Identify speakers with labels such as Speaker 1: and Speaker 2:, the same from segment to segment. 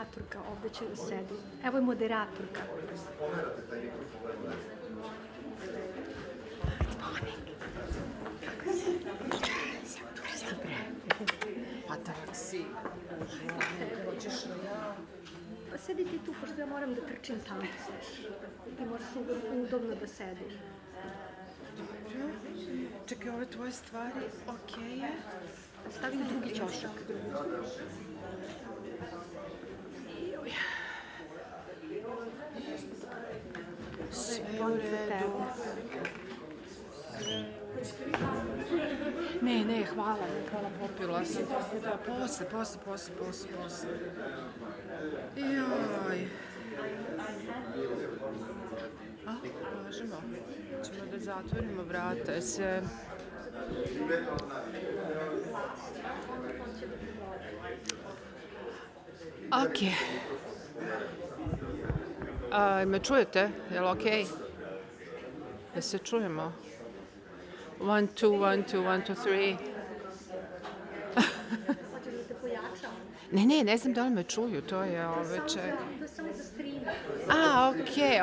Speaker 1: moderatorka, ovde će da sedi. Evo je moderatorka.
Speaker 2: Pa taksi. Hoćeš li ja?
Speaker 1: Pa sedi ti tu, pošto ja moram da trčim tamo. Ti moraš udobno da sediš.
Speaker 2: Dobro. Čekaj, ove tvoje stvari, okej je.
Speaker 1: Stavi na drugi ćošak.
Speaker 2: Sve je u redu. Ne, hvala, popila sam. Da, posle. Joj. Možemo. Ćemo da zatvorimo vrata, se... Okej. Me čujete? Je li okej? Da se čujemo? 1, 2, 1, 2, 1, 2, 3.
Speaker 1: Hoćeš da te pojačam?
Speaker 2: Ne znam da li me čuju, to je ček.
Speaker 1: To je samo za streaming.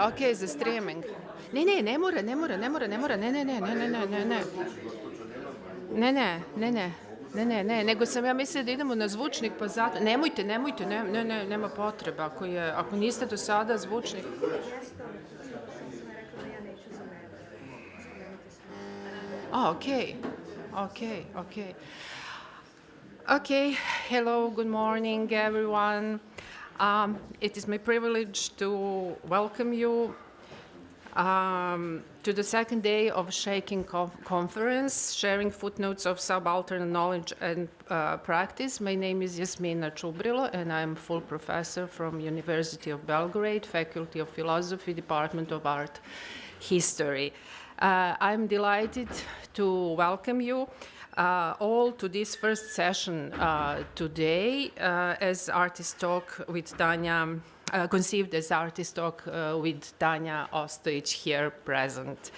Speaker 2: Okej, za streaming. Ne mora. Ne, nego sam ja mislila da idemo na zvučnik, pa zato... Nemojte, nema potrebe. Ako niste do sada zvučnik... Okay. Okay, hello, good morning, everyone. It is my privilege to welcome you to the second day of Shaking Conference, sharing footnotes of subaltern knowledge and practice. My name is Jasmina Čubrilo, and I'm full professor from University of Belgrade, Faculty of Philosophy, Department of Art History. I'm delighted to welcome you all to this first session today as Artist Talk with Tanja, conceived as Artist Talk with Tanja Ostojić here present.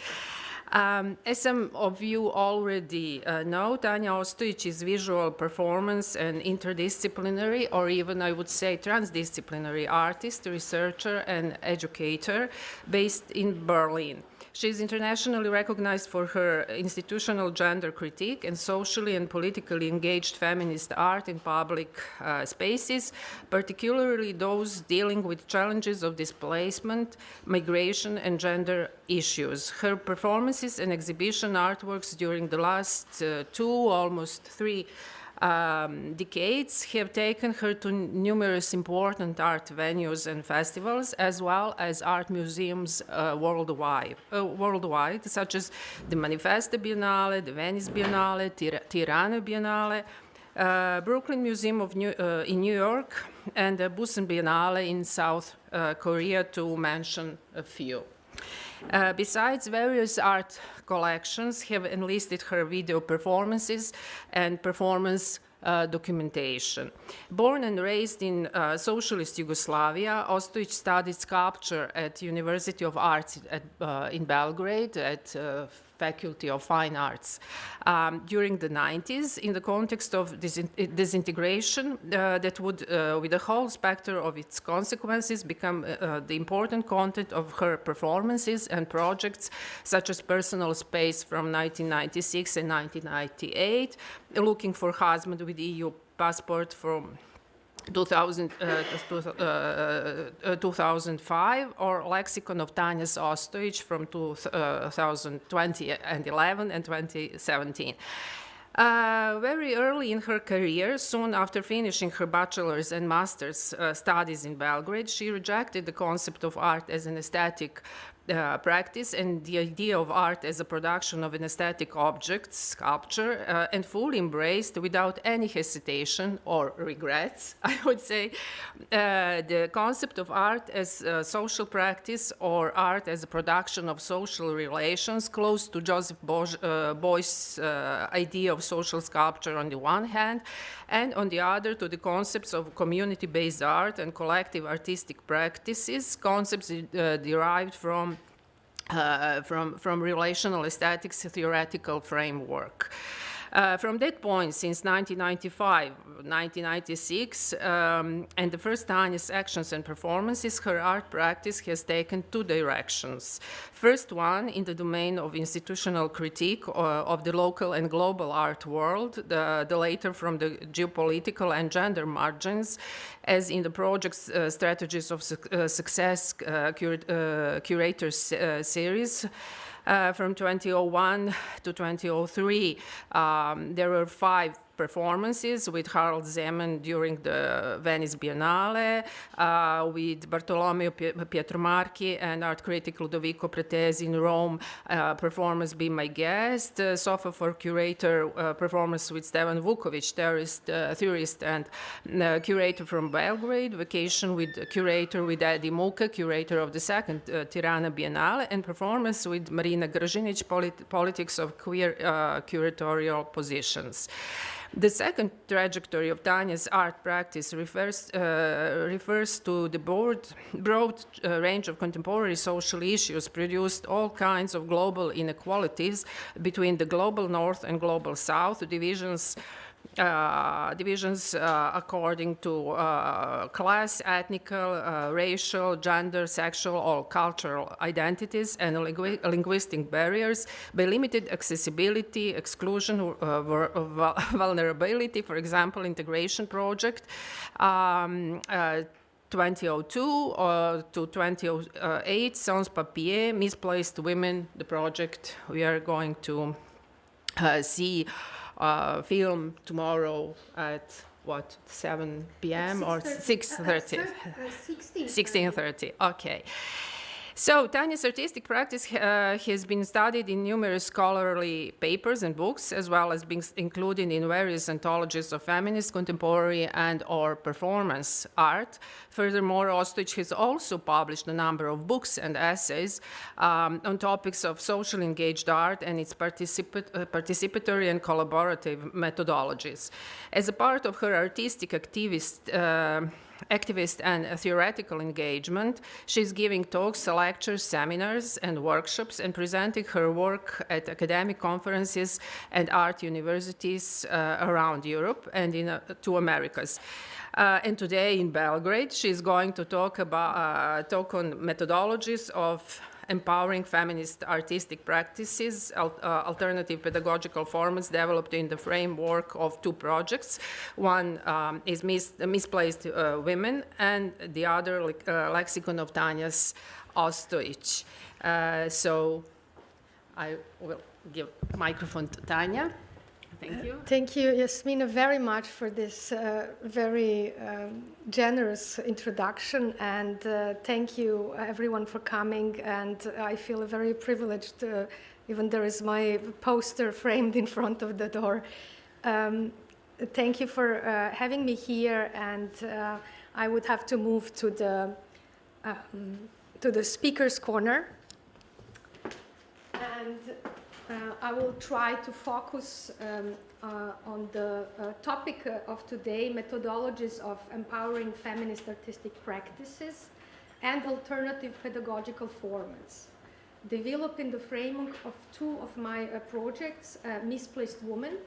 Speaker 2: As some of you already know, Tanja Ostojić is visual performance and interdisciplinary, or even I would say transdisciplinary artist, researcher, and educator based in Berlin. She is internationally recognized for her institutional gender critique and socially and politically engaged feminist art in public spaces, particularly those dealing with challenges of displacement, migration, and gender issues. Her performances and exhibition artworks during the last almost three decades have taken her to numerous important art venues and festivals, as well as art museums worldwide, such as the Manifesta Biennale, the Venice Biennale, Tirana Biennale, Brooklyn Museum in New York, and the Busan Biennale in South Korea, to mention a few. Besides, various art collections have enlisted her video performances and performance documentation. Born and raised in socialist Yugoslavia, Ostojić studied sculpture at University of Arts in Belgrade at Faculty of Fine Arts. During the 90s, in the context of disintegration, that would, with the whole spectrum of its consequences, become the important content of her performances and projects, such as Personal Space from 1996 and 1998, Looking for Husband with EU Passport from 2005, or Lexicon of Tanja Ostojić from 2011 and 2017. Very early in her career, soon after finishing her bachelor's and master's studies in Belgrade, she rejected the concept of art as an aesthetic practice and the idea of art as a production of an aesthetic object, sculpture, and fully embraced without any hesitation or regrets, I would say, the concept of art as a social practice or art as a production of social relations, close to Joseph Beuys's idea of social sculpture on the one hand, and on the other to the concepts of community-based art and collective artistic practices, concepts derived from relational aesthetics theoretical framework. From that point, since 1995, 1996, and the first Tanya's actions and performances, her art practice has taken two directions. First one, in the domain of institutional critique of the local and global art world, the later from the geopolitical and gender margins, as in the project's Strategies of Success Curators series. From 2001 to 2003, there were 5 performances with Harald Zeman during the Venice Biennale, with Bartolomeo Pietromarchi and art critic Ludovico Pretesi in Rome, performance Be My Guest, Sofa for Curator performance with Stevan Vukovic, theorist and curator from Belgrade, Vacation with curator with Edi Muka, curator of the second Tirana Biennale, and performance with Marina Gržinic, Politics of Queer Curatorial Positions. The second trajectory of Tanya's art practice refers to the broad range of contemporary social issues, produced all kinds of global inequalities between the global north and global south, divisions according to class, ethnical, racial, gender, sexual, or cultural identities, and linguistic barriers by limited accessibility, exclusion, vulnerability. For example, integration project 2002 to 2008, Sans Papier, Misplaced Women, the project we are going to see film tomorrow at 7 p.m. or 6:30? 16:30. Okay. So Tanya's artistic practice has been studied in numerous scholarly papers and books, as well as being included in various anthologies of feminist, contemporary, and/or performance art. Furthermore, Ostojic has also published a number of books and essays on topics of social engaged art and its participatory and collaborative methodologies. As a part of her artistic activist and theoretical engagement, she's giving talks, lectures, seminars, and workshops, and presenting her work at academic conferences and art universities around Europe and in 2 Americas. And today in Belgrade, she's going to talk on methodologies of empowering feminist artistic practices, alternative pedagogical formats developed in the framework of 2 projects. One is Misplaced Women, and the other Lexicon of Tanya's Ostojic. So I will give microphone to Tanya. Thank you.
Speaker 1: Thank you, Jasmina, very much for this very generous introduction, and thank you everyone for coming. And I feel very privileged, even there is my poster framed in front of the door. Thank you for having me here, and I would have to move to the speaker's corner. And I will try to focus on the topic of today, methodologies of empowering feminist artistic practices and alternative pedagogical formats, developed in the framework of 2 of my projects, Misplaced Woman,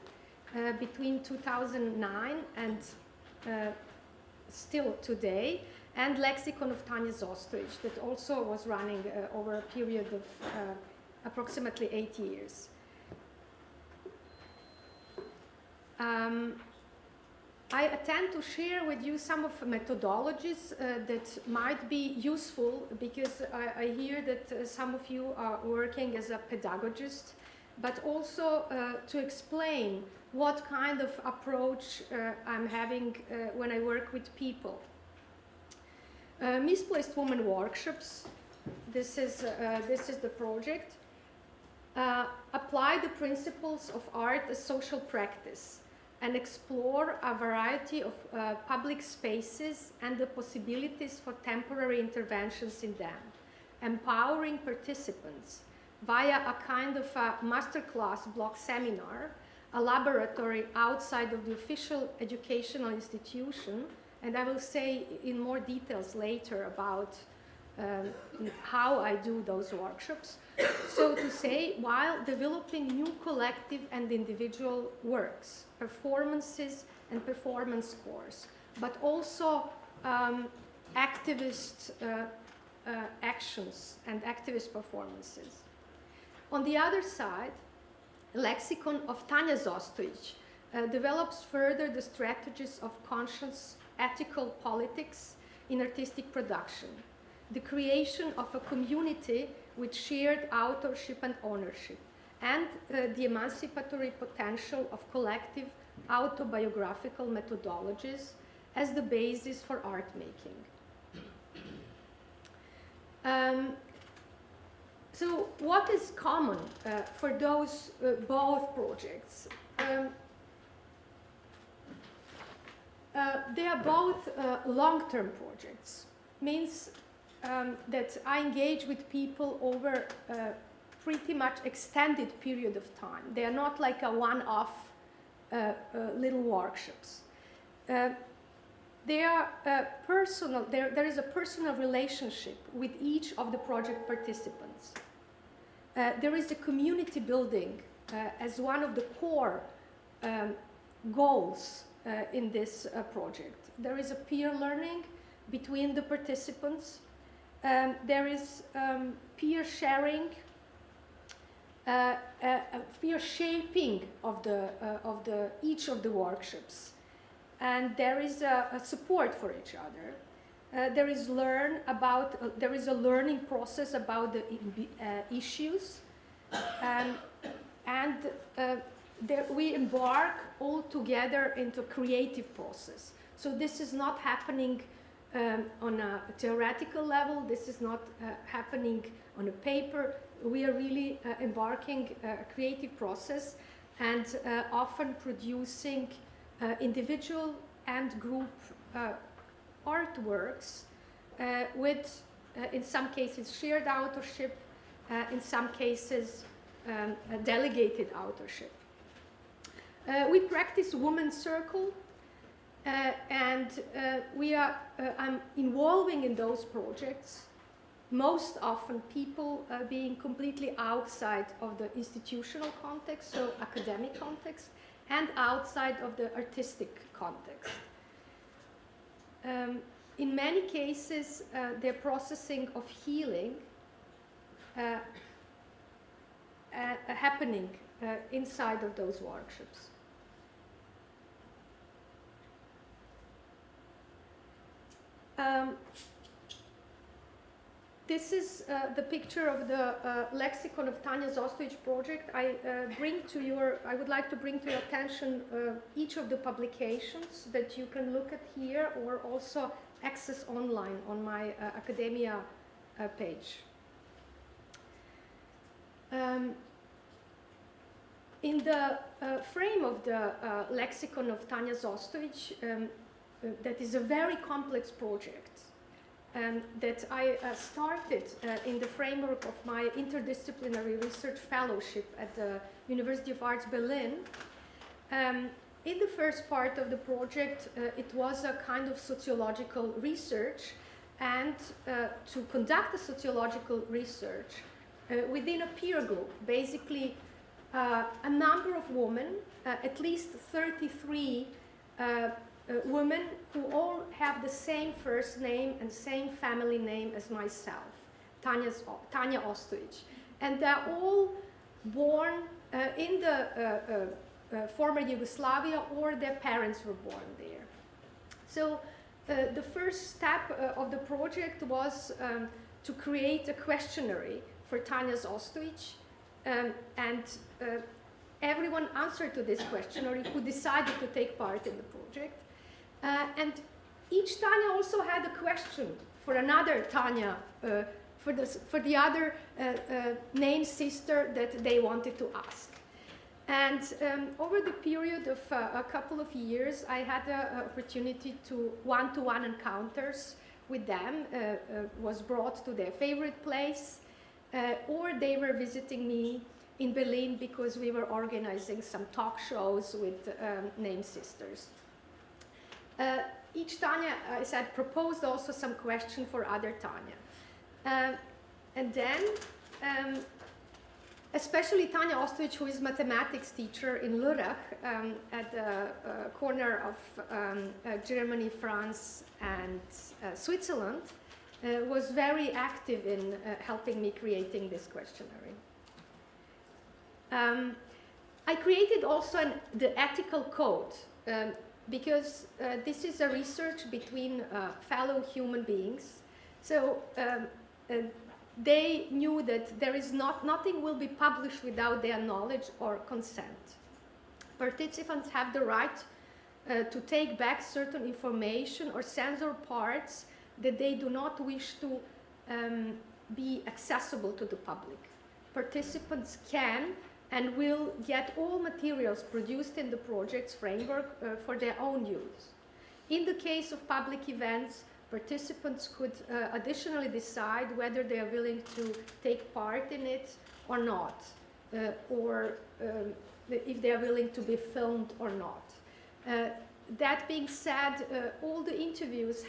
Speaker 1: between 2009 and still today, and Lexicon of Tanya Ostojic, that also was running over a period of approximately 8 years. I intend to share with you some of the methodologies that might be useful, because I hear that some of you are working as a pedagogist, but also to explain what kind of approach I'm having when I work with people. Misplaced Woman workshops, this is the project. Apply the principles of art as social practice and explore a variety of public spaces and the possibilities for temporary interventions in them, empowering participants via a kind of a masterclass block seminar, a laboratory outside of the official educational institution, and I will say in more details later about how I do those workshops. So to say, while developing new collective and individual works, performances and performance scores, but also activist actions and activist performances. On the other side, Lexicon of Tanja Zostojic develops further the strategies of conscious ethical politics in artistic production, the creation of a community with shared authorship and ownership, and the emancipatory potential of collective autobiographical methodologies as the basis for art making. So what is common for those both projects? They are both long-term projects, means that I engage with people over a pretty much extended period of time. They are not like a one-off little workshops. They are personal, there is a personal relationship with each of the project participants. There is a community building as one of the core goals in this project. There is a peer learning between the participants. There is peer sharing, peer shaping of each of the workshops, and there is a support for each other. There is a learning process about the issues, and we embark all together into a creative process. So this is not happening on a theoretical level. This is not happening on a paper. We are really embarking a creative process and often producing individual and group artworks with, in some cases, shared authorship, in some cases, delegated authorship. We practice women's circle, and I'm involving in those projects most often people being completely outside of the institutional context, so academic context, and outside of the artistic context. In many cases, the processing of healing happening inside of those workshops. This is the picture of the lexicon of Tanja Zostojic project. I would like to bring to your attention each of the publications that you can look at here or also access online on my academia page. In the frame of the lexicon of Tanja Zostojic, that is a very complex project that I started in the framework of my interdisciplinary research fellowship at the University of Arts Berlin. In the first part of the project, it was a kind of sociological research, and to conduct a sociological research within a peer group, basically a number of women, at least 33 women who all have the same first name and same family name as myself, Tanja Ostojic. And they're all born in the former Yugoslavia, or their parents were born there. So the first step of the project was to create a questionnaire for Tanja Ostojic, and everyone answered to this questionnaire who decided to take part in the project. And each Tanja also had a question for another Tanja, for the other named sister that they wanted to ask. And over the period of a couple of years, I had an opportunity to one-to-one encounters with them, was brought to their favorite place, or they were visiting me in Berlin because we were organizing some talk shows with named sisters. Each Tanja, I said, proposed also some question for other Tanja. And then, especially Tanja Ostojic, who is mathematics teacher in Lörrach, at the corner of Germany, France, and Switzerland, was very active in helping me creating this questionnaire. I created also the ethical code because this is a research between fellow human beings. So they knew that there is nothing will be published without their knowledge or consent. Participants have the right to take back certain information or censor parts that they do not wish to be accessible to the public. Participants can and will get all materials produced in the project's framework for their own use. In the case of public events, participants could additionally decide whether they are willing to take part in it or not, or if they are willing to be filmed or not. That being said, all the interviews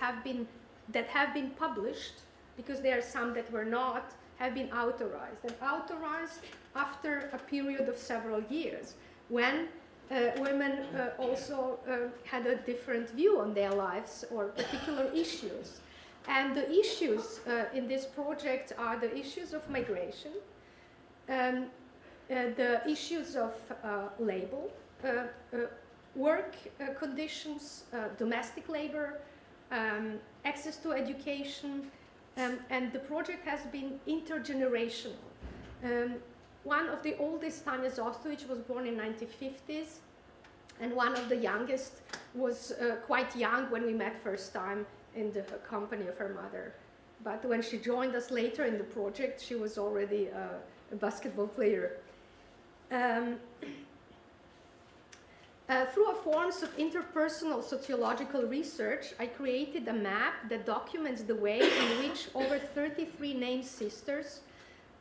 Speaker 1: that have been published, because there are some that were not, have been authorized, and authorized after a period of several years, when women also had a different view on their lives or particular issues. And the issues in this project are the issues of migration, the issues of labor, work conditions, domestic labor, access to education, and the project has been intergenerational. One of the oldest, Tanja Ostojic, was born in 1950s, and one of the youngest was quite young when we met first time in the company of her mother. But when she joined us later in the project, she was already a basketball player. Through a forms of interpersonal sociological research, I created a map that documents the way in which over 33 named sisters,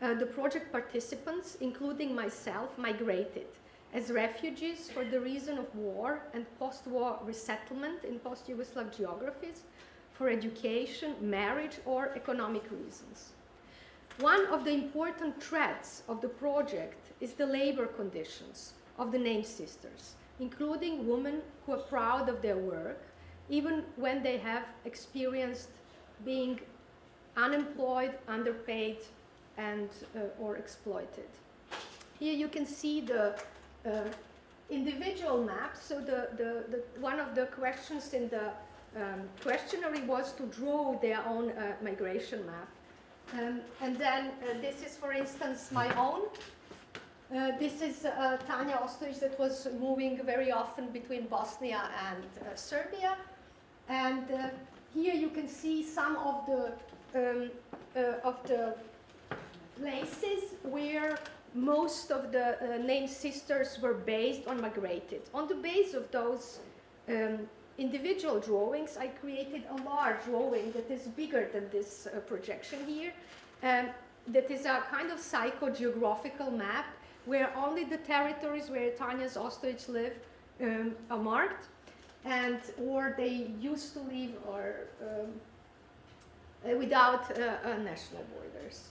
Speaker 1: the project participants, including myself, migrated as refugees for the reason of war and post-war resettlement in post-Yugoslav geographies, for education, marriage, or economic reasons. One of the important threads of the project is the labor conditions of the named sisters, including women who are proud of their work, even when they have experienced being unemployed, underpaid, and or exploited. Here you can see the individual maps. So one of the questions in the questionnaire was to draw their own migration map. And then this is, for instance, my own. This is Tanja Ostojic that was moving very often between Bosnia and Serbia. And here you can see some of the places where most of the named sisters were based or migrated. On the base of those individual drawings, I created a large drawing that is bigger than this projection here. That is a kind of psychogeographical map where only the territories where Tanja Ostojic lived are marked, and or they used to live or without national borders.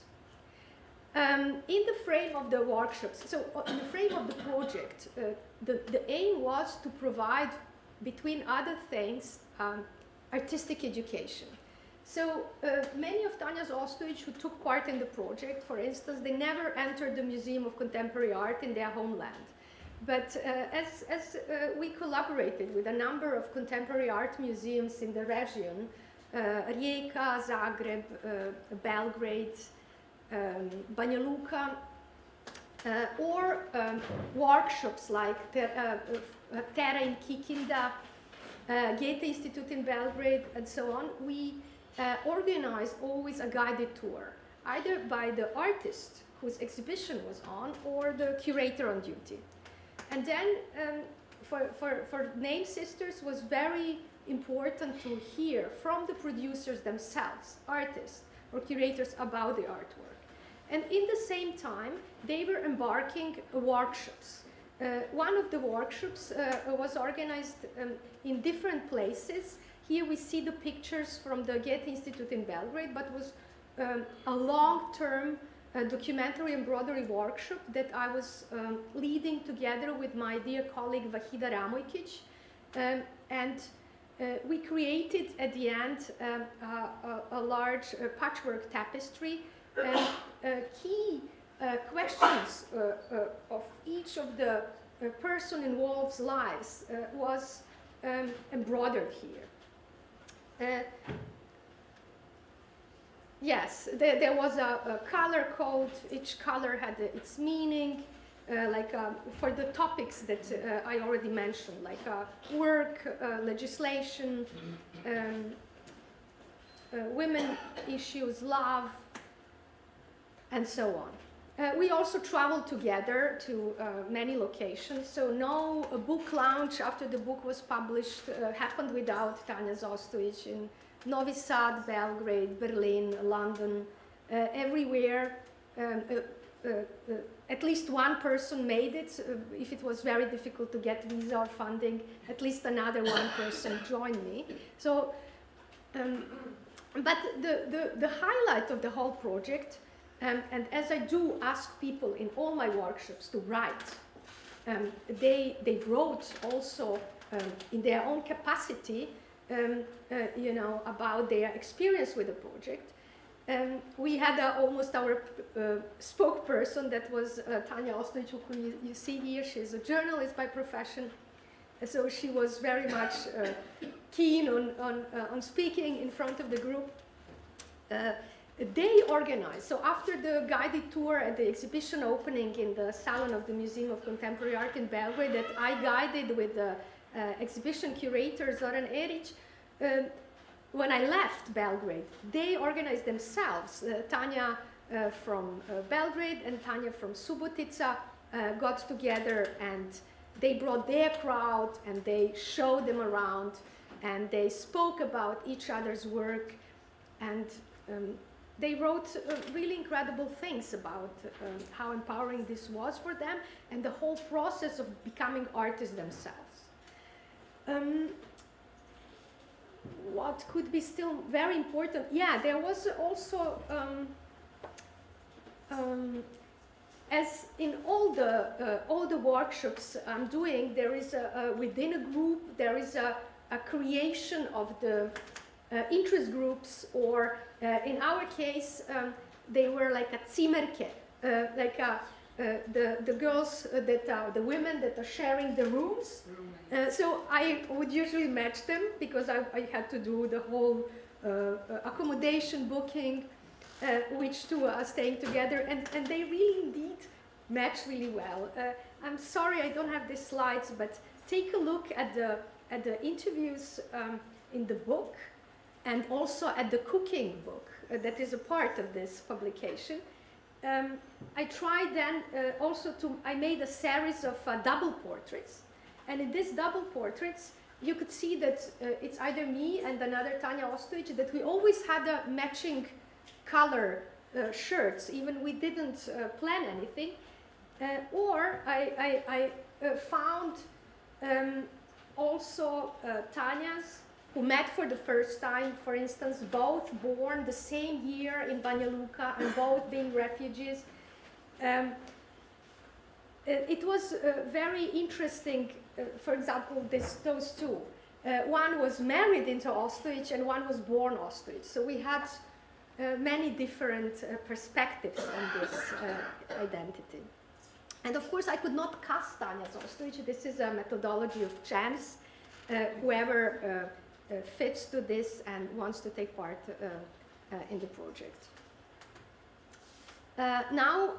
Speaker 1: In the frame of the workshops, so in the frame of the project, the aim was to provide, between other things, artistic education. So many of Tanja Ostojic who took part in the project, for instance, they never entered the Museum of Contemporary Art in their homeland. But as we collaborated with a number of contemporary art museums in the region, Rijeka, Zagreb, Belgrade, Banja Luka, or workshops like Terra in Kikinda, Goethe Institute in Belgrade, and so on, we organized always a guided tour, either by the artist whose exhibition was on or the curator on duty. And then for named sisters was very important to hear from the producers themselves, artists or curators, about the artwork. And in the same time, they were embarking workshops. One of the workshops was organized in different places. Here we see the pictures from the Goethe Institute in Belgrade, but was a long-term documentary embroidery workshop that I was leading together with my dear colleague Vahida Ramojkic. And we created at the end a large patchwork tapestry. And key questions of each of the person involved's lives was embroidered here. Yes, there was a color code. Each color had its meaning, for the topics that I already mentioned, like work, legislation, women issues, love, and so on. We also traveled together to many locations, so no book launch after the book was published happened without Tanja Zostovic in Novi Sad, Belgrade, Berlin, London, everywhere. At least one person made it. If it was very difficult to get visa or funding, at least another one person joined me. So, but the highlight of the whole project, and as I do ask people in all my workshops to write, they wrote also in their own capacity, about their experience with the project. We had almost our spokesperson, that was Tanja Ostojic, who you see here. She's a journalist by profession, so she was very much keen on speaking in front of the group. They organized, so after the guided tour at the exhibition opening in the salon of the Museum of Contemporary Art in Belgrade that I guided with the exhibition curator Zoran Eric, when I left Belgrade, they organized themselves. Tanja from Belgrade and Tanja from Subotica got together, and they brought their crowd and they showed them around, and they spoke about each other's work, and they wrote really incredible things about how empowering this was for them and the whole process of becoming artists themselves. What could be still very important? Yeah, there was also, as in all the workshops I'm doing, there is within a group there is a creation of the interest groups, or in our case, they were like a Zimmerke, the girls the women that are sharing the rooms. So I would usually match them, because I had to do the whole accommodation booking, which two are staying together, and they really indeed match really well. I'm sorry I don't have the slides, but take a look at the interviews in the book, and also at the cooking book that is a part of this publication. I tried then I made a series of double portraits, and in these double portraits you could see that it's either me and another Tanja Ostojic, that we always had a matching color shirts, even we didn't plan anything, or I found also Tanja's who met for the first time, for instance, both born the same year in Banja Luka and both being refugees. It was very interesting, for example, those two. One was married into Ostojic and one was born Ostojic. So we had many different perspectives on this identity. And of course, I could not cast Tanja Ostojic. This is a methodology of chance. Whoever fits to this and wants to take part in the project. Now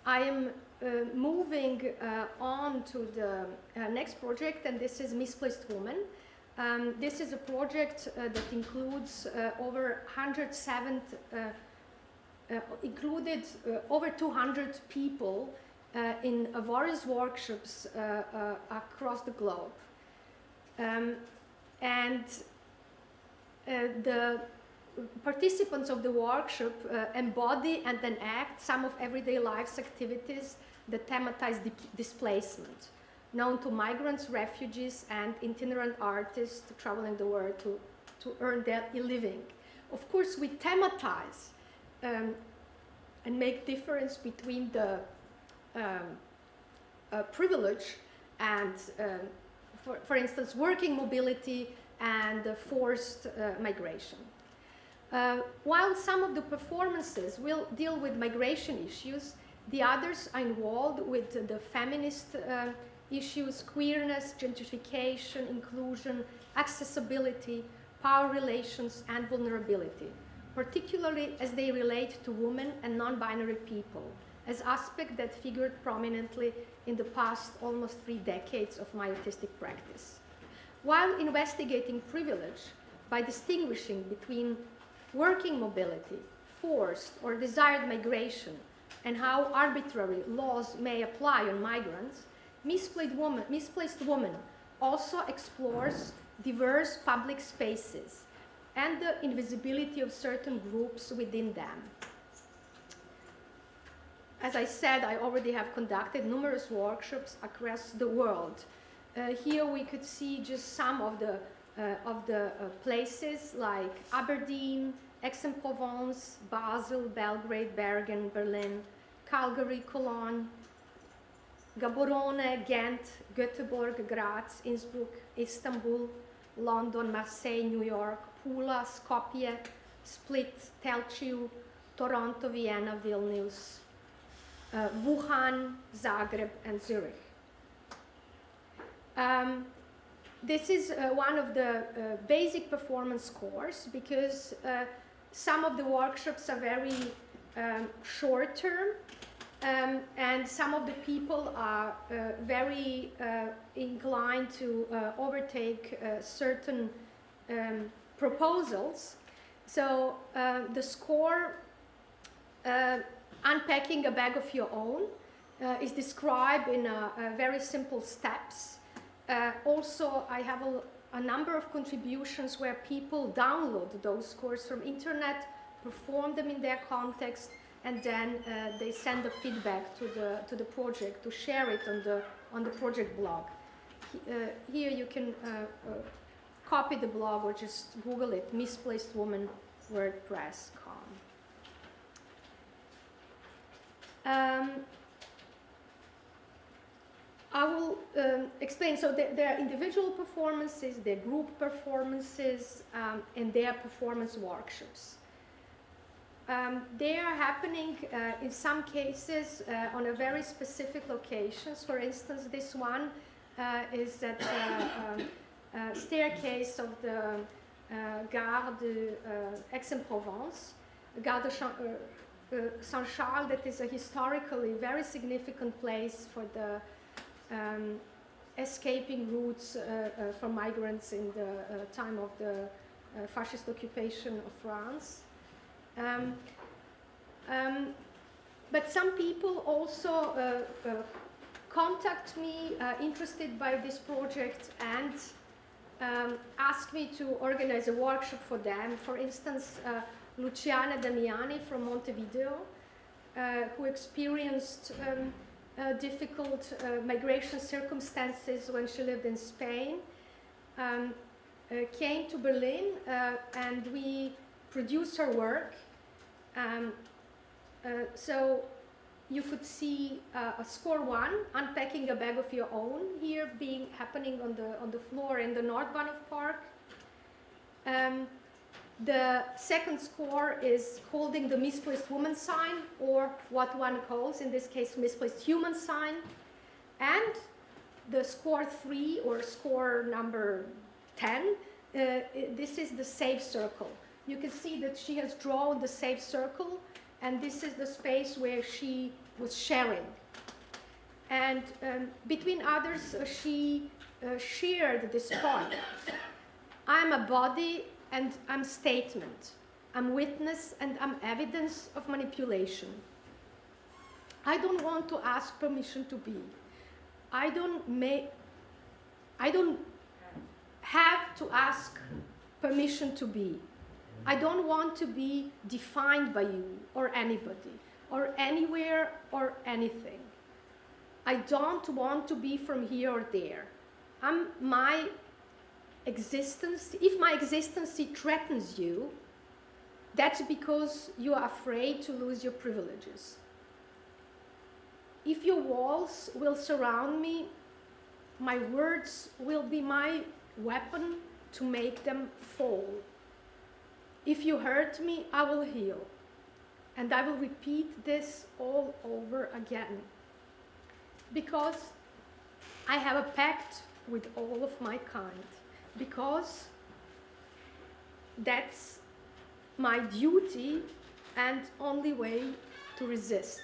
Speaker 1: I am moving on to the next project, and this is Misplaced Woman. This is a project that includes included over 200 people in various workshops across the globe. And the participants of the workshop embody and enact some of everyday life's activities that thematize displacement, known to migrants, refugees, and itinerant artists traveling the world to earn their living. Of course, we thematize and make difference between the privilege and, for instance, working mobility and forced migration. While some of the performances will deal with migration issues, the others are involved with the feminist issues, queerness, gentrification, inclusion, accessibility, power relations, and vulnerability, particularly as they relate to women and non-binary people, as aspects that figured prominently in the past almost 3 decades of my artistic practice. While investigating privilege by distinguishing between working mobility, forced or desired migration, and how arbitrary laws may apply on migrants, Misplaced Woman also explores diverse public spaces and the invisibility of certain groups within them. As I said, I already have conducted numerous workshops across the world. Here we could see just some of the places like Aberdeen, Aix-en-Provence, Basel, Belgrade, Bergen, Berlin, Calgary, Cologne, Gaborone, Ghent, Göteborg, Graz, Innsbruck, Istanbul, London, Marseille, New York, Pula, Skopje, Split, Telčiu, Toronto, Vienna, Vilnius, Wuhan, Zagreb, and Zurich. This is one of the basic performance course because some of the workshops are very short term and some of the people are very inclined to overtake certain proposals. So the score, Unpacking a Bag of Your Own, is described in very simple steps. Also, I have a number of contributions where people download those scores from internet, perform them in their context, and then they send the feedback to the project to share it on the project blog. Here you can copy the blog or just Google it, Misplaced Woman WordPress.com. I will explain. So there are individual performances, there are group performances, and there are performance workshops. They are happening in some cases on a very specific locations. For instance, this one is at the staircase of the Gare de Aix-en-Provence, Gare de Saint-Charles, that is a historically very significant place for the escaping routes for migrants in the time of the fascist occupation of France. But some people also contact me interested by this project and ask me to organize a workshop for them. For instance, Luciana Damiani from Montevideo, who experienced difficult migration circumstances when she lived in Spain, came to Berlin and we produced her work. So you could see a score 1, Unpacking a Bag of Your Own, here happening on the floor in the North Bahnhof Park. The second score is holding the Misplaced Woman sign, or what one calls, in this case, Misplaced Human sign. And the score 3, or score number 10, this is the safe circle. You can see that she has drawn the safe circle, and this is the space where she was sharing. And between others, she shared this point. I'm a body and I'm statement. I'm witness and I'm evidence of manipulation. I don't want to ask permission to be. I don't have to ask permission to be. I don't want to be defined by you or anybody or anywhere or anything. I don't want to be from here or there. My existence, if my existence threatens you, that's because you are afraid to lose your privileges. If your walls will surround me, my words will be my weapon to make them fall. If you hurt me, I will heal. And I will repeat this all over again. Because I have a pact with all of my kind. Because that's my duty and only way to resist.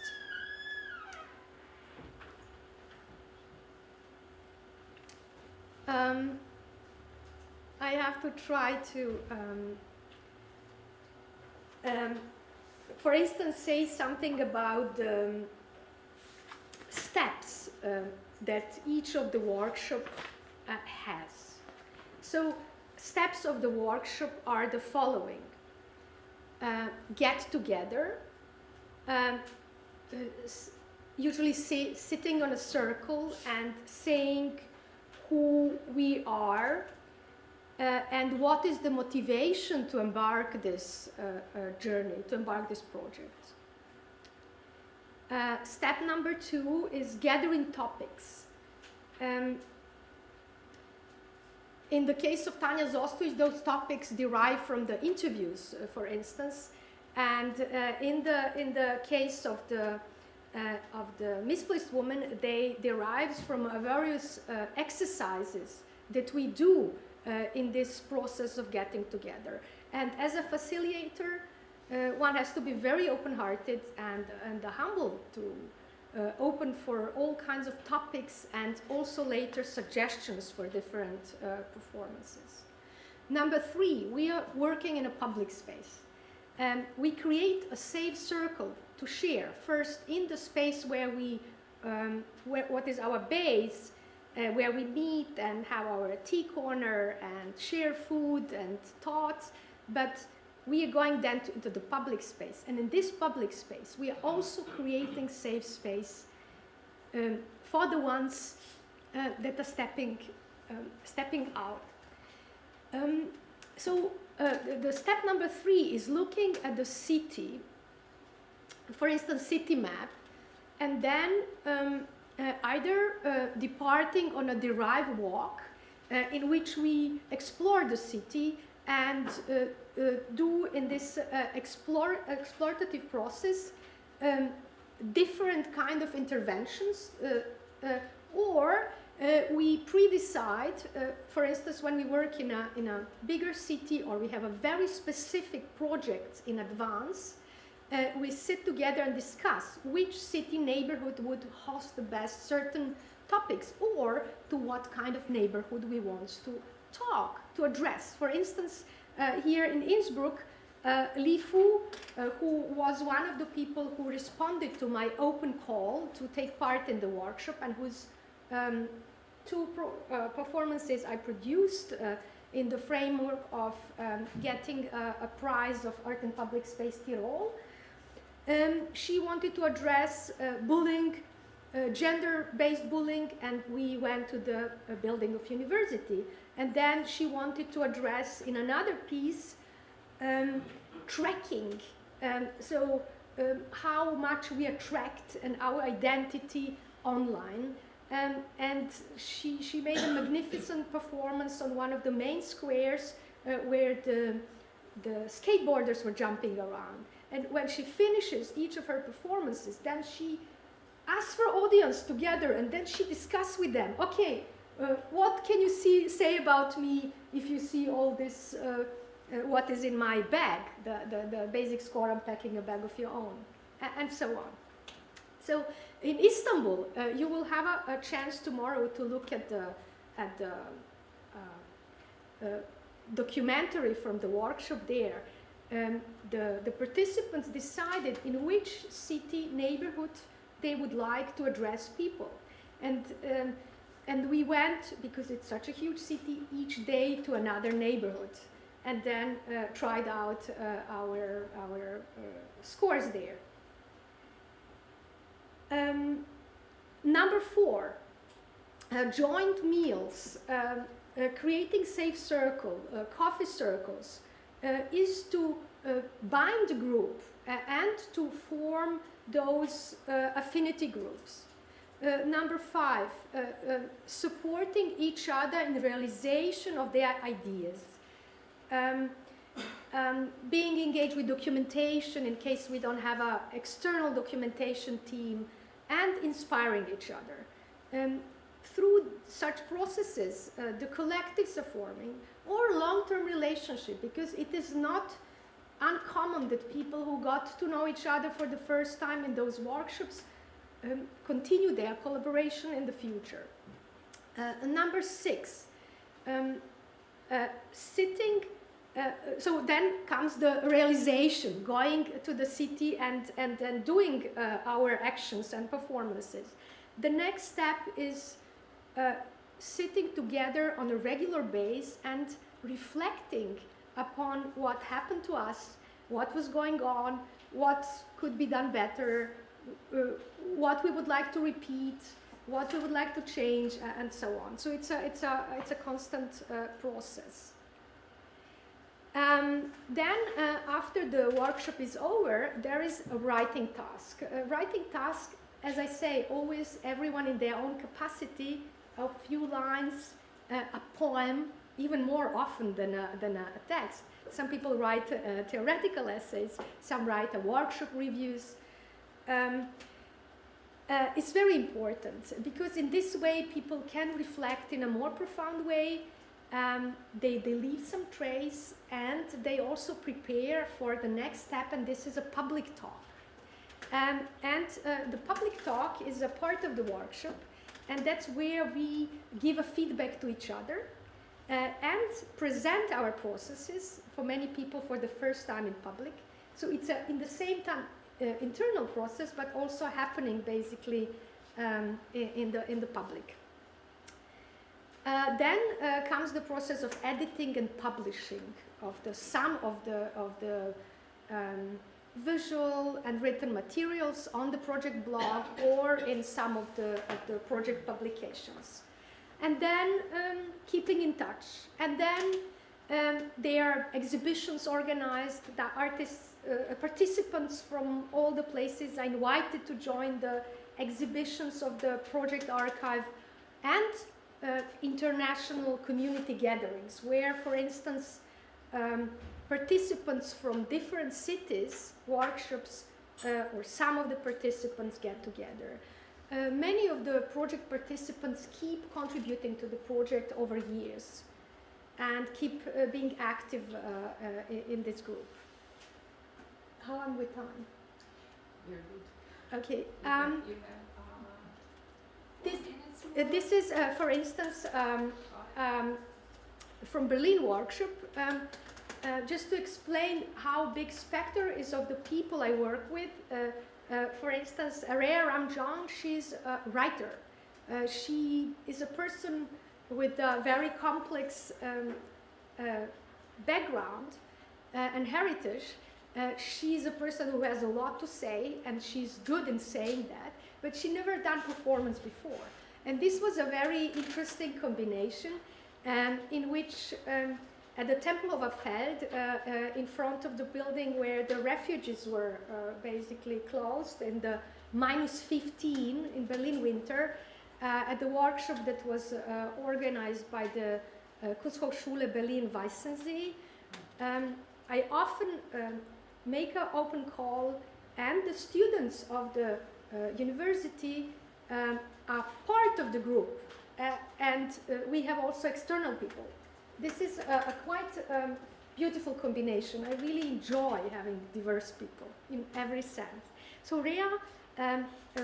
Speaker 1: I have to try to, for instance, say something about the steps that each of the workshop has. So, steps of the workshop are the following. Get together, usually sitting on a circle and saying who we are and what is the motivation to embark this journey, to embark this project. Step number 2 is gathering topics. In the case of Tanja Zostovic, those topics derive from the interviews, for instance, and in the case of the misplaced woman, they derives from various exercises that we do in this process of getting together. And as a facilitator, one has to be very open-hearted and humble to open for all kinds of topics and also later suggestions for different performances. Number 3, we are working in a public space. We create a safe circle to share, first in the space where we, what is our base, where we meet and have our tea corner and share food and thoughts, but we are going then into the public space. And in this public space, we are also creating safe space for the ones that are stepping out. So the step number 3 is looking at the city, for instance, city map, and then either departing on a derived walk in which we explore the city and do in this explorative process different kind of interventions, or we pre-decide, for instance, when we work in a bigger city or we have a very specific project in advance, we sit together and discuss which city neighborhood would host the best certain topics, or to what kind of neighborhood we want to talk, to address. For instance, here in Innsbruck, Li Fu, who was one of the people who responded to my open call to take part in the workshop and whose 2 performances I produced in the framework of getting a prize of Art in Public Space Tirol. She wanted to address bullying, gender-based bullying, and we went to the building of university. And then she wanted to address in another piece tracking, how much we attract and our identity online. And she made a magnificent performance on one of the main squares where the skateboarders were jumping around. And when she finishes each of her performances, then she asks for audience together, and then she discusses with them, okay, what can you say about me if you see all this, what is in my bag, the basic score on packing a bag of your own, and so on. So in Istanbul, you will have a chance tomorrow to look at the documentary from the workshop there. The participants decided in which city neighborhood they would like to address people. And we went, because it's such a huge city, each day to another neighborhood, and then tried out our scores there. Number 4, joint meals, creating safe circle, coffee circles, is to bind the group and to form those affinity groups. Number 5, supporting each other in the realization of their ideas. Being engaged with documentation in case we don't have an external documentation team, and inspiring each other. Through such processes, the collectives are forming, or long-term relationship, because it is not uncommon that people who got to know each other for the first time in those workshops continue their collaboration in the future. Number 6, so then comes the realization, going to the city and doing our actions and performances. The next step is sitting together on a regular basis and reflecting upon what happened to us, what was going on, what could be done better, what we would like to repeat, what we would like to change, and so on. So it's a constant process. Then, after the workshop is over, there is a writing task. A writing task, as I say, always everyone in their own capacity, a few lines, a poem, even more often than a text. Some people write theoretical essays, some write workshop reviews. It's very important because in this way people can reflect in a more profound way. They leave some trace, and they also prepare for the next step, and this is a public talk. The public talk is a part of the workshop, and that's where we give a feedback to each other and present our processes for many people for the first time in public. So it's in the same time internal process, but also happening basically in the public. Then comes the process of editing and publishing of some of the visual and written materials on the project blog or in some of the project publications. And then keeping in touch. And then there are exhibitions organized. The artists, participants from all the places are invited to join the exhibitions of the project archive, and international community gatherings where, for instance, participants from different cities, workshops, or some of the participants get together. Many of the project participants keep contributing to the project over years and keep being active in this group. How am I with time?
Speaker 2: You're good.
Speaker 1: Okay.
Speaker 2: You have
Speaker 1: This is, for instance, from Berlin workshop, just to explain how big specter is of the people I work with. For instance, Araya Ramjan, she's a writer. She is a person with a very complex background and heritage. She's a person who has a lot to say, and she's good in saying that, but she never done performance before. And this was a very interesting combination in which at the Temple of Afeld, in front of the building where the refuges were basically closed in the -15 in Berlin winter, at the workshop that was organized by the Kunsthochschule Berlin-Weißensee, I often make an open call, and the students of the university are part of the group, and we have also external people. This is a quite beautiful combination. I really enjoy having diverse people in every sense. So Rhea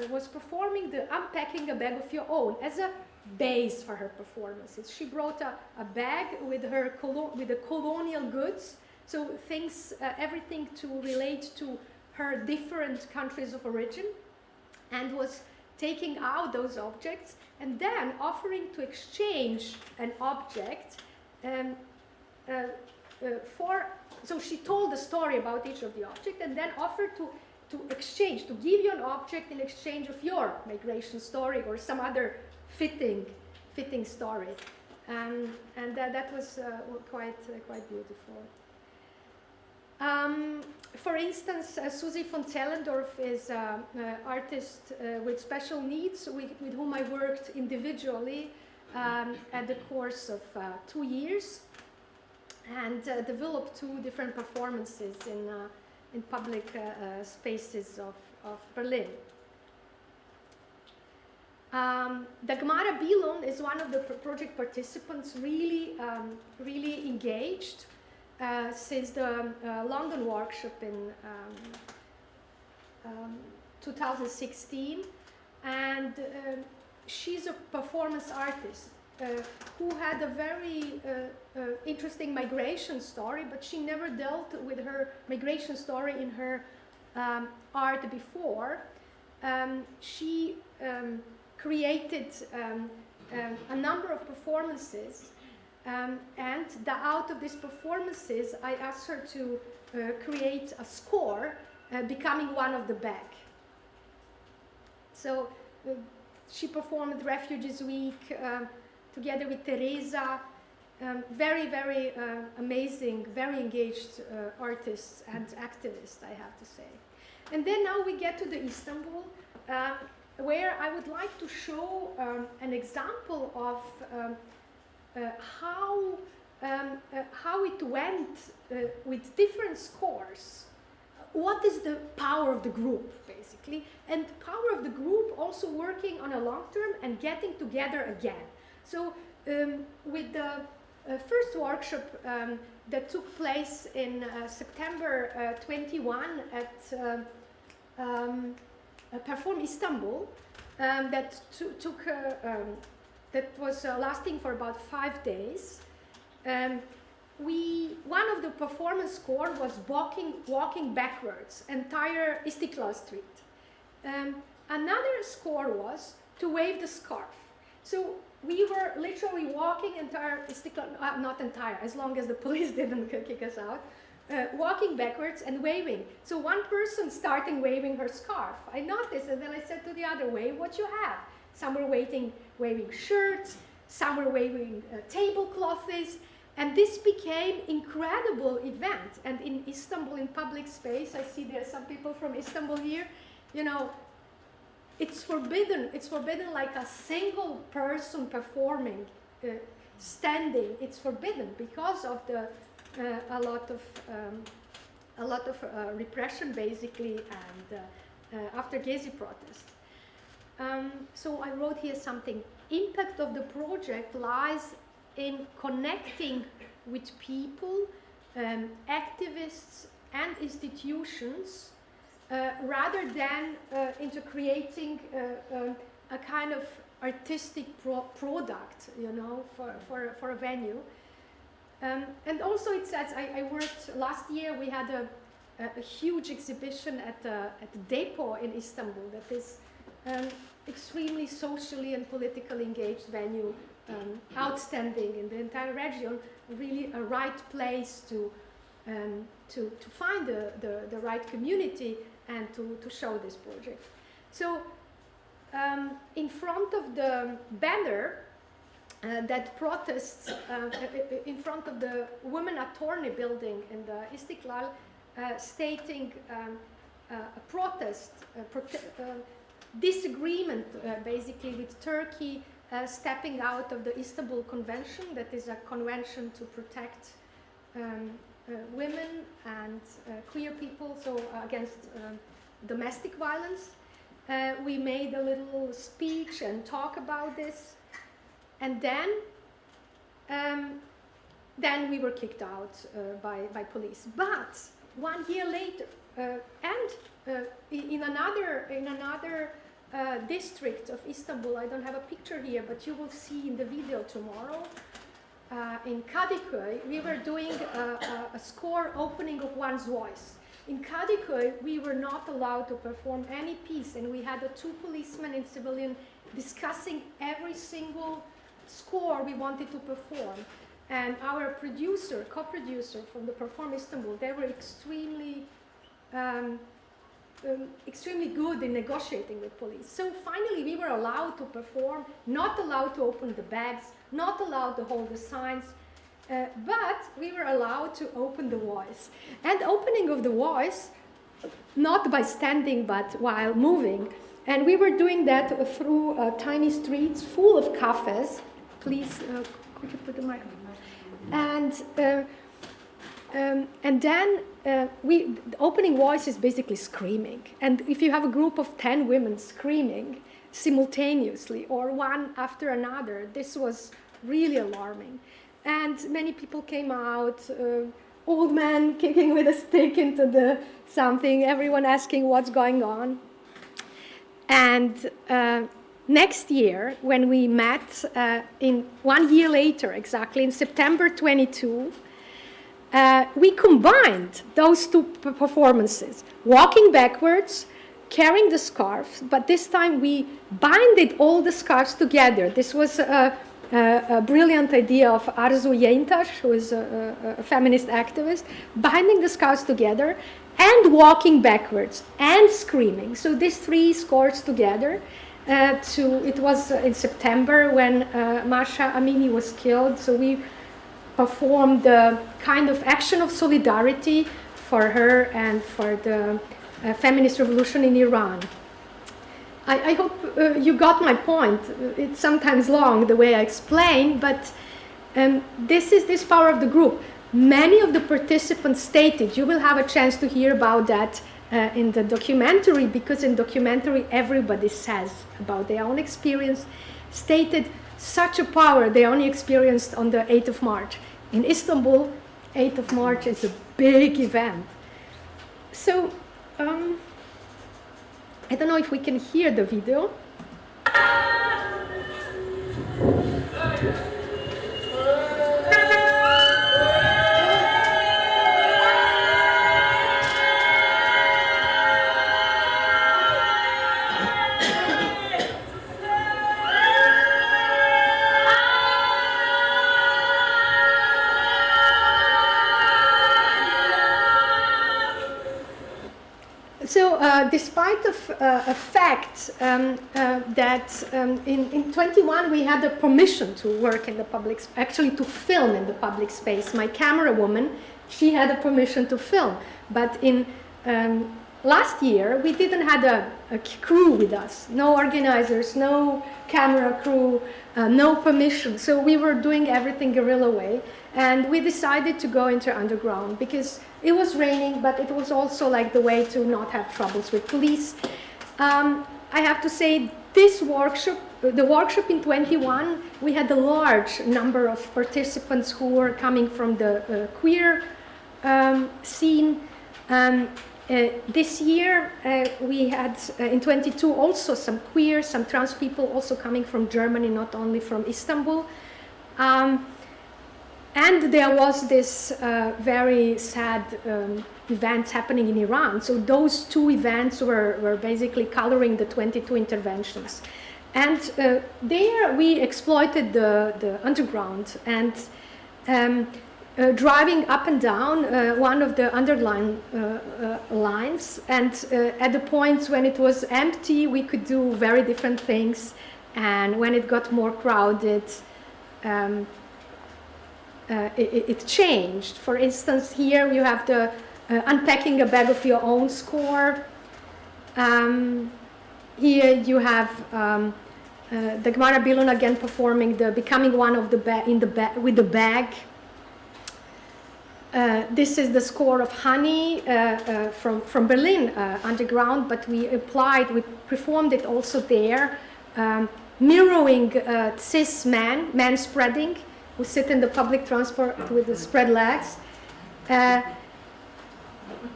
Speaker 1: was performing the Unpacking a Bag of Your Own as a base for her performances. She brought a bag with her with the colonial goods, so things, everything to relate to her different countries of origin, and was taking out those objects and then offering to exchange an object so she told the story about each of the objects and then offered to exchange, to give you an object in exchange of your migration story or some other fitting story. And that was quite beautiful. For instance, Susie von Zellendorf is an artist with special needs with whom I worked individually at the course of 2 years, and developed 2 different performances in public spaces of Berlin. Dagmara Bilon is one of the project participants, really engaged since the London workshop in 2016, and she's a performance artist who had a very interesting migration story, but she never dealt with her migration story in her art before. She created a number of performances, and out of these performances I asked her to create a score becoming one of the back. So she performed Refugees Week together with Teresa, very amazing, very engaged artists and activists, I have to say. And then now we get to the Istanbul, where I would like to show an example of how it went with different scores. What is the power of the group, basically, and power of the group also working on a long term and getting together again. So with the first workshop that took place in September 21 at Perform Istanbul, that was lasting for about 5 days. One of the performance score was walking backwards, entire Istiklal Street. Another score was to wave the scarf. So we were literally walking entire Istiklal, not entire, as long as the police didn't kick us out, walking backwards and waving. So one person starting waving her scarf. I noticed, and then I said to the other, wave what you have. Some were waving shirts, some were waving tablecloths, and this became incredible event. And in Istanbul, in public space, I see there are some people from Istanbul here, you know, it's forbidden like a single person performing, standing, it's forbidden because of the a lot of repression, basically, and after Gezi protest. So I wrote here something. Impact of the project lies in connecting with people, activists, and institutions, rather than into creating a kind of artistic product, you know, for a venue. And also it says, I worked, last year we had a huge exhibition at the Depot in Istanbul that is extremely socially and politically engaged venue, outstanding in the entire region, really a right place to find the right community and to show this project. So in front of the banner that protests in front of the Women Attorney building in the Istiklal, stating a protest, disagreement basically with Turkey stepping out of the Istanbul Convention, that is a convention to protect women and queer people, so against domestic violence. We made a little speech and talk about this. And then we were kicked out by police. But 1 year later, in another district of Istanbul, I don't have a picture here, but you will see in the video tomorrow, in Kadıköy, we were doing a score opening of One's Voice. In Kadıköy, we were not allowed to perform any piece, and we had 2 policemen in civilian discussing every single score we wanted to perform. And our producer, co-producer from the Perform Istanbul, they were extremely good in negotiating with police. So finally we were allowed to perform, not allowed to open the bags, not allowed to hold the signs. But we were allowed to open the voice. And opening of the voice, not by standing, but while moving. And we were doing that through tiny streets full of cafes. Please, could you put the microphone? And then the opening voice is basically screaming. And if you have a group of 10 women screaming simultaneously or one after another, this was really alarming. And many people came out, old men kicking with a stick into the something, everyone asking what's going on. And next year, when we met, in 1 year later exactly, in September 22, we combined those two performances, walking backwards, carrying the scarves, but this time we binded all the scarves together. This was a brilliant idea of Arzu Yeintash, who is a feminist activist, binding the scarves together and walking backwards and screaming. So these three scores together, it was in September when Masha Amini was killed, so we performed the kind of action of solidarity for her and for the feminist revolution in Iran. I hope you got my point. It's sometimes long the way I explain, but this is this power of the group. Many of the participants stated, you will have a chance to hear about that in the documentary, because in documentary everybody says about their own experience, stated such a power they only experienced on the 8th of March. In Istanbul, 8th of March is a big event. So, I don't know if we can hear the video. So, despite the fact that in 21 we had the permission to work in the public, actually to film in the public space. My camera woman, she had a permission to film, but in last year we didn't have a crew with us, no organizers, no camera crew, no permission. So we were doing everything guerrilla way, and we decided to go into underground because it was raining, but it was also like the way to not have troubles with police. I have to say, this workshop, the workshop in 21, we had a large number of participants who were coming from the queer scene. This year, we had in 22 also some queer, some trans people also coming from Germany, not only from Istanbul. And there was this very sad events happening in Iran. So those two events were basically coloring the 22 interventions. And there we exploited the underground and driving up and down one of the underlying lines. And at the points when it was empty, we could do very different things. And when it got more crowded, it changed. For instance, here you have the unpacking a bag of your own score. Here you have Dagmara Bilun again performing the becoming one of the with the bag. This is the score of Honey from Berlin underground, but we performed it also there, mirroring cis men spreading, who sit in the public transport with the spread legs.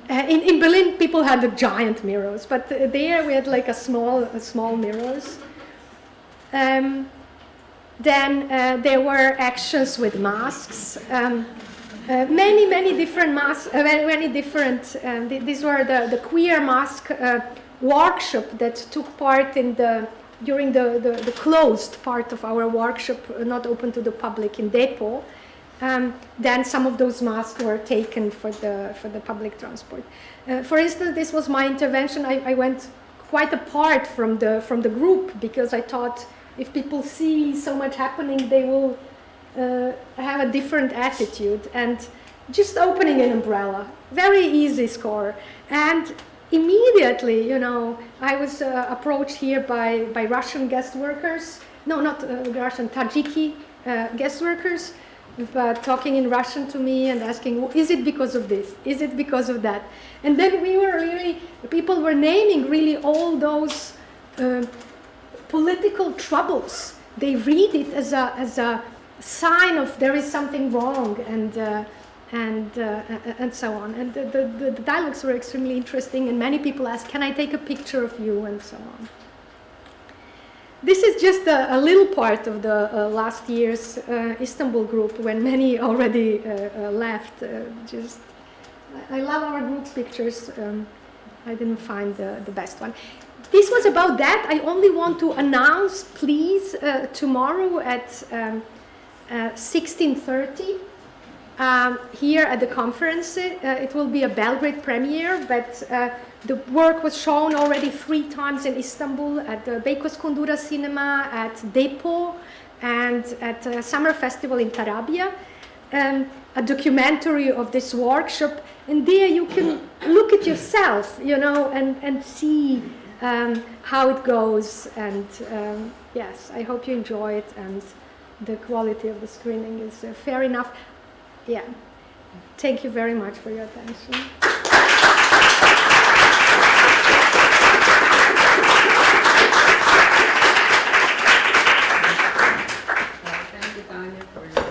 Speaker 1: In Berlin, people had the giant mirrors, but there we had like a small mirrors. Then there were actions with masks. Many different masks, many different. These were the queer mask workshop that took part in during the closed part of our workshop, not open to the public in Depot. Then some of those masks were taken for the public transport. For instance, this was my intervention. I went quite apart from the group because I thought if people see so much happening, they will have a different attitude, and just opening an umbrella, very easy score. And immediately, you know, I was approached here by Russian guest workers, no, not Russian, Tajiki guest workers, talking in Russian to me and asking, well, is it because of this? Is it because of that? And then we were really, people were naming really all those political troubles. They read it as a sign of there is something wrong, and so on. And the dialogues were extremely interesting, and many people asked, can I take a picture of you, and so on. This is just a little part of the last year's Istanbul group, when many already left. I love our group pictures. I didn't find the best one. This was about that. I only want to announce, please, tomorrow at 16:30, here at the conference. It will be a Belgrade premiere, but the work was shown already 3 times in Istanbul, at the Beykoz Kundura Cinema, at Depo, and at a summer festival in Tarabya. A documentary of this workshop, and there you can look at yourself, you know, and see how it goes. And yes, I hope you enjoy it, and the quality of the screening is fair enough. Yeah, thank you very much for your attention.
Speaker 2: Thank you, Tanya, for your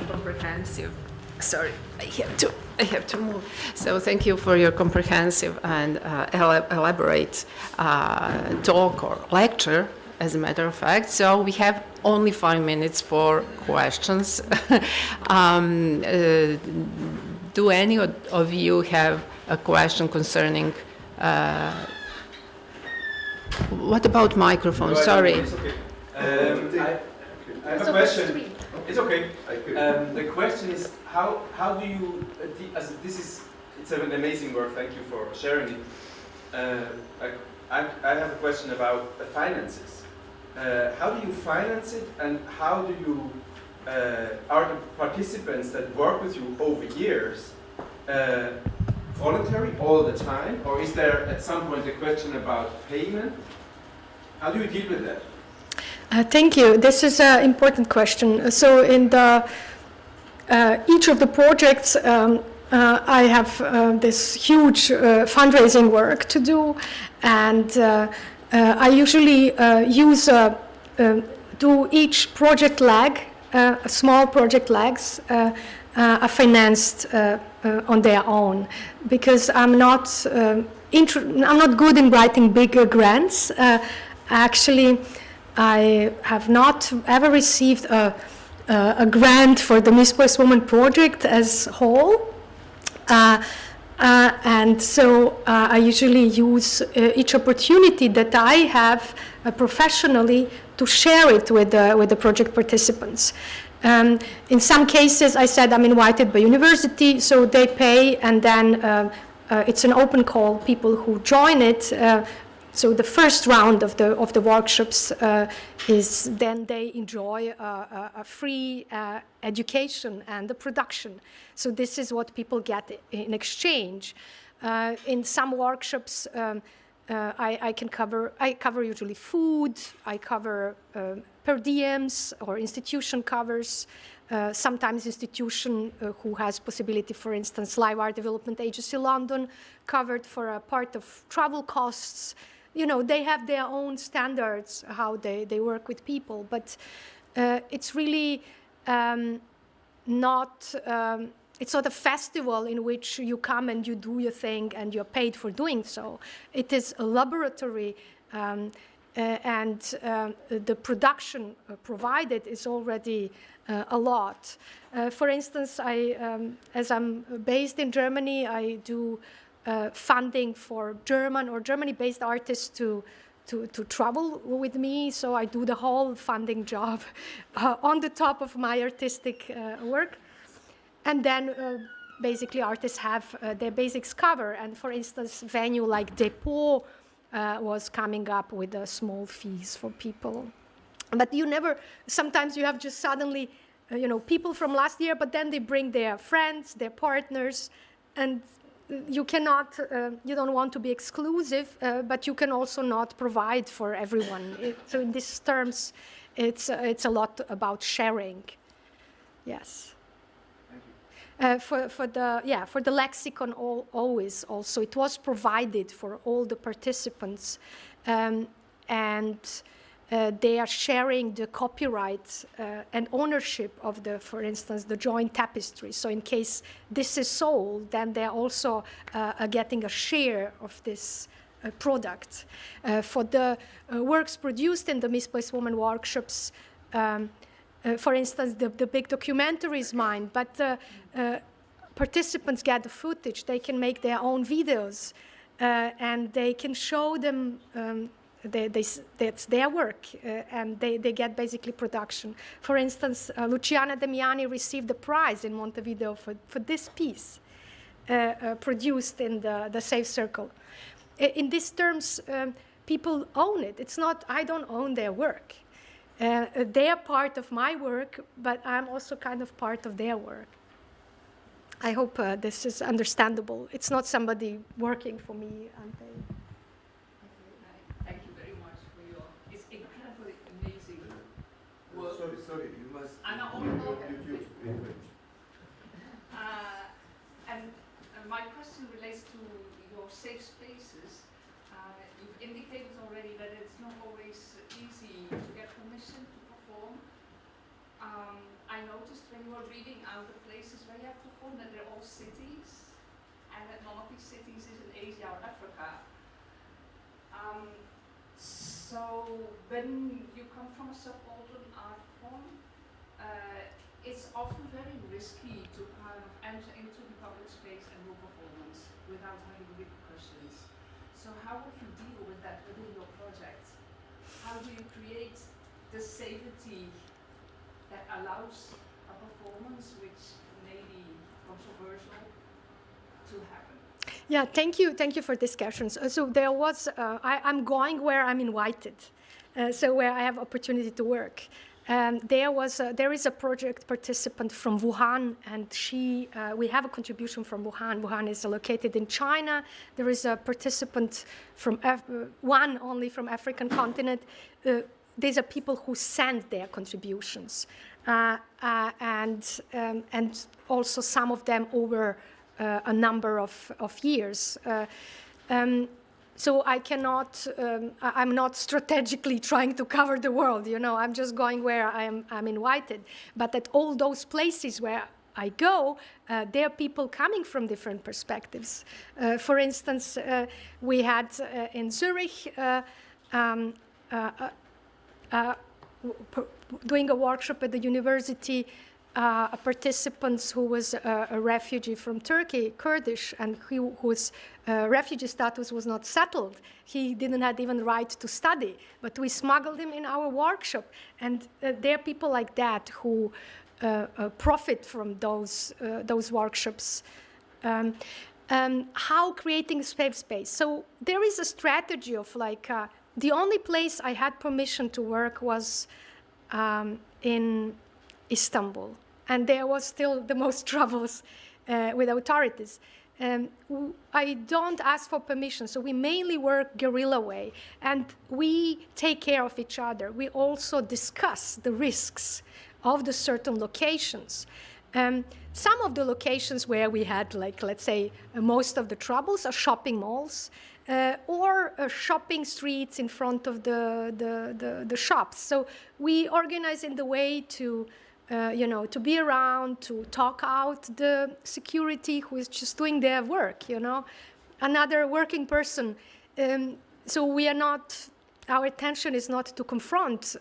Speaker 2: comprehensive. Sorry, I have to move. So thank you for your comprehensive and elaborate talk or lecture, as a matter of fact. So we have only 5 minutes for questions. Do any of you have a question concerning? What about microphone?
Speaker 3: No,
Speaker 2: Sorry.
Speaker 3: it's okay. I have a question. It's okay. The question is, how do you, it's an amazing work, thank you for sharing it. I have a question about the finances. How do you finance it, and how do you, are the participants that work with you over years voluntary all the time, or is there at some point a question about payment? How do you deal with that?
Speaker 1: Thank you. This is an important question. So in the each of the projects, I have this huge fundraising work to do, and I usually do each project leg, small project legs, are financed on their own, because I'm not good in writing big grants. Actually, I have not ever received a grant for the Misplaced Woman project as whole. And so I usually use each opportunity that I have professionally to share it with the project participants. In some cases, I said I'm invited by university, so they pay, and then it's an open call. People who join it. So the first round of the workshops is then they enjoy a free education and the production. So this is what people get in exchange. In some workshops, I cover usually food. I cover per diems or institution covers. Sometimes institution who has possibility, for instance, Live Art Development Agency London, covered for a part of travel costs. You know, they have their own standards, how they work with people, but it's really not, it's not a festival in which you come and you do your thing and you're paid for doing so. It is a laboratory, and the production provided is already a lot. For instance, as I'm based in Germany, I do funding for German or Germany-based artists to travel with me, so I do the whole funding job on the top of my artistic work. And then basically artists have their basics covered. And for instance, venue like Depo was coming up with small fees for people. But you never, sometimes you have just suddenly people from last year, but then they bring their friends, their partners, and you cannot, you don't want to be exclusive, but you can also not provide for everyone. So in these terms, it's a lot about sharing. Yes. For the lexicon always also it was provided for all the participants, and they are sharing the copyright and ownership of for instance, the joint tapestry. So in case this is sold, then they're also getting a share of this product. For the works produced in the Misplaced Woman workshops, for instance, the big documentary is mine, but participants get the footage. They can make their own videos, and they can show them that's their work, and they get basically production. For instance, Luciana Damiani received the prize in Montevideo for this piece produced in the Safe Circle. In these terms, people own it. It's not, I don't own their work. They are part of my work, but I'm also kind of part of their work. I hope this is understandable. It's not somebody working for me.
Speaker 4: Thank you very much for it's incredibly amazing work.
Speaker 5: Sorry, you must.
Speaker 4: And my question relates to your safe spaces. You've indicated already that it's not always easy to get permission to perform. I noticed when you were reading out the places where you have to perform that they're all cities, and that none of these cities is in Asia or Africa. So when you come from a subaltern art form, it's often very risky to kind of enter into the public space and do performance without having repercussions. So how would you deal with that within your project? How do you create the safety that allows a performance which may be controversial to happen?
Speaker 1: Yeah, thank you for discussions. So there was, I'm going where I'm invited, so where I have opportunity to work. There is a project participant from Wuhan, and we have a contribution from Wuhan. Wuhan is located in China. There is a participant from one only from African continent. These are people who send their contributions, and also some of them over a number of years. So I cannot, I'm not strategically trying to cover the world, I'm just going where I'm invited. But at all those places where I go, there are people coming from different perspectives. For instance, we had in Zurich, doing a workshop at the university, a participant who was a refugee from Turkey, Kurdish, and whose refugee status was not settled. He didn't have even right to study, but we smuggled him in our workshop. And there are people like that who profit from those workshops. How creating safe space? So there is a strategy of the only place I had permission to work was in Istanbul. And there was still the most troubles with authorities. I don't ask for permission, so we mainly work guerrilla way, and we take care of each other. We also discuss the risks of the certain locations. Some of the locations where we had, let's say, most of the troubles are shopping malls or shopping streets in front of the shops. So we organize in the way to be around, to talk out the security who is just doing their work, another working person. So we are not, our intention is not to confront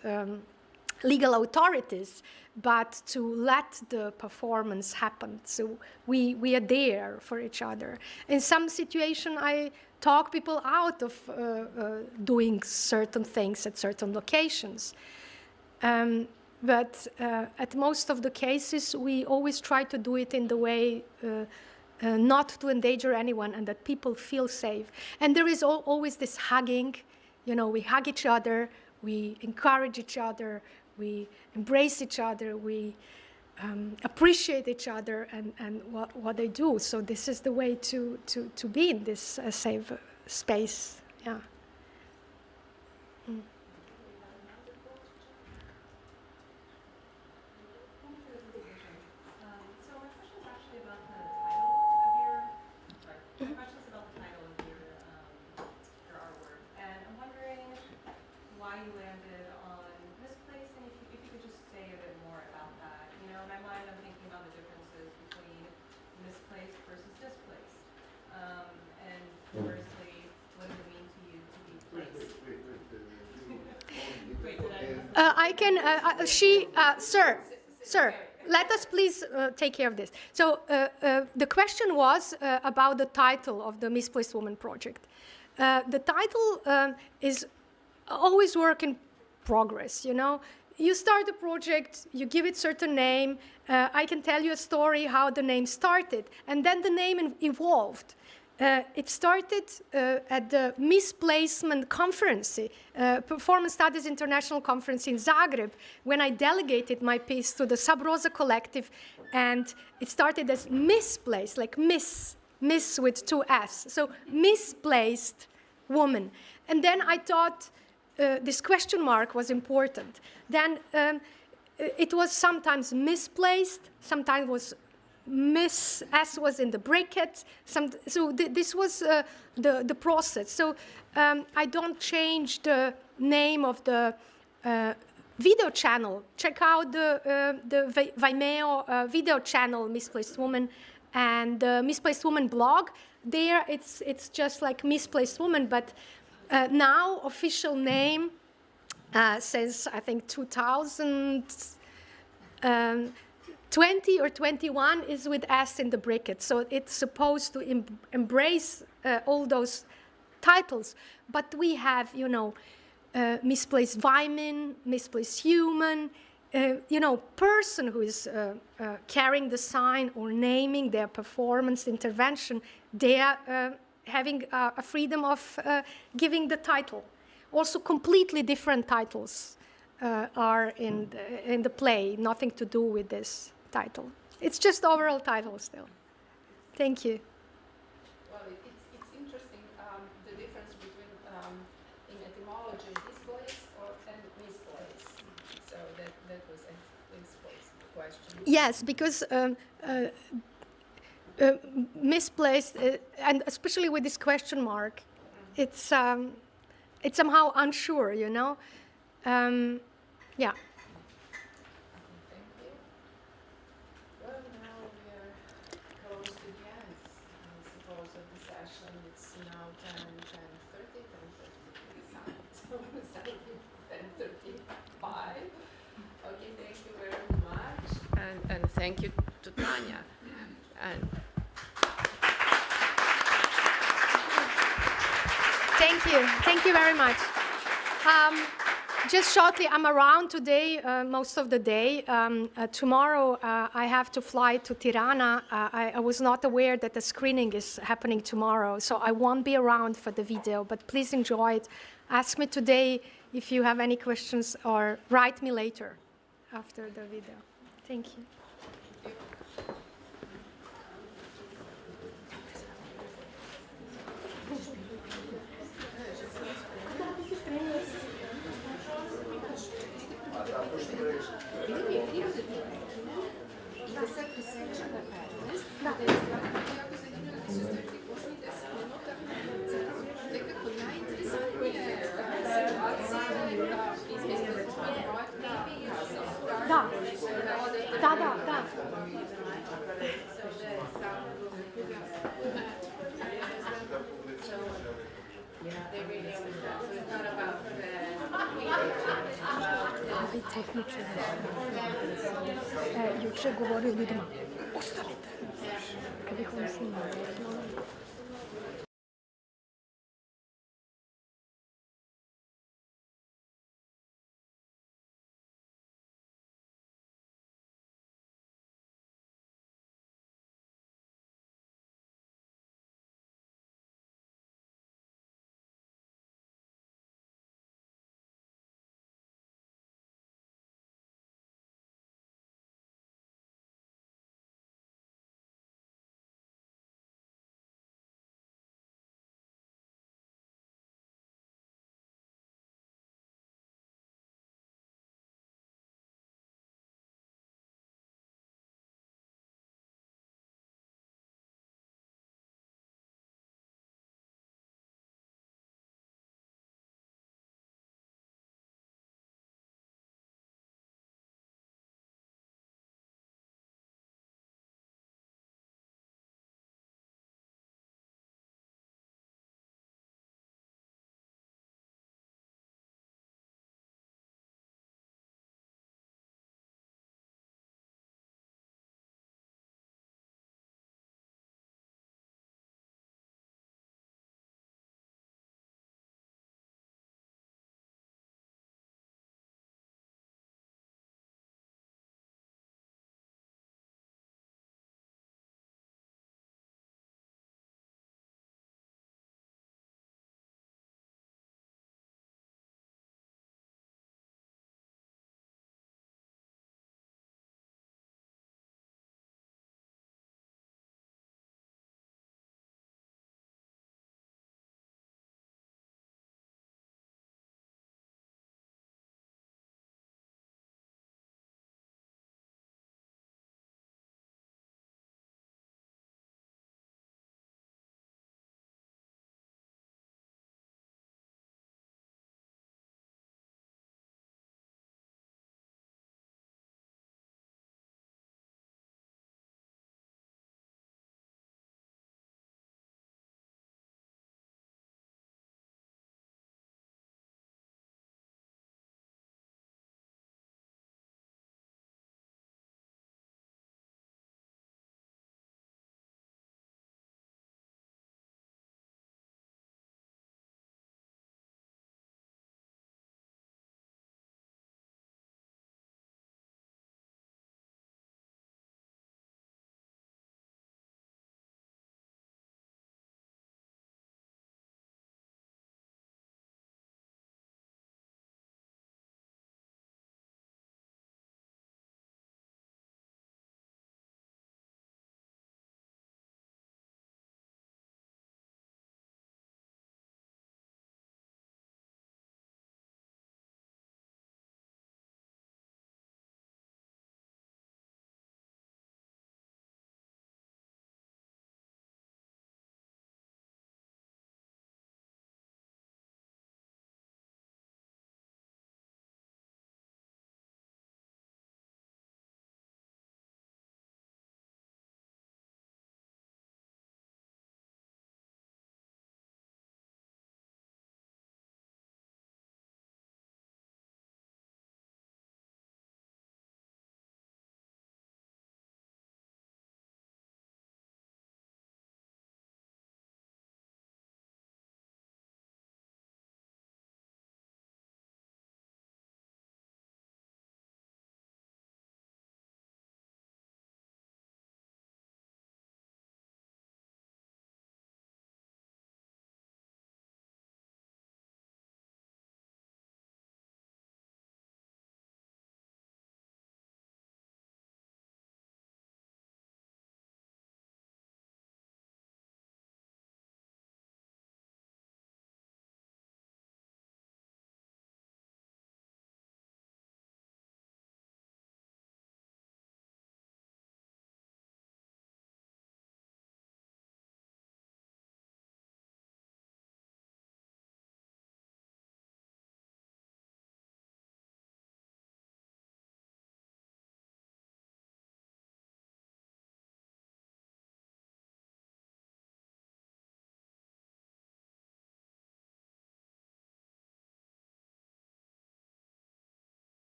Speaker 1: legal authorities, but to let the performance happen. So we are there for each other. In some situation, I talk people out of doing certain things at certain locations. But at most of the cases, we always try to do it in the way not to endanger anyone and that people feel safe. And there is always this hugging. We hug each other, we encourage each other, we embrace each other, we appreciate each other and what they do. So this is the way to be in this safe space. Yeah. Mm.
Speaker 5: So my question is actually about the title of your, sorry, my question is about the title of your artwork. And I'm wondering why you landed on misplaced, and if you could just say a bit more about that. You know, in my mind, I'm thinking about the differences between misplaced versus displaced. And conversely, what does it mean to you to be placed? Wait, did I?
Speaker 1: I can, sir, let us please take care of this. So the question was about the title of the Misplaced Woman project. The title is always work in progress, you know. You start a project, you give it certain name. I can tell you a story how the name started, and then the name evolved. It started at the Misplacement Conference, Performance Studies International Conference in Zagreb, when I delegated my piece to the Sub Rosa Collective, and it started as misplaced, like miss with two S, so misplaced woman. And then I thought this question mark was important. Then it was sometimes misplaced, sometimes was Miss S was in the bracket. This was the process. So I don't change the name of the video channel. Check out the Vimeo video channel, Misplaced Woman, and the Misplaced Woman blog. There it's just like Misplaced Woman, but now official name says, I think 2020 or 21 is with S in the bracket. So it's supposed to embrace all those titles. But we have, you know, misplaced Vyman, misplaced human, you know, person who is carrying the sign or naming their performance intervention, they are having a freedom of giving the title. Also completely different titles are in the play, nothing to do with this title. It's just overall title still. Thank you.
Speaker 2: Well, it's interesting, the difference between, in etymology, displace and misplace. So that was the question.
Speaker 1: Yes, because misplaced, and especially with this question mark, it's somehow unsure, you know? Yeah.
Speaker 2: Thank you. Well, now we are close to the end, I suppose, of the session. It's now 10:30, 10:35. Okay, thank you very much. And thank you to Tanya. And
Speaker 1: Thank you very much. Just shortly, I'm around today, most of the day. Tomorrow, I have to fly to Tirana. I was not aware that the screening is happening tomorrow, so I won't be around for the video, but please enjoy it. Ask me today if you have any questions, or write me later after the video. Thank you. Da. Juče govorio ljudima, ostanite, kad ih oni snimaju.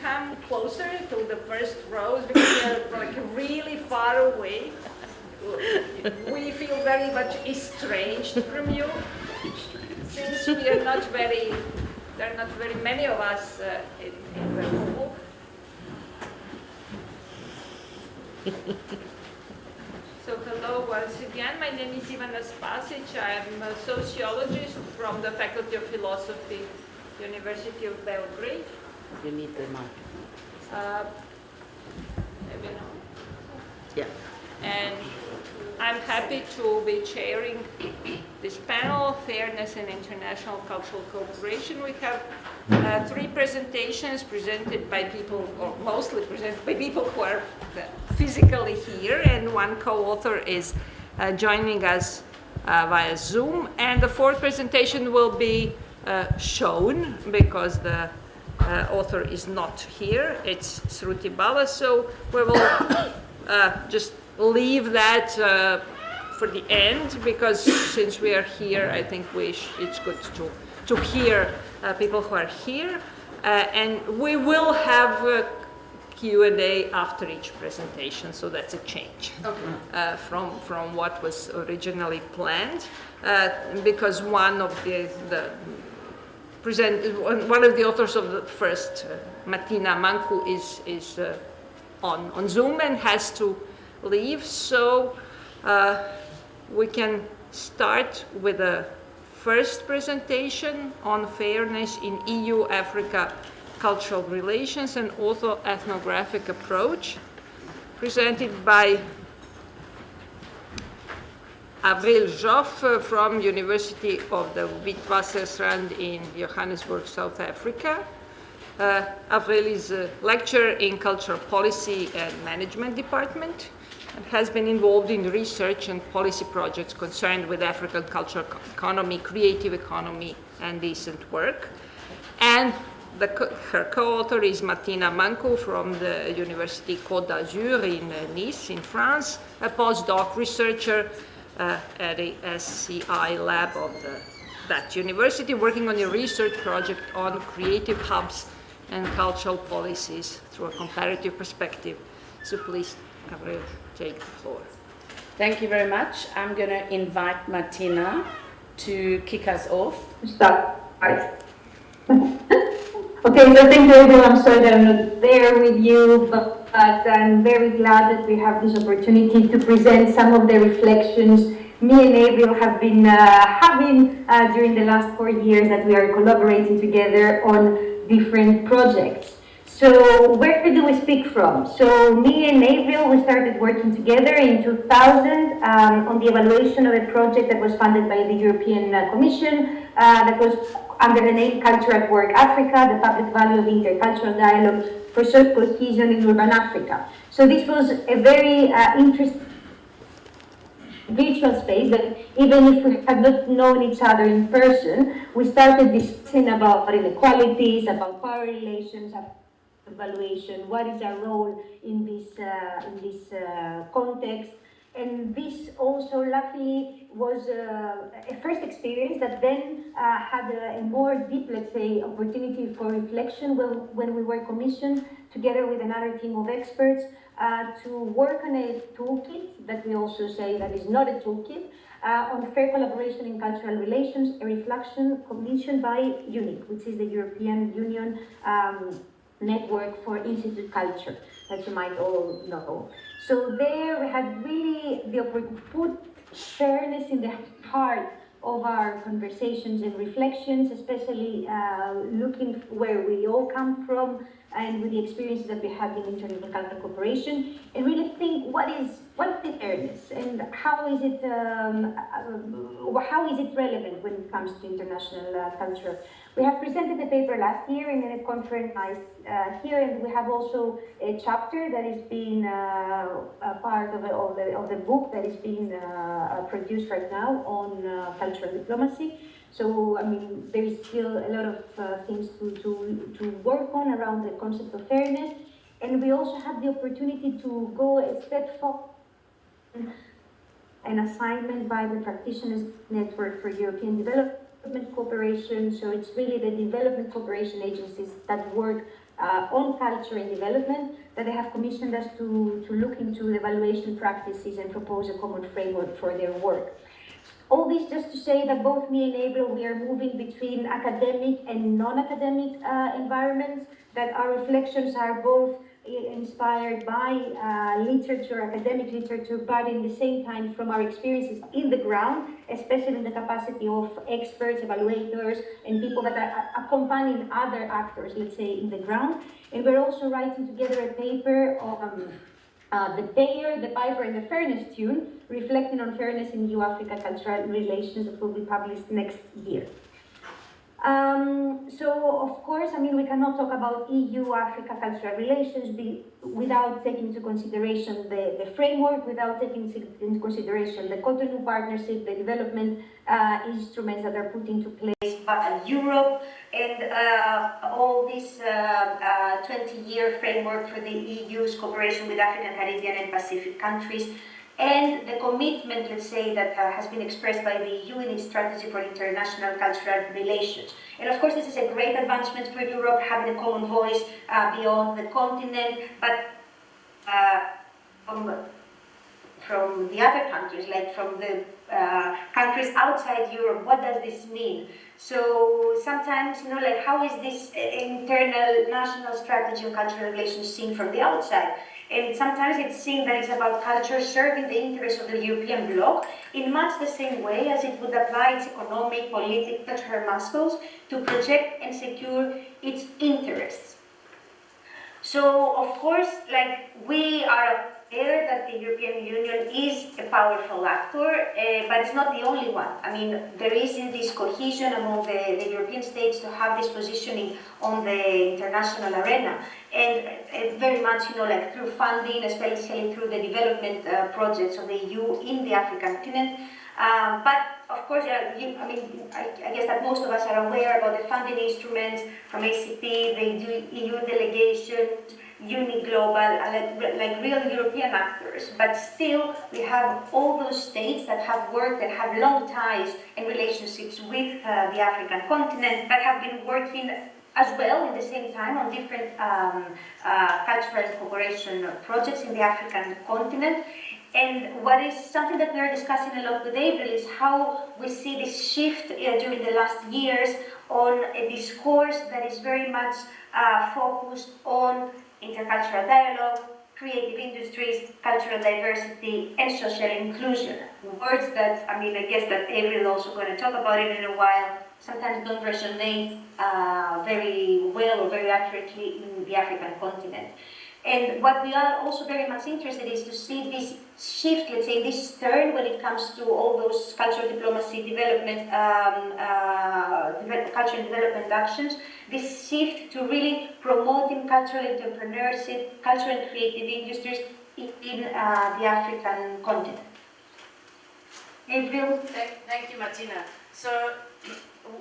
Speaker 6: come closer to the first rows because they're like really far away. We feel very much estranged from you. Since we are not very, there are not very many of us in the hall. So hello once again, my name is Ivana Spasic. I'm a sociologist from the Faculty of Philosophy, University of Belgrade.
Speaker 7: You need the mic.
Speaker 6: Maybe not.
Speaker 7: Yeah.
Speaker 6: And I'm happy to be chairing this panel, Fairness and International Cultural Cooperation. We have 3 presentations presented by people, or mostly presented by people who are physically here, and 1 co-author is joining us via Zoom. And the 4th presentation will be shown because the author is not here. It's Sruti Bala, so we will just leave that for the end, because since we are here, I think it's good to hear people who are here. And we will have Q&A after each presentation, so that's a change from what was originally planned, because one of the authors of the first, Martina Mancu, is on Zoom and has to leave, so we can start with the first presentation on fairness in EU-Africa cultural relations and auto-ethnographic approach, presented by Avril Joff from University of the Witwatersrand in Johannesburg, South Africa. Avril is a lecturer in Cultural Policy and Management Department and has been involved in research and policy projects concerned with African cultural economy, creative economy, and decent work. And her co-author is Martina Mancu from the University Côte d'Azur in Nice, in France, a postdoc researcher at the SCI lab of that university, working on a research project on creative hubs and cultural policies through a comparative perspective. So please, Avril, take the floor.
Speaker 7: Thank you very much. I'm going to invite Martina to kick us off.
Speaker 8: Start. Right. Okay, so thank you everyone. I'm sorry that I'm not there with you, but I'm very glad that we have this opportunity to present some of the reflections me and Avril have been having during the last 4 years that we are collaborating together on different projects. So where do we speak from? So me and Avril, we started working together in 2000 on the evaluation of a project that was funded by the European Commission that was under the name Culture at Work Africa, the public value of intercultural dialogue for social cohesion in urban Africa. So this was a very interesting virtual space that even if we had not known each other in person, we started discussing about inequalities, about power relations, evaluation, what is our role in this context. And this also luckily was a first experience that then had a more deep, let's say, opportunity for reflection when we were commissioned together with another team of experts to work on a toolkit that we also say that is not a toolkit on fair collaboration in cultural relations, a reflection commissioned by UNIC, which is the European Union Network for Institute Culture, that you might all know. So there we had really the opportunity to put fairness in the heart of our conversations and reflections, especially looking where we all come from and with the experiences that we have in international cultural cooperation, and really think what is the fairness and how is it relevant when it comes to international culture. We have presented the paper last year in a conference here, and we have also a chapter that is being a part of the book that is being produced right now on cultural diplomacy. So, I mean, there is still a lot of things to work on around the concept of fairness, and we also have the opportunity to go a step forward. An assignment by the Practitioners Network for European Development Cooperation. So it's really the development cooperation agencies that work on culture and development, that they have commissioned us to look into the evaluation practices and propose a common framework for their work. All this just to say that both me and Abel, we are moving between academic and non-academic environments, that our reflections are both inspired by literature, academic literature, but in the same time from our experiences in the ground, especially in the capacity of experts, evaluators, and people that are accompanying other actors, let's say, in the ground. And we're also writing together a paper on the payer, the piper, and the fairness tune, reflecting on fairness in EU-Africa cultural relations, that will be published next year. So, of course, I mean, we cannot talk about EU-Africa cultural relations without taking into consideration the framework, without taking into consideration the Cotonou partnership, the development instruments that are put into place by Europe, and all this 20-year framework for the EU's cooperation with African, Caribbean, and Pacific countries, and the commitment, let's say, that has been expressed by the EU in its strategy for international cultural relations. And of course, this is a great advancement for Europe, having a common voice beyond the continent, but from the other countries, like from the countries outside Europe, what does this mean? So sometimes, you know, like, how is this internal national strategy on cultural relations seen from the outside? And sometimes it's seen that it's about culture serving the interests of the European bloc in much the same way as it would apply its economic, political, cultural muscles to project and secure its interests. So, of course, like, we are aware that the European Union is a powerful actor, but it's not the only one. I mean, there isn't this cohesion among the European states to have this positioning on the international arena. And very much, you know, like, through funding, especially through the development projects of the EU in the African continent. But of course, I guess that most of us are aware about the funding instruments from ACP, the EU delegation, UniGlobal, like real European actors. But still, we have all those states that have worked and have long ties and relationships with the African continent, but have been working as well at the same time on different cultural cooperation projects in the African continent. And what is something that we are discussing a lot with April is how we see this shift during the last years on a discourse that is very much focused on intercultural dialogue, creative industries, cultural diversity, and social inclusion. Words that, I mean, I guess that April is also going to talk about it in a while, sometimes don't resonate very well or very accurately in the African continent. And what we are also very much interested in is to see this shift, let's say, this turn when it comes to all those cultural diplomacy development, cultural development actions, this shift to really promoting cultural entrepreneurship, cultural and creative industries in the African continent. April?
Speaker 7: Thank you, Martina. So,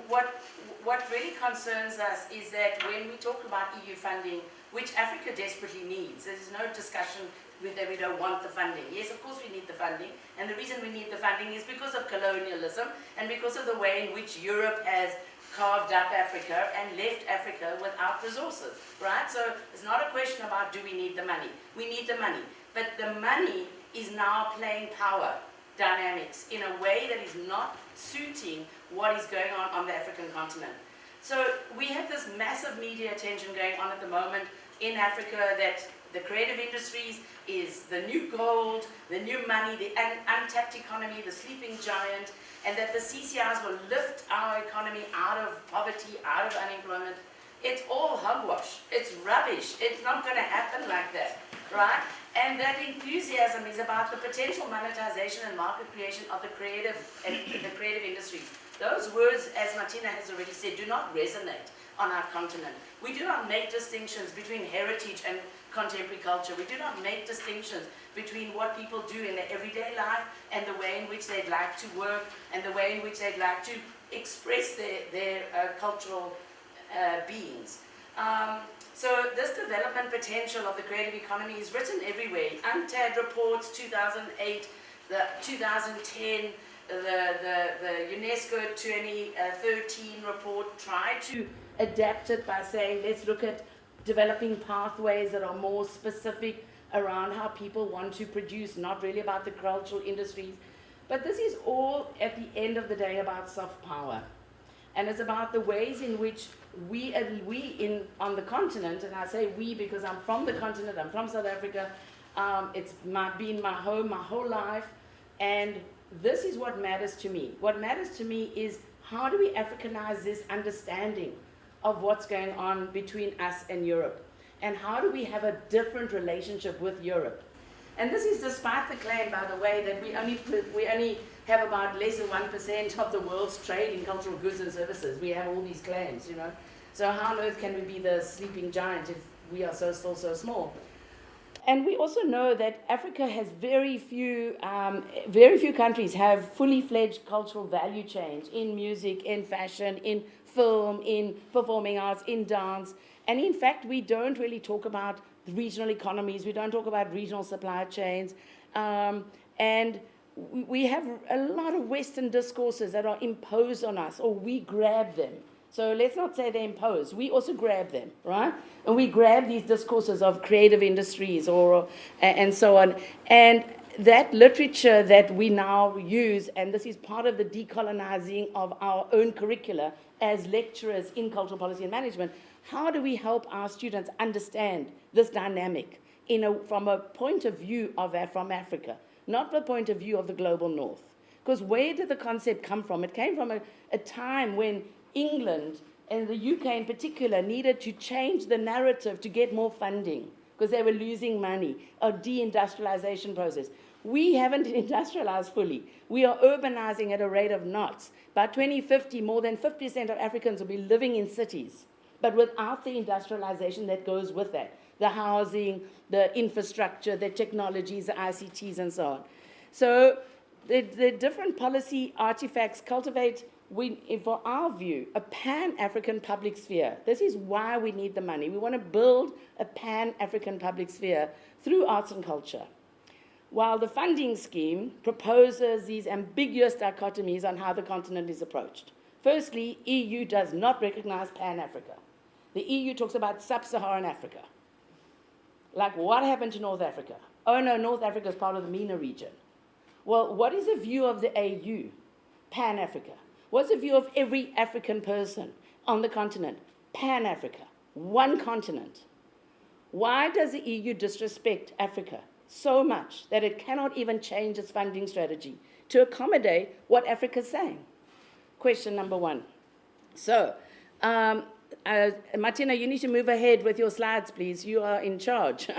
Speaker 7: what really concerns us is that when we talk about EU funding, which Africa desperately needs, there's no discussion that we don't want the funding. Yes, of course we need the funding, and the reason we need the funding is because of colonialism and because of the way in which Europe has carved up Africa and left Africa without resources, right? So it's not a question about do we need the money. We need the money, but the money is now playing power dynamics in a way that is not suiting what is going on the African continent. So we have this massive media attention going on at the moment in Africa that the creative industries is the new gold, the new money, the untapped economy, the sleeping giant, and that the CCRs will lift our economy out of poverty, out of unemployment. It's all hogwash. It's rubbish. It's not going to happen like that, right? And that enthusiasm is about the potential monetization and market creation of the creative industries. Those words, as Martina has already said, do not resonate on our continent. We do not make distinctions between heritage and contemporary culture. We do not make distinctions between what people do in their everyday life and the way in which they'd like to work and the way in which they'd like to express their cultural beings. So this development potential of the creative economy is written everywhere. UNCTAD reports 2008, the 2010, the UNESCO 2013 report tried to adapt it by saying, let's look at developing pathways that are more specific around how people want to produce, not really about the cultural industries. But this is all, at the end of the day, about soft power. And it's about the ways in which we on the continent, and I say we because I'm from the continent, I'm from South Africa, it's been my home my whole life, and this is what matters to me. What matters to me is how do we Africanize this understanding of what's going on between us and Europe? And how do we have a different relationship with Europe? And this is despite the claim, by the way, that we only have about less than 1% of the world's trade in cultural goods and services. We have all these claims, you know. So how on earth can we be the sleeping giant if we are still so small? And we also know that Africa has very few countries have fully fledged cultural value chains in music, in fashion, in film, in performing arts, in dance. And in fact, we don't really talk about regional economies. We don't talk about regional supply chains. And we have a lot of Western discourses that are imposed on us, or we grab them. So let's not say they're imposed. We also grab them, right? And we grab these discourses of creative industries and so on. And that literature that we now use, and this is part of the decolonizing of our own curricula as lecturers in cultural policy and management, how do we help our students understand this dynamic from a point of view from Africa, not the point of view of the global north? Because where did the concept come from? It came from a time when England and the UK in particular needed to change the narrative to get more funding because they were losing money, a deindustrialization process. We haven't industrialized fully. We are urbanizing at a rate of knots. By 2050, more than 50% of Africans will be living in cities, but without the industrialization that goes with that, the housing, the infrastructure, the technologies, the ICTs, and so on. So the different policy artifacts cultivate, for our view, a pan-African public sphere. This is why we need the money. We want to build a pan-African public sphere through arts and culture. While the funding scheme proposes these ambiguous dichotomies on how the continent is approached. Firstly, EU does not recognize Pan-Africa. The EU talks about sub-Saharan Africa. Like, what happened to North Africa? Oh no, North Africa is part of the MENA region. Well, what is the view of the AU? Pan-Africa. What's the view of every African person on the continent? Pan-Africa. One continent. Why does the EU disrespect Africa so much that it cannot even change its funding strategy to accommodate what Africa's saying? Question number one. So, Martina, you need to move ahead with your slides, please. You are in charge.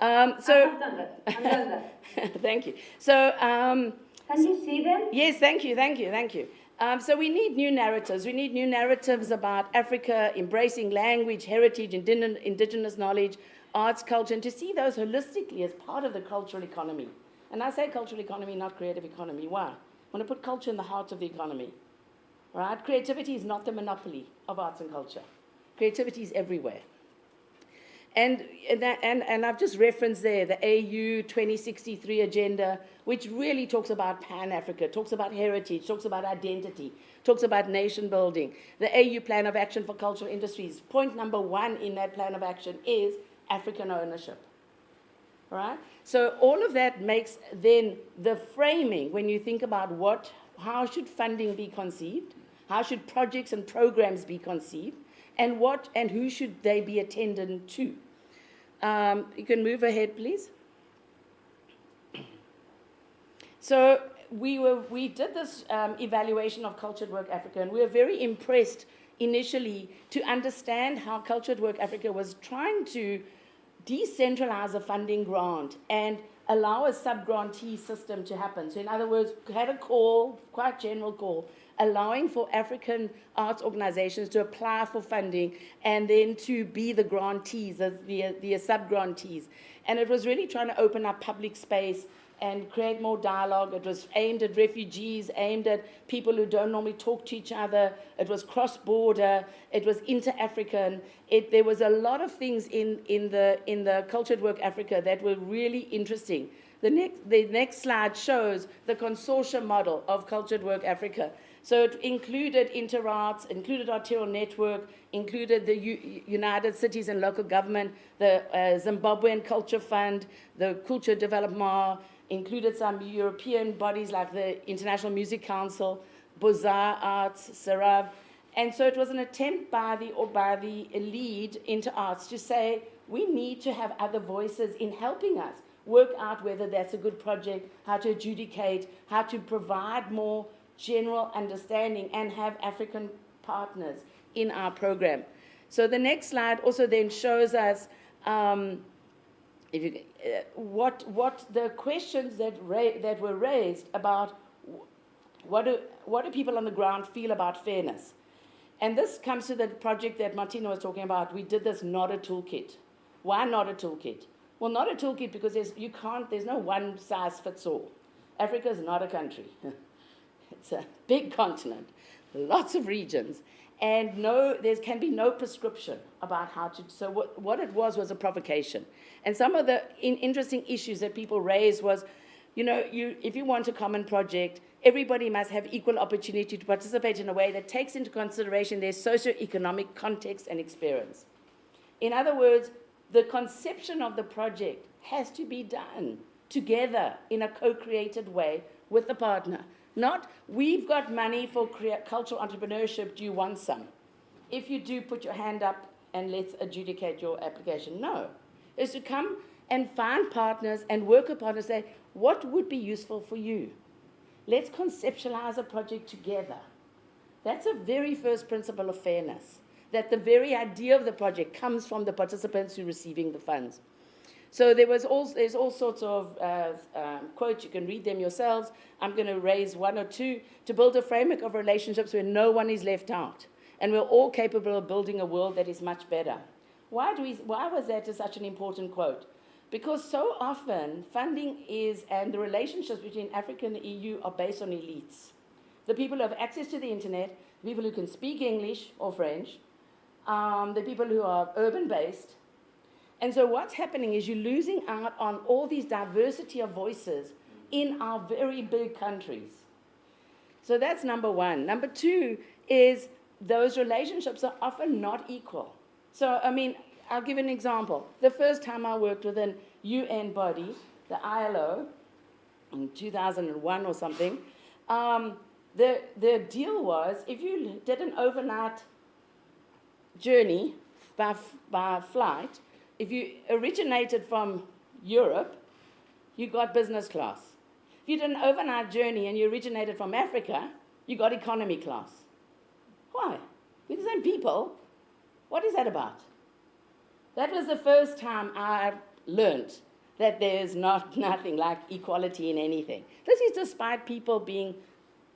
Speaker 8: I've done that.
Speaker 7: Thank you. So,
Speaker 8: can you see them?
Speaker 7: Yes, thank you. So we need new narratives. We need new narratives about Africa, embracing language, heritage, indigenous knowledge, arts, culture, and to see those holistically as part of the cultural economy. And I say cultural economy, not creative economy. Why? I want to put culture in the heart of the economy. Right? Creativity is not the monopoly of arts and culture. Creativity is everywhere. And I've just referenced there the AU 2063 agenda, which really talks about Pan-Africa, talks about heritage, talks about identity, talks about nation building. The AU Plan of Action for Cultural Industries, point number one in that plan of action is African ownership. Right? So all of that makes then the framing, when you think about how should funding be conceived, how should projects and programs be conceived, and who should they be attendant to? You can move ahead, please. So we did this evaluation of Cultured Work Africa, and we were very impressed initially to understand how Cultured Work Africa was trying to decentralize a funding grant and allow a sub-grantee system to happen. So in other words, had a call, quite general call, allowing for African arts organizations to apply for funding and then to be the grantees, the sub-grantees. And it was really trying to open up public space and create more dialogue. It was aimed at refugees, aimed at people who don't normally talk to each other. It was cross-border. It was inter-African. There was a lot of things in the Cultured Work Africa that were really interesting. The next slide shows the consortium model of Cultured Work Africa. So it included Interarts, included Arterial Network, included the United Cities and Local Government, the Zimbabwean Culture Fund, the Culture Development, included some European bodies like the International Music Council, Beaux-Arts Arts, Sarav. And so it was an attempt by the lead Interarts to say, we need to have other voices in helping us work out whether that's a good project, how to adjudicate, how to provide more general understanding and have African partners in our program. So the next slide also then shows us what the questions that were raised about what do people on the ground feel about fairness. And this comes to the project that Martina was talking about. We did this not a toolkit. Why not a toolkit? Well, not a toolkit because there's no one size fits all. Africa is not a country. It's a big continent, lots of regions, and there can be no prescription about how to. So what it was a provocation. And some of the interesting issues that people raised was, if you want a common project, everybody must have equal opportunity to participate in a way that takes into consideration their socio-economic context and experience. In other words, the conception of the project has to be done together in a co-created way with the partner. Not, we've got money for cultural entrepreneurship, do you want some? If you do, put your hand up and let's adjudicate your application. No. It's to come and find partners and work with partners, say, what would be useful for you? Let's conceptualize a project together. That's a very first principle of fairness, that the very idea of the project comes from the participants who are receiving the funds. So there's all sorts of quotes, you can read them yourselves. I'm going to raise one or two to build a framework of relationships where no one is left out. And we're all capable of building a world that is much better. Why was that such an important quote? Because so often funding and the relationships between Africa and the EU are based on elites. The people who have access to the internet, the people who can speak English or French, the people who are urban-based. And so what's happening is you're losing out on all these diversity of voices in our very big countries. So that's number one. Number two is those relationships are often not equal. So, I'll give an example. The first time I worked with an UN body, the ILO, in 2001 or something, the deal was if you did an overnight journey by flight, if you originated from Europe, you got business class. If you did an overnight journey and you originated from Africa, you got economy class. Why? We're the same people. What is that about? That was the first time I learned that there's nothing like equality in anything. This is despite people being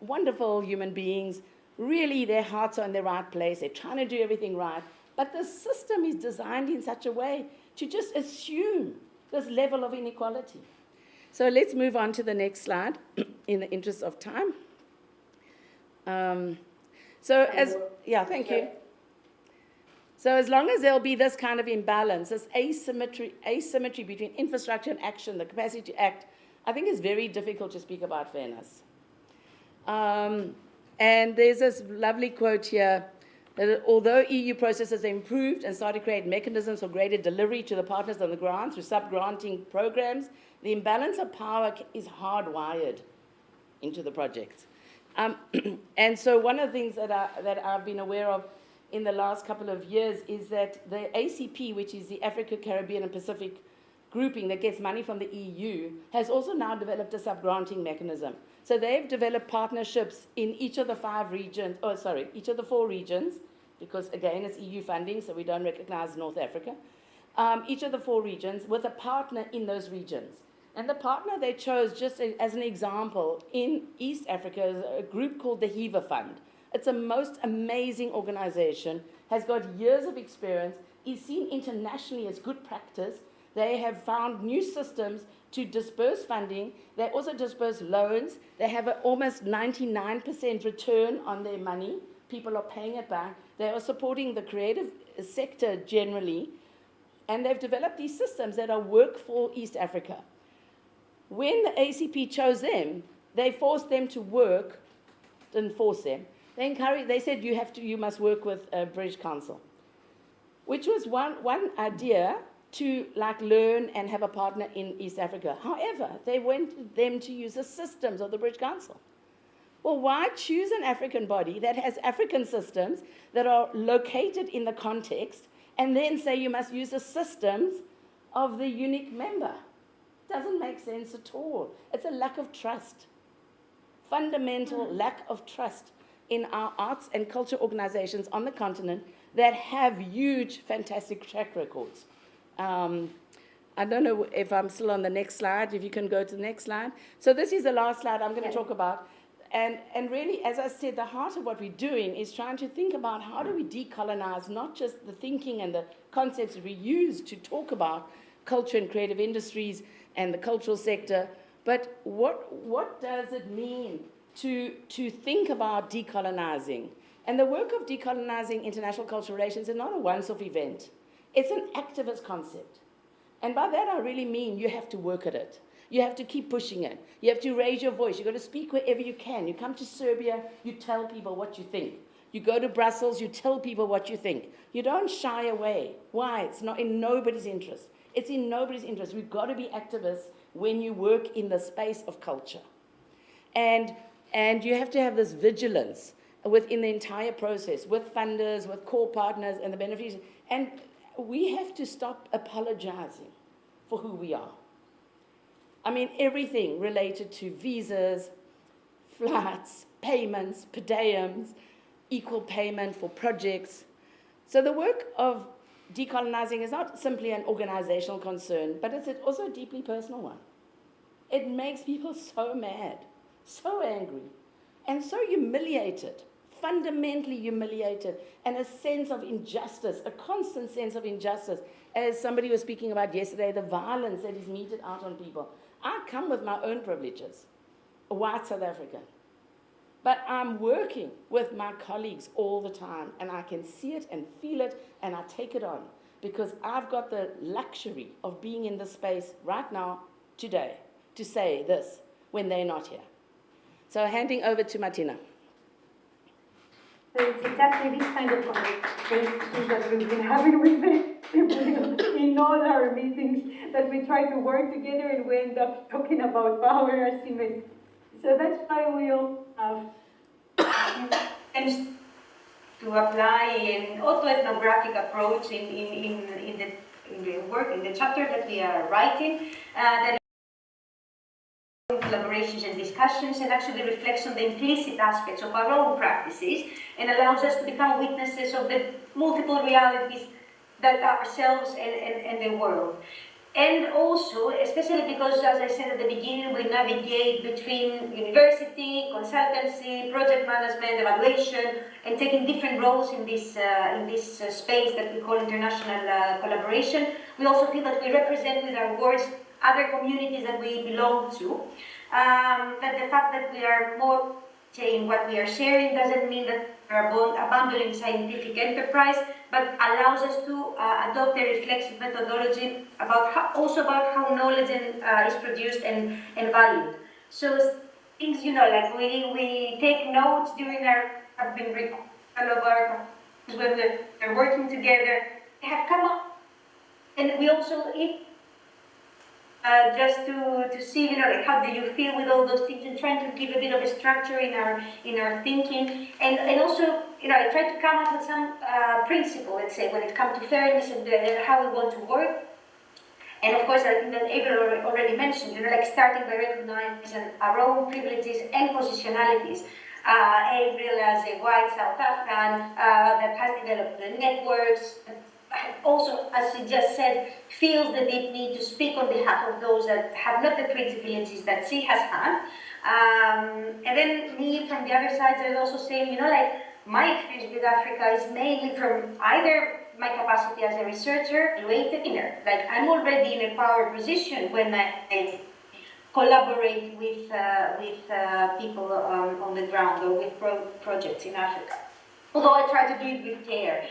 Speaker 7: wonderful human beings. Really, their hearts are in the right place. They're trying to do everything right. But the system is designed in such a way to just assume this level of inequality. So let's move on to the next slide in the interest of time. Thank you. So as long as there'll be this kind of imbalance, this asymmetry between infrastructure and action, the capacity to act, I think it's very difficult to speak about fairness. And there's this lovely quote here, that although EU processes have improved and started to create mechanisms for greater delivery to the partners on the ground through sub-granting programs, the imbalance of power is hardwired into the projects. And so one of the things that I've been aware of in the last couple of years is that the ACP, which is the Africa, Caribbean, and Pacific grouping that gets money from the EU, has also now developed a sub-granting mechanism. So they've developed partnerships in each of the each of the 4 regions, because again, it's EU funding, so we don't recognize North Africa. Each of the 4 regions with a partner in those regions. And the partner they chose, just as an example, in East Africa is a group called the HEVA Fund. It's a most amazing organization, has got years of experience, is seen internationally as good practice. They have found new systems to disperse funding. They also disperse loans. They have an almost 99% return on their money. People are paying it back. They are supporting the creative sector generally. And they've developed these systems that are work for East Africa. when the ACP chose them, they forced them to work, didn't force them, they said you must work with British Council, which was one idea to like learn and have a partner in East Africa. However, they wanted them to use the systems of the British Council. Well, why choose an African body that has African systems that are located in the context and then say you must use the systems of the unique member? Doesn't make sense at all. It's a lack of trust. Fundamental lack of trust in our arts and culture organizations on the continent that have huge, fantastic track records. I don't know if I'm still on the next slide, if you can go to the next slide. So this is the last slide I'm going to talk about. And really, as I said, the heart of what we're doing is trying to think about how do we decolonize not just the thinking and the concepts we use to talk about culture and creative industries and the cultural sector, but what does it mean to think about decolonizing? And the work of decolonizing international cultural relations is not a once-off event. It's an activist concept. And by that I really mean you have to work at it. You have to keep pushing it. You have to raise your voice. You've got to speak wherever you can. You come to Serbia, you tell people what you think. You go to Brussels, you tell people what you think. You don't shy away. Why? It's not in nobody's interest. It's in nobody's interest. We've got to be activists when you work in the space of culture. And you have to have this vigilance within the entire process, with funders, with core partners, and the beneficiaries. And we have to stop apologizing for who we are. I mean, everything related to visas, flights, payments, per diems, equal payment for projects. So the work of decolonizing is not simply an organizational concern, but it's also a deeply personal one. It makes people so mad, so angry, and so humiliated, fundamentally humiliated, and a sense of injustice, a constant sense of injustice. As somebody was speaking about yesterday, the violence that is meted out on people. I come with my own privileges, a white South African. But I'm working with my colleagues all the time, and I can see it and feel it, and I take it on, because I've got the luxury of being in this space right now, today, to say this when they're not here. So handing over to Martina.
Speaker 8: So it's exactly this kind of conversations that we've been having with the people in all our meetings, that we try to work together and we end up talking about power asymmetry. So that's why we all have to apply an autoethnographic approach in the work, in the chapter that we are writing, that collaborations and discussions, and actually reflects on the implicit aspects of our own practices and allows us to become witnesses of the multiple realities that ourselves and the world. And also, especially because, as I said at the beginning, we navigate between university, consultancy, project management, evaluation, and taking different roles in this space that we call international collaboration. We also feel that we represent with our words other communities that we belong to. That the fact that we are more saying what we are sharing doesn't mean that we are abandoning scientific enterprise, but allows us to adopt a reflexive methodology also about how knowledge is produced and valued. So things, like we take notes during have been recorded all of our, when we're working together, they have come up, and we also just to see, like how do you feel with all those things, and trying to give a bit of a structure in our thinking, and also, I try to come up with some principle, let's say, when it comes to fairness and how we want to work. And of course, I think that April already mentioned, like starting by recognizing our own privileges and positionalities. April as a white South African that has developed the networks, also, as she just said, feels the deep need to speak on behalf of those that have not the principalities that she has had. And then me, from the other side, I was also saying, like, my experience with Africa is mainly from either my capacity as a researcher, like I'm already in a power position when I collaborate with people on the ground or with projects in Africa. Although I try to do it with care.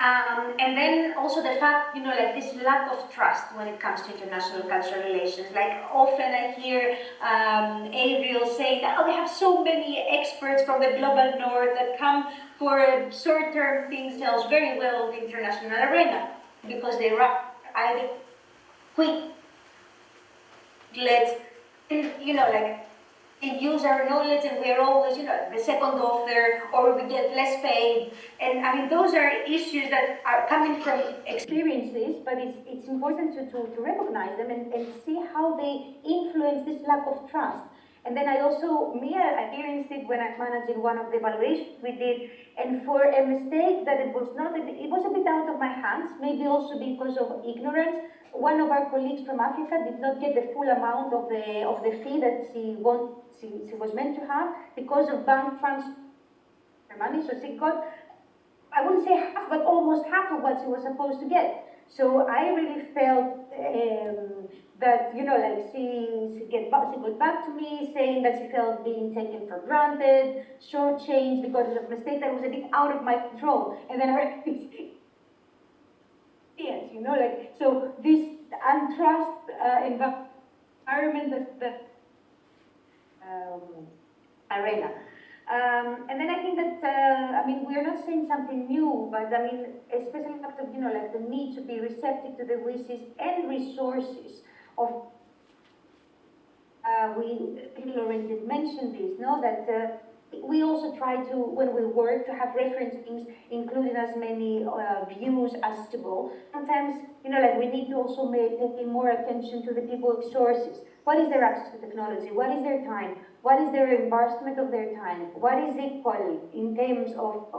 Speaker 8: And then also the fact, like this lack of trust when it comes to international cultural relations. Like often I hear Avril saying that, oh, we have so many experts from the global north that come for short-term things, tells very well the international arena because they either quick, let's, like they use our knowledge and we're always, the second author, or we get less paid. And I mean, those are issues that are coming from experiences, but it's important to recognize them and see how they influence this lack of trust. And then I experienced it when I managed one of the evaluations we did, and for a mistake that it was a bit out of my hands, maybe also because of ignorance. One of our colleagues from Africa did not get the full amount of the fee that she was meant to have because of bank transfer money. So she got, I wouldn't say half, but almost half of what she was supposed to get. So I really felt that, like she got back to me saying that she felt being taken for granted, shortchanged because of a mistake that was a bit out of my control. And then I realized, yes, so this untrust environment that arena. And then I think that, we're not saying something new, but especially the fact of, like the need to be receptive to the wishes and resources of, people already did mention this, no, that we also try to, when we work, to have reference things, including as many views as possible. Sometimes, like we need to also pay more attention to the people's sources. What is their access to technology? What is their time? What is the reimbursement of their time? What is equal in terms of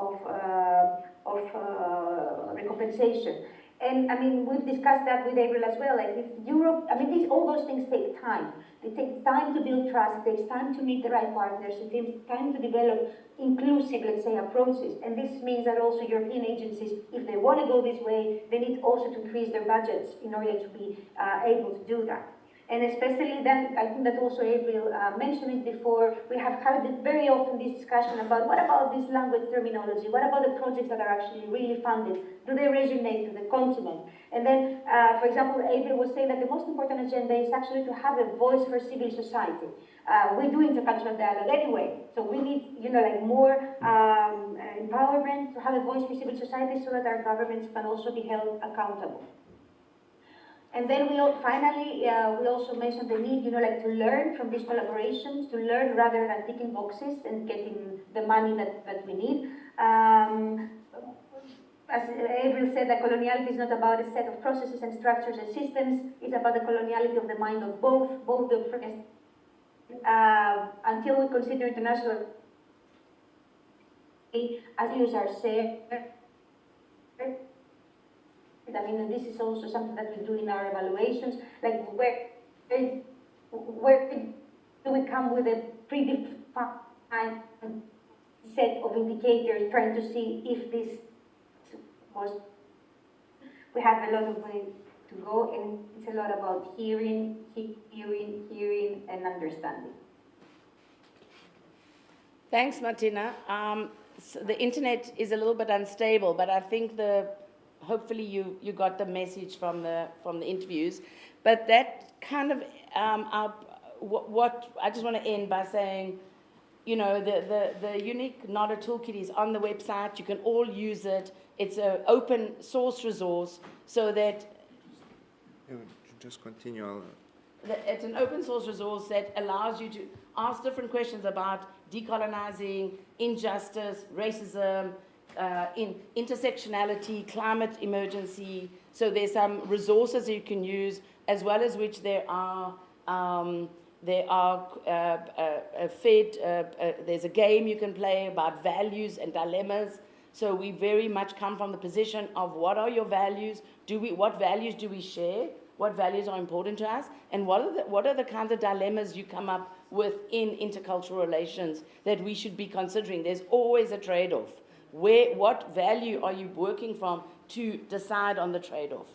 Speaker 8: recompensation? And we've discussed that with April as well. Like if Europe, all those things take time. It takes time to build trust. It takes time to meet the right partners. It takes time to develop inclusive, let's say, approaches. And this means that also European agencies, if they want to go this way, they need also to increase their budgets in order to be able to do that. And especially then, I think that also April mentioned it before, we have had very often this discussion about what about this language terminology? What about the projects that are actually really funded? Do they resonate to the continent? And then, for example, April was saying that the most important agenda is actually to have a voice for civil society. We do intercultural dialogue anyway, so we need, more empowerment to have a voice for civil society so that our governments can also be held accountable. And then we also mentioned the need, to learn from these collaborations, to learn rather than ticking boxes and getting the money that we need. As Avril said, that coloniality is not about a set of processes and structures and systems. It's about the coloniality of the mind of both the until we consider international as you are saying. This is also something that we do in our evaluations, like where do we come with a predefined set of indicators trying to see if this was, we have a lot of way to go, and it's a lot about hearing, and understanding.
Speaker 7: Thanks, Martina. So the internet is a little bit unstable, but I think hopefully you got the message from the interviews. But that kind of what I just want to end by saying, the unique Nada toolkit is on the website. You can all use it. It's an open source resource, so that
Speaker 9: just continue.
Speaker 7: It's an open source resource that allows you to ask different questions about decolonizing, injustice, racism, intersectionality, climate emergency. So there's some resources you can use, as well as which there's a game you can play about values and dilemmas. So we very much come from the position of what are your values? What values do we share? What values are important to us? And what are the kinds of dilemmas you come up with in intercultural relations that we should be considering? There's always a trade-off. What value are you working from to decide on the trade-off?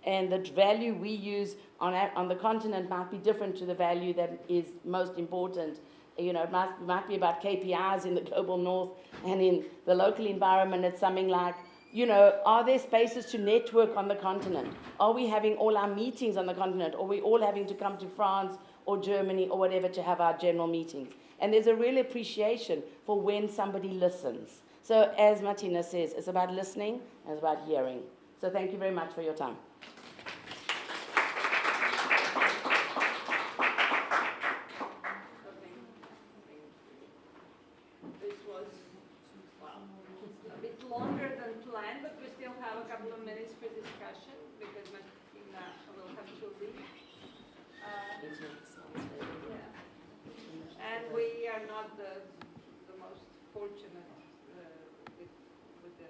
Speaker 7: And the value we use on the continent might be different to the value that is most important. It might be about KPIs in the global north, and in the local environment it's something like, You know, are there spaces to network on the continent? Are we having all our meetings on the continent? Or are we all having to come to France or Germany or whatever to have our general meetings? And there's a real appreciation for when somebody listens. So as Martina says, it's about listening and it's about hearing. So thank you very much for your time.
Speaker 6: This was, well, a bit longer than planned, but we still have a couple of minutes for discussion because Martina will have to leave. Yeah. And we are not the most fortunate with the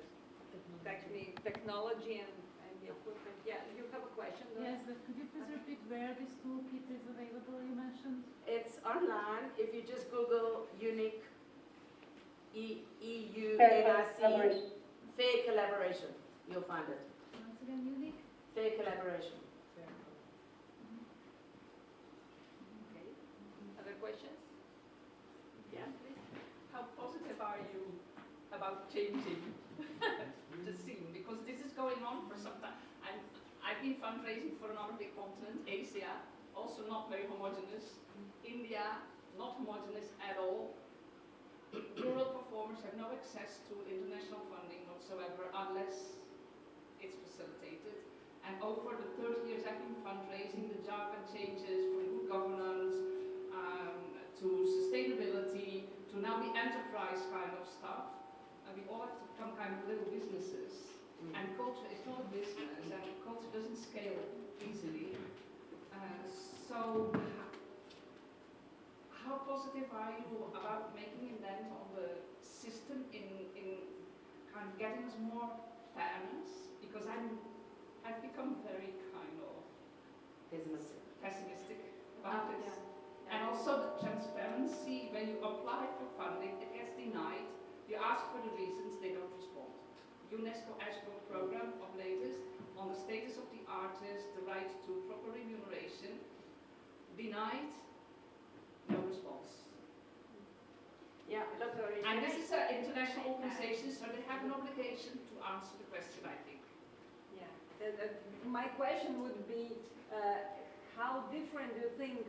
Speaker 6: technology and the equipment. Yeah, you have a question?
Speaker 10: Yes, but could you please repeat where this toolkit is available, you mentioned?
Speaker 7: It's online. If you just Google unique EUNIC, fair collaboration, you'll find it.
Speaker 10: Once again, unique?
Speaker 7: Fair collaboration.
Speaker 6: Okay. Other questions? Yeah, please.
Speaker 4: How positive are you about changing the scene? Because this is going on for some time. I've been fundraising for another big continent, Asia, also not very homogeneous. India, not homogeneous at all. Rural performers have no access to international funding whatsoever unless it's facilitated. And over the 30 years I've been fundraising, the jargon changes from good governance to sustainability to now the enterprise kind of stuff. And we all have to become kind of little businesses. And culture is not a business, and culture doesn't scale easily. So how positive are you about making a dent on the system in kind of getting us more fairness? Because I've become very kind of pessimistic about this.
Speaker 6: Yeah.
Speaker 4: And also the transparency, when you apply for funding, it gets denied. You ask for the reasons, they don't respond. UNESCO Ashbrook program of latest on the status of the artist, the right to proper remuneration, denied, no response.
Speaker 6: Yeah,
Speaker 4: And this is an international organization, so they have an obligation to answer the question, I think.
Speaker 6: Yeah. My question would be, how different do you think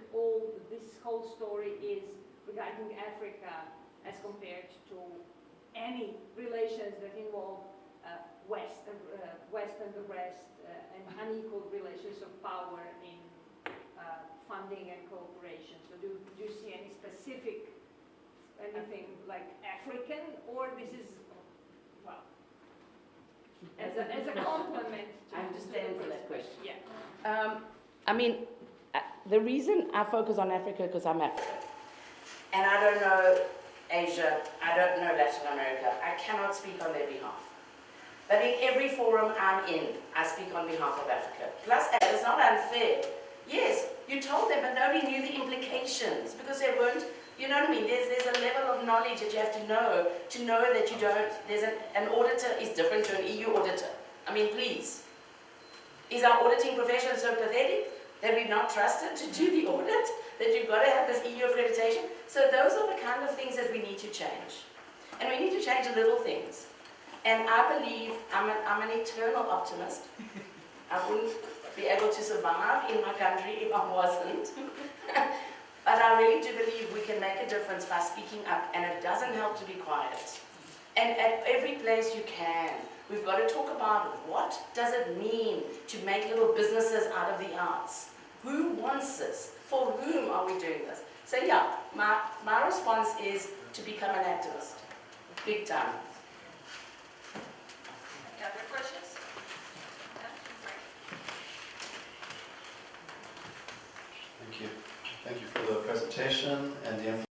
Speaker 6: this whole story is regarding Africa as compared to any relations that involve West and the rest, and unequal relations of power in funding and cooperation? So do you see any specific, anything like African, or this is, well, as a complement to
Speaker 7: I understand
Speaker 6: the
Speaker 7: that question.
Speaker 6: Yeah.
Speaker 7: I mean, the reason I focus on Africa because I'm African. And I don't know Asia, I don't know Latin America. I cannot speak on their behalf. But in every forum I'm in, I speak on behalf of Africa. Plus, it's not unfair. Yes, you told them, but nobody knew the implications because they weren't, you know what I mean? There's a level of knowledge that you have to know that you don't, an auditor is different to an EU auditor. I mean, please. Is our auditing profession so pathetic that we're not trusted to do the audit? That you've got to have this EU accreditation? So those are the kind of things that we need to change. And we need to change little things. And I believe, I'm an eternal optimist. I wouldn't be able to survive in my country if I wasn't. But I really do believe we can make a difference by speaking up, and it doesn't help to be quiet. And at every place you can, we've got to talk about what does it mean to make little businesses out of the arts? Who wants this? For whom are we doing this? So yeah, my response is to become an activist, big time.
Speaker 6: Any other questions?
Speaker 11: Thank you. Thank you for the presentation and the information.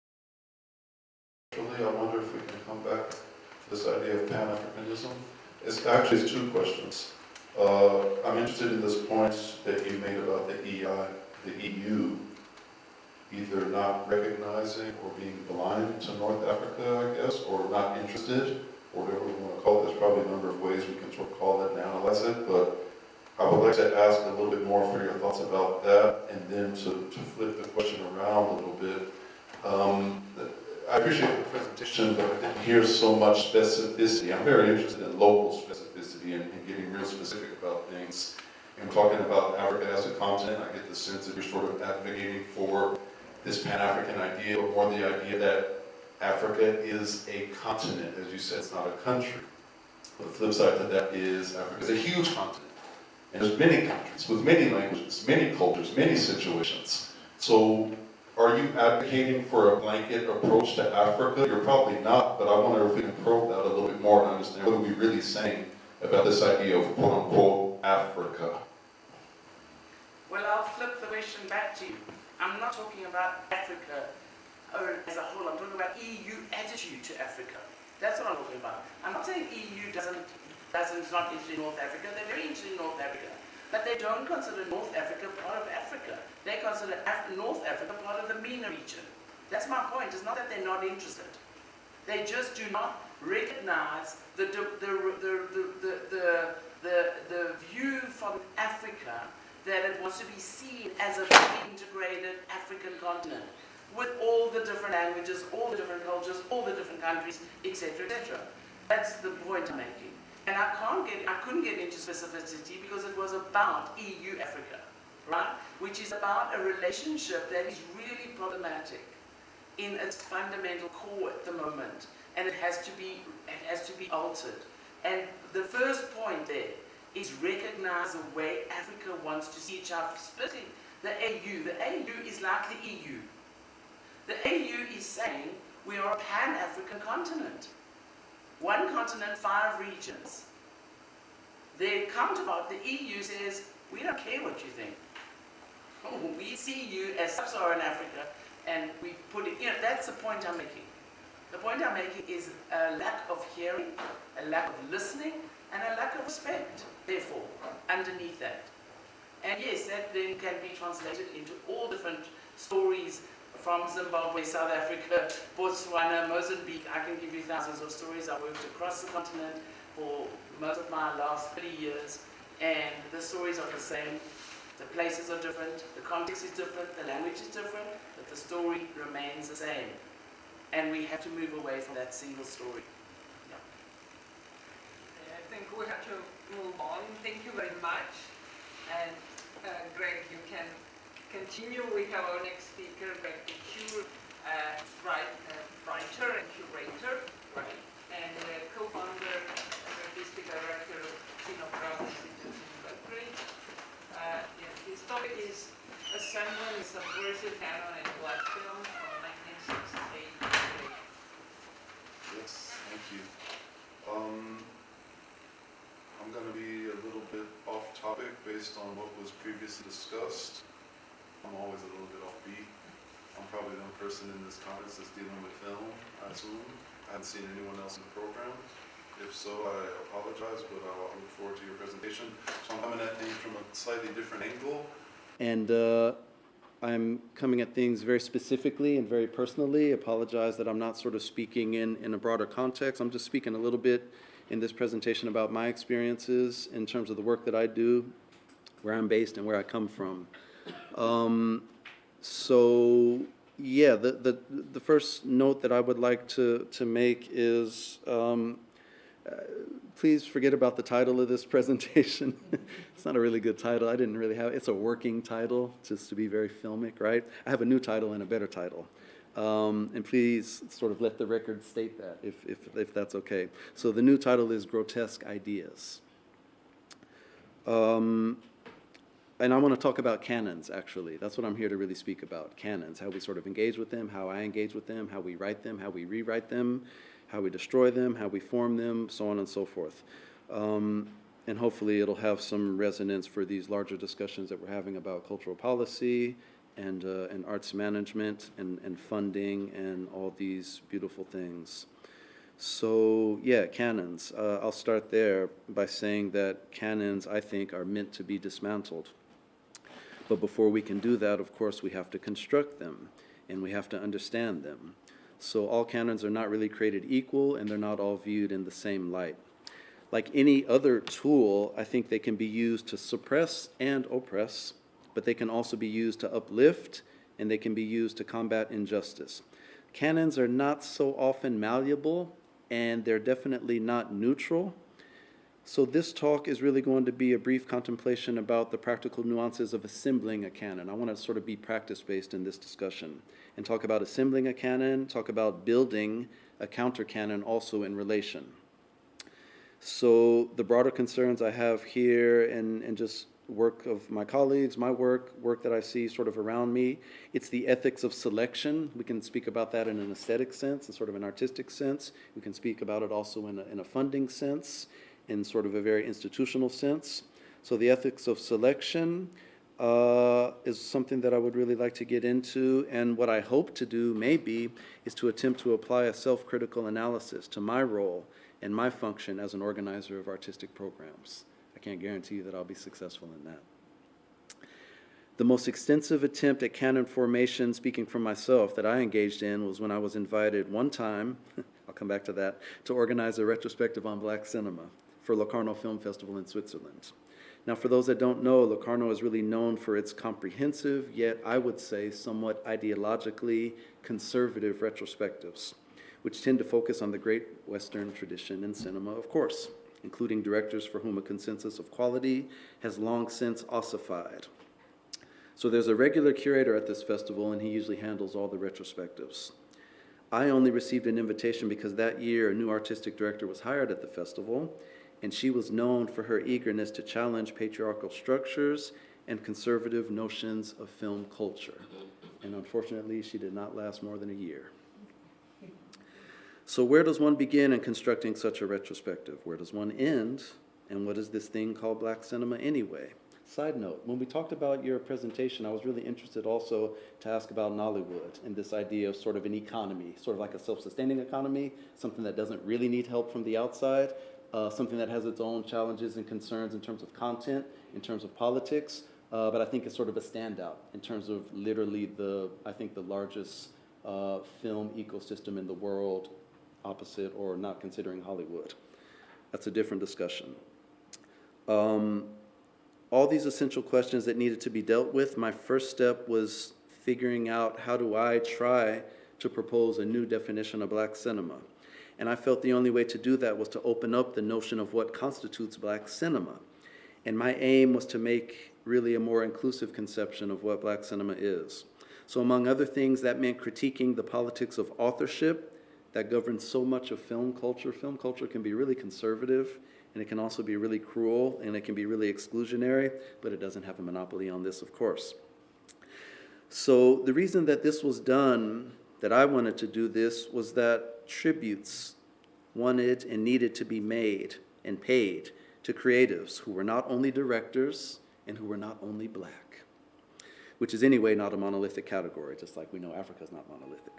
Speaker 11: I wonder if we can come back to this idea of Pan-Africanism. It's actually two questions. I'm interested in this point that you made about the EU either not recognizing or being blind to North Africa, I guess, or not interested, or whatever we want to call it. There's probably a number of ways we can sort of call it and analyze it, but I would like to ask a little bit more for your thoughts about that, and then to flip the question around a little bit. I appreciate the presentation, but I didn't hear so much specificity. I'm very interested in local specificity. specificity and getting real specific about things. And talking about Africa as a continent, I get the sense that you're sort of advocating for this Pan-African idea, or more the idea that Africa is a continent. As you said, it's not a country. But the flip side to that is Africa is a huge continent. And there's many countries with many languages, many cultures, many situations. So are you advocating for a blanket approach to Africa? You're probably not, but I wonder if we can probe that a little bit more and understand what are we really saying about this idea of quote-unquote Africa.
Speaker 7: Well, I'll flip the question back to you. I'm not talking about Africa as a whole. I'm talking about EU attitude to Africa. That's what I'm talking about. I'm not saying EU is not interested in North Africa. They're very interested in North Africa. But they don't consider North Africa part of Africa. They consider North Africa part of the MENA region. That's my point. It's not that they're not interested. They just do not recognize the view from Africa that it wants to be seen as a fully integrated African continent with all the different languages, all the different cultures, all the different countries, etc., etc. That's the point I'm making. And I couldn't get into specificity because it was about EU-Africa, right? Which is about a relationship that is really problematic in its fundamental core at the moment, and it has to be altered. And the first point there is recognize the way Africa wants to see each other, splitting the AU. The AU is like the EU. The AU is saying we are a pan-African continent. One continent, 5 regions. Their counterpart, the EU, says, we don't care what you think. We see you as sub-Saharan Africa, and we put it, that's the point I'm making. The point I'm making is a lack of hearing, a lack of listening, and a lack of respect, therefore, underneath that. And yes, that then can be translated into all different stories from Zimbabwe, South Africa, Botswana, Mozambique. I can give you thousands of stories. I worked across the continent for most of my last 30 years, and the stories are the same. The places are different, the context is different, the language is different, but the story remains the same. And we have to move away from that single story. Yeah.
Speaker 6: I think we have to move on. Thank you very much. And Greg, you can continue. We have our next speaker, Greg Couture, writer and curator, right? And co-founder and artistic director of Cinopra Institute in Belgrade. His topic is Assembling a Subversive Canon in Black Film from 1968 to today.
Speaker 11: Yes, thank you. I'm going to be a little bit off topic based on what was previously discussed. I'm always a little bit offbeat. I'm probably the only person in this conference that's dealing with film, I assume. I haven't seen anyone else in the program. If so, I apologize, but I'll look forward to your presentation. So I'm coming at things from a slightly different angle. And I'm coming at things very specifically and very personally. Apologize that I'm not sort of speaking in a broader context. I'm just speaking a little bit in this presentation about my experiences in terms of the work that I do, where I'm based and where I come from. So yeah, the first note that I would like to make is please forget about the title of this presentation. It's not a really good title. I didn't really have, it's a working title, just to be very filmic, right? I have a new title and a better title. And please sort of let the record state that, if that's okay. So the new title is Grotesque Ideas. And I want to talk about canons, actually. That's what I'm here to really speak about, canons, how we sort of engage with them, how I engage with them, how we write them, how we rewrite them, how we destroy them, how we form them, so on and so forth. And hopefully it'll have some resonance for these larger discussions that we're having about cultural policy and arts management and funding and all these beautiful things. So yeah, canons. I'll start there by saying that canons, I think, are meant to be dismantled. But before we can do that, of course, we have to construct them and we have to understand them. So all canons are not really created equal, and they're not all viewed in the same light. Like any other tool, I think they can be used to suppress and oppress, but they can also be used to uplift, and they can be used to combat injustice. Canons are not so often malleable, and they're definitely not neutral.
Speaker 12: So this talk is really going to be a brief contemplation about the practical nuances of assembling a canon. I want to sort of be practice-based in this discussion and talk about assembling a canon, talk about building a counter-canon also in relation. So the broader concerns I have here and just work of my colleagues, my work that I see sort of around me, it's the ethics of selection. We can speak about that in an aesthetic sense, in sort of an artistic sense. We can speak about it also in a funding sense, in sort of a very institutional sense. So the ethics of selection is something that I would really like to get into, and what I hope to do maybe is to attempt to apply a self-critical analysis to my role and my function as an organizer of artistic programs. I can't guarantee you that I'll be successful in that. The most extensive attempt at canon formation, speaking for myself, that I engaged in was when I was invited one time, I'll come back to that, to organize a retrospective on Black cinema for Locarno Film Festival in Switzerland. Now, for those that don't know, Locarno is really known for its comprehensive, yet I would say somewhat ideologically conservative retrospectives, which tend to focus on the great Western tradition in cinema, of course, including directors for whom a consensus of quality has long since ossified. So there's a regular curator at this festival, and he usually handles all the retrospectives. I only received an invitation because that year a new artistic director was hired at the festival, and she was known for her eagerness to challenge patriarchal structures and conservative notions of film culture. And unfortunately, she did not last more than a year. So where does one begin in constructing such a retrospective? Where does one end? And what is this thing called Black cinema anyway? Side note, when we talked about your presentation, I was really interested also to ask about Nollywood and this idea of sort of an economy, sort of like a self-sustaining economy, something that doesn't really need help from the outside, something that has its own challenges and concerns in terms of content, in terms of politics, but I think it's sort of a standout in terms of literally the largest film ecosystem in the world, opposite or not considering Hollywood. That's a different discussion. All these essential questions that needed to be dealt with, my first step was figuring out how do I try to propose a new definition of Black cinema. And I felt the only way to do that was to open up the notion of what constitutes Black cinema. And my aim was to make really a more inclusive conception of what Black cinema is. So among other things, that meant critiquing the politics of authorship that governs so much of film culture. Film culture can be really conservative, and it can also be really cruel, and it can be really exclusionary, but it doesn't have a monopoly on this, of course. So the reason that this was done, that I wanted to do this, was that tributes wanted and needed to be made and paid to creatives who were not only directors and who were not only Black, which is anyway not a monolithic category, just like we know Africa is not monolithic.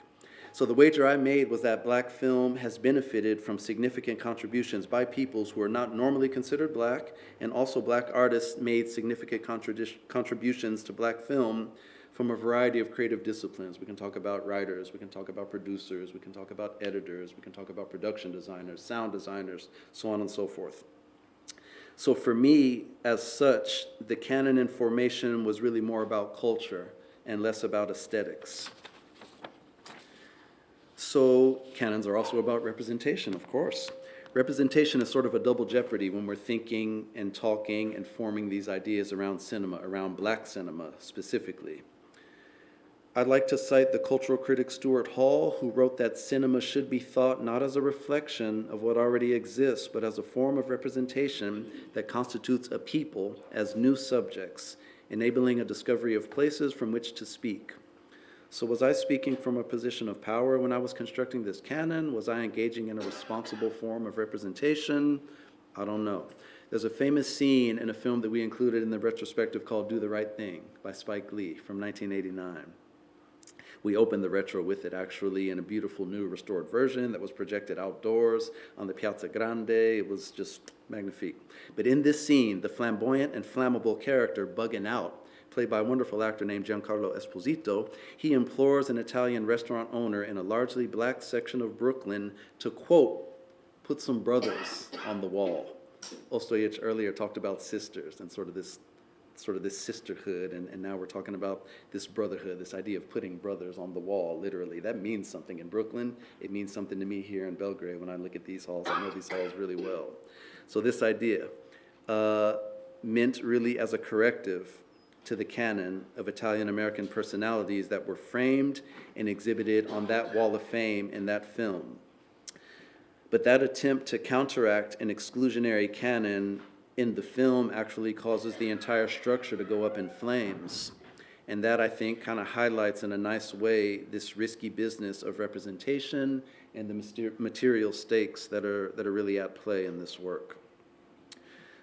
Speaker 12: So the wager I made was that Black film has benefited from significant contributions by peoples who are not normally considered Black, and also Black artists made significant contributions to Black film from a variety of creative disciplines. We can talk about writers, we can talk about producers, we can talk about editors, we can talk about production designers, sound designers, so on and so forth. So for me, as such, the canon in formation was really more about culture and less about aesthetics. So canons are also about representation, of course. Representation is sort of a double jeopardy when we're thinking and talking and forming these ideas around cinema, around Black cinema specifically. I'd like to cite the cultural critic Stuart Hall, who wrote that cinema should be thought not as a reflection of what already exists, but as a form of representation that constitutes a people as new subjects, enabling a discovery of places from which to speak. So was I speaking from a position of power when I was constructing this canon? Was I engaging in a responsible form of representation? I don't know. There's a famous scene in a film that we included in the retrospective called Do the Right Thing by Spike Lee from 1989. We opened the retro with it actually in a beautiful new restored version that was projected outdoors on the Piazza Grande. It was just magnifique. But in this scene, the flamboyant and flammable character Buggin' Out, played by a wonderful actor named Giancarlo Esposito, he implores an Italian restaurant owner in a largely Black section of Brooklyn to, quote, put some brothers on the wall. Ostojic earlier talked about sisters and sort of this sort of this sisterhood, and now we're talking about this brotherhood, this idea of putting brothers on the wall, literally. That means something in Brooklyn. It means something to me here in Belgrade when I look at these halls. I know these halls really well. So this idea meant really as a corrective to the canon of Italian-American personalities that were framed and exhibited on that wall of fame in that film. But that attempt to counteract an exclusionary canon in the film actually causes the entire structure to go up in flames. And that, I think, kind of highlights in a nice way this risky business of representation and the material stakes that are really at play in this work.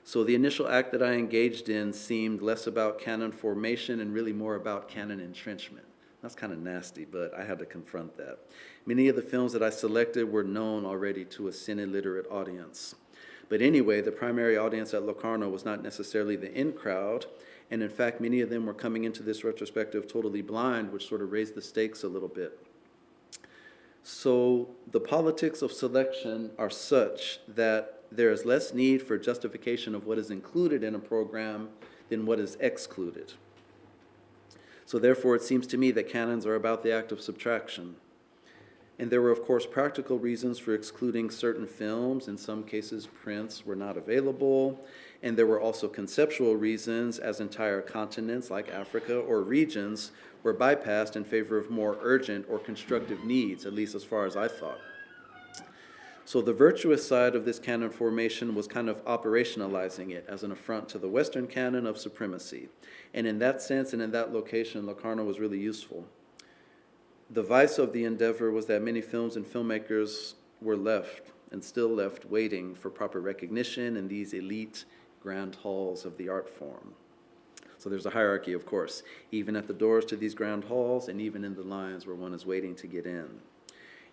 Speaker 12: So the initial act that I engaged in seemed less about canon formation and really more about canon entrenchment. That's kind of nasty, but I had to confront that. Many of the films that I selected were known already to a cine-literate audience. But anyway, the primary audience at Locarno was not necessarily the in crowd, and in fact, many of them were coming into this retrospective totally blind, which sort of raised the stakes a little bit. So the politics of selection are such that there is less need for justification of what is included in a program than what is excluded. So therefore, it seems to me that canons are about the act of subtraction. And there were, of course, practical reasons for excluding certain films. In some cases, prints were not available. And there were also conceptual reasons, as entire continents like Africa or regions were bypassed in favor of more urgent or constructive needs, at least as far as I thought. So the virtuous side of this canon formation was kind of operationalizing it as an affront to the Western canon of supremacy. And in that sense and in that location, Locarno was really useful. The vice of the endeavor was that many films and filmmakers were left and still left waiting for proper recognition in these elite grand halls of the art form. So there's a hierarchy, of course, even at the doors to these grand halls and even in the lines where one is waiting to get in.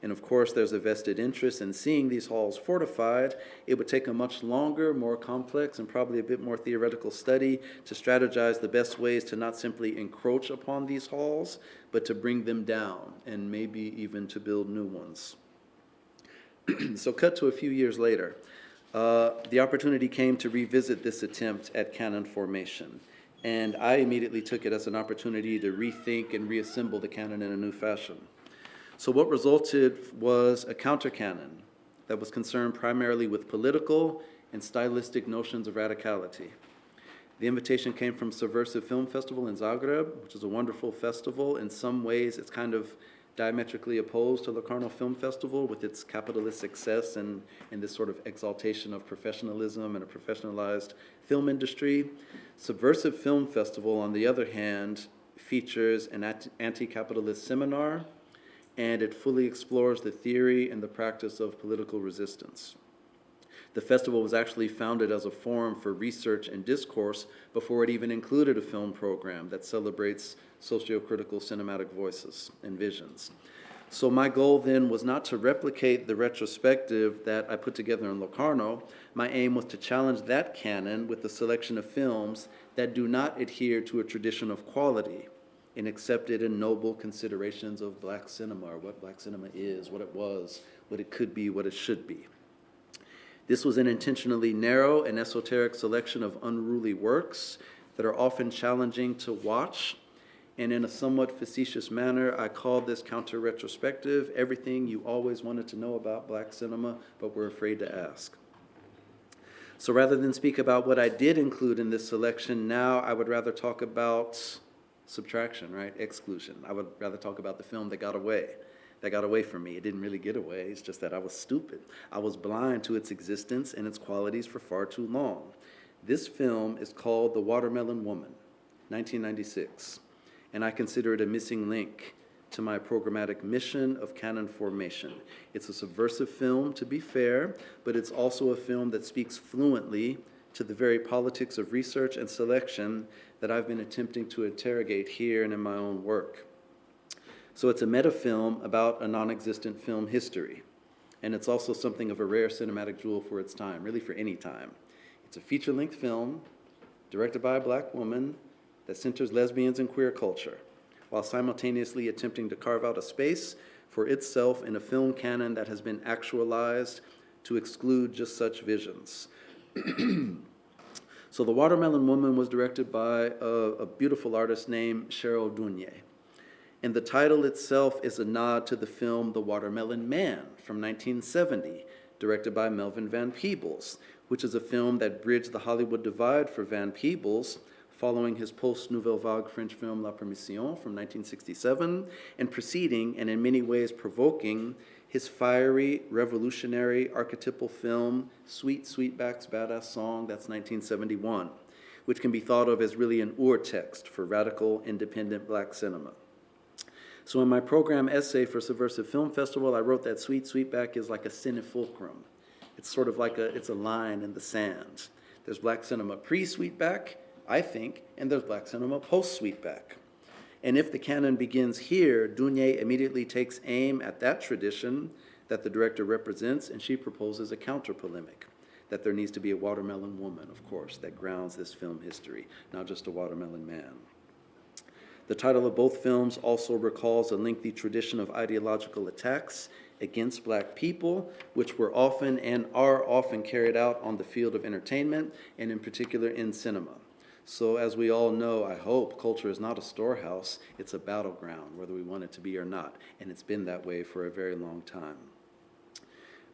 Speaker 12: And of course, there's a vested interest in seeing these halls fortified. It would take a much longer, more complex, and probably a bit more theoretical study to strategize the best ways to not simply encroach upon these halls, but to bring them down and maybe even to build new ones. So cut to a few years later. The opportunity came to revisit this attempt at canon formation. And I immediately took it as an opportunity to rethink and reassemble the canon in a new fashion. So what resulted was a counter-canon that was concerned primarily with political and stylistic notions of radicality. The invitation came from Subversive Film Festival in Zagreb, which is a wonderful festival. In some ways, it's kind of diametrically opposed to Locarno Film Festival with its capitalist success and this sort of exaltation of professionalism and a professionalized film industry. Subversive Film Festival, on the other hand, features an anti-capitalist seminar, and it fully explores the theory and the practice of political resistance. The festival was actually founded as a forum for research and discourse before it even included a film program that celebrates socio-critical cinematic voices and visions. So my goal then was not to replicate the retrospective that I put together in Locarno. My aim was to challenge that canon with a selection of films that do not adhere to a tradition of quality and accepted and noble considerations of black cinema, or what black cinema is, what it was, what it could be, what it should be. This was an intentionally narrow and esoteric selection of unruly works that are often challenging to watch, and in a somewhat facetious manner, I called this counter-retrospective everything you always wanted to know about black cinema, but were afraid to ask. So rather than speak about what I did include in this selection, now I would rather talk about subtraction, right? Exclusion. I would rather talk about the film that got away from me. It didn't really get away. It's just that I was stupid. I was blind to its existence and its qualities for far too long. This film is called The Watermelon Woman, 1996, and I consider it a missing link to my programmatic mission of canon formation. It's a subversive film, to be fair, but it's also a film that speaks fluently to the very politics of research and selection that I've been attempting to interrogate here and in my own work. So it's a meta-film about a non-existent film history, and it's also something of a rare cinematic jewel for its time, really for any time. It's a feature-length film directed by a black woman that centers lesbians and queer culture, while simultaneously attempting to carve out a space for itself in a film canon that has been actualized to exclude just such visions. So The Watermelon Woman was directed by a beautiful artist named Cheryl Dunye. And the title itself is a nod to the film The Watermelon Man from 1970, directed by Melvin Van Peebles, which is a film that bridged the Hollywood divide for Van Peebles following his post-Nouvelle Vague French film La Permission from 1967, and preceding, and in many ways provoking, his fiery, revolutionary, archetypal film, Sweet Sweetback's Badass Song, that's 1971, which can be thought of as really an ur-text for radical, independent black cinema. So in my program essay for Subversive Film Festival, I wrote that Sweet Sweetback is like a cinefulcrum. It's sort of like it's a line in the sand. There's black cinema pre-Sweetback, I think, and there's black cinema post-Sweetback. And if the canon begins here, Dunye immediately takes aim at that tradition that the director represents, and she proposes a counter-polemic, that there needs to be a watermelon woman, of course, that grounds this film history, not just a watermelon man. The title of both films also recalls a lengthy tradition of ideological attacks against black people, which were often and are often carried out on the field of entertainment, and in particular in cinema. So as we all know, I hope, culture is not a storehouse, it's a battleground, whether we want it to be or not, and it's been that way for a very long time.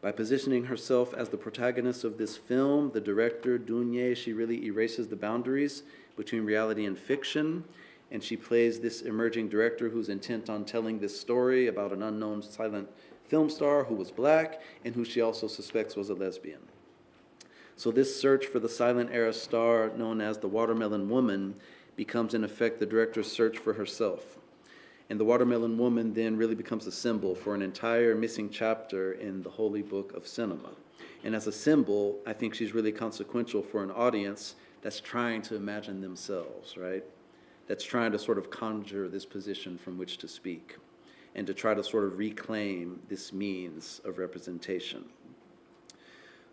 Speaker 12: By positioning herself as the protagonist of this film, the director, Dunye, she really erases the boundaries between reality and fiction, and she plays this emerging director who's intent on telling this story about an unknown silent film star who was black and who she also suspects was a lesbian. So this search for the silent era star known as the Watermelon Woman becomes in effect the director's search for herself. And the Watermelon Woman then really becomes a symbol for an entire missing chapter in the holy book of cinema. And as a symbol, I think she's really consequential for an audience that's trying to imagine themselves, right? That's trying to sort of conjure this position from which to speak and to try to sort of reclaim this means of representation.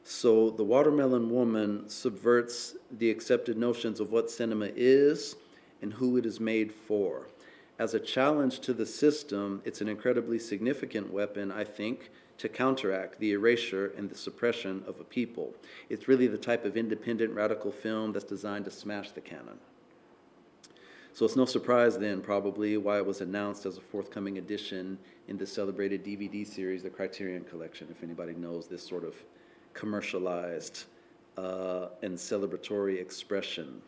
Speaker 12: So the Watermelon Woman subverts the accepted notions of what cinema is and who it is made for. As a challenge to the system, it's an incredibly significant weapon, I think, to counteract the erasure and the suppression of a people. It's really the type of independent radical film that's designed to smash the canon. So it's no surprise then, probably, why it was announced as a forthcoming edition in the celebrated DVD series, the Criterion Collection, if anybody knows this sort of commercialized and celebratory expression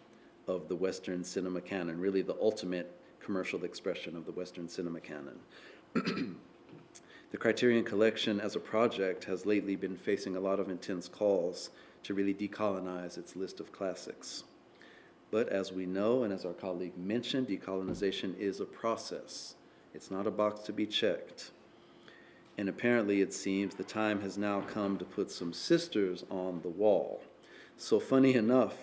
Speaker 12: of the Western cinema canon, really the ultimate commercial expression of the Western cinema canon. The Criterion Collection as a project has lately been facing a lot of intense calls to really decolonize its list of classics. But as we know, and as our colleague mentioned, decolonization is a process. It's not a box to be checked. And apparently, it seems the time has now come to put some sisters on the wall. So funny enough,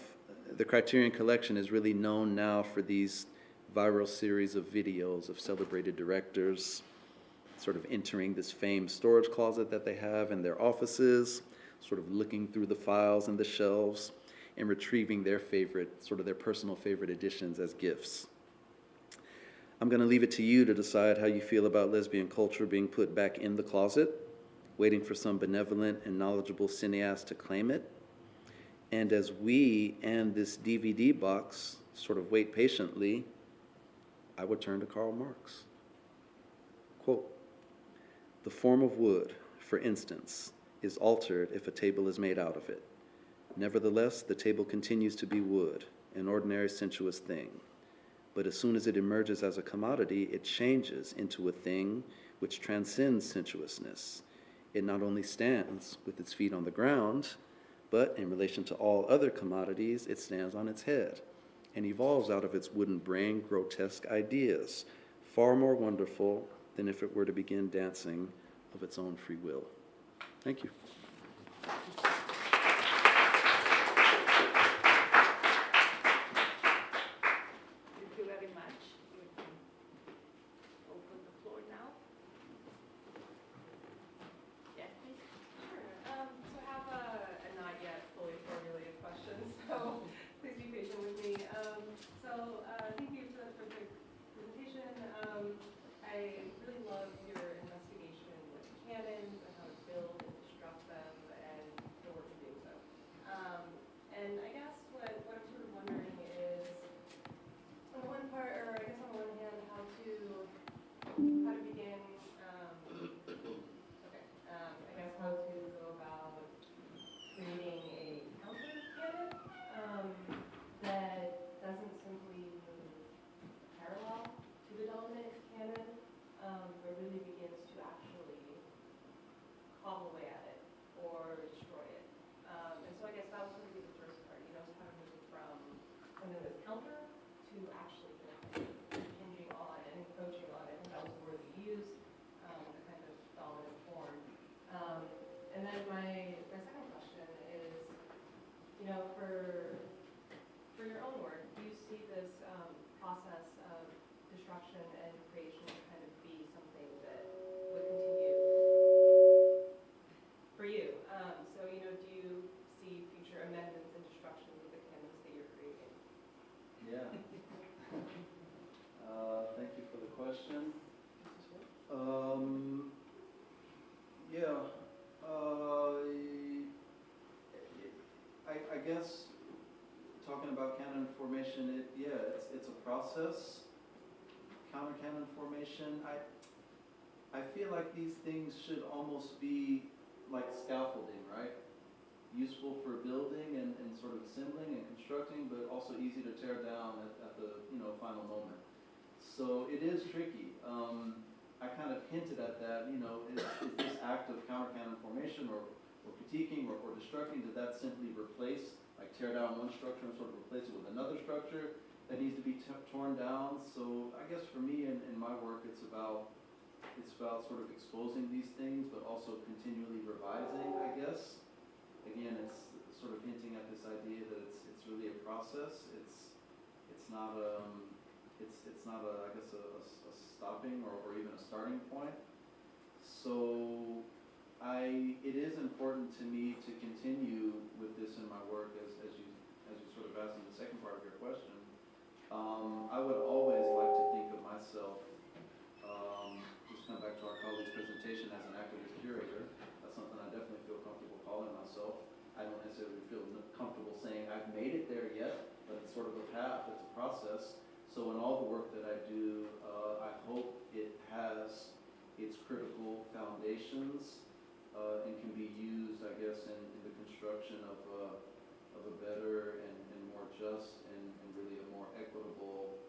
Speaker 12: the Criterion Collection is really known now for these viral series of videos of celebrated directors sort of entering this famed storage closet that they have in their offices, sort of looking through the files and the shelves, and retrieving their favorite, sort of their personal favorite editions as gifts. I'm going to leave it to you to decide how you feel about lesbian culture being put back in the closet, waiting for some benevolent and knowledgeable cineast to claim it. And as we and this DVD box sort of wait patiently, I would turn to Karl Marx. Quote, "The form of wood, for instance, is altered if a table is made out of it. Nevertheless, the table continues to be wood, an ordinary sensuous thing. But as soon as it emerges as a commodity, it changes into a thing which transcends sensuousness. It not only stands with its feet on the ground, but in relation to all other commodities, it stands on its head and evolves out of its wooden brain grotesque ideas, far more wonderful than if it were to begin dancing of its own free will." Thank you.
Speaker 6: Thank you very much. We can open the floor now. Yeah, please.
Speaker 5: Sure. So I have a not yet fully formulated question, so please be patient with me. Thank you for the perfect presentation. I really love your investigation with canons and how to build and construct actually hinging on and encroaching on, I think that was the word we used, a kind of dominant form. And then my second question is, you know, for your own work, do you see this process of destruction and creation to kind of be something that would continue for you? So, you know, do you see future amendments and destructions of the canons that you're creating?
Speaker 12: Yeah. Thank you for the question. Yeah. I guess talking about canon formation, it's a process. Counter canon formation, I feel like these things should almost be like scaffolding, right? Useful for building and sort of assembling and constructing, but also easy to tear down at the final moment. So it is tricky. I kind of hinted at that. Is this act of counter canon formation or critiquing or destructing, did that simply replace, like tear down one structure and sort of replace it with another structure that needs to be torn down? So I guess for me in my work, it's about sort of exposing these things, but also continually revising, I guess. Again, it's sort of hinting at this idea that it's really a process. It's not I guess a stopping or even a starting point. So it is important to me to continue with this in my work as you sort of asked in the second part of your question. I would always like to think of myself, just come back to our colleague's presentation, as an activist curator. That's something I definitely feel comfortable calling myself. I don't necessarily feel comfortable saying I've made it there yet, but it's sort of a path, it's a process. So in all the work that I do, I hope it has its critical foundations and can be used, I guess, in the construction of a better and more just and really a more equitable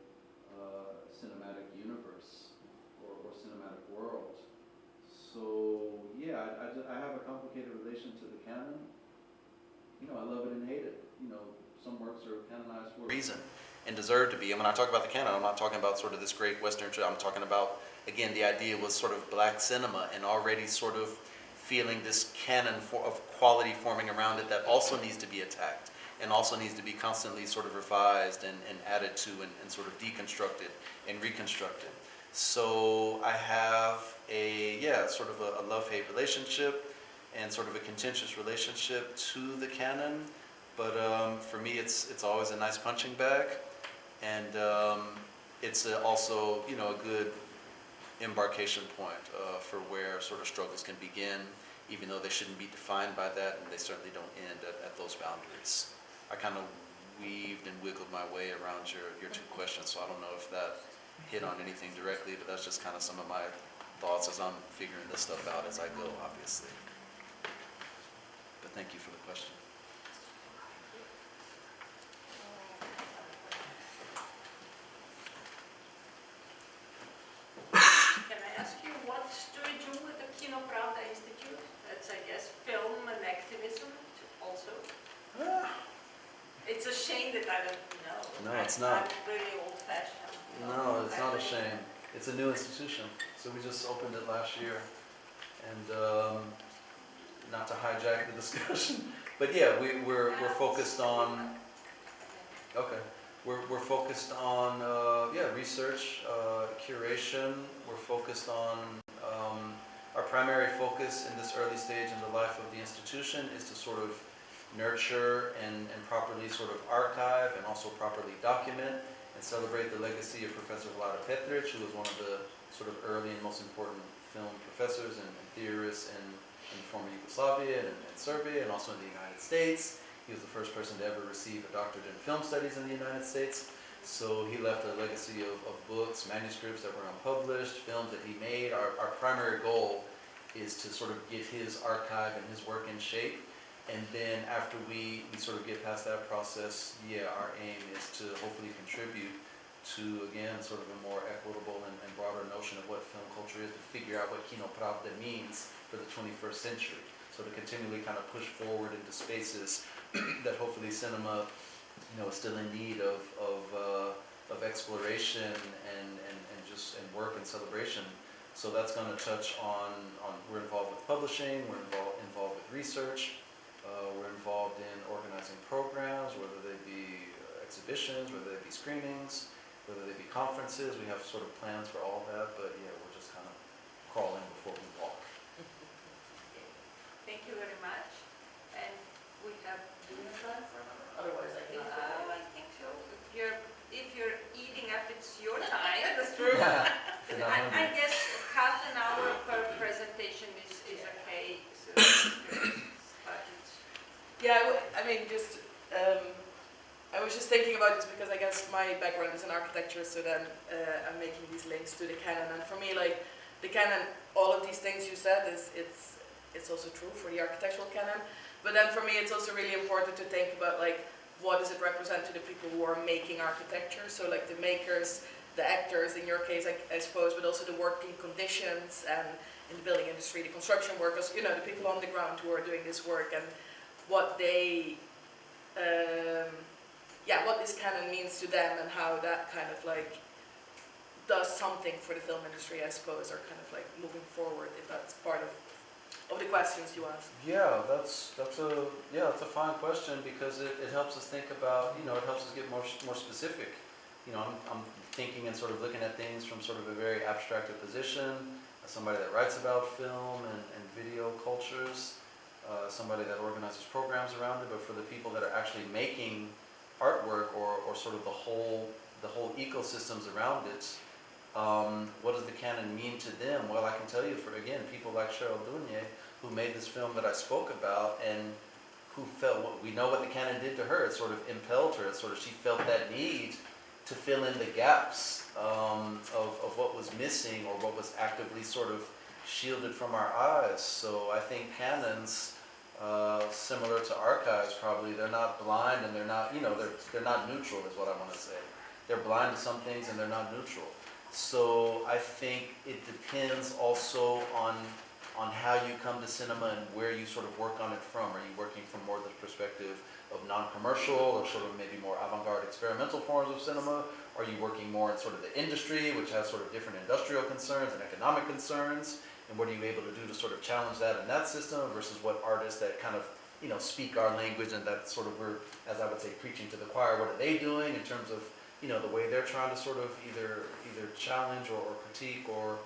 Speaker 12: cinematic universe or cinematic world. So yeah, I have a complicated relation to the canon. I love it and hate it. Some works are canonized for a reason and deserve to be. And when I talk about the canon, I'm not talking about sort of this great Western tradition. I'm talking about, again, the idea was sort of black cinema and already sort of feeling this canon of quality forming around it that also needs to be attacked and also needs to be constantly sort of revised and added to and sort of deconstructed and reconstructed. So I have sort of a love-hate relationship and sort of a contentious relationship to the canon. But for me, it's always a nice punching bag. And it's also, a good embarkation point for where sort of struggles can begin, even though they shouldn't be defined by that, and they certainly don't end at those boundaries. I kind of weaved and wiggled my way around your two questions, so I don't know if that hit on anything directly, but that's just kind of some of my thoughts as I'm figuring this stuff out as I go, obviously. But thank you for the question.
Speaker 6: Can I ask you, what do you do with the Kino Pravda Institute? That's, I guess, film and activism also. It's a shame that I don't know.
Speaker 12: No, it's not.
Speaker 6: I'm really old-fashioned.
Speaker 12: No, it's not a shame. It's a new institution. So we just opened it last year. And not to hijack the discussion, but yeah, we're focused on, okay, we're focused on, research, curation. We're focused on, our primary focus in this early stage in the life of the institution is to sort of nurture and properly sort of archive and also properly document and celebrate the legacy of Professor Vlada Petric, who was one of the sort of early and most important film professors and theorists in former Yugoslavia and Serbia and also in the United States. He was the first person to ever receive a doctorate in film studies in the United States. So he left a legacy of books, manuscripts that were unpublished, films that he made. Our primary goal is to sort of get his archive and his work in shape. And then after we sort of get past that process, our aim is to hopefully contribute to, again, sort of a more equitable and broader notion of what film culture is, to figure out what Kino Pravda means for the 21st century. So to continually kind of push forward into spaces that hopefully cinema, is still in need of of exploration and work and celebration. So that's going to touch on we're involved with publishing, we're involved with research, we're involved in organizing programs, whether they be exhibitions, whether they be screenings, whether they be conferences. We have sort of plans for all that, but yeah, we're just kind of crawling before we walk.
Speaker 6: Thank you very much. And we have, do we have time for another?
Speaker 7: Otherwise, I think.
Speaker 6: I think so. If you're eating up, it's your time. That's true. I guess half an hour per presentation is okay. So, but it's,
Speaker 13: Yeah, I mean, just, I was just thinking about this because I guess my background is in architecture, so then I'm making these links to the canon. And for me, like, the canon, all of these things you said, it's also true for the architectural canon. But then for me, it's also really important to think about, like, what does it represent to the people who are making architecture? So, like, the makers, the actors, in your case, I suppose, but also the working conditions, and in the building industry, the construction workers, you know, the people on the ground who are doing this work, and what they, what this canon means to them, and how that kind of like does something for the film industry, I suppose, or kind of like moving forward, if that's part of the questions you asked.
Speaker 12: Yeah, that's a fine question, because it helps us think about, it helps us get more specific. I'm thinking and sort of looking at things from sort of a very abstracted position, as somebody that writes about film and video cultures, somebody that organizes programs around it, but for the people that are actually making artwork or sort of the whole ecosystems around it, what does the canon mean to them? Well, I can tell you, for again, people like Cheryl Dunye, who made this film that I spoke about, and who felt, we know what the canon did to her. It sort of impelled her. She felt that need to fill in the gaps of what was missing, or what was actively sort of shielded from our eyes. So I think canons, similar to archives, probably, they're not blind, and they're not, they're not neutral, is what I want to say. They're blind to some things, and they're not neutral. So I think it depends also on how you come to cinema and where you sort of work on it from. Are you working from more the perspective of non-commercial, or sort of maybe more avant-garde experimental forms of cinema? Are you working more in sort of the industry, which has sort of different industrial concerns and economic concerns? And what are you able to do to sort of challenge that in that system, versus what artists that kind of, speak our language, and that sort of we're, as I would say, preaching to the choir, what are they doing in terms of, the way they're trying to sort of either challenge or critique or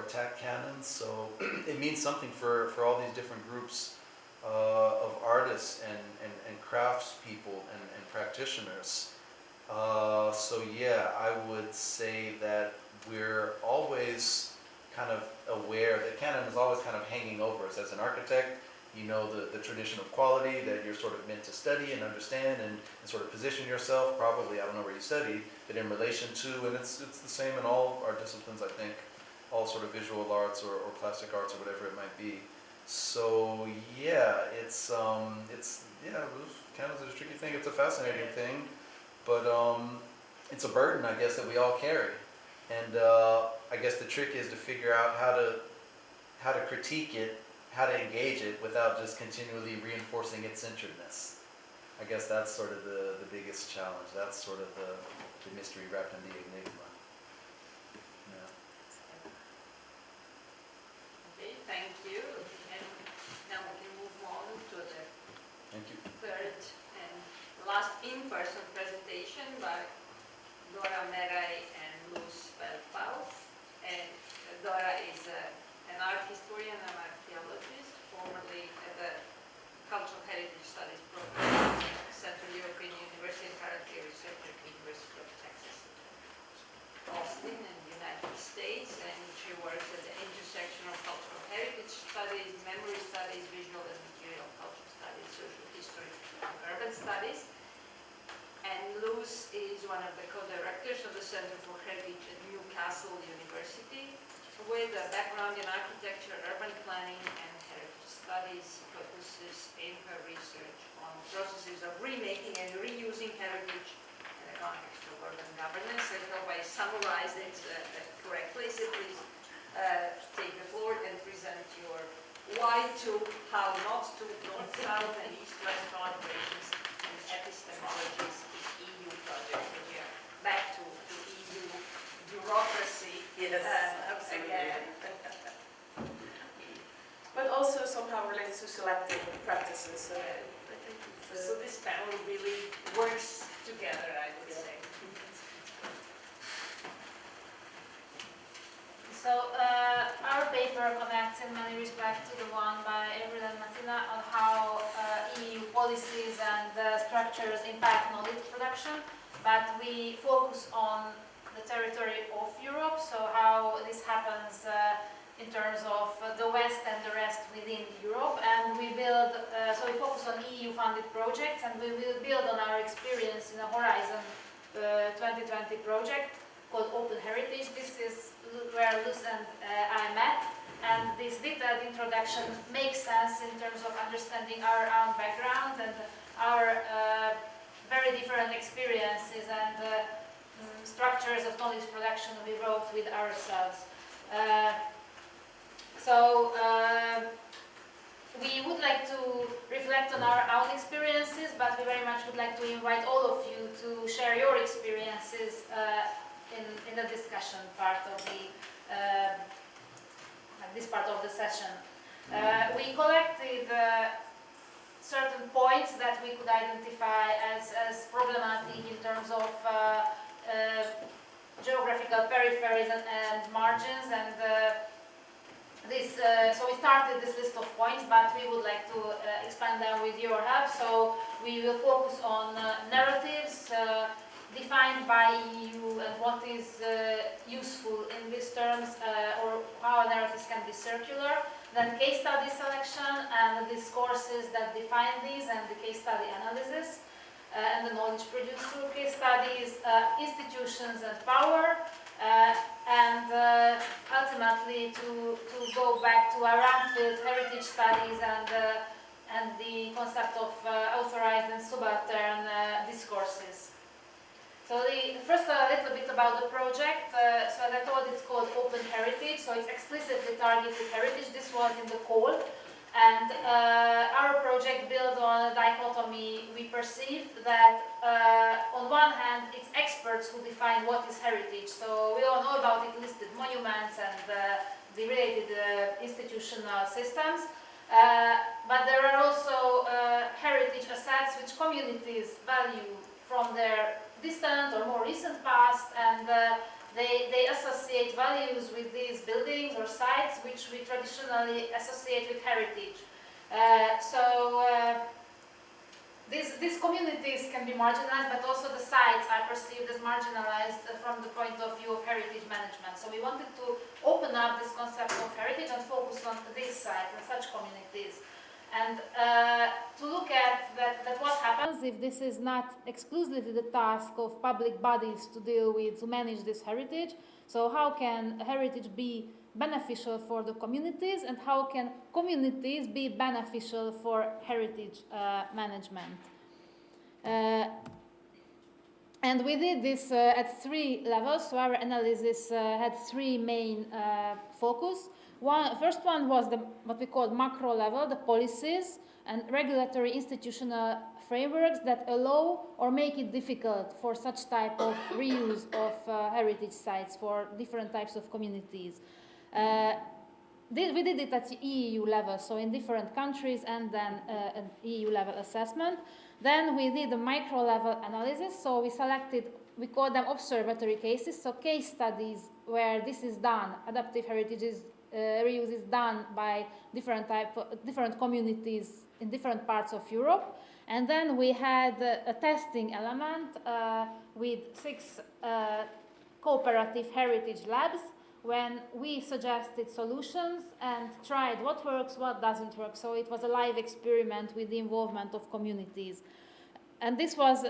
Speaker 12: attack canons. So it means something for all these different groups of artists and crafts people and practitioners. So yeah, I would say that we're always kind of aware that canon is always kind of hanging over us. As an architect, the tradition of quality that you're sort of meant to study and understand and sort of position yourself, probably, I don't know where you studied, but in relation to, and it's the same in all our disciplines, I think, all sort of visual arts or plastic arts or whatever it might be. So yeah, canon's a tricky thing. It's a fascinating thing, but it's a burden, I guess, that we all carry. And I guess the trick is to figure out how to critique it, how to engage it without just continually reinforcing its centeredness. I guess that's sort of the biggest challenge. That's sort of the mystery wrapped in the enigma. Yeah.
Speaker 6: okay, thank you. And now we can move on to the third and last in-person presentation by Dora Meray and Luz Veldpaus. And Dora is an art historian and archaeologist, formerly at the Cultural Heritage Studies program at Central European University, and currently a researcher at the University of Texas, Austin in the United States. And she works at the intersection of cultural heritage studies, memory studies, visual and material culture studies, social history, and urban studies. And Luz is one of the co-directors of the Center for Heritage at Newcastle University, with a background in architecture, urban planning, and heritage studies. Focuses in her research on processes of remaking and reusing heritage in the context of urban governance. I hope I summarized it correctly. So please take the floor and present your why to, how not to, north-south and east-west collaborations and epistemologies in EU projects. So we are back to
Speaker 13: again. But also somehow related to selective practices. I think it's,
Speaker 6: So this panel really works together, I would say.
Speaker 10: So our paper connects in many respects to the one by Avril and Martina on how EU policies and structures impact knowledge production, but we focus on the territory of Europe, so how this happens in terms of the West and the rest within Europe, and we build, so we focus on EU-funded projects, and we will build on our experience in a Horizon 2020 project called Open Heritage. This is where Luz and I met, and this detailed introduction makes sense in terms of understanding our own background and our very different experiences and structures of knowledge production we wrote with ourselves. We would like to reflect on our own experiences, but we very much would like to invite all of you to share your experiences in the discussion part of this part of the session. We collected certain points that we could identify as problematic in terms of geographical peripheries and margins, and so we started this list of points, but we would like to expand them with your help. So we will focus on narratives defined by EU and what is useful in these terms, or how narratives can be circular. Then case study selection and the discourses that define these, and the case study analysis, and the knowledge produced through case studies, institutions and power, and ultimately to go back to our field heritage studies and the concept of authorized and subaltern discourses. So first a little bit about the project. So as I told, it's called Open Heritage, so it's explicitly targeted heritage. This was in the call. And our project built on a dichotomy. We perceived that on one hand, it's experts who define what is heritage. So we all know about it, listed monuments and the related institutional systems. But there are also heritage assets which communities value from their distant or more recent past, and they associate values with these buildings or sites which we traditionally associate with heritage. These communities can be marginalized, but also the sites are perceived as marginalized from the point of view of heritage management. So we wanted to open up this concept of heritage and focus on these sites and such communities. And to look at that what happens if this is not exclusively the task of public bodies to deal with, to manage this heritage. So how can heritage be beneficial for the communities, and how can communities be beneficial for heritage management? And we did this at 3 levels, so our analysis had 3 main focus. First one was what we call macro level, the policies and regulatory institutional frameworks that allow or make it difficult for such type of reuse of heritage sites for different types of communities. We did it at EU level, so in different countries, and then an EU level assessment. Then we did a micro level analysis, so we call them observatory cases, so case studies where this is done, adaptive heritage reuse is done by different communities in different parts of Europe. And then we had a testing element with 6 cooperative heritage labs, when we suggested solutions and tried what works, what doesn't work. So it was a live experiment with the involvement of communities. And this was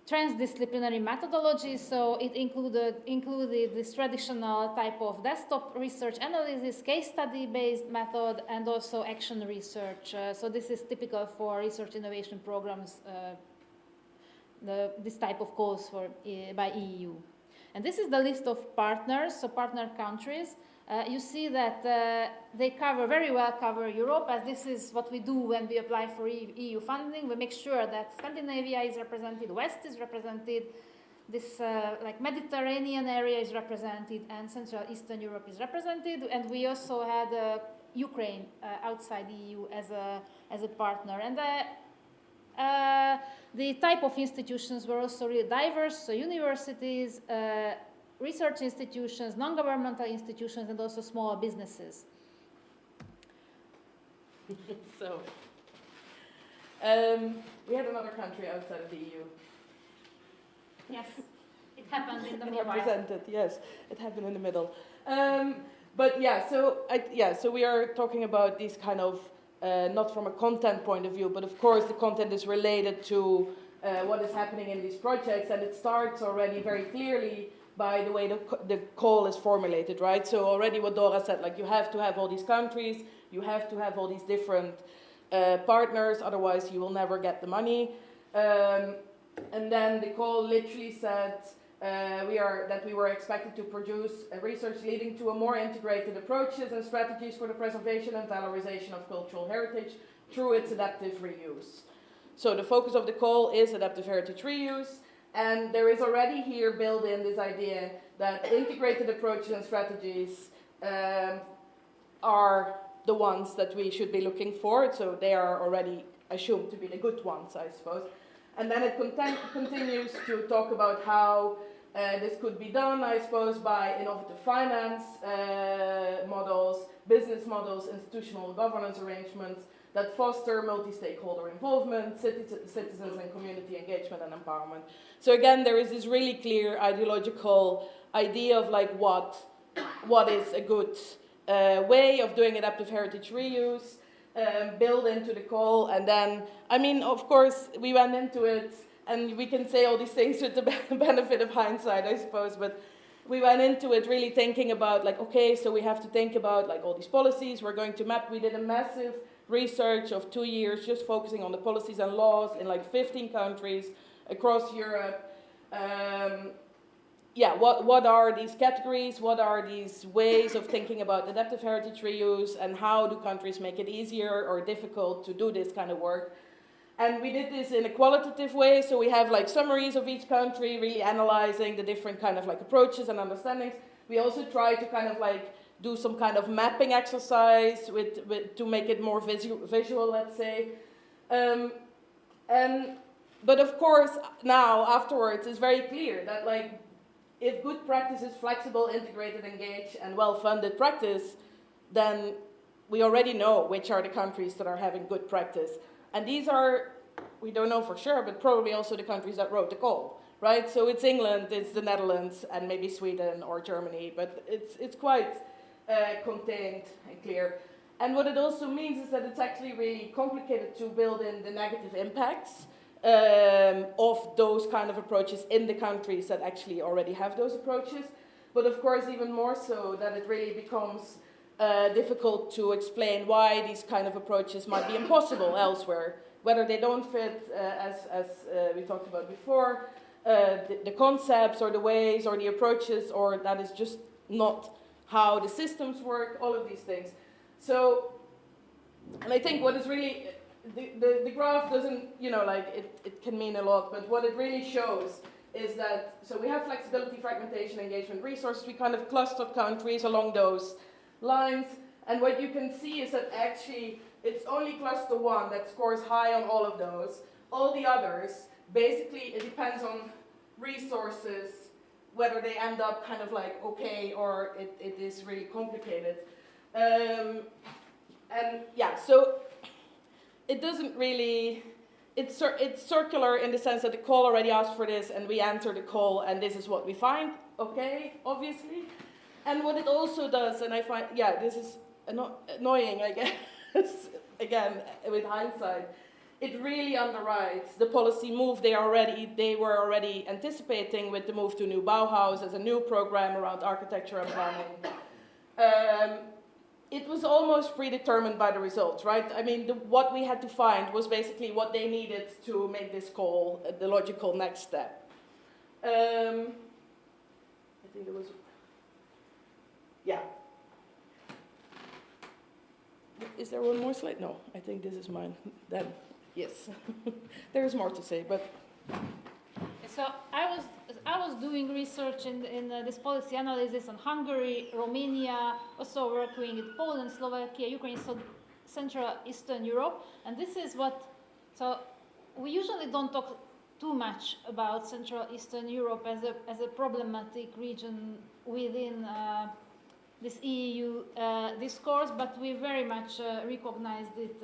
Speaker 10: transdisciplinary methodology, so it included this traditional type of desktop research analysis, case study-based method, and also action research. So this is typical for research innovation programs, this type of calls by EU. And this is the list of partners, so partner countries. You see that they very well cover Europe, as this is what we do when we apply for EU funding. We make sure that Scandinavia is represented, West is represented, this like Mediterranean area is represented and Central Eastern Europe is represented, and we also had Ukraine outside the EU as a partner. And the type of institutions were also really diverse, so universities, research institutions, non-governmental institutions, and also small businesses.
Speaker 13: So, we had another country outside of the EU.
Speaker 10: Yes, it happened in the
Speaker 13: And
Speaker 10: meanwhile.
Speaker 13: represented, yes, it happened in the middle. But yeah, so we are talking about these kind of, not from a content point of view, but of course the content is related to what is happening in these projects, and it starts already very clearly by the way the call is formulated, right? So already what Dora said, like you have to have all these countries, you have to have all these different partners, otherwise you will never get the money. And then the call literally said we were expected to produce research leading to a more integrated approaches and strategies for the preservation and valorization of cultural heritage through its adaptive reuse. So the focus of the call is adaptive heritage reuse, and there is already here built in this idea that integrated approaches and strategies are the ones that we should be looking for, so they are already assumed to be the good ones, I suppose. And then it continues to talk about how this could be done, I suppose, by innovative finance models, business models, institutional governance arrangements that foster multi-stakeholder involvement, citizens and community engagement and empowerment. So again, there is this really clear ideological idea of like what is a good way of doing adaptive heritage reuse, build into the call, and then, I mean, of course, we went into it, and we can say all these things with the benefit of hindsight, I suppose, but we went into it really thinking about, like, okay, so we have to think about, like, all these policies, we're going to map, we did a massive research of 2 years, just focusing on the policies and laws in, like, 15 countries across Europe. Yeah, what are these categories, what are these ways of thinking about adaptive heritage reuse, and how do countries make it easier or difficult to do this kind of work? And we did this in a qualitative way, so we have like summaries of each country, really analyzing the different kind of like approaches and understandings. We also try to kind of like do some kind of mapping exercise to make it more visual, let's say. But of course, now, afterwards, it's very clear that like, if good practice is flexible, integrated, engaged, and well-funded practice, then we already know which are the countries that are having good practice. And these are, we don't know for sure, but probably also the countries that wrote the call, right? So it's England, it's the Netherlands, and maybe Sweden or Germany, but it's quite contained and clear. And what it also means is that it's actually really complicated to build in the negative impacts of those kind of approaches in the countries that actually already have those approaches. But of course, even more so that it really becomes difficult to explain why these kind of approaches might be impossible elsewhere, whether they don't fit, as we talked about before, the concepts or the ways or the approaches, or that is just not how the systems work, all of these things. So, and I think what is really, the graph doesn't, you know, like it can mean a lot, but what it really shows is that, so we have flexibility, fragmentation, engagement, resources, we kind of clustered countries along those lines, and what you can see is that actually it's only cluster 1 that scores high on all of those. All the others, basically it depends on resources, whether they end up kind of like okay or it is really complicated. And yeah, so it doesn't really, it's circular in the sense that the call already asked for this and we answer the call and this is what we find, okay, obviously. And what it also does, and I find, yeah, this is annoying, I guess, again, with hindsight, it really underwrites the policy move they were already anticipating with the move to New Bauhaus as a new program around architecture and planning. It was almost predetermined by the results, right? I mean, what we had to find was basically what they needed to make this call the logical next step. I think there was, yeah. Is there one more slide? No, I think this is mine. Then, yes, there is more to say, but.
Speaker 10: So I I was doing research in this policy analysis on Hungary, Romania, also working in Poland, Slovakia, Ukraine, so Central Eastern Europe. And this is what, so we usually don't talk too much about Central Eastern Europe as a problematic region within this EU discourse, but we very much recognized it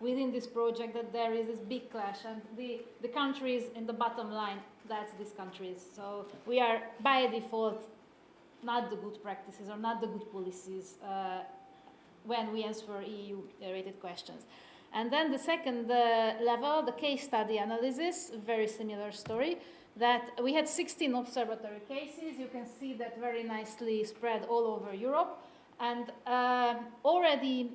Speaker 10: within this project that there is this big clash, and the countries in the bottom line, that's these countries. So we are by default not the good practices or not the good policies when we answer EU-related questions. And then the second level, the case study analysis, very similar story, that we had 16 observatory cases. You can see that very nicely spread all over Europe. And already,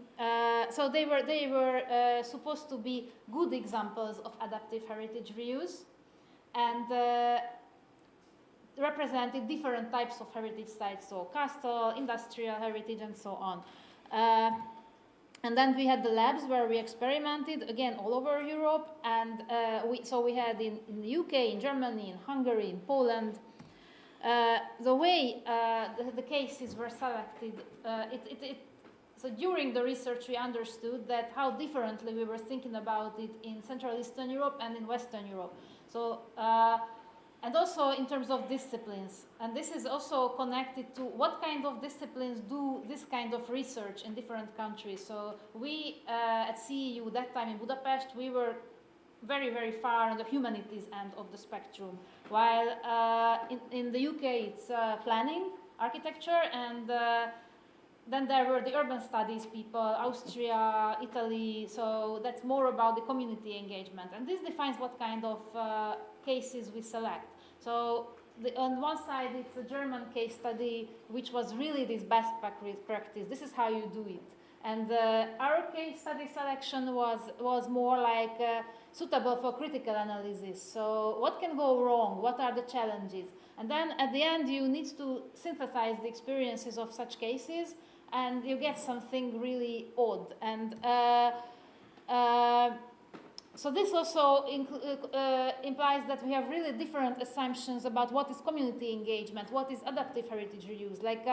Speaker 10: so they were supposed to be good examples of adaptive heritage reuse, and represented different types of heritage sites, so castle, industrial heritage, and so on. And then we had the labs where we experimented, again, all over Europe. And so we had in the UK, in Germany, in Hungary, in Poland. The way the cases were selected, so during the research we understood that how differently we were thinking about it in Central Eastern Europe and in Western Europe. So, and also in terms of disciplines. And this is also connected to what kind of disciplines do this kind of research in different countries. So we at CEU, that time in Budapest, we were very, very far on the humanities end of the spectrum. While in the UK it's planning, architecture, and then there were the urban studies people, Austria, Italy, so that's more about the community engagement. And this defines what kind of cases we select. So on one side it's a German case study which was really this best practice. This is how you do it. And our case study selection was more like suitable for critical analysis. So what can go wrong? What are the challenges? And then at the end you need to synthesize the experiences of such cases, and you get something really odd. And so this also implies that we have really different assumptions about what is community engagement, what is adaptive heritage reuse. Like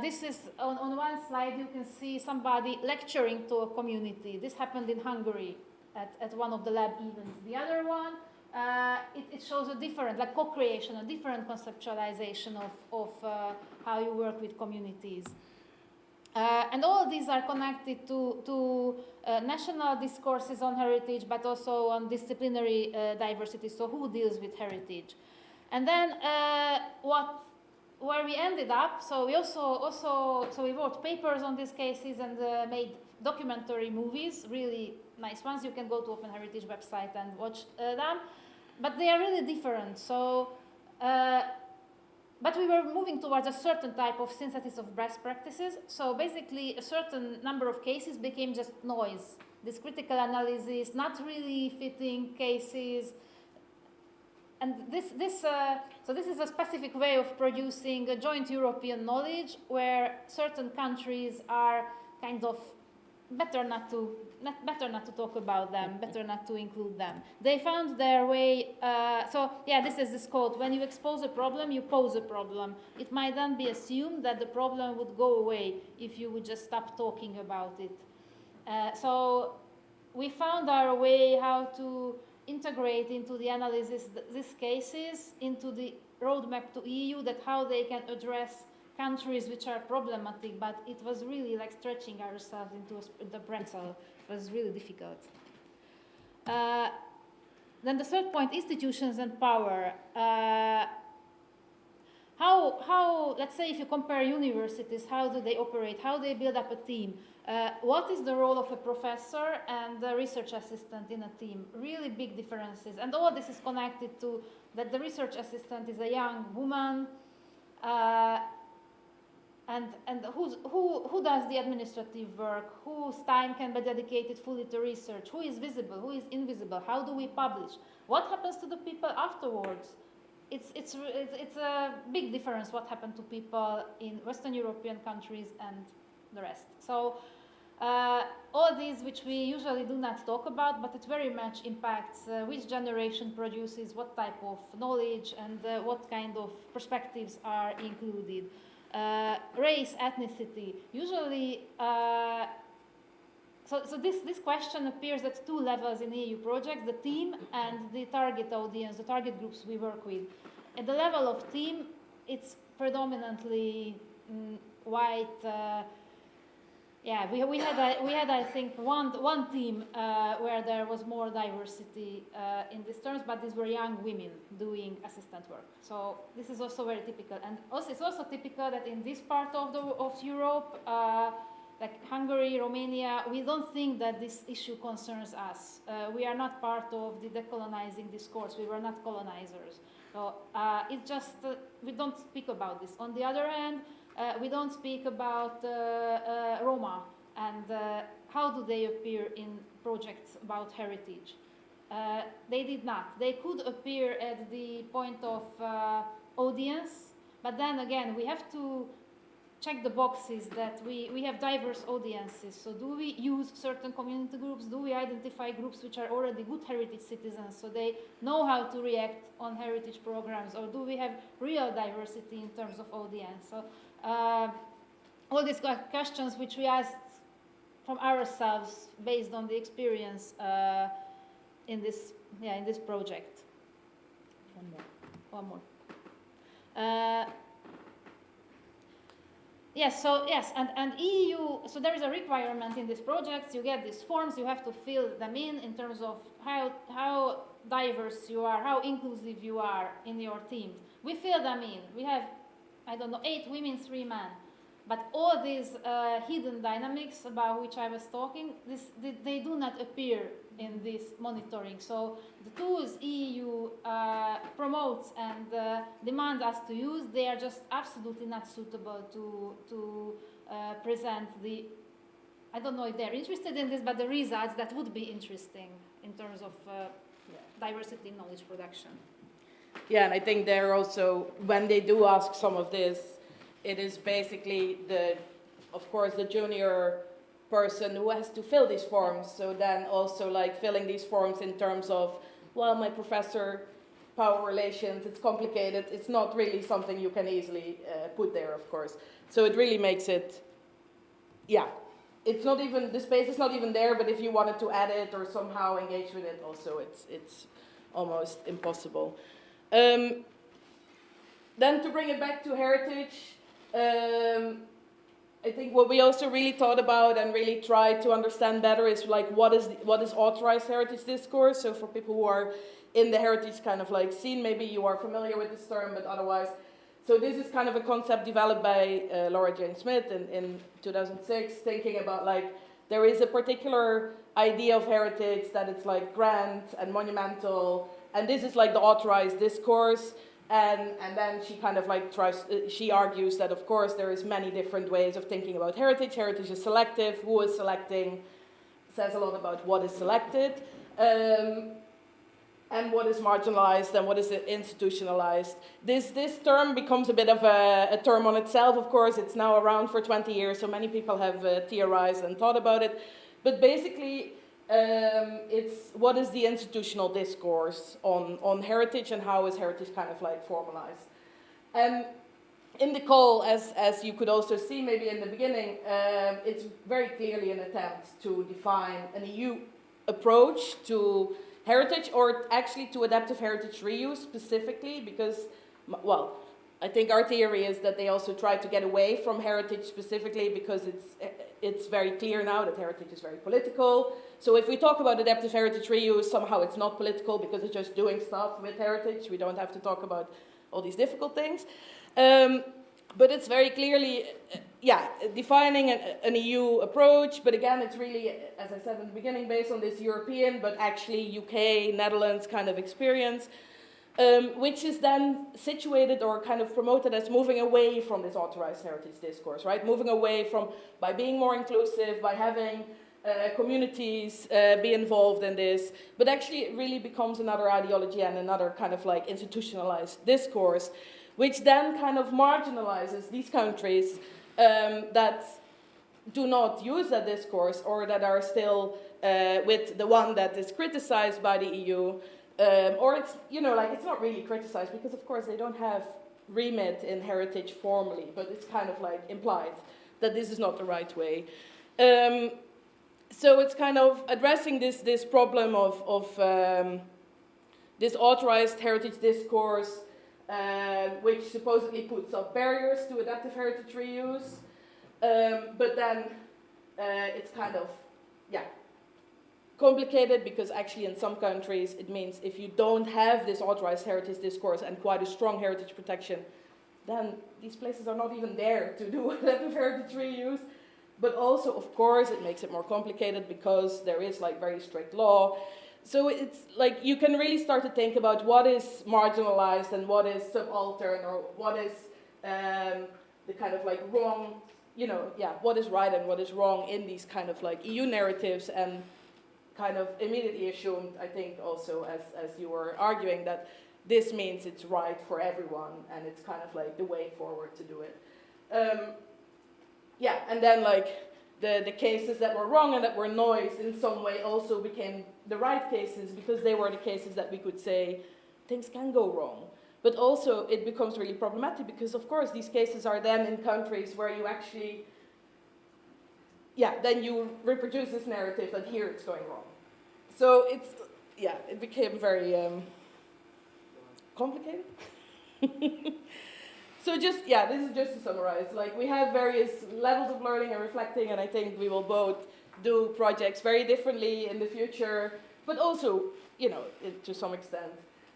Speaker 10: this is, on one slide you can see somebody lecturing to a community. This happened in Hungary at one of the lab events. The other one, it shows a different, like co-creation, a different conceptualization of how you work with communities. And all of these are connected to national discourses on heritage, but also on disciplinary diversity, so who deals with heritage. And then where we ended up, so we so we wrote papers on these cases and made documentary movies, really nice ones. You can go to Open Heritage website and watch them, but they are really different. So but we were moving towards a certain type of synthesis of best practices. So basically, a certain number of cases became just noise. This critical analysis, not really fitting cases. And so this is a specific way of producing a joint European knowledge where certain countries are kind of better not to talk about them, better not to include them. They found their way, so yeah, this is this quote: when you expose a problem, you pose a problem. It might then be assumed that the problem would go away if you would just stop talking about it. So we found our way how to integrate into the analysis these cases, into the roadmap to EU, that how they can address countries which are problematic, but it was really like stretching ourselves into the pretzel. It was really difficult. Then the third point, institutions and power. How, let's say if you compare universities, how do they operate? How they build up a team? What is the role of a professor and a research assistant in a team? Really big differences. And all this is connected to that the research assistant is a young woman, and who does the administrative work? Whose time can be dedicated fully to research? Who is visible? Who is invisible? How do we publish? What happens to the people afterwards? It's a big difference what happened to people in Western European countries and the rest. So All these which we usually do not talk about, but it very much impacts which generation produces what type of knowledge and what kind of perspectives are included. Race, ethnicity, usually, so this question appears at two levels in EU projects, the team and the target audience, the target groups we work with. At the level of team, it's predominantly white. Yeah, we had I think one team where there was more diversity in these terms, but these were young women doing assistant work. So this is also very typical, and also it's also typical that in this part of Europe, like Hungary, Romania, we don't think that this issue concerns us. We are not part of the decolonizing discourse. We were not colonizers. So it's just we don't speak about this. On the other hand, we don't speak about Roma and how do they appear in projects about heritage. They did not. They could appear at the point of audience, but then again, we have to check the boxes that we have diverse audiences. So do we use certain community groups? Do we identify groups which are already good heritage citizens so they know how to react on heritage programs? Or do we have real diversity in terms of audience? So all these questions which we asked from ourselves based on the experience in this project. One more. Yes, and EU, so there is a requirement in these projects. You get these forms, you have to fill them in terms of how diverse you are, how inclusive you are in your teams. We fill them in. We have, I don't know, 8 women, 3 men. But all these hidden dynamics about which I was talking, they do not appear in this monitoring. So the tools EU promotes and demands us to use, they are just absolutely not suitable to present the, I don't know if they're interested in this, but the results that would be interesting in terms of diversity in knowledge production.
Speaker 13: Yeah, and I think they're also, when they do ask some of this, it is basically of course, the junior person who has to fill these forms. So then also like filling these forms in terms of, well, my professor, power relations, it's complicated. It's not really something you can easily put there, of course. So it really makes it, yeah, it's not even, the space is not even there, but if you wanted to add it or somehow engage with it also, it's almost impossible. Then to bring it back to heritage, I think what we also really thought about and really tried to understand better is like what is authorized heritage discourse. So for people who are in the heritage kind of like scene, maybe you are familiar with this term, but otherwise, so this is kind of a concept developed by Laura Jane Smith in 2006, thinking about like there is a particular idea of heritage that it's like grand and monumental, and this is like the authorized discourse. And then she kind of like she argues that of course there is many different ways of thinking about heritage. Heritage is selective. Who is selecting says a lot about what is selected. And what is marginalized and what is institutionalized. This term becomes a bit of a term on itself, of course. It's now around for 20 years, so many people have theorized and thought about it. But basically, it's what is the institutional discourse on heritage and how is heritage kind of like formalized. And in the call, as you could also see maybe in the beginning, it's very clearly an attempt to define an EU approach to heritage, or actually to adaptive heritage reuse specifically, because, well, I think our theory is that they also try to get away from heritage specifically because it's very clear now that heritage is very political. So if we talk about adaptive heritage reuse, somehow it's not political because it's just doing stuff with heritage. We don't have to talk about all these difficult things. But it's very clearly, defining an EU approach. But again, it's really, as I said in the beginning, based on this European, but actually UK, Netherlands kind of experience, which is then situated or kind of promoted as moving away from this authorized heritage discourse, right? Moving away from, by being more inclusive, by having communities be involved in this, but actually it really becomes another ideology and another kind of like institutionalized discourse, which then kind of marginalizes these countries that do not use that discourse or that are still with the one that is criticized by the EU, or it's, you know, like it's not really criticized because of course they don't have remit in heritage formally, but it's kind of like implied that this is not the right way. So it's kind of addressing this problem of this authorized heritage discourse, which supposedly puts up barriers to adaptive heritage reuse, but then it's kind of, yeah, complicated because actually in some countries it means if you don't have this authorized heritage discourse and quite a strong heritage protection, then these places are not even there to do adaptive heritage reuse. But also, of course, it makes it more complicated because there is like very strict law. So it's like you can really start to think about what is marginalized and what is subaltern, or what is the kind of like wrong, you know, yeah, what is right and what is wrong in these kind of like EU narratives, and kind of immediately assumed, I think also as you were arguing, that this means it's right for everyone and it's kind of like the way forward to do it. Yeah, and then like the cases that were wrong and that were noise in some way also became the right cases because they were the cases that we could say things can go wrong. But also it becomes really problematic because of course these cases are then in countries where you actually, yeah, then you reproduce this narrative that here it's going wrong. So it's, yeah, it became very complicated. So just, yeah, this is just to summarize. Like we have various levels of learning and reflecting, and I think we will both do projects very differently in the future, but also, you know, to some extent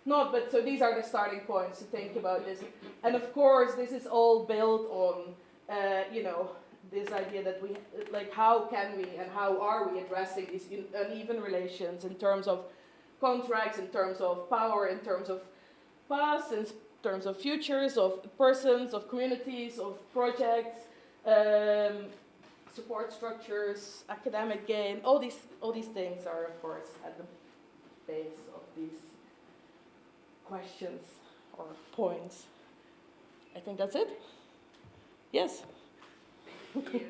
Speaker 13: not. But so these are the starting points to think about this. And of course, this is all built on, you know, this idea that we, like, how can we and how are we addressing these uneven relations in terms of contracts, in terms of power, in terms of past, in terms of futures, of persons, of communities, of projects, support structures, academic gain, all these things are, of course, at the base of these questions or points. I think that's it. Yes. Thank you.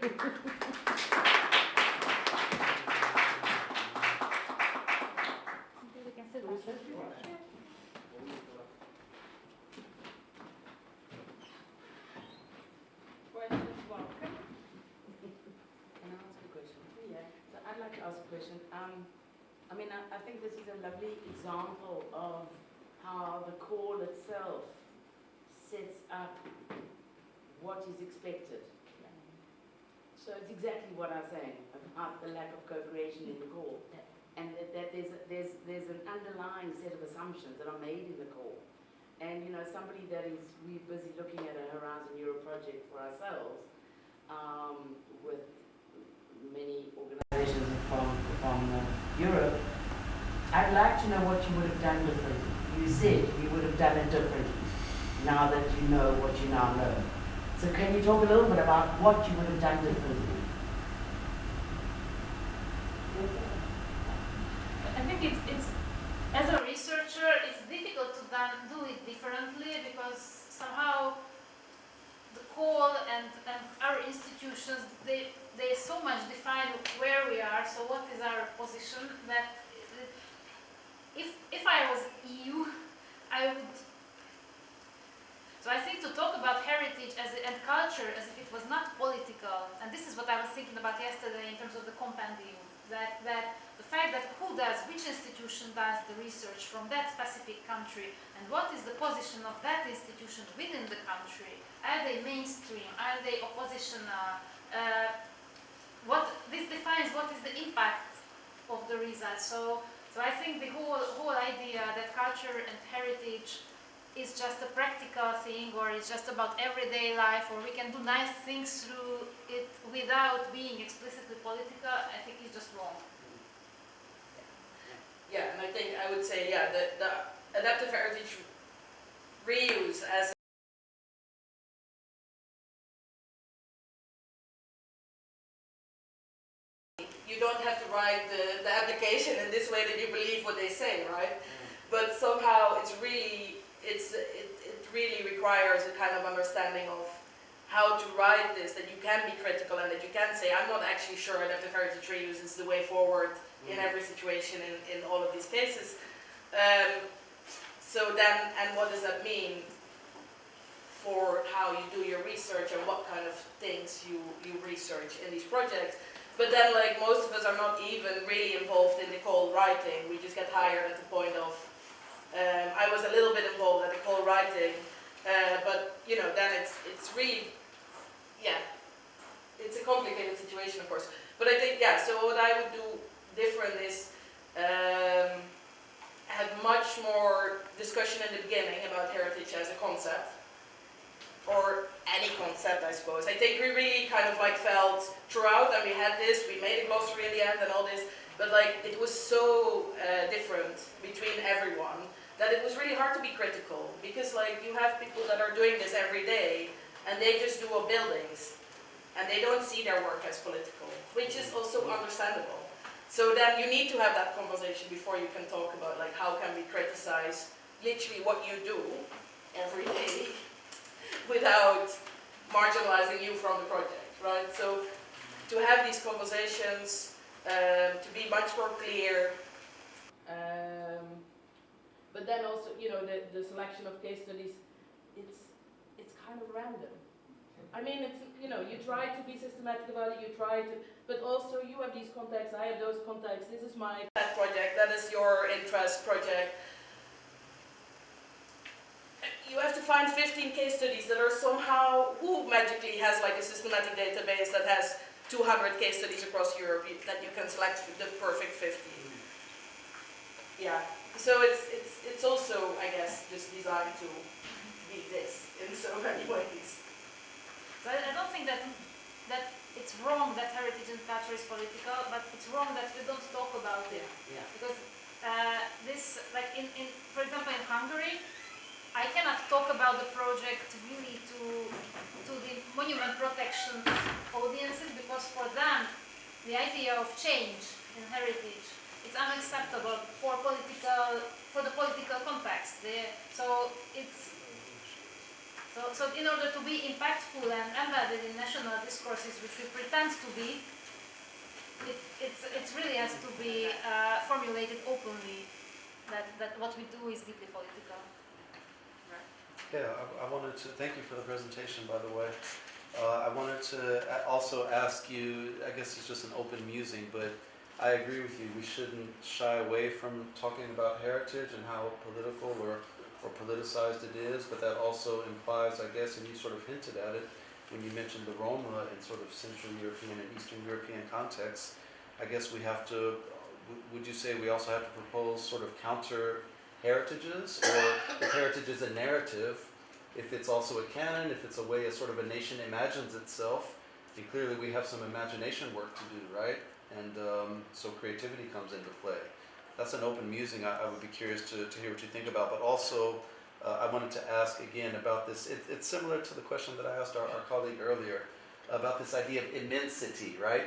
Speaker 7: I'd like to ask a question. I mean, I think this is a lovely example of how the call itself sets up what is expected. So it's exactly what I'm saying about the lack of co-creation in the call, and that there's an underlying set of assumptions that are made in the call. And you know, somebody that is we're busy looking at a Horizon Europe project for ourselves, with many organizations from Europe. I'd like to know what you would have done differently. You said you would have done it differently now that you know what you now know. So can you talk a little bit about what you would have done differently?
Speaker 10: I think it's as a researcher, it's difficult to do it differently because somehow the call and our institutions, they so much define where we are, so what is our position, that if I was EU, I would. So I think to talk about heritage and culture as if it was not political, and this is what I was thinking about yesterday in terms of the compendium, that the fact that which institution does the research from that specific country, and what is the position of that institution within the country, are they mainstream, are they oppositional, this defines what is the impact of the results. So I think the whole idea that culture and heritage is just a practical thing, or it's just about everyday life, or we can do nice things through it without being explicitly political, I think is just wrong.
Speaker 13: Yeah, and I think I would say, yeah, the adaptive heritage reuse as you don't have to write the application in this way that you believe what they say, right? But somehow it really requires a kind of understanding of how to write this, that you can be critical and that you can say, I'm not actually sure that the heritage reuse is the way forward in every situation in all of these cases. So then, and what does that mean for how you do your research and what kind of things you research in these projects? But then, like, most of us are not even really involved in the call writing. We just get hired at the point of, I was a little bit involved at the call writing, but, you know, then it's really, yeah, it's a complicated situation, of course. But I think, yeah, so what I would do different is have much more discussion in the beginning about heritage as a concept, or any concept, I suppose. I think we really kind of like felt throughout, and we had this, we made a glossary in the end and all this, but like it was so different between everyone that it was really hard to be critical, because like you have people that are doing this every day and they just do buildings and they don't see their work as political, which is also understandable. So then you need to have that conversation before you can talk about like how can we criticize literally what you do every day without marginalizing you from the project, right? So to have these conversations, to be much more clear, but then also, you know, the selection of case studies, it's kind of random. I mean, it's, you know, you try to be systematic about it, you try to, but also you have these contacts, I have those contacts, this is my pet project, that is your interest project. You have to find 15 case studies that are somehow, who magically has like a systematic database that has 200 case studies across Europe that you can select the perfect 50. Yeah, so it's also, I guess, just designed to be this in so many ways.
Speaker 10: So I don't think that it's wrong that heritage and culture is political, but it's wrong that we don't talk about it.
Speaker 7: Yeah.
Speaker 10: Because this, like for example, in Hungary, I cannot talk about the project really to the monument protection audiences, because for them, the idea of change in heritage, it's unacceptable for the political context. So in order to be impactful and embedded in national discourses, which we pretend to be, it really has to be formulated openly that what we do is deeply political.
Speaker 12: Yeah, I wanted to thank you for the presentation, by the way. I wanted to also ask you, I guess it's just an open musing, but I agree with you. We shouldn't shy away from talking about heritage and how political or politicized it is, but that also implies, I guess, and you sort of hinted at it when you mentioned the Roma in sort of Central European and Eastern European contexts. I guess we have to, would you say we also have to propose sort of counter heritages, or if heritage is a narrative, if it's also a canon, if it's a way a sort of a nation imagines itself, and clearly we have some imagination work to do, right? And so creativity comes into play. That's an open musing I would be curious to hear what you think about, but also I wanted to ask again about this, it's similar to the question that I asked our colleague earlier, about this idea of immensity, right?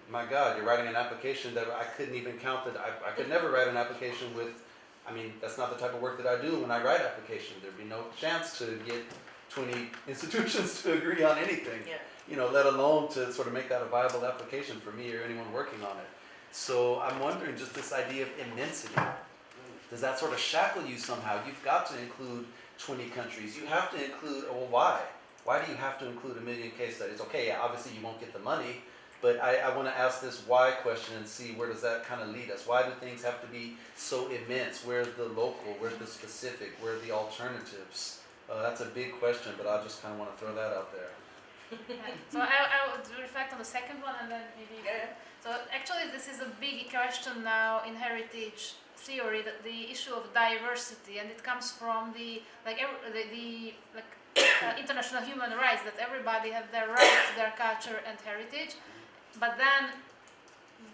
Speaker 12: My God, you're writing an application that I couldn't even count that, I could never write an application with, I mean, that's not the type of work that I do when I write applications. There'd be no chance to get 20 institutions to agree on anything, you know, let alone to sort of make that a viable application for me or anyone working on it. So I'm wondering, just this idea of immensity, does that sort of shackle you somehow? You've got to include 20 countries. You have to include, well, why? Why do you have to include 1 million case studies? Okay, yeah, obviously you won't get the money, but I want to ask this why question and see where does that kind of lead us. Why do things have to be so immense? Where's the local? Where's the specific? Where are the alternatives? That's a big question, but I just kind of want to throw that out there.
Speaker 10: So I would reflect on the second one and then maybe... So actually this is a big question now in heritage theory, that the issue of diversity, and it comes from the international human rights, that everybody have their right to their culture and heritage, but then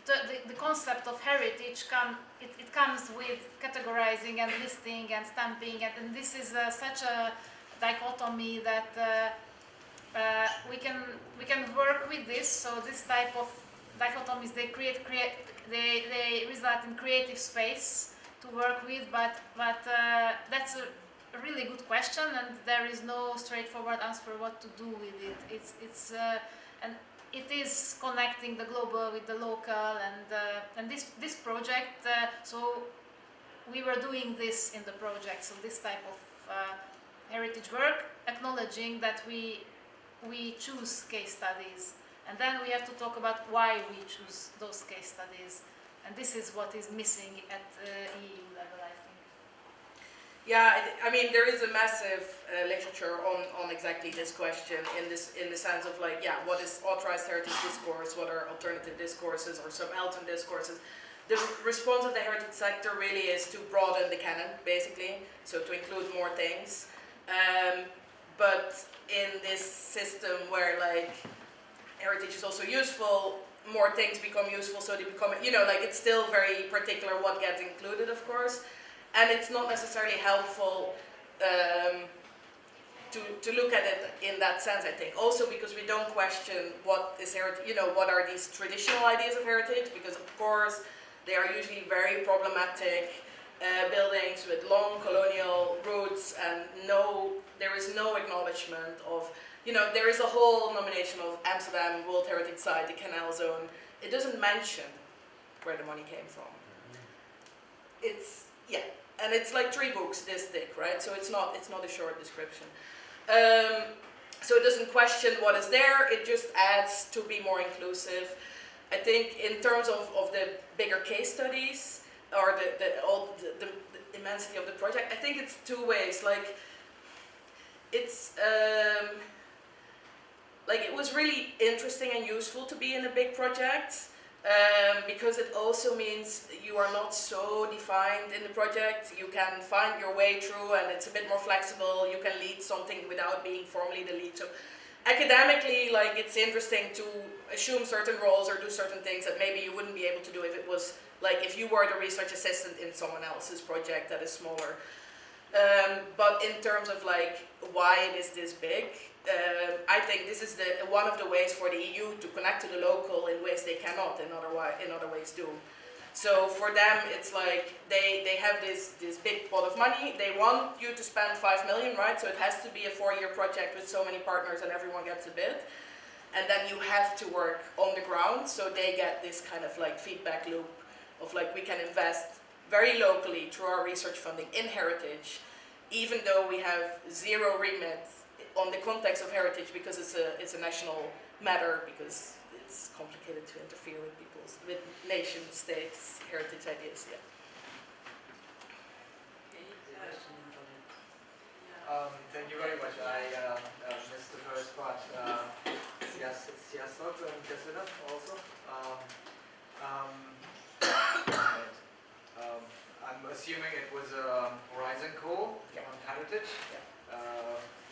Speaker 10: the concept of heritage comes with categorizing and listing and stamping, and this is such a dichotomy that we can work with this. So this type of dichotomies, they result in creative space to work with, but that's a really good question, and there is no straightforward answer what to do with it. And it is connecting the global with the local, and this project. So we were doing this in the project. So this type of heritage work, acknowledging that we choose case studies, and then we have to talk about why we choose those case studies, and this is what is missing at EU level, I think.
Speaker 13: Yeah, I mean, there is a massive literature on exactly this question in the sense of like, yeah, what is authorized heritage discourse, what are alternative discourses or subaltern discourses. The response of the heritage sector really is to broaden the canon, basically, so to include more things. But in this system where like heritage is also useful, more things become useful, so they become, you know, like it's still very particular what gets included, of course. And it's not necessarily helpful to look at it in that sense, I think. Also because we don't question what is heritage, you know, what are these traditional ideas of heritage, because of course they are usually very problematic buildings with long colonial roots, and there is no acknowledgement of, you know, there is a whole nomination of Amsterdam World Heritage Site, the Canal Zone. It doesn't mention where the money came from. It's, yeah. And it's like 3 books this thick, right? So it's not a short description. So it doesn't question what is there, it just adds to be more inclusive. I think in terms of the bigger case studies, or the immensity of the project, I think it's 2 ways. Like, it's, like it was really interesting and useful to be in a big project. Because it also means you are not so defined in the project. You can find your way through, and it's a bit more flexible. You can lead something without being formally the lead. So academically, like, it's interesting to assume certain roles or do certain things that maybe you wouldn't be able to do if it was like if you were the research assistant in someone else's project that is smaller. But in terms of like why it is this big, I think this is one of the ways for the EU to connect to the local in ways they cannot in other ways do. So for them, it's like they have this big pot of money. They want you to spend 5 million, right? So it has to be a 4-year project with so many partners, and everyone gets a bit. And then you have to work on the ground, so they get this kind of like feedback loop of like, we can invest very locally through our research funding in heritage, even though we have 0 remit on the context of heritage, because it's a national matter, because it's complicated to interfere with nation states heritage ideas. Yeah.
Speaker 14: Thank you very much. I missed the first part. Yes, it's Sziasztok and Köszönöm also. I'm assuming it was a Horizon call on heritage.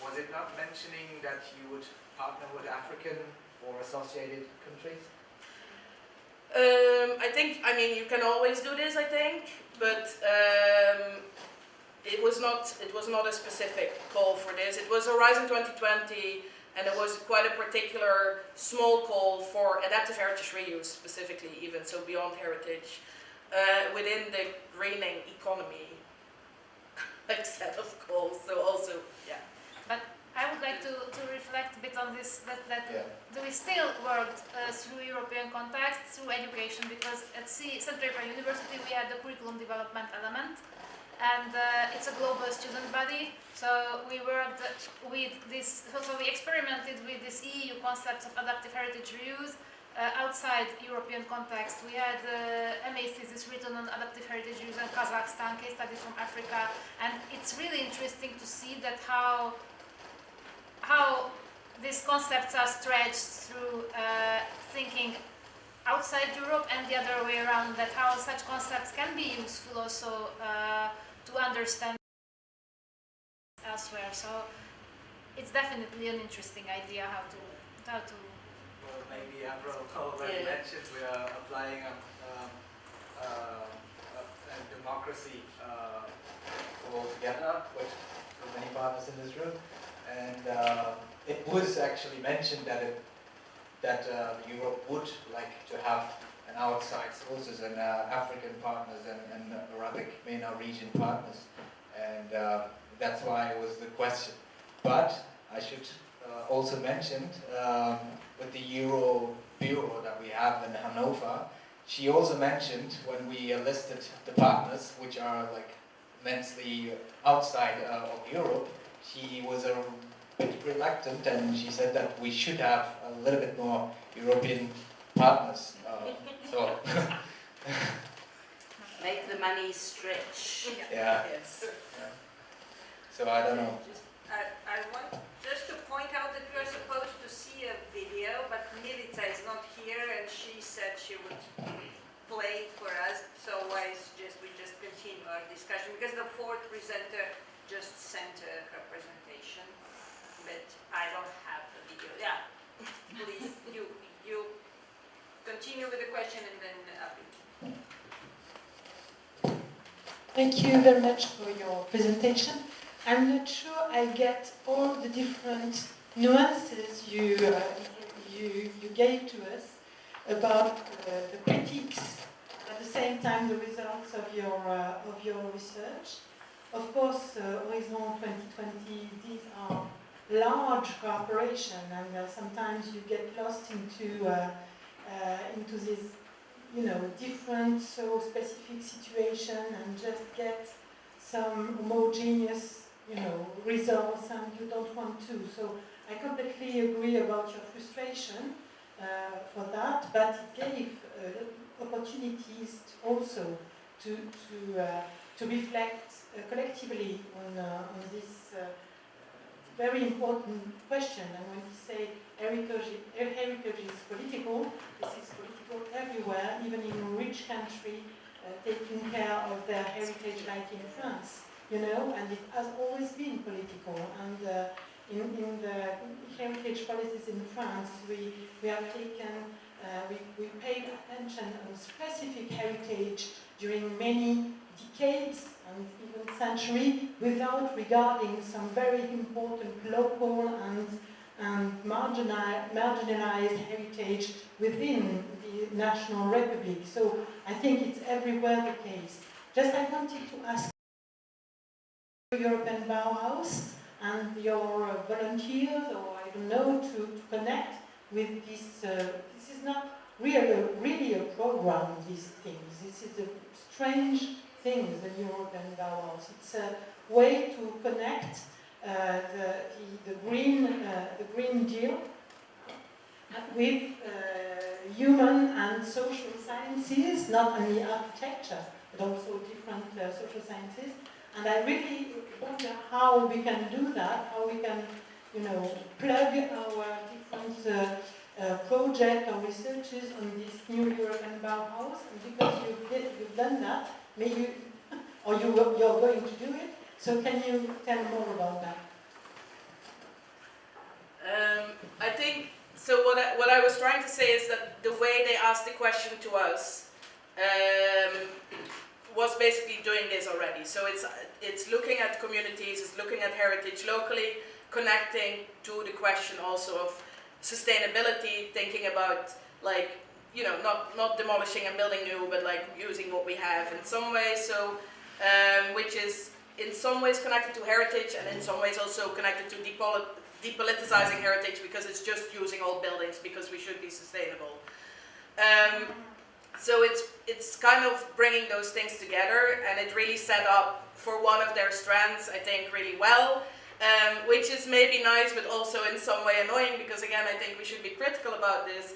Speaker 14: Was it not mentioning that you would partner with African or associated countries?
Speaker 13: I mean, you can always do this, I think, but it was not a specific call for this. It was Horizon 2020, and it was quite a particular small call for adaptive heritage reuse specifically, even so beyond heritage, within the greening economy set of calls. So also, yeah.
Speaker 10: But I would like to reflect a bit on this, that we still worked through European context, through education, because at Central European University we had the curriculum development element, and it's a global student body, so we worked with this, so we experimented with this EU concepts of adaptive heritage reuse outside European context. We had MA thesis written on adaptive heritage reuse in Kazakhstan, case studies from Africa, and it's really interesting to see that how these concepts are stretched through thinking outside Europe, and the other way around, that how such concepts can be useful also to understand elsewhere. So it's definitely an interesting idea how to
Speaker 14: Well, maybe Avril already mentioned we are applying a democracy altogether with many partners in this room. And it was actually mentioned that Europe would like to have an outside sources and African partners and Arabic MENA region partners. And that's why it was the question. But I should also mention, with the Euro Bureau that we have in Hanover, she also mentioned when we listed the partners, which are like immensely outside of Europe, she was a bit reluctant, and she said that we should have a little bit more European partners. So
Speaker 7: Make the money stretch.
Speaker 14: yeah.
Speaker 7: Yes.
Speaker 14: Yeah. So I don't know.
Speaker 6: I want just to point out that we are supposed to see a video, but Milica is not here, and she said she would play it for us. So I suggest we just continue our discussion, because the fourth presenter just sent her presentation, but I don't have the video. Yeah, please, you continue with the question, and then
Speaker 15: Thank you very much for your presentation. I'm not sure I get all the different nuances you gave to us about the critiques, at the same time the results of your research. Of course, Horizon 2020, these are large corporations, and sometimes you get lost into this, different, so specific situation, and just get some homogeneous, results, and you don't want to. So I completely agree about your frustration for that, but it gave opportunities also to reflect collectively on this very important question. And when we say heritage is political, this is political everywhere, even in a rich country taking care of their heritage, like in France, and it has always been political. And in the heritage policies in France, we have taken, we paid attention on specific heritage during many decades and even centuries, without regarding some very important local and marginalized heritage within the national republic. So I think it's everywhere the case. Just I wanted to ask European Bauhaus and your volunteers, or I don't know, to connect with this. This is not really a program, these things. This is a strange thing, the European Bauhaus. It's a way to connect the Green Deal with human and social sciences, not only architecture, but also different social sciences. And I really wonder how we can do that, how we can, plug our different projects or researches on this new European Bauhaus. And because you've done that, maybe, or you're going to do it. So can you tell more about that?
Speaker 13: I think, so what I was trying to say is that the way they asked the question to us was basically doing this already. So it's looking at communities, it's looking at heritage locally, connecting to the question also of sustainability, thinking about like, not demolishing and building new, but like using what we have in some ways. So, which is in some ways connected to heritage, and in some ways also connected to depoliticizing heritage, because it's just using old buildings because we should be sustainable. So it's kind of bringing those things together, and it really set up for one of their strands, I think, really well, which is maybe nice, but also in some way annoying, because again, I think we should be critical about this,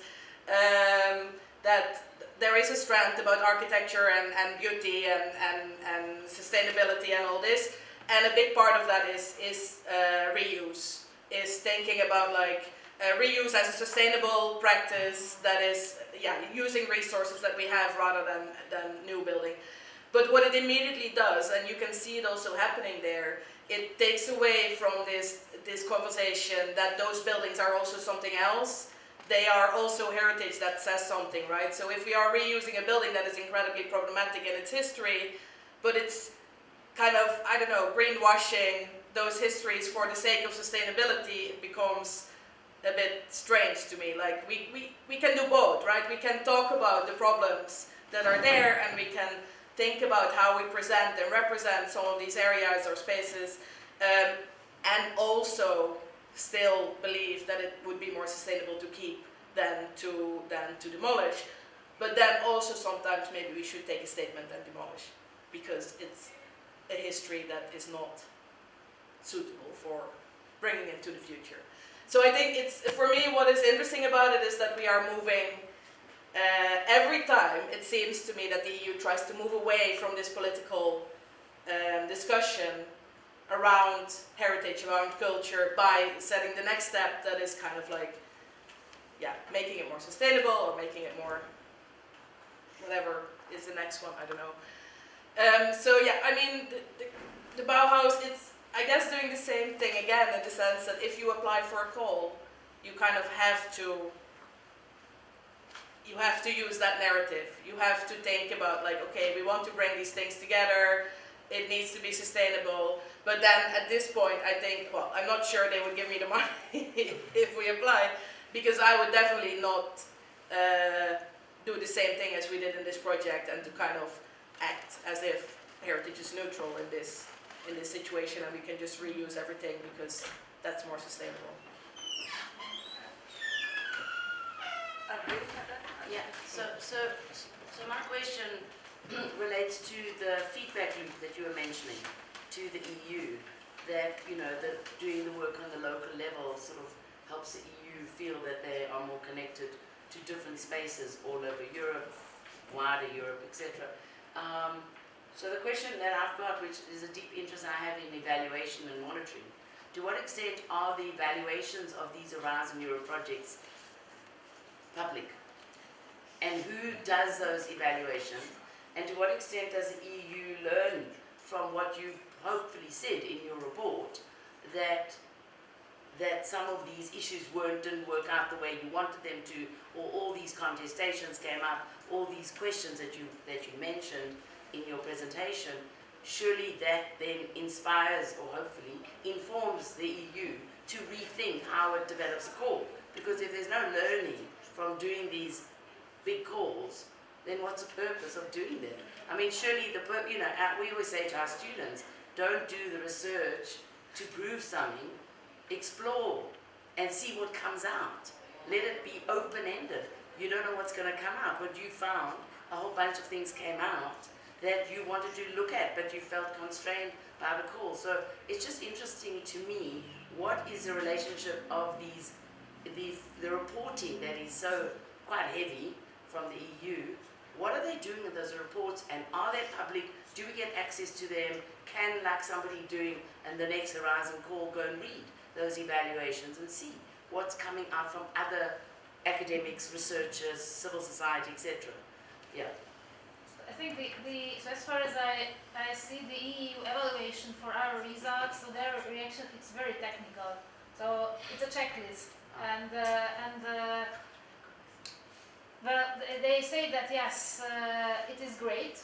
Speaker 13: that there is a strand about architecture and beauty and sustainability and all this, and a big part of that is reuse, is thinking about like reuse as a sustainable practice that is, using resources that we have rather than new building. But what it immediately does, and you can see it also happening there, it takes away from this conversation that those buildings are also something else. They are also heritage that says something, right? So if we are reusing a building that is incredibly problematic in its history, but it's kind of, I don't know, greenwashing those histories for the sake of sustainability, it becomes a bit strange to me. Like we can do both, right? We can talk about the problems that are there, and we can think about how we present and represent some of these areas or spaces and also still believe that it would be more sustainable to keep than to demolish. But then also sometimes maybe we should take a statement and demolish, because it's a history that is not suitable for bringing into the future. So I think it's, for me, what is interesting about it is that we are moving, every time it seems to me that the EU tries to move away from this political discussion around heritage, around culture, by setting the next step that is kind of like, yeah, making it more sustainable or making it more, whatever is the next one, I don't know. So yeah, I mean, the Bauhaus, it's, I guess, doing the same thing again, in the sense that if you apply for a call, you kind of have to use that narrative. You have to think about, like, okay, we want to bring these things together, it needs to be sustainable, but then at this point I think, well, I'm not sure they would give me the money if we apply, because I would definitely not do the same thing as we did in this project, and to kind of act as if heritage is neutral in this situation and we can just reuse everything because that's more sustainable.
Speaker 7: Yeah, so my question relates to the feedback loop that you were mentioning to the EU, that, you know, that doing the work on the local level sort of helps the EU feel that they are more connected to different spaces all over Europe, wider Europe, etc. So the question that I've got, which is a deep interest I have in evaluation and monitoring, to what extent are the evaluations of these Arise in Europe projects public? And who does those evaluations? And to what extent does the EU learn from what you've hopefully said in your report, that some of these issues didn't work out the way you wanted them to, or all these contestations came up, all these questions that you mentioned in your presentation? Surely that then inspires, or hopefully informs the EU to rethink how it develops a call. Because if there's no learning from doing these big calls, then what's the purpose of doing them? I mean, surely we always say to our students, don't do the research to prove something, explore and see what comes out. Let it be open-ended. You don't know what's going to come out. What you found, a whole bunch of things came out that you wanted to look at, but you felt constrained by the call. So it's just interesting to me, what is the relationship of the reporting that is so quite heavy from the EU? What are they doing with those reports, and are they public? Do we get access to them? Can, like somebody doing and the next Horizon call, go and read those evaluations and see what's coming out from other academics, researchers, civil society, etc.? Yeah.
Speaker 10: I think so as far as I see the EU evaluation for our results, so their reaction, it's very technical. So it's a checklist, and they say that yes, it is great,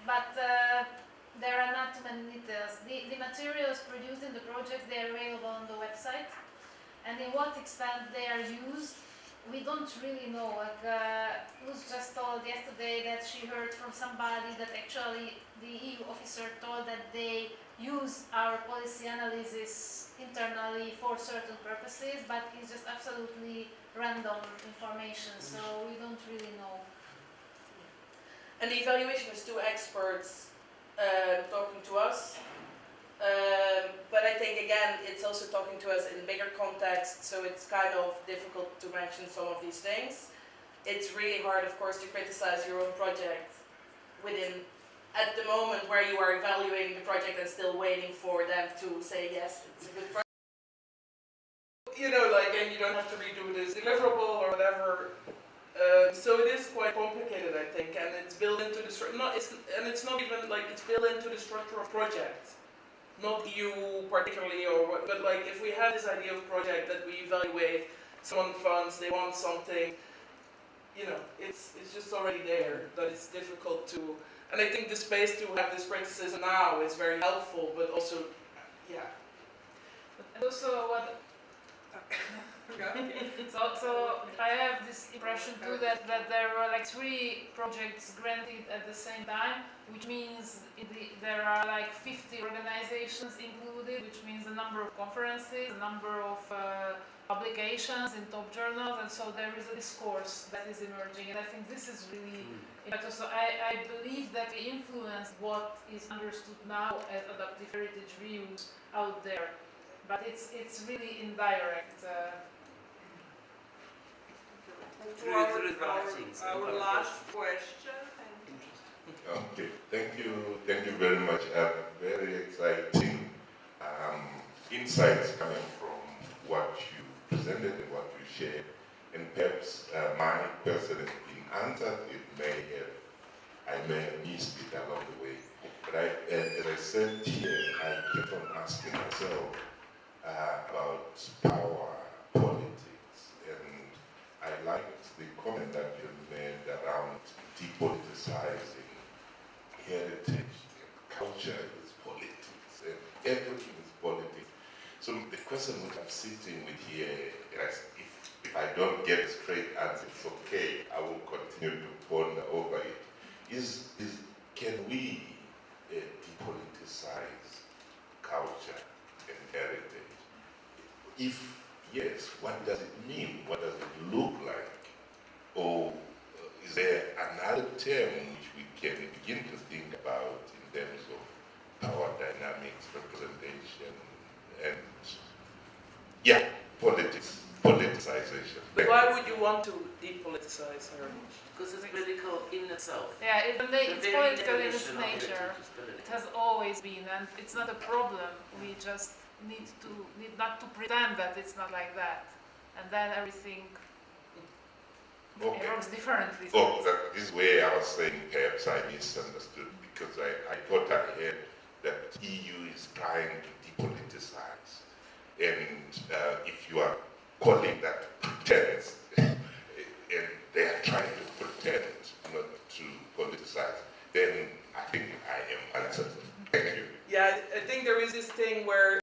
Speaker 10: but there are not too many details. The materials produced in the project, they are available on the website, and in what extent they are used, we don't really know. Like, was just told yesterday that she heard from somebody that actually the EU officer told that they use our policy analysis internally for certain purposes, but it's just absolutely random information, so we don't really know.
Speaker 13: And the evaluation is two experts talking to us. But I think, again, it's also talking to us in bigger context, so it's kind of difficult to mention some of these things. It's really hard, of course, to criticize your own project at the moment where you are evaluating the project and still waiting for them to say, yes, it's a good project. You know, like, and you don't have to redo this deliverable or whatever. So it is quite complicated, I think, and it's built into the structure. It's not even like it's built into the structure of project. Not you particularly, but like if we have this idea of project that we evaluate, someone funds, they want something, you know, it's just already there, that it's difficult to, and I think the space to have this criticism now is very helpful, but also, yeah.
Speaker 4: And also what So I have this impression too that there were like 3 projects granted at the same time, which means there are like 50 organizations included, which means a number of conferences, a number of publications in top journals, and so there is a discourse that is emerging, and I think this is really impactful. So I believe that we influence what is understood now as adaptive heritage reuse out there, but it's really indirect.
Speaker 16: Our last question.
Speaker 17: Okay, thank you very much. Very exciting insights coming from what you presented and what you shared. And perhaps my question has been answered. I may have missed it along the way. But as I said here, I keep on asking myself about power politics. And I liked the comment that you made around depoliticizing heritage. Culture is politics, and everything is politics. So the question which I'm sitting with here, if I don't get a straight answer, it's okay. I will continue to ponder over it. Is can we depoliticize culture and heritage? If yes, what does it mean? What does it look like? Or is there another term which we can begin to think about in terms of power dynamics, representation, and politics, politicization?
Speaker 16: Why would you want to depoliticize heritage?
Speaker 7: Because it's political in itself.
Speaker 4: Yeah, it's
Speaker 7: very
Speaker 4: political in its
Speaker 7: definition of heritage
Speaker 4: nature.
Speaker 7: is political.
Speaker 4: It has always been, and it's not a problem. We just need not to pretend that it's not like that, and then everything works differently.
Speaker 17: Oh, this is where I was saying perhaps I misunderstood, because I thought I heard that EU is trying to depoliticize, and if you are calling that pretense, and they are trying to pretend not to politicize, then I think I am answered. Thank you.
Speaker 13: Yeah, I think there is this thing where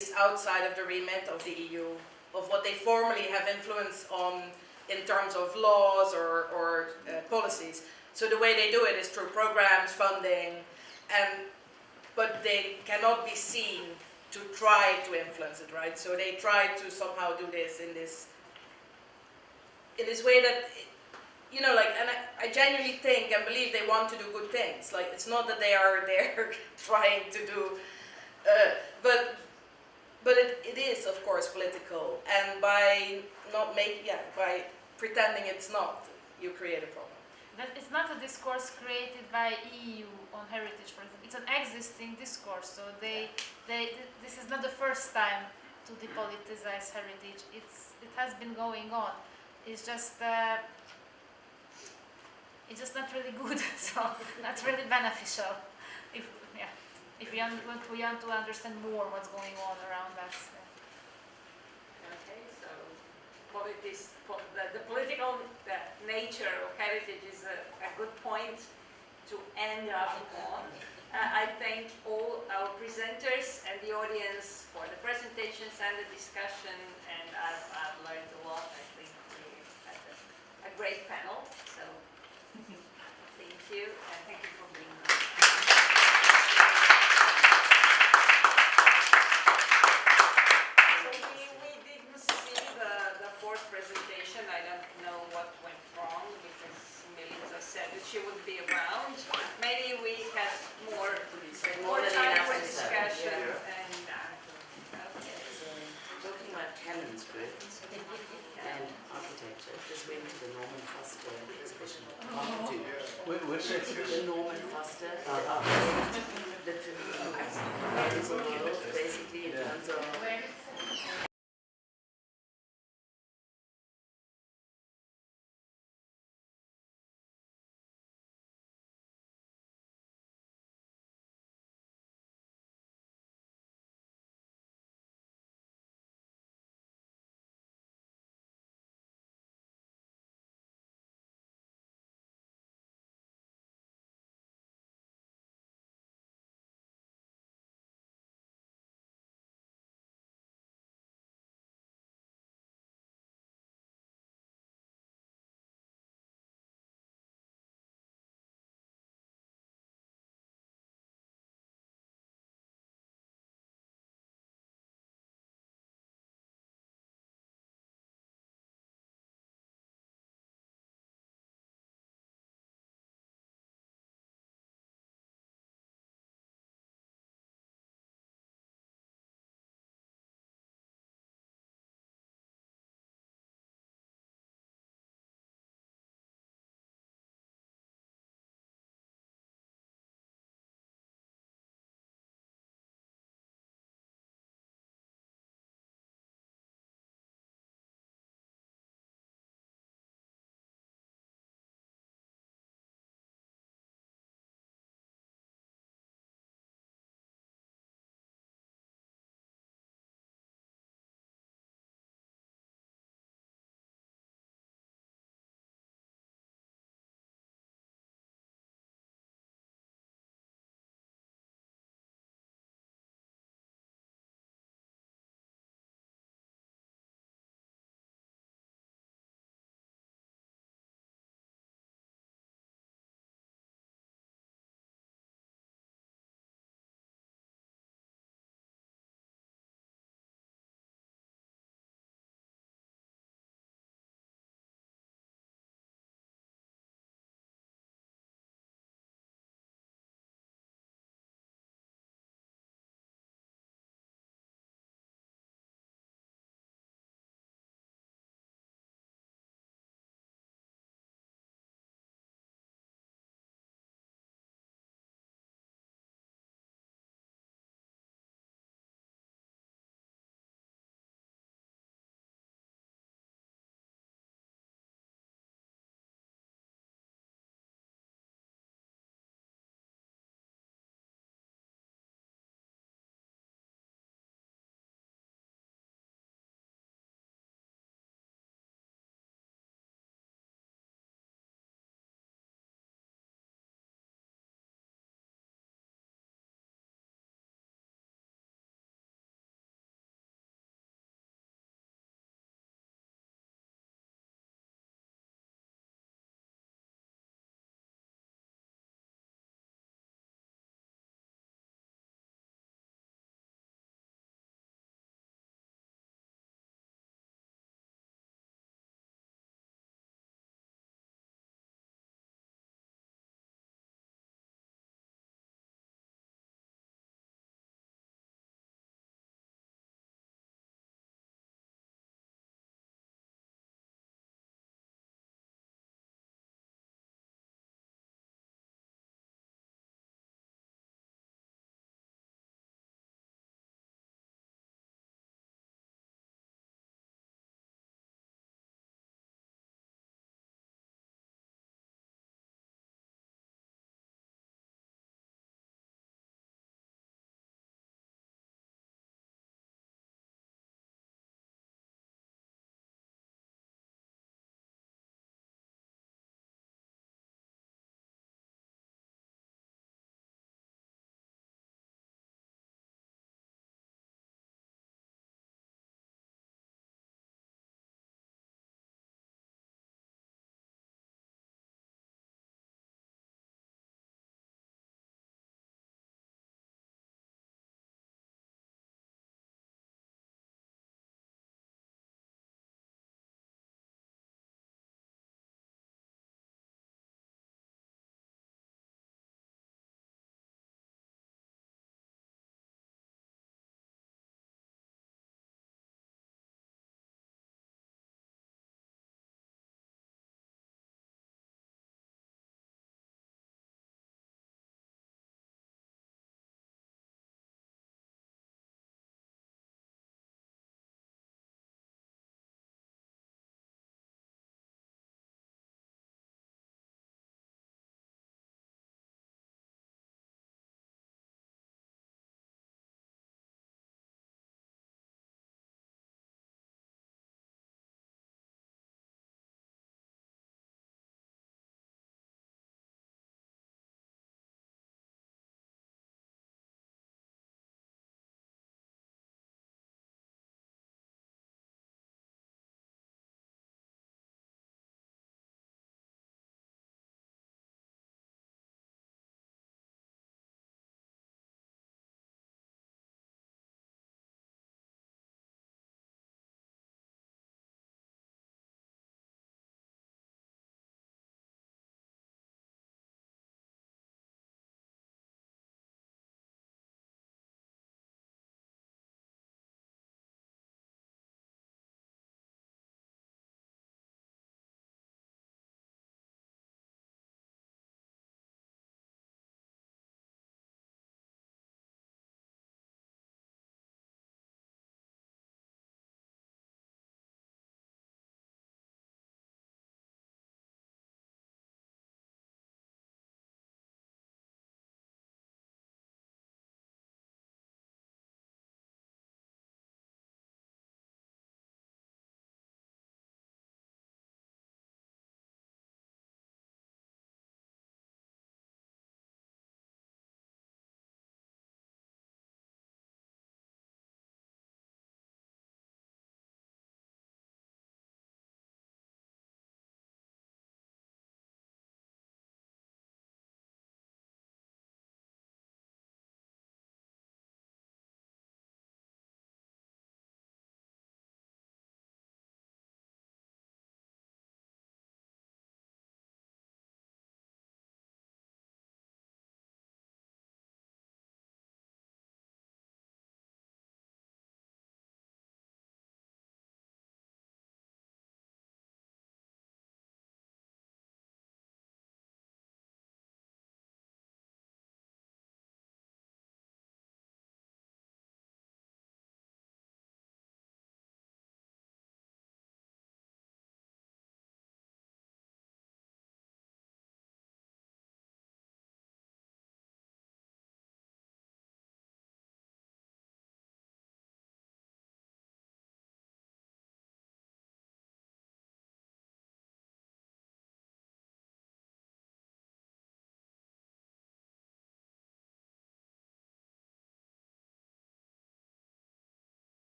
Speaker 13: it's outside of the remit of the EU, of what they formally have influence on in terms of laws or policies. So the way they do it is through programs, funding, but they cannot be seen to try to influence it, right? So they try to somehow do this in this way that, you know, like, and I genuinely think and believe they want to do good things. Like, it's not that they are there trying to do, but it is, of course, political. And by by pretending it's not, you create a problem.
Speaker 10: That it's not a discourse created by EU on heritage, for example. It's an existing discourse. So this is not the first time to depoliticize heritage. It has been going on. It's just not really good. So not really beneficial. If we want to understand more what's going on around us.
Speaker 6: Okay, so the political nature of heritage is a good point to end up on. I thank all our presenters and the audience for the presentations and the discussion, and I've learned a lot. I think we had a great panel, so thank you, and thank you for being here. We didn't see the fourth presentation. I don't know what went wrong, because Melissa said that she would be around. Maybe we had more time for discussion. And
Speaker 7: Talking about canons, and architecture, just went to the Norman Foster exhibition.
Speaker 3: Which exhibition?
Speaker 7: The Norman Foster. Basically, in terms of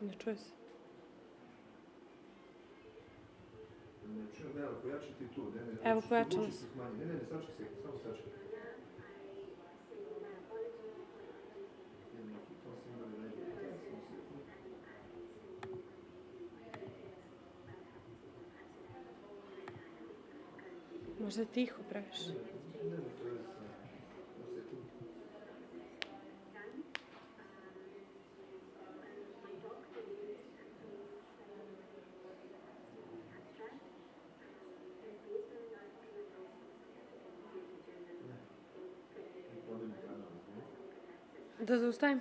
Speaker 18: Ne čuje se. Evo, pojačalo se. Možda je tiho previše. Da zaustavim?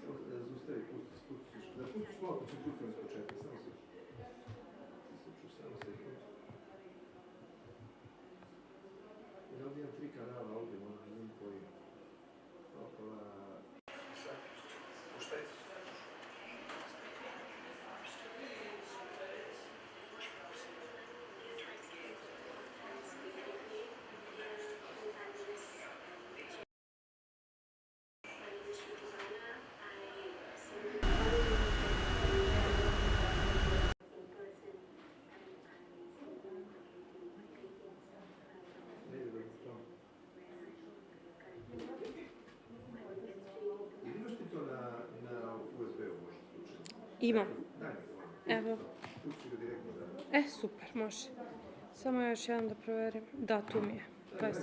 Speaker 18: Imam. Evo. Super, može. Samo još jedan da proverim. Da, tu mi je. Pa je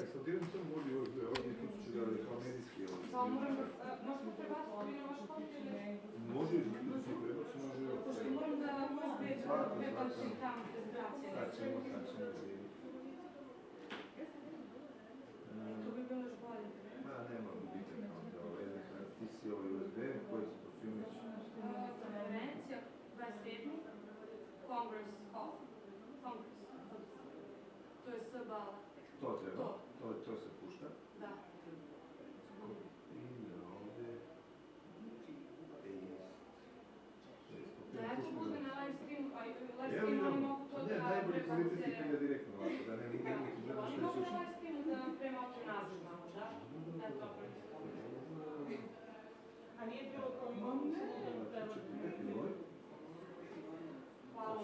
Speaker 18: To je s-bala. To treba? To se pušta? Da. Da ja to bude na live streamu, a live streamu oni mogu to da prebacuje. Oni mogu na live streamu da premoću nazad malo, da? Da to pročitam. A nije bilo kao imamo? Hvala.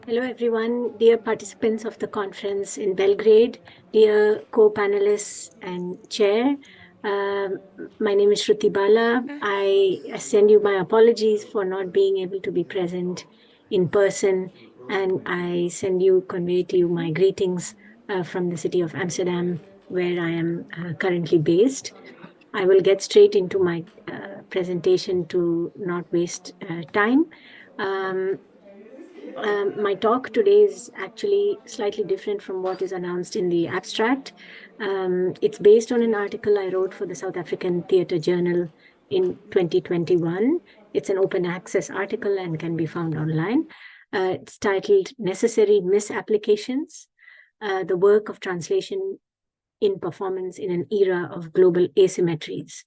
Speaker 8: Hello, everyone, dear participants of the conference in Belgrade, dear co-panelists and chair. My name is Shruti Bala. I send you my apologies for not being able to be present in person, and I convey to you my greetings from the city of Amsterdam, where I am currently based. I will get straight into my presentation to not waste time. My talk today is actually slightly different from what is announced in the abstract. It's based on an article I wrote for the South African Theatre Journal in 2021. It's an open access article and can be found online. It's titled Necessary Misapplications, the Work of Translation in Performance in an Era of Global Asymmetries.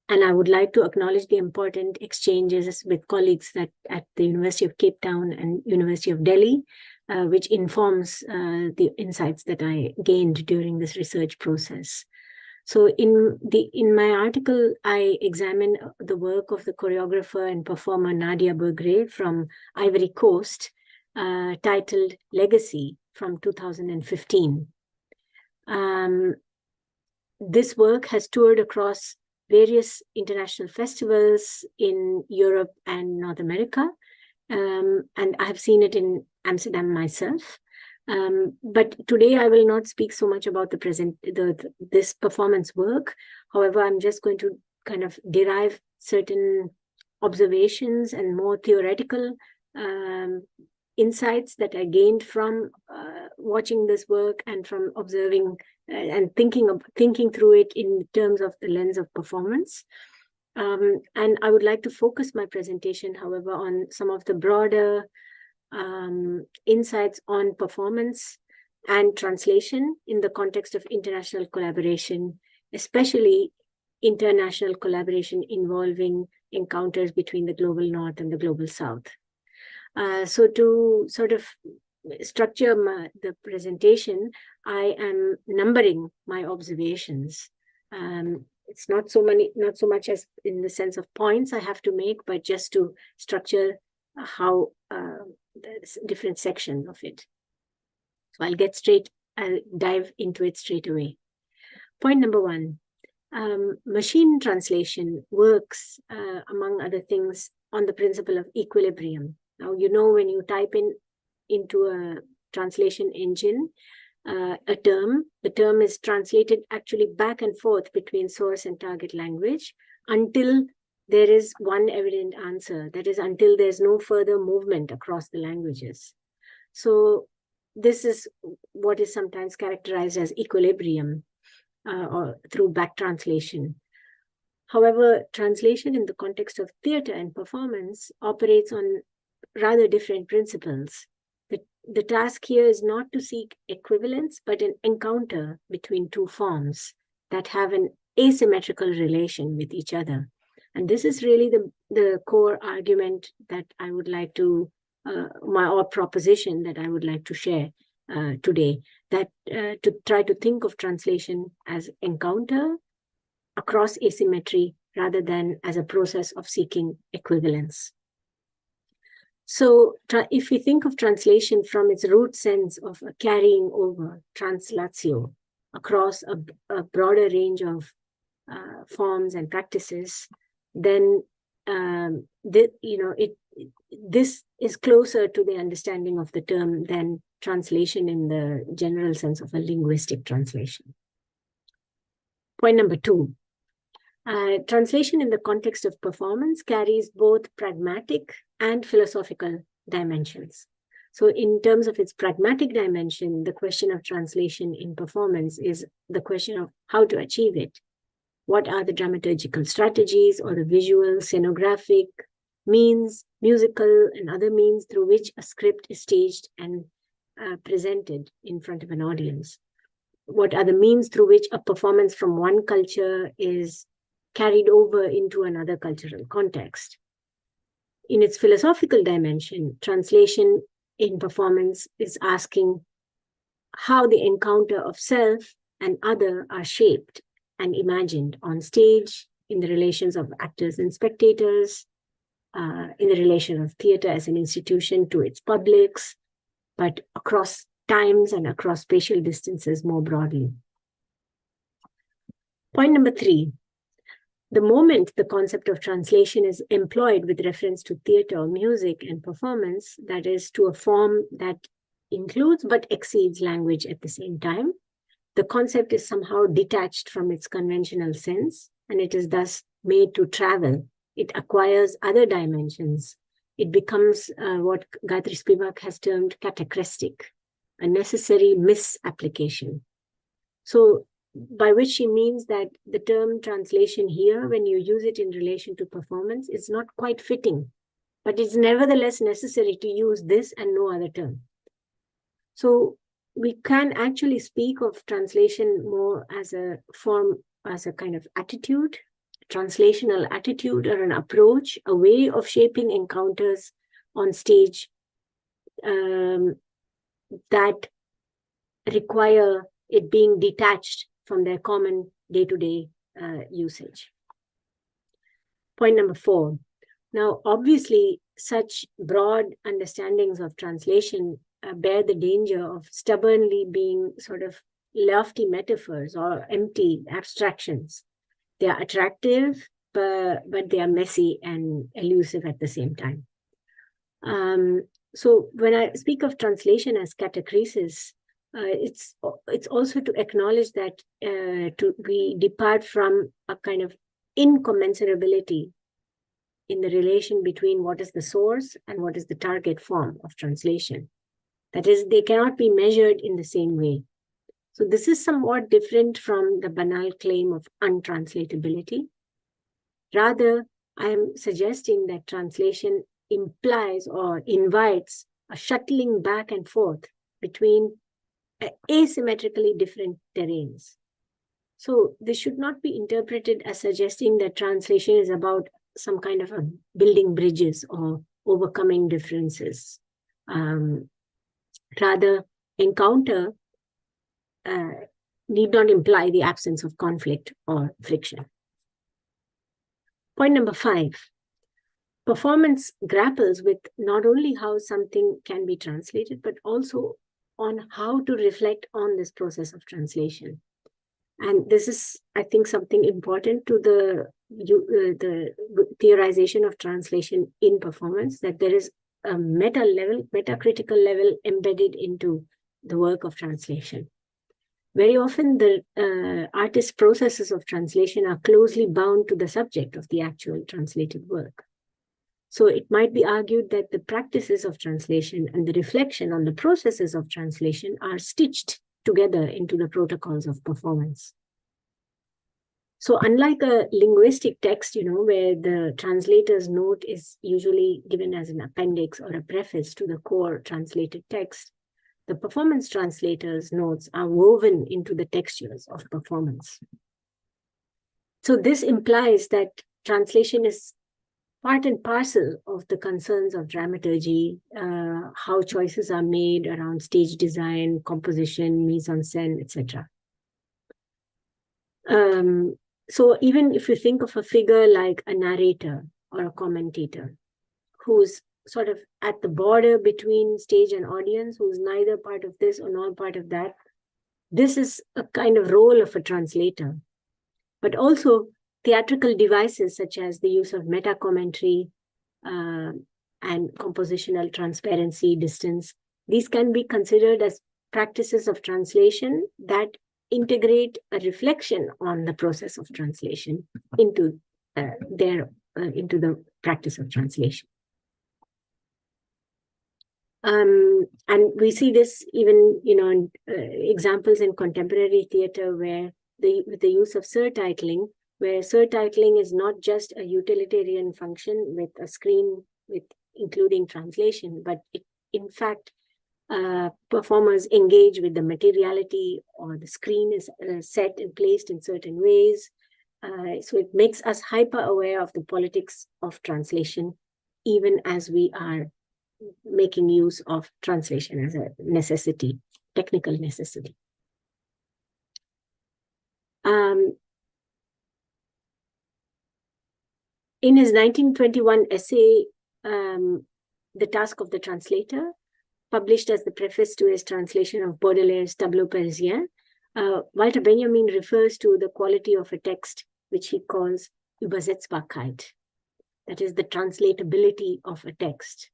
Speaker 8: And I would like to acknowledge the important exchanges with colleagues at the University of Cape Town and University of Delhi, which informs the insights that I gained during this research process. So in my article, I examine the work of the choreographer and performer Nadia Belgrade from Ivory Coast, titled Legacy from 2015. This work has toured across various international festivals in Europe and North America, and I have seen it in Amsterdam myself. But today I will not speak so much about this performance work. However, I'm just going to kind of derive certain observations and more theoretical insights that I gained from watching this work and from observing and thinking through it in terms of the lens of performance. And I would like to focus my presentation, however, on some of the broader insights on performance and translation in the context of international collaboration,
Speaker 19: especially international collaboration involving encounters between the global north and the global south. So to sort of structure the presentation, I am numbering my observations. It's not so much as in the sense of points I have to make, but just to structure how the different sections of it. So I'll dive into it straight away. Point number one, machine translation works, among other things, on the principle of equilibrium. Now, you know, when you type into a translation engine, a term, the term is translated actually back and forth between source and target language until there is one evident answer. That is, until there's no further movement across the languages. So this is what is sometimes characterized as equilibrium, or through back translation. However, translation in the context of theater and performance operates on rather different principles. The task here is not to seek equivalence, but an encounter between two forms that have an asymmetrical relation with each other. And this is really the core argument that I would like to, or proposition that I would like to share today, that to try to think of translation as encounter across asymmetry rather than as a process of seeking equivalence. So if we think of translation from its root sense of a carrying over, translatio, across a broader range of forms and practices, then this is closer to the understanding of the term than translation in the general sense of a linguistic translation. Point number two, translation in the context of performance carries both pragmatic and philosophical dimensions. So in terms of its pragmatic dimension, the question of translation in performance is the question of how to achieve it. What are the dramaturgical strategies or the visual, scenographic means, musical and other means through which a script is staged and presented in front of an audience? What are the means through which a performance from one culture is carried over into another cultural context? In its philosophical dimension, translation in performance is asking how the encounter of self and other are shaped and imagined on stage, in the relations of actors and spectators, in the relation of theater as an institution to its publics, but across times and across spatial distances more broadly. Point number three, the moment the concept of translation is employed with reference to theater, music, and performance, that is, to a form that includes but exceeds language at the same time, the concept is somehow detached from its conventional sense, and it is thus made to travel. It acquires other dimensions. It becomes what Gayatri Spivak has termed catachrestic, a necessary misapplication. So, by which she means that the term translation here, when you use it in relation to performance, is not quite fitting, but it's nevertheless necessary to use this and no other term. So we can actually speak of translation more as a form, as a kind of attitude, translational attitude or an approach, a way of shaping encounters on stage that require it being detached from their common day-to-day usage. Point number four. Now, obviously, such broad understandings of translation bear the danger of stubbornly being sort of lofty metaphors or empty abstractions. They are attractive, but they are messy and elusive at the same time. So when I speak of translation as catachresis, it's also to acknowledge that we depart from a kind of incommensurability in the relation between what is the source and what is the target form of translation. That is, they cannot be measured in the same way. So this is somewhat different from the banal claim of untranslatability. Rather, I am suggesting that translation implies or invites a shuttling back and forth between asymmetrically different terrains. So this should not be interpreted as suggesting that translation is about some kind of a building bridges or overcoming differences. Rather, encounter need not imply the absence of conflict or friction. Point number 5. Performance grapples with not only how something can be translated, but also on how to reflect on this process of translation. And this is, I think, something important to the theorization of translation in performance, that there is a metacritical level embedded into the work of translation. Very often, the artist's processes of translation are closely bound to the subject of the actual translated work. So it might be argued that the practices of translation and the reflection on the processes of translation are stitched together into the protocols of performance. So unlike a linguistic text, where the translator's note is usually given as an appendix or a preface to the core translated text, the performance translator's notes are woven into the textures of performance. So this implies that translation is part and parcel of the concerns of dramaturgy, how choices are made around stage design, composition, mise-en-scène, etc. So even if you think of a figure like a narrator or a commentator, who's sort of at the border between stage and audience, who's neither part of this or not part of that, this is a kind of role of a translator. But also theatrical devices such as the use of meta-commentary and compositional transparency, distance, these can be considered as practices of translation that integrate a reflection on the process of translation into the practice of translation. And we see this even, in examples in contemporary theater where with the use of surtitling, where surtitling is not just a utilitarian function with a screen including translation, but in fact, performers engage with the materiality, or the screen is set and placed in certain ways. So it makes us hyper aware of the politics of translation, even as we are making use of translation as a necessity, technical necessity. In his 1921 essay, The Task of the Translator, published as the preface to his translation of Baudelaire's Tableau Parisien, Walter Benjamin refers to the quality of a text, which he calls Übersetzbarkeit, that is the translatability of a text.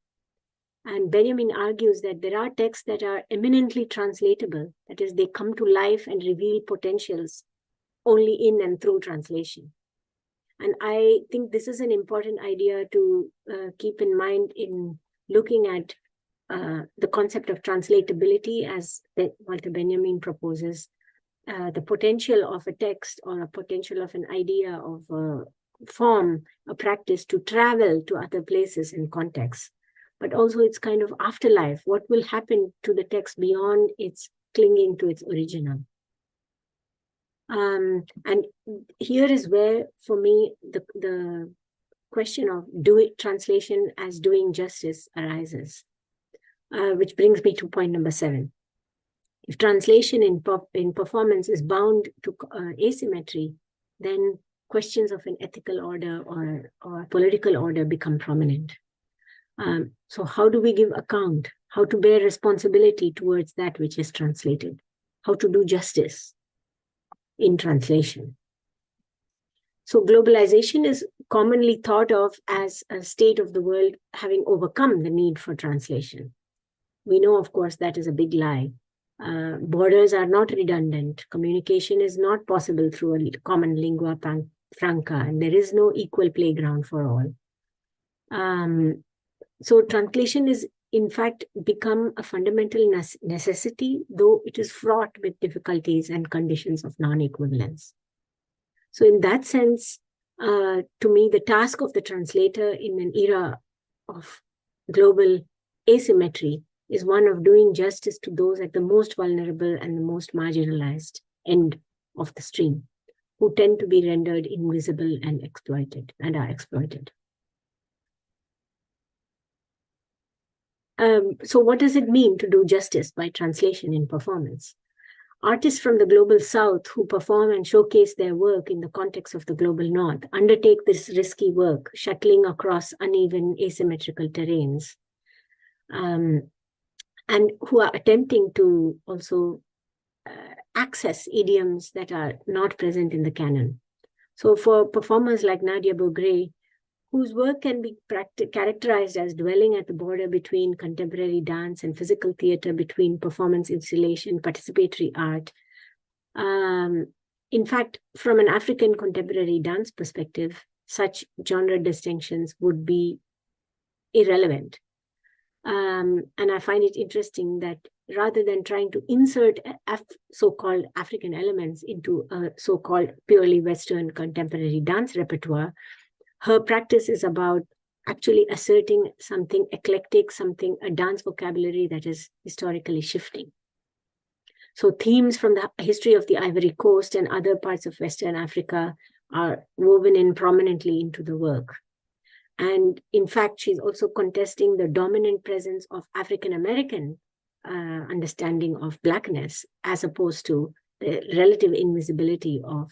Speaker 19: And Benjamin argues that there are texts that are eminently translatable, that is, they come to life and reveal potentials only in and through translation. And I think this is an important idea to keep in mind in looking at the concept of translatability as Walter Benjamin proposes, the potential of a text or a potential of an idea of a form, a practice to travel to other places and contexts, but also its kind of afterlife. What will happen to the text beyond its clinging to its original? And here is where, for me, the question of translation as doing justice arises, which brings me to point number 7. If translation in performance is bound to asymmetry, then questions of an ethical order or political order become prominent. So how do we give account? How to bear responsibility towards that which is translated? How to do justice in translation? So globalization is commonly thought of as a state of the world having overcome the need for translation. We know, of course, that is a big lie. Borders are not redundant. Communication is not possible through a common lingua franca, and there is no equal playground for all. So translation is, in fact, become a fundamental necessity, though it is fraught with difficulties and conditions of non-equivalence. So in that sense, to me, the task of the translator in an era of global asymmetry is one of doing justice to those at the most vulnerable and the most marginalized end of the stream. who tend to be rendered invisible and exploited and are exploited. So what does it mean to do justice by translation in performance? Artists from the global south who perform and showcase their work in the context of the global north undertake this risky work, shuttling across uneven asymmetrical terrains, and who are attempting to also access idioms that are not present in the canon. So for performers like Nadia Belgrade, whose work can be characterized as dwelling at the border between contemporary dance and physical theater, between performance installation, participatory art. In fact, from an African contemporary dance perspective, such genre distinctions would be irrelevant. And I find it interesting that rather than trying to insert so-called African elements into a so-called purely Western contemporary dance repertoire, her practice is about actually asserting something eclectic, a dance vocabulary that is historically shifting. So themes from the history of the Ivory Coast and other parts of Western Africa are woven in prominently into the work. And in fact, she's also contesting the dominant presence of African-American understanding of Blackness, as opposed to the relative invisibility of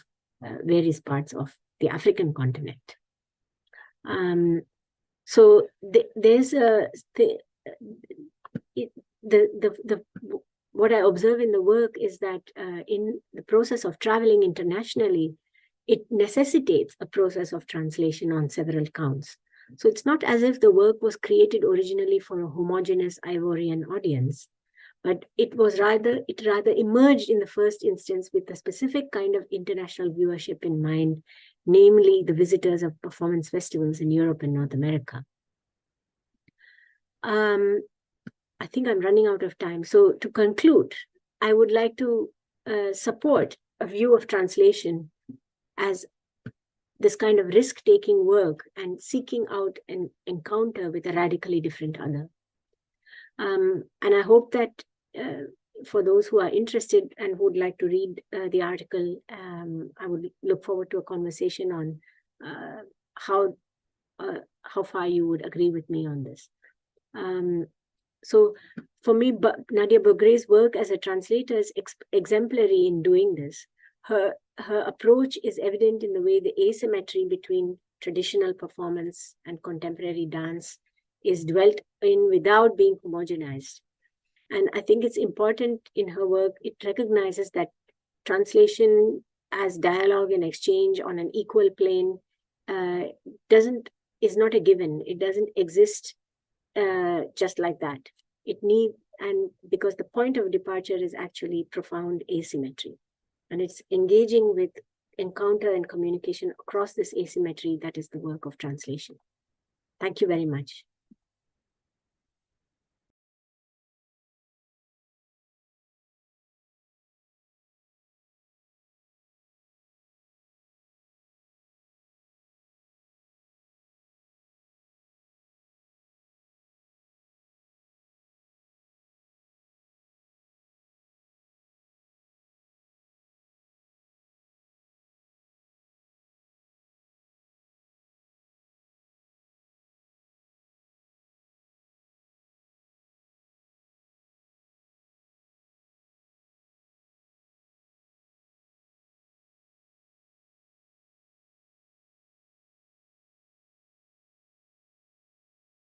Speaker 19: various parts of the African continent. So there's what I observe in the work is that in the process of traveling internationally, it necessitates a process of translation on several counts. So it's not as if the work was created originally for a homogeneous Ivorian audience, but it rather emerged in the first instance with a specific kind of international viewership in mind, namely the visitors of performance festivals in Europe and North America. I think I'm running out of time. So to conclude, I would like to support a view of translation as this kind of risk-taking work and seeking out an encounter with a radically different other. And I hope that for those who are interested and who would like to read the article, I would look forward to a conversation on how far you would agree with me on this. So for me, Nadia Belgrade's work as a translator is exemplary in doing this. Her approach is evident in the way the asymmetry between traditional performance and contemporary dance is dwelt in without being homogenized. And I think it's important in her work, it recognizes that translation as dialogue and exchange on an equal plane is not a given. It doesn't exist just like that. And because the point of departure is actually profound asymmetry. And it's engaging with encounter and communication across this asymmetry that is the work of translation. Thank you very much.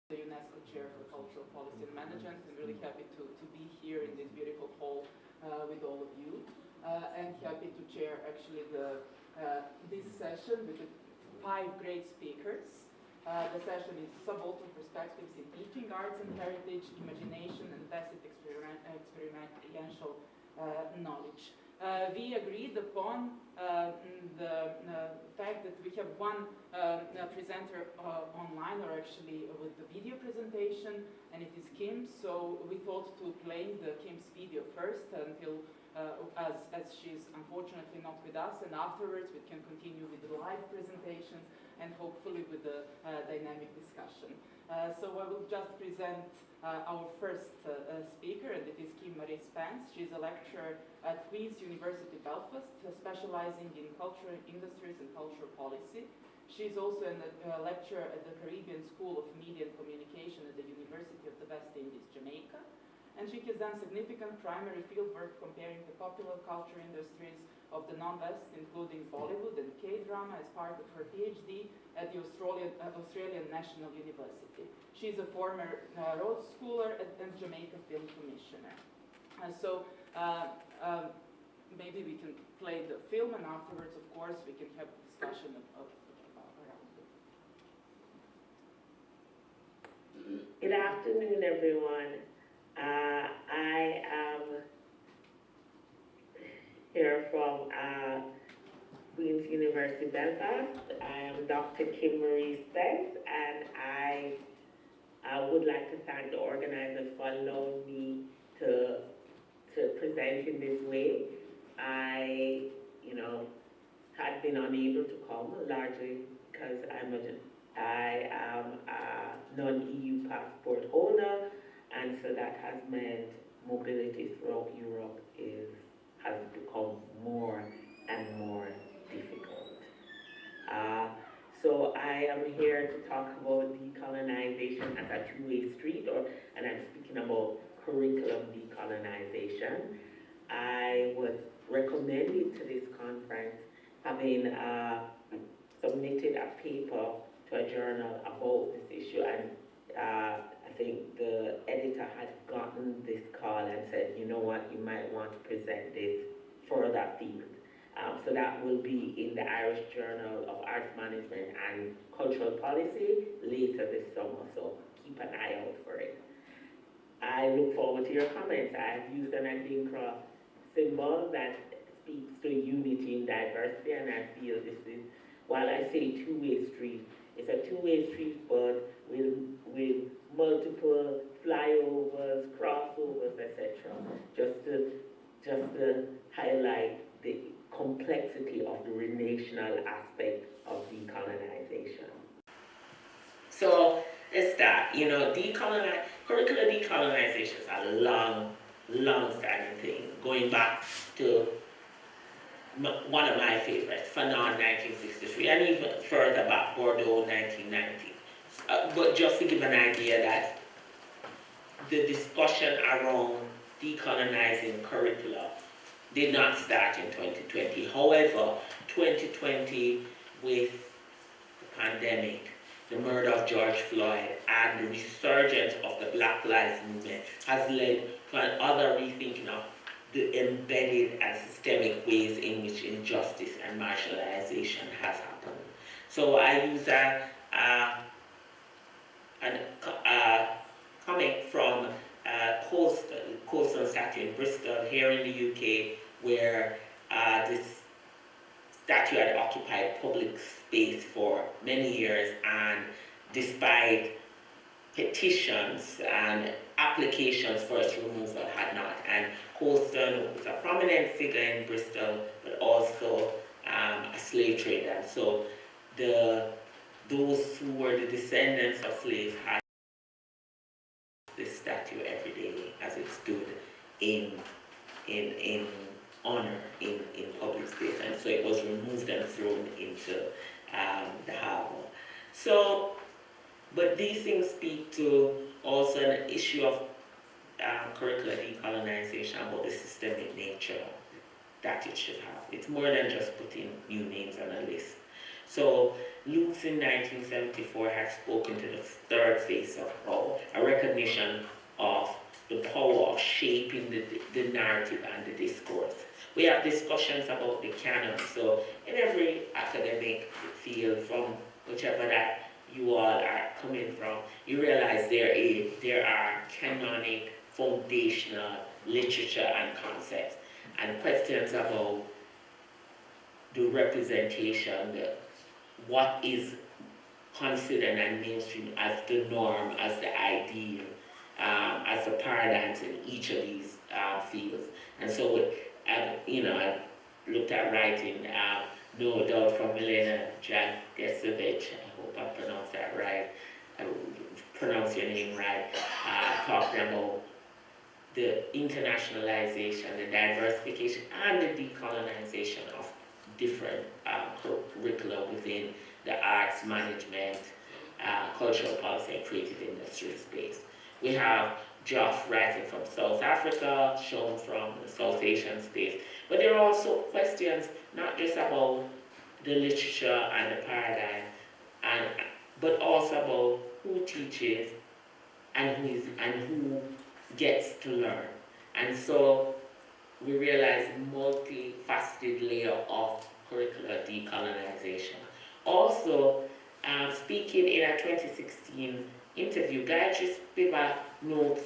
Speaker 2: The UNESCO Chair for Cultural Policy and Management. I'm really happy to be here in this beautiful hall with all of you, and happy to chair actually this session with the 5 great speakers. The session is Subaltern Perspectives in Teaching Arts and Heritage, Imagination and Tacit Experiential Knowledge. We agreed upon the fact that we have one presenter online, or actually with the video presentation, and it is Kim. So we thought to play Kim's video first until, as she's unfortunately not with us, and afterwards we can continue with the live presentations and hopefully with the dynamic discussion. So I will just present our first speaker, and it is Kim
Speaker 20: Marie Spence. She's a lecturer at Queen's University Belfast, specializing in cultural industries and cultural policy. She's also a lecturer at the Caribbean School of Media and Communication at the University of the West Indies, Jamaica. And she has done significant primary fieldwork comparing the popular culture industries of the non-West, including Bollywood and K-drama, as part of her PhD at the Australian National University. She's a former Rhodes Scholar and Jamaica Film Commissioner. Maybe we can play the film, and afterwards, of course, we can have a discussion around it.
Speaker 21: Good afternoon, everyone. I am here from Queen's University Belfast. I am Dr. Kim Marie Spence, and I would like to thank the organizers for allowing me to present in this way. I, had been unable to come, largely because I am a non-EU passport holder, and so that has meant mobility throughout Europe has become more and more difficult. So I am here to talk about decolonization as a two-way street, and I'm speaking about curriculum decolonization. I was recommended to this conference, having submitted a paper to a journal about this issue, and I think the editor had gotten this call and said, you know what, you might want to present this further afield. So that will be in the Irish Journal of Arts Management and Cultural Policy later this summer, so keep an eye out for it. I look forward to your comments. I have used an Adinkra symbol that speaks to unity in diversity, and I feel this is, while I say two-way street, it's a two-way street, but with multiple flyovers, crossovers, etc., just to highlight the complexity of the relational aspect of decolonization. So it's that, curricular decolonization is a long-standing thing, going back to one of my favorites, Fanon 1963, and even further back, Bordeaux 1990. But just to give an idea that the discussion around decolonizing curricula did not start in 2020. However, 2020, with the pandemic, the murder of George Floyd, and the resurgence of the Black Lives Movement has led to another rethinking of the embedded and systemic ways in which injustice and marginalization has happened. So I use a comic from Colston statue in Bristol here in the UK, where this statue had occupied public space for many years, and despite petitions and applications for its removal had not. And Colston was a prominent figure in Bristol, but also a slave trader. And so those who were the descendants of slaves had this statue every day as it stood in honor in public space. And so it was removed and thrown into the harbor. So, but these things speak to also an issue of curricular decolonization, about the systemic nature that it should have. It's more than just putting new names on a list. So Lutz in 1974 had spoken to the third phase of power, a recognition of the power of shaping the narrative and the discourse. We have discussions about the canon. So in every academic field, from whichever that you all are coming from, you realize there are canonic, foundational literature and concepts, and questions about the representation, what is considered and mainstream as the norm, as the ideal, as the paradigms in each of these fields. And so, I looked at writing, no doubt from Milena Jagesevich, I hope I pronounced that right, pronounce your name right, talking about the internationalization, the diversification, and the decolonization of different curricula within the arts management, cultural policy, and creative industry space. We have Geoff writing from South Africa, Sean from the South Asian space, but there are also questions not just about the literature and the paradigm, but also about who teaches and who gets to learn. And so we realize multifaceted layer of curricular decolonization. Also, speaking in a 2016 interview, Gayatri Spivak notes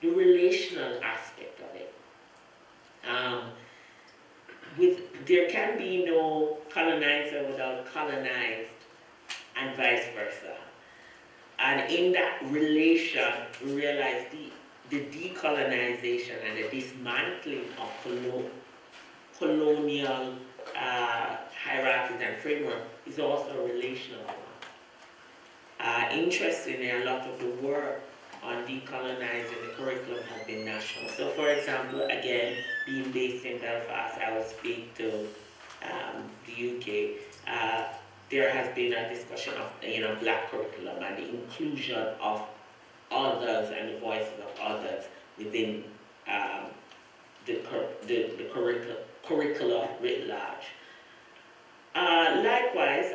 Speaker 21: the relational aspect of it. There can be no colonizer without colonized, and vice versa. And in that relation, we realize the decolonization and the dismantling of colonial hierarchies and framework is also a relational one. Interestingly, a lot of the work on decolonizing the curriculum has been national. So for example, again, being based in Belfast, I will speak to the UK. There has been a discussion of black curriculum and the inclusion of others and the voices of others within the curricula writ large. Likewise,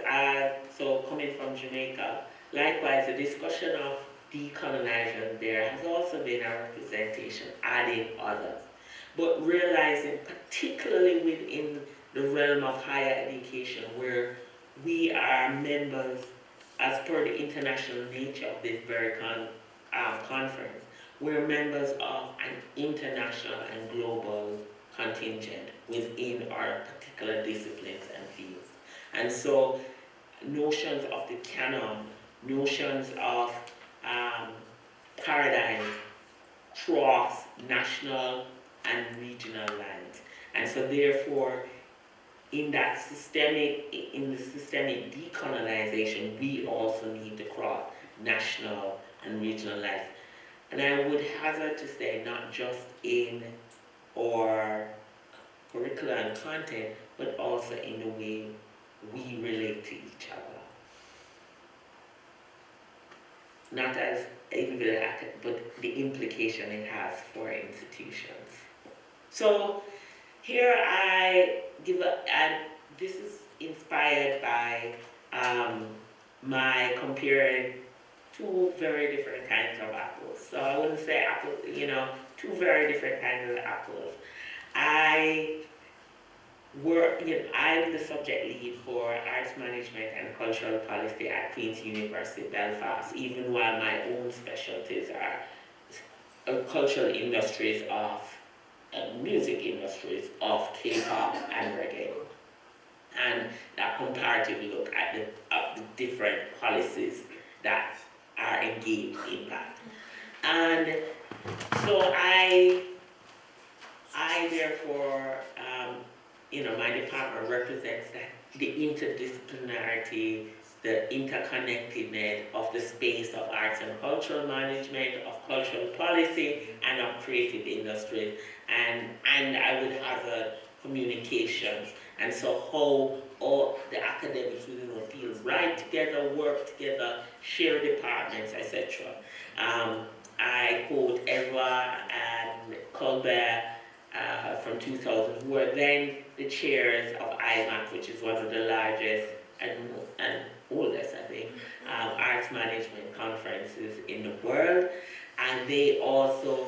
Speaker 21: so coming from Jamaica, likewise the discussion of decolonization there has also been a representation, adding others, but realizing particularly within the realm of higher education where we are members, as per the international nature of this very conference, we're members of an international and global contingent within our particular disciplines and fields. And so notions of the canon, notions of paradigms cross national and regional lines. And so therefore, in the systemic decolonization, we also need to cross national and regional lines. And I would hazard to say not just in our curricula and content, but also in the way we relate to each other. Not as individual, but the implication it has for institutions. So here I give and this is inspired by my comparing two very different kinds of apples. So I wouldn't say apple, two very different kinds of apples. I'm the subject lead for arts management and cultural policy at Queen's University Belfast, even while my own specialties are cultural industries of music industries of K-pop and reggae, and that comparative look at the different policies that are engaged in that. And so I therefore, my department represents the interdisciplinarity, the interconnectedness of the space of arts and cultural management, of cultural policy, and of creative industries, and I would hazard communications. And so how all the academics within the field write together, work together, share departments, etc. I quote Eva and Colbert from 2000, who were then the chairs of IMAC, which is one of the largest and oldest, I think, arts management conferences in the world. And they also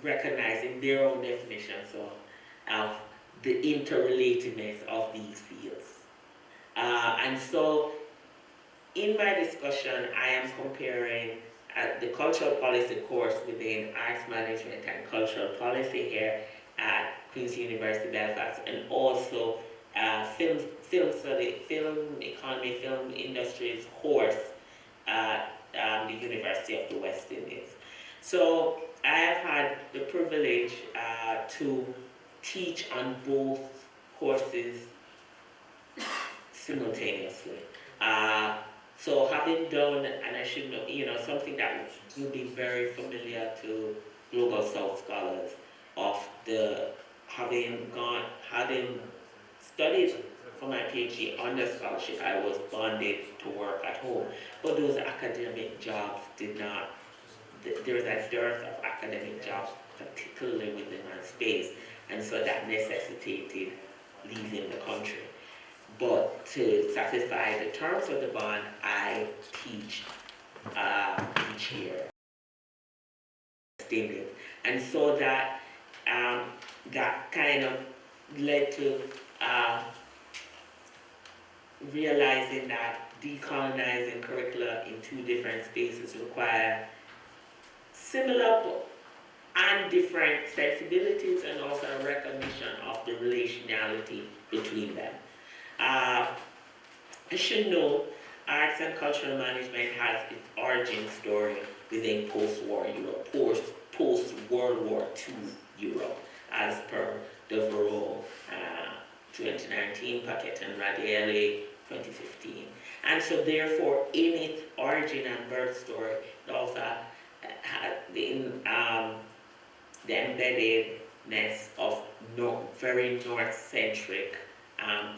Speaker 21: recognize in their own definitions of the interrelatedness of these fields. And so in my discussion, I am comparing the cultural policy course within arts management and cultural policy here at Queen's University Belfast, and also film study, film economy, film industries course at the University of the West Indies. So I have had the privilege to teach on both courses simultaneously. So having done, and I should know, something that will be very familiar to Global South scholars of having studied for my PhD under scholarship. I was bonded to work at home, but those academic jobs did not, there was a dearth of academic jobs, particularly within my space, and so that necessitated leaving the country. But to satisfy the terms of the bond, I teach each year. And so that that kind of led to realizing that decolonizing curricula in two different spaces require similar and different sensibilities, and also a recognition of the relationality between them. I should note, arts and cultural management has its origin story within post-war Europe, post-World War II Europe, as per Devereaux 2019, Paquette and Radielli 2015. And so therefore, in its origin and birth story, it also had the embeddedness of very North-centric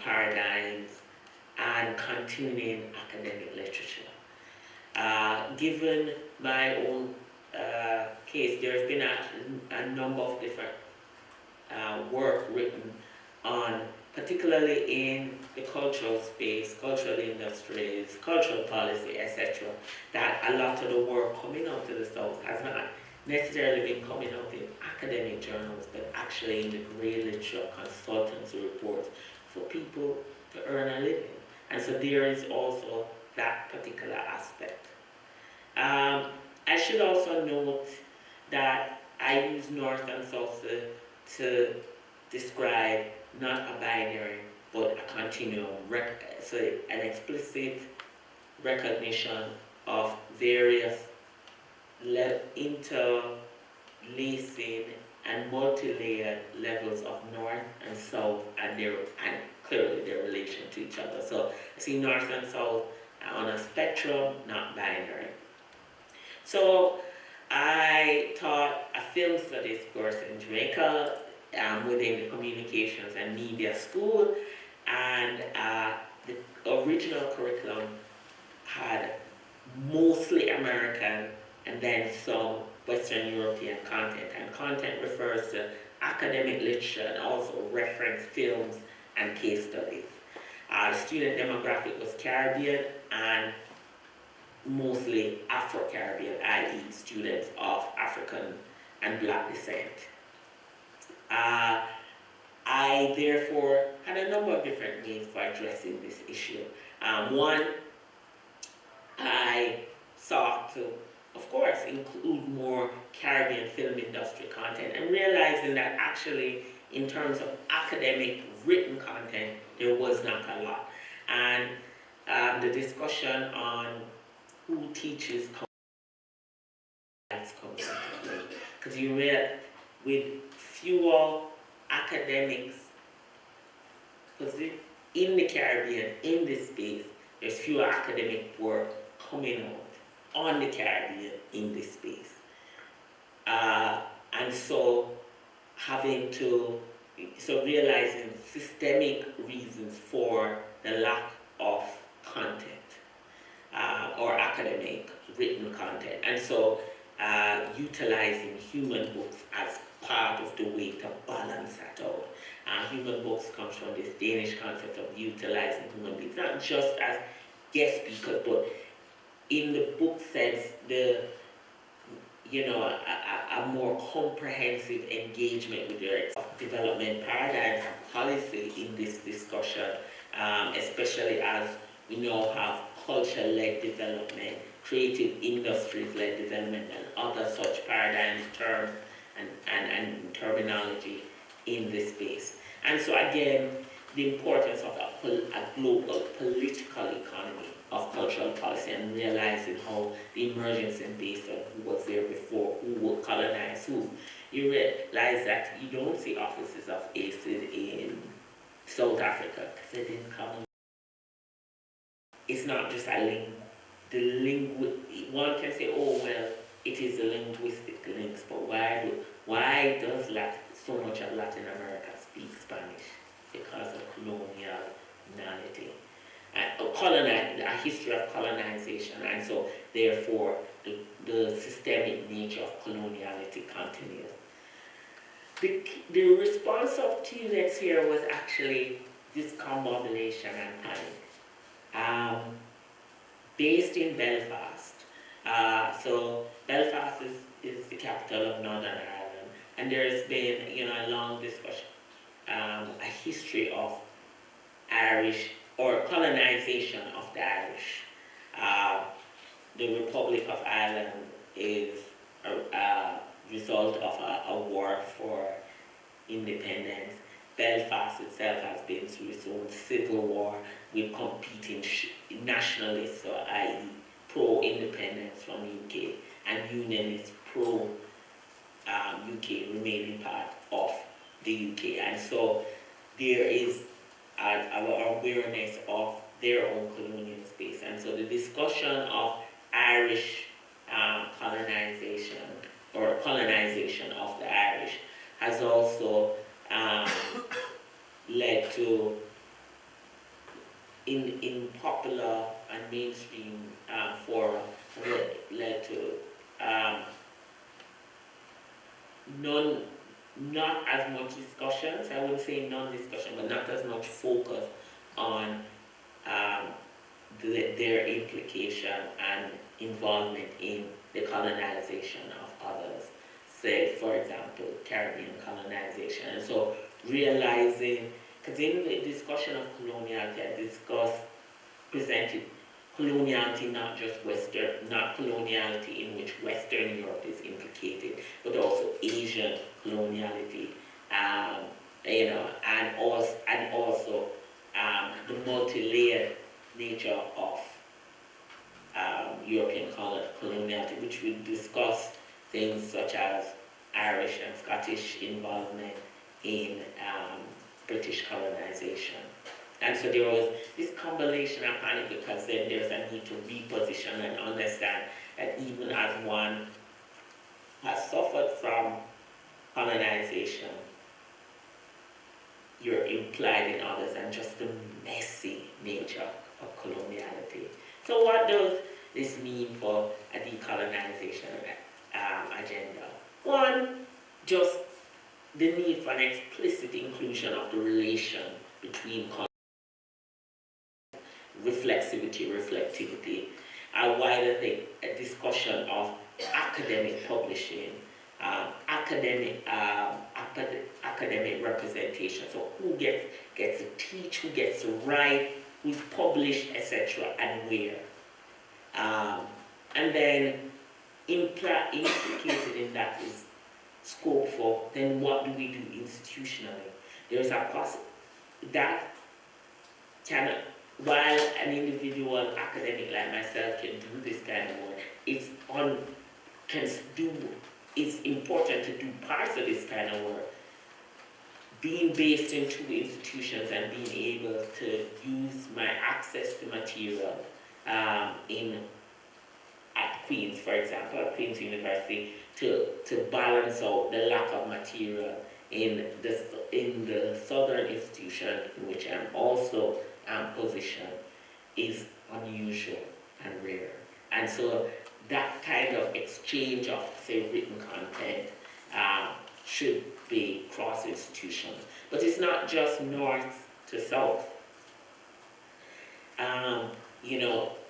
Speaker 21: paradigms and continuing academic literature. Given my own case, there's been a number of different work written on, particularly in the cultural space, cultural industries, cultural policy, etc., that a lot of the work coming out of the South has not necessarily been coming out in academic journals, but actually in the grey literature consultancy reports for people to earn a living. And so there is also that particular aspect. I should also note that I use North and South to describe not a binary, but a continuum, so an explicit recognition of various interlacing and multi-layered levels of North and South, and clearly their relation to each other. So I see North and South on a spectrum, not binary. So I taught a film studies course in Jamaica within the communications and media school, and the original curriculum had mostly American and then some Western European content, and content refers to academic literature and also reference films and case studies. The student demographic was Caribbean and mostly Afro-Caribbean, i.e. students of African and Black descent. I therefore had a number of different means for addressing this issue. One, I sought to, of course, include more Caribbean film industry content, and realizing that actually in terms of academic written content, there was not a lot. And the discussion on who teaches comes into play. Because you realize with fewer academics, because in the Caribbean, in this space, there's fewer academic work coming out on the Caribbean in this space. And so realizing systemic reasons for the lack of content or academic written content. And so utilizing human books as part of the way to balance that out. Human books comes from this Danish concept of utilizing human beings, not just as guest speakers, but in the book sense, a more comprehensive engagement with your development paradigms and policy in this discussion, especially as we now have culture-led development, creative industries-led development, and other such paradigms, terms, and terminology in this space. And so again, the importance of a global political economy of cultural policy, and realizing how the emergence and based on who was there before, who would colonize who. You realize that you don't see offices of ACID in South Africa because they didn't come. It's not just a link. One can say, oh well, it is the linguistic links, but why does so much of Latin America speak Spanish? Because of coloniality. A history of colonization, and so therefore the systemic nature of coloniality continues. The response of TUNEX here was actually discombobulation and panic. Based in Belfast, so Belfast is the capital of Northern Ireland, and there's been a long discussion, a history of Irish or colonization of the Irish. The Republic of Ireland is a result of a war for independence. Belfast itself has been through its own civil war with competing nationalists, so i.e. pro-independence from UK, and unionists pro-UK remaining part of the UK. And so there is our awareness of their own colonial space. And so the discussion of Irish colonization or colonization of the Irish has also led to, in popular and mainstream fora, led to not as much discussions, I would say non-discussion, but not as much focus on their implication and involvement in the colonization of others, say, for example, Caribbean colonization. And so realizing, because in the discussion of coloniality, I presented coloniality not just Western, not coloniality in which Western Europe is implicated, but also Asian coloniality, and also the multi-layered nature of European coloniality, which we discuss things such as Irish and Scottish involvement in British colonization. And so there was this combination of panic, because then there's a need to reposition and understand that even as one has suffered from colonization, you're implied in others, and just the messy nature of coloniality. So what does this mean for a decolonization agenda? One, just the need for an explicit inclusion of the relation between reflexivity, a wider discussion of academic publishing, academic representation. So who gets to teach, who gets to write, who's published, etc., and where. And then implicated in that is scope for then what do we do institutionally. There's a that cannot, while an individual academic like myself can do this kind of work, it's important to do parts of this kind of work. Being based in two institutions and being able to use my access to material at Queen's, for example, at Queen's University, to balance out the lack of material in the southern institution in which I'm also positioned is unusual and rare. And so that kind of exchange of, say, written content should be cross-institutional. But it's not just north to south.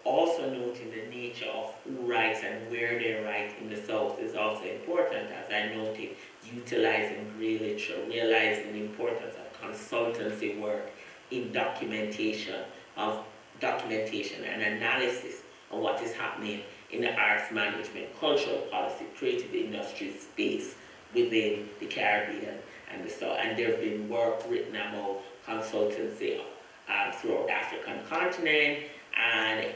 Speaker 21: Also noting the nature of who writes and where they write in the South is also important, as I noted, utilizing grey literature, realizing the importance of consultancy work in documentation and analysis of what is happening in the arts management, cultural policy, creative industry space within the Caribbean and the South. And there have been work written about consultancy throughout the African continent and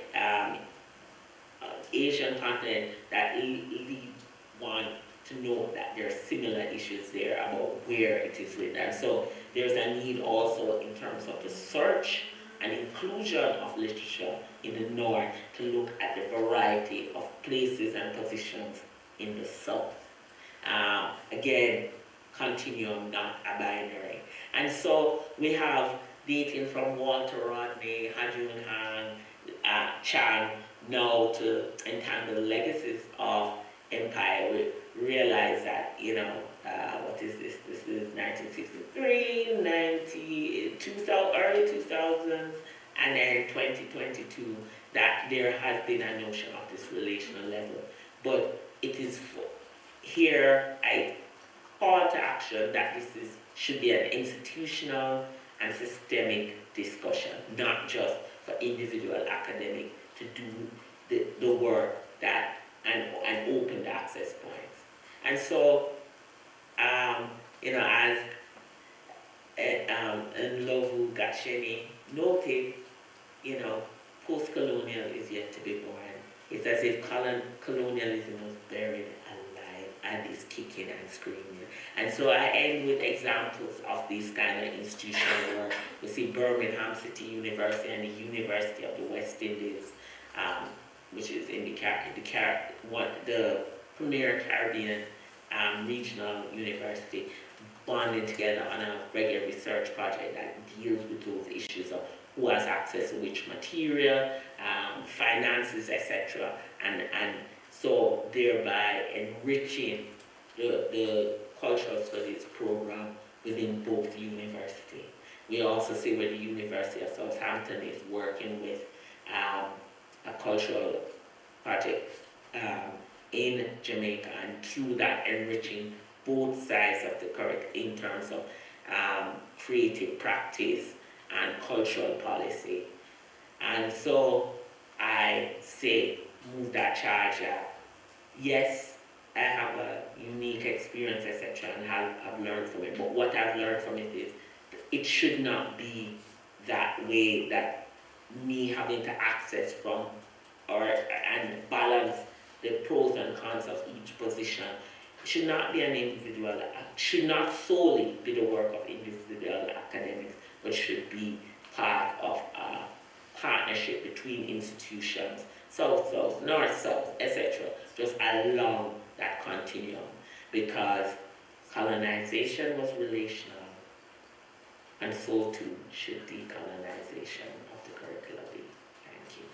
Speaker 21: Asian continent that lead one to know that there are similar issues there about where it is written. And so there's a need also in terms of the search and inclusion of literature in the North to look at the variety of places and positions in the south. Again, continuum, not a binary. And so we have dating from Walter Rodney, Hajun Han, Chang, now to entangle legacies of empire. We realize that, you know, what is this? This is 1963, 2000, early 2000s, and then 2022, that there has been a notion of this relational level. But it is here, I call to action that this should be an institutional and systemic discussion, not just for individual academic to do the work that and open the access points. And so, you know, as Nlovu Gacheni noted, you know, post-colonial is yet to be born. It's as if colonialism was buried alive and is kicking and screaming. And so I end with examples of these kind of institutional work. We see Birmingham City University and the University of the West Indies, which is in the premier Caribbean regional university, bonding together on a regular research project that deals with those issues of who has access to which material, finances, etc. And so thereby enriching the cultural studies program within both universities. We also see where the University of Southampton is working with a cultural project in Jamaica, and through that enriching both sides of the curriculum in terms of creative practice and cultural policy. And so I say, move that charge up. Yes, I have a unique experience, etc., and I've learned from it. But what I've learned from it is, it should not be that way, that me having to access from and balance the pros and cons of each position. It should not be an individual, should not solely be the work of individual academics, but should be part of a partnership between institutions, south-south, north-south, etc., just along that continuum, because colonization was relational, and so too should decolonization of the curricula be. Thank you.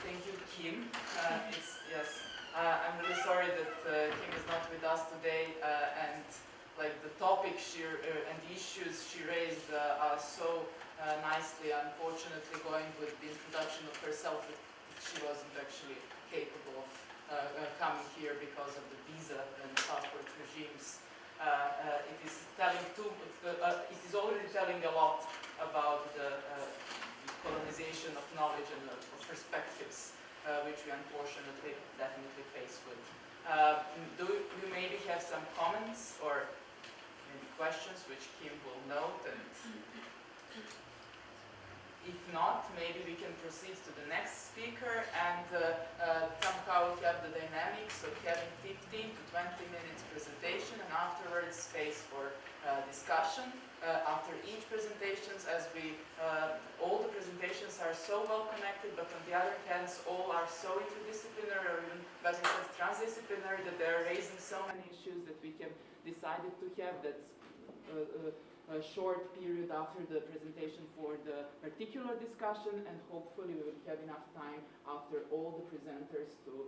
Speaker 16: Thank you, Kim. I'm really sorry that Kim is not with us today, and like the topic and the issues she raised are so nicely, unfortunately, going with the introduction of herself, that she wasn't actually capable of coming here because of the visa and passport regimes. It is already telling a lot about the colonization of knowledge and of perspectives, which we unfortunately definitely face with. Do you maybe have some comments or maybe questions which Kim will note? And if not, maybe we can proceed to the next speaker, and somehow we have the dynamics of having 15 to 20 minutes presentation, and afterwards space for discussion. After each presentations, as all the presentations are so well connected, but on the other hand, all are so interdisciplinary, or even better said, transdisciplinary, that they are raising so many issues that we have decided to have that's a short period after the presentation for the particular discussion, and hopefully we will have enough time after all the presenters to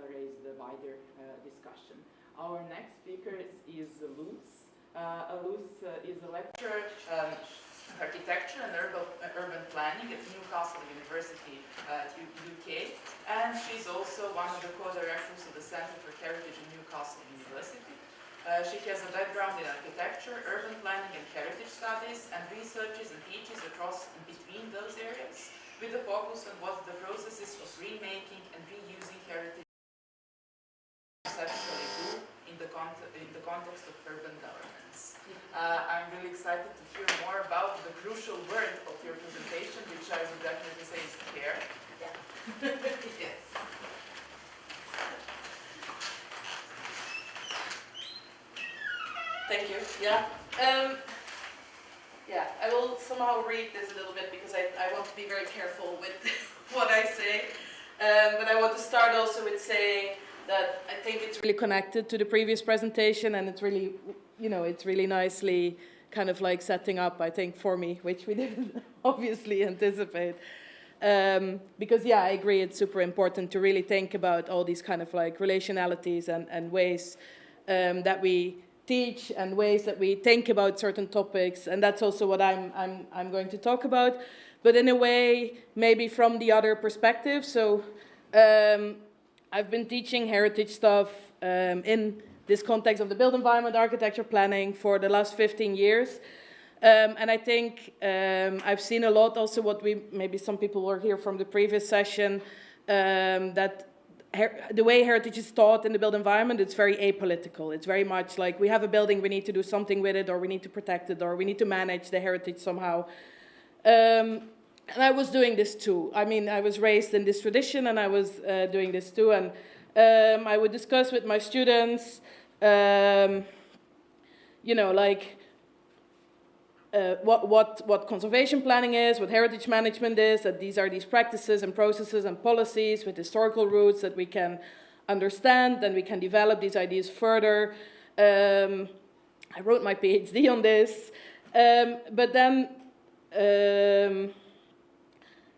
Speaker 16: raise the wider discussion. Our next speaker is Luz. Luz is a lecturer in architecture and urban planning at Newcastle University, UK, and she's also one of the co-directors of the Center for Heritage at Newcastle University. She has a background in architecture, urban planning and heritage studies, and researches and teaches across and between those areas, with a focus on what the processes of remaking and reusing heritage conceptually do in the context of urban governance. I'm really excited to hear more about the crucial word of your presentation, which I would definitely say is care. Yeah. Yes.
Speaker 13: Thank you. Yeah. Yeah, I will somehow read this a little bit because I want to be very careful with what I say. But I want to start also with saying that I think it's really connected to the previous presentation, and it's really, it's really nicely kind of like setting up, I think, for me, which we didn't obviously anticipate. Because, yeah, I agree, it's super important to really think about all these kind of like relationalities and ways that we teach and ways that we think about certain topics, and that's also what I'm going to talk about, but in a way maybe from the other perspective. So I've been teaching heritage stuff in this context of the built environment architecture planning for the last 15 years. And I think I've seen a lot also what maybe some people were here from the previous session, that the way heritage is taught in the built environment, it's very apolitical. It's very much like we have a building, we need to do something with it, or we need to protect it, or we need to manage the heritage somehow. And I was doing this too. I mean, I was raised in this tradition, and I was doing this too. And I would discuss with my students, what conservation planning is, what heritage management is, that these are these practices and processes and policies with historical roots that we can understand, and we can develop these ideas further. I wrote my PhD on this. But then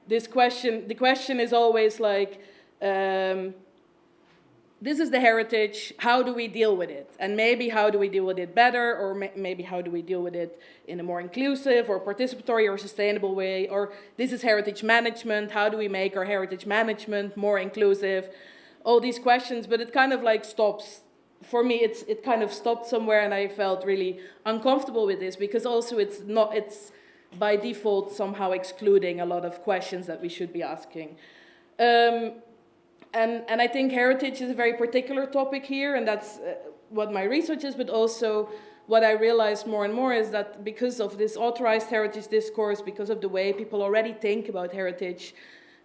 Speaker 13: the question is always like, this is the heritage, how do we deal with it? And maybe how do we deal with it better, or maybe how do we deal with it in a more inclusive or participatory or sustainable way? Or this is heritage management, how do we make our heritage management more inclusive? All these questions, but it kind of like stops. For me, it kind of stopped somewhere, and I felt really uncomfortable with this, because also it's by default somehow excluding a lot of questions that we should be asking. And I think heritage is a very particular topic here, and that's what my research is, but also what I realized more and more is that because of this authorized heritage discourse, because of the way people already think about heritage,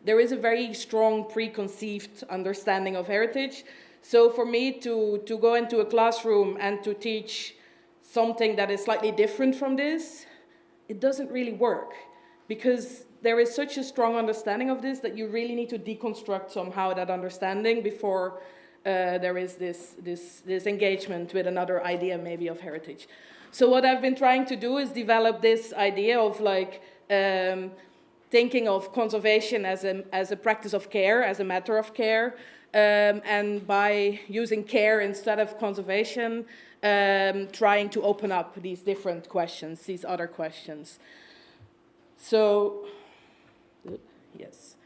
Speaker 13: there is a very strong preconceived understanding of heritage. So for me to go into a classroom and to teach something that is slightly different from this, it doesn't really work, because there is such a strong understanding of this that you really need to deconstruct somehow that understanding before there is this engagement with another idea maybe of heritage. So what I've been trying to do is develop this idea of like thinking of conservation as a practice of care, as a matter of care, and by using care instead of conservation, trying to open up these different questions, these other questions. So, yes.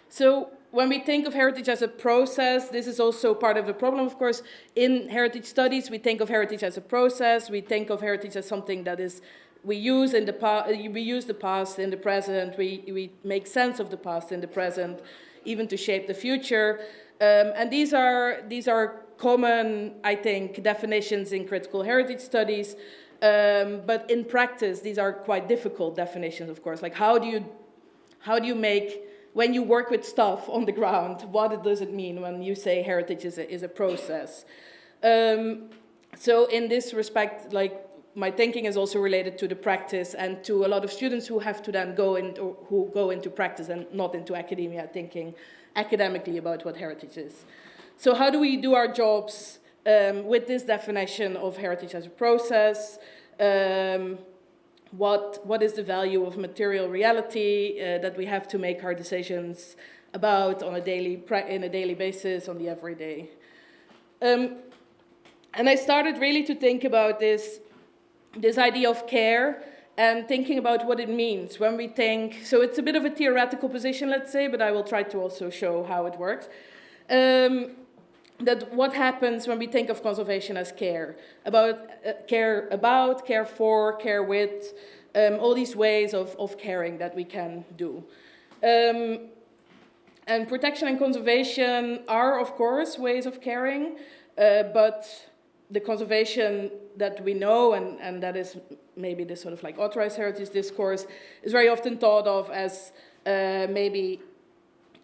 Speaker 13: So when we think of heritage as a process, this is also part of the problem, of course. In heritage studies, we think of heritage as a process. We think of heritage as something that is, we use the past in the present. We make sense of the past in the present, even to shape the future. And these are common, I think, definitions in critical heritage studies. But in practice, these are quite difficult definitions, of course. Like, how do you make, when you work with stuff on the ground, what does it mean when you say heritage is a process? So in this respect, like, my thinking is also related to the practice and to a lot of students who have to then go into practice and not into academia, thinking academically about what heritage is. So how do we do our jobs with this definition of heritage as a process? What is the value of material reality that we have to make our decisions about on in a daily basis, on the everyday? And I started really to think about this idea of care and thinking about what it means when we think. So it's a bit of a theoretical position, let's say, but I will try to also show how it works. That what happens when we think of conservation as care, care for, care with, all these ways of caring that we can do. And protection and conservation are, of course, ways of caring, but the conservation that we know, and that is maybe this sort of like authorized heritage discourse, is very often thought of as maybe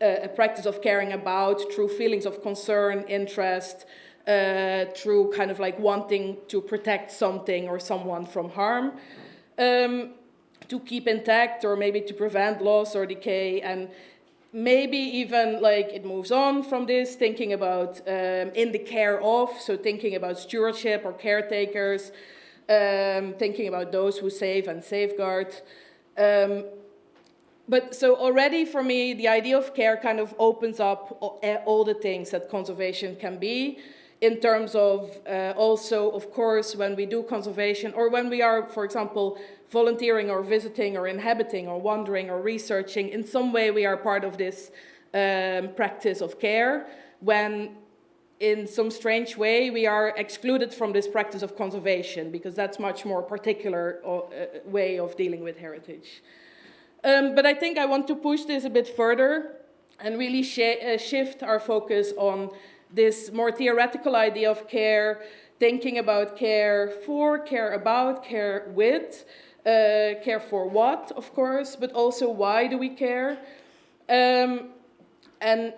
Speaker 13: a practice of caring about through feelings of concern, interest, through kind of like wanting to protect something or someone from harm, to keep intact or maybe to prevent loss or decay, and maybe even like it moves on from this, thinking about in the care of, so thinking about stewardship or caretakers, thinking about those who save and safeguard. But so already for me, the idea of care kind of opens up all the things that conservation can be, in terms of also, of course, when we do conservation, or when we are, for example, volunteering or visiting or inhabiting or wandering or researching, in some way we are part of this practice of care, when in some strange way we are excluded from this practice of conservation, because that's much more particular way of dealing with heritage. But I think I want to push this a bit further and really shift our focus on this more theoretical idea of care, thinking about care for, care about, care with, care for what, of course, but also why do we care, and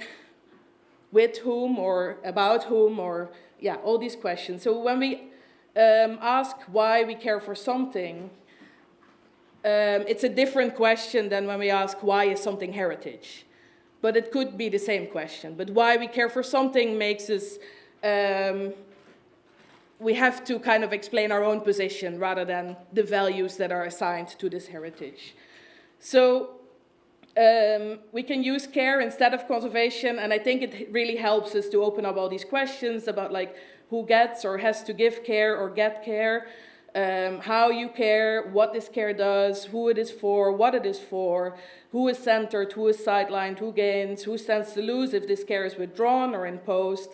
Speaker 13: with whom or about whom, or yeah, all these questions. So when we ask why we care for something, it's a different question than when we ask why is something heritage. But it could be the same question. But why we care for something makes us, we have to kind of explain our own position rather than the values that are assigned to this heritage. So we can use care instead of conservation, and I think it really helps us to open up all these questions about like who gets or has to give care or get care, how you care, what this care does, who it is for, what it is for, who is centered, who is sidelined, who gains, who stands to lose if this care is withdrawn or imposed,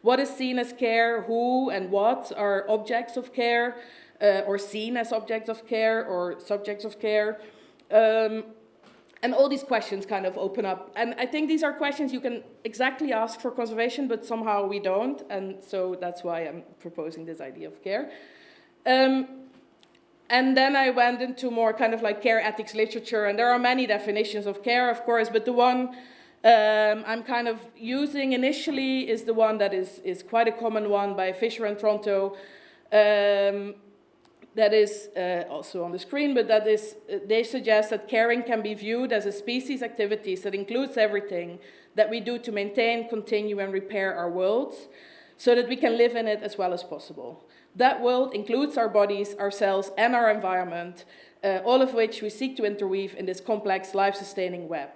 Speaker 13: what is seen as care, who and what are objects of care, or seen as objects of care or subjects of care. And all these questions kind of open up. And I think these are questions you can exactly ask for conservation, but somehow we don't. And so that's why I'm proposing this idea of care. And then I went into more kind of like care ethics literature. And there are many definitions of care, of course, but the one I'm kind of using initially is the one that is quite a common one by Fisher and Toronto. That is also on the screen, but that is, they suggest that caring can be viewed as a species activity that includes everything that we do to maintain, continue, and repair our worlds so that we can live in it as well as possible. That world includes our bodies, ourselves, and our environment, all of which we seek to interweave in this complex, life-sustaining web.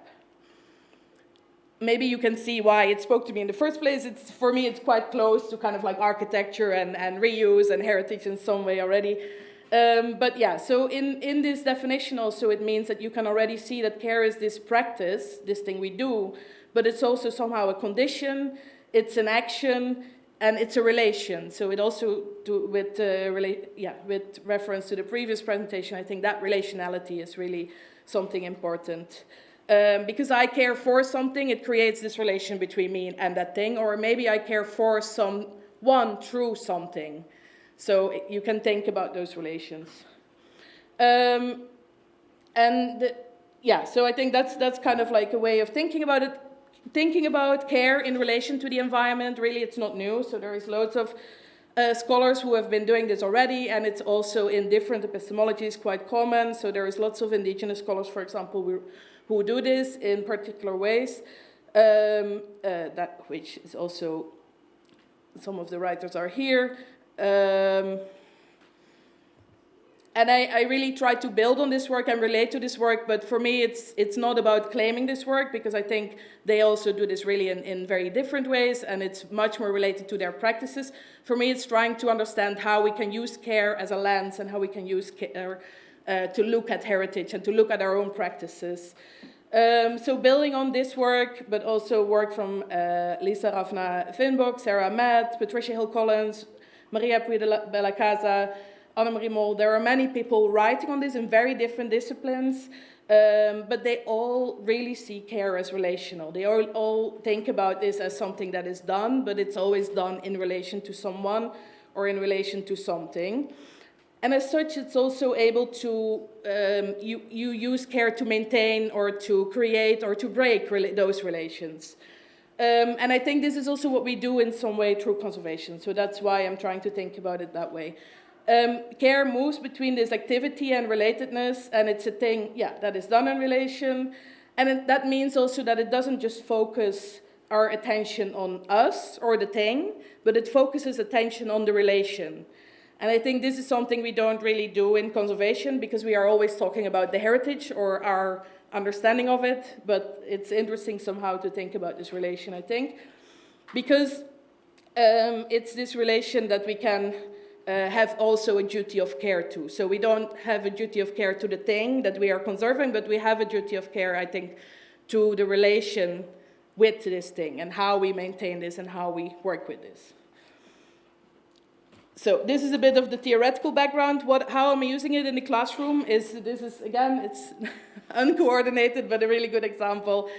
Speaker 13: Maybe you can see why it spoke to me in the first place. For me, it's quite close to kind of like architecture and reuse and heritage in some way already. But yeah, so in this definition also it means that you can already see that care is this practice, this thing we do, but it's also somehow a condition, it's an action, and it's a relation. So it also, with reference to the previous presentation, I think that relationality is really something important. Because I care for something, it creates this relation between me and that thing, or maybe I care for someone through something. So you can think about those relations. So I think that's kind of like a way of thinking about it. Thinking about care in relation to the environment, really it's not new. So there is loads of scholars who have been doing this already, and it's also in different epistemologies quite common. So there is lots of indigenous scholars, for example, who do this in particular ways, which is also, some of the writers are here. And I really try to build on this work and relate to this work, but for me it's not about claiming this work, because I think they also do this really in very different ways, and it's much more related to their practices. For me it's trying to understand how we can use care as a lens, and how we can use care to look at heritage and to look at our own practices. So building on this work, but also work from Lisa Ravna Vinbok, Sarah Ahmed, Patricia Hill-Collins, Maria Puy de la Casa, Annemarie Mol. There are many people writing on this in very different disciplines, but they all really see care as relational. They all think about this as something that is done, but it's always done in relation to someone or in relation to something. And as such, it's also able to, you use care to maintain or to create or to break those relations.
Speaker 1: And I think this is also what we do in some way through conservation. So that's why I'm trying to think about it that way. Care moves between this activity and relatedness, and it's a thing, that is done in relation. And that means also that it doesn't just focus our attention on us or the thing, but it focuses attention on the relation. And I think this is something we don't really do in conservation because we are always talking about the heritage or our understanding of it, but it's interesting somehow to think about this relation, I think, because it's this relation that we can have also a duty of care to. So we don't have a duty of care to the thing that we are conserving, but we have a duty of care, I think, to the relation with this thing and how we maintain this and how we work with this. So this is a bit of the theoretical background. How I'm using it in the classroom is, again, it's uncoordinated, but a really good example.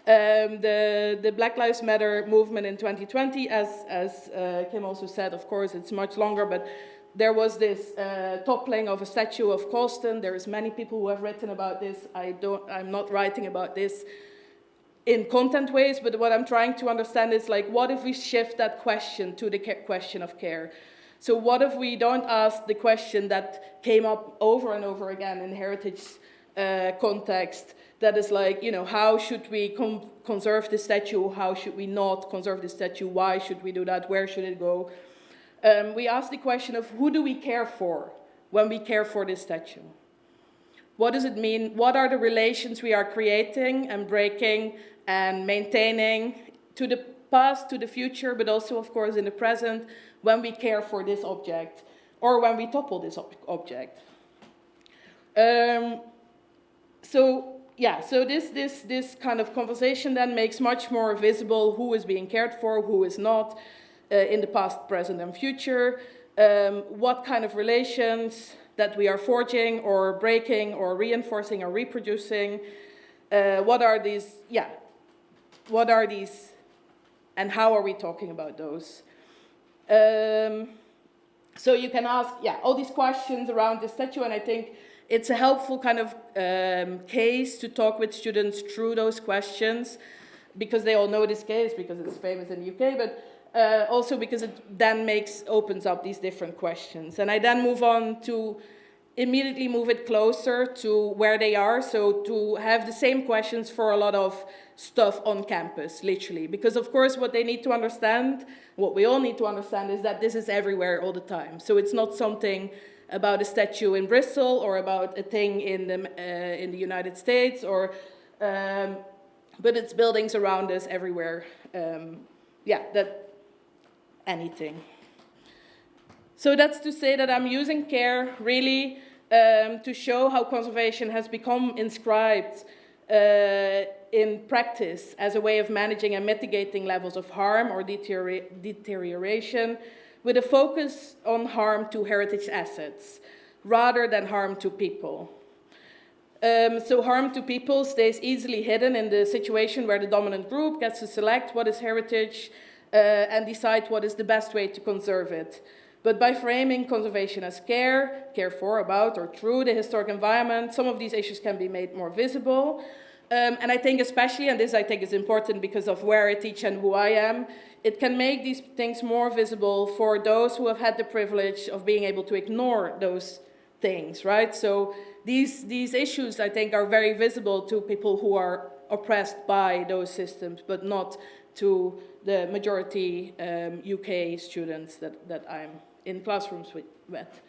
Speaker 1: The Black Lives Matter movement in 2020, as Kim also said, of course, it's much longer, but there was this toppling of a statue of Colston. There's many people who have written about this. I'm not writing about this in content ways, but what I'm trying to understand is, like, what if we shift that question to the question of care? So what if we don't ask the question that came up over and over again in heritage context, that is like, how should we conserve the statue? How should we not conserve the statue? Why should we do that? Where should it go? We ask the question of who do we care for when we care for this statue? What does it mean? What are the relations we are creating and breaking and maintaining to the past, to the future, but also, of course, in the present, when we care for this object or when we topple this object? So this kind of conversation then makes much more visible who is being cared for, who is not, in the past, present, and future. What kind of relations that we are forging or breaking or reinforcing or reproducing. What are these? What are these, and how are we talking about those? So you can ask, all these questions around the statue, and I think it's a helpful kind of case to talk with students through those questions, because they all know this case, because it's famous in the UK, but also because it then opens up these different questions. And I then move on to immediately move it closer to where they are, so to have the same questions for a lot of stuff on campus, literally. Because of course what they need to understand, what we all need to understand, is that this is everywhere all the time. So it's not something about a statue in Bristol or about a thing in the United States, or but it's buildings around us everywhere. Anything. So that's to say that I'm using care really to show how conservation has become inscribed in practice as a way of managing and mitigating levels of harm or deterioration, with a focus on harm to heritage assets rather than harm to people. So harm to people stays easily hidden in the situation where the dominant group gets to select what is heritage and decide what is the best way to conserve it. But by framing conservation as care for, about, or through the historic environment, some of these issues can be made more visible. And I think especially, and this I think is important because of where I teach and who I am, it can make these things more visible for those who have had the privilege of being able to ignore those things, right? So these issues, I think, are very visible to people who are oppressed by those systems, but not to the majority UK students that I'm in classrooms with.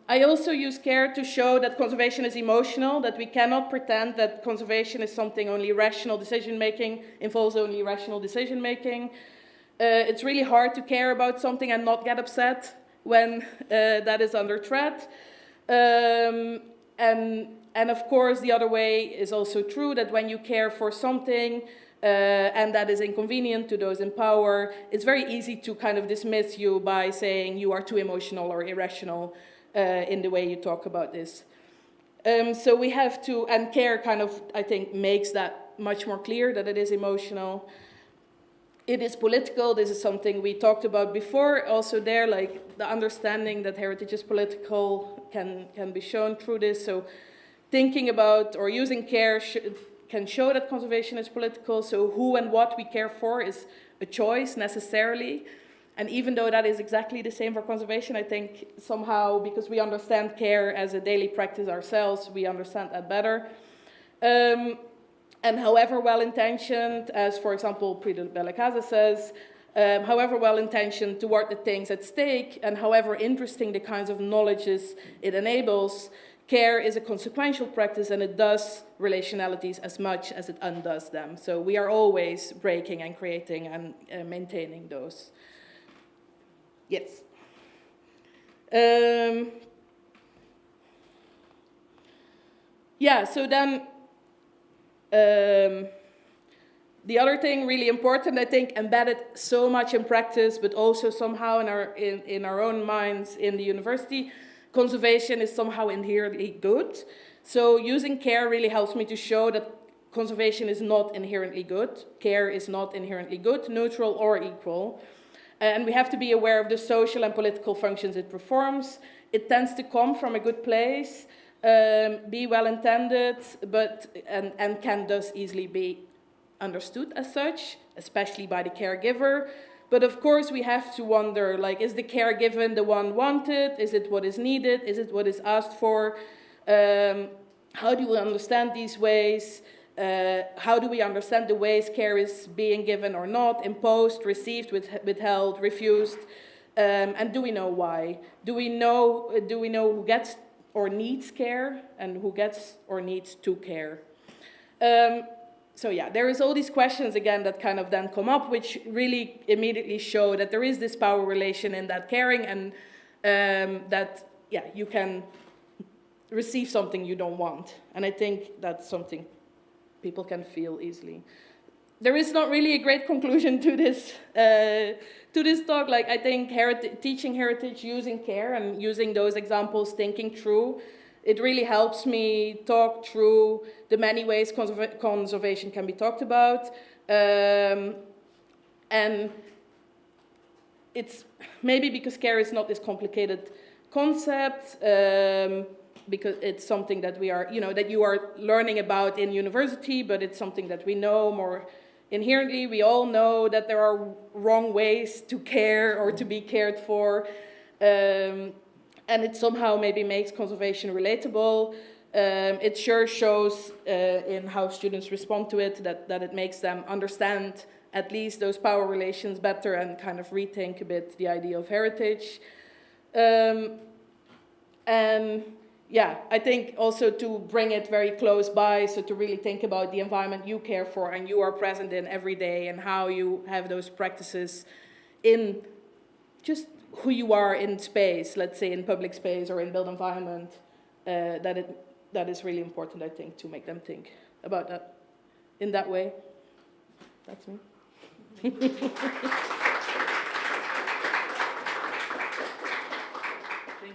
Speaker 1: I also use care to show that conservation is emotional, that we cannot pretend that conservation is something only rational decision-making, involves only rational decision-making. It's really hard to care about something and not get upset when that is under threat. And of course, the other way is also true, that when you care for something and that is inconvenient to those in power, it's very easy to kind of dismiss you by saying you are too emotional or irrational in the way you talk about this. So we have to, and care kind of, I think, makes that much more clear, that it is emotional. It is political. This is something we talked about before. Also there, like the understanding that heritage is political can be shown through this. So thinking about or using care can show that conservation is political, so who and what we care for is a choice necessarily. And even though that is exactly the same for conservation, I think somehow, because we understand care as a daily practice ourselves, we understand that better. And however well-intentioned, as for example Prida Bellacasa says, however well-intentioned toward the things at stake, and however interesting the kinds of knowledges it enables, care is a consequential practice, and it does relationalities as much as it undoes them. So we are always breaking and creating and maintaining those. Yes. Yeah, so then the other thing really important, I think, embedded so much in practice, but also somehow in our own minds in the university, conservation is somehow inherently good. So using care really helps me to show that conservation is not inherently good. Care is not inherently good, neutral or equal. And we have to be aware of the social and political functions it performs. It tends to come from a good place, be well-intended, and can thus easily be understood as such, especially by the caregiver. But of course we have to wonder, like, is the care given the one wanted? Is it what is needed? Is it what is asked for? How do we understand these ways? How do we understand the ways care is being given or not, imposed, received, withheld, refused? And do we know why? Do we know who gets or needs care and who gets or needs to care? So yeah, there is all these questions again that kind of then come up, which really immediately show that there is this power relation in that caring, and that yeah, you can receive something you don't want. And I think that's something people can feel easily. There is not really a great conclusion to this talk. Like, I think teaching heritage using care and using those examples, thinking through, it really helps me talk through the many ways conservation can be talked about. And it's maybe because care is not this complicated concept, because it's something that we are, that you are learning about in university, but it's something that we know more inherently. We all know that there are wrong ways to care or to be cared for. And it somehow maybe makes conservation relatable. It sure shows in how students respond to it that it makes them understand at least those power relations better and kind of rethink a bit the idea of heritage. And yeah, I think also to bring it very close by, so to really think about the environment you care for and you are present in every day, and how you have those practices in just who you are in space, let's say in public space or in built environment, that is really important, I think, to make them think about that in that way. That's me.
Speaker 20: Thank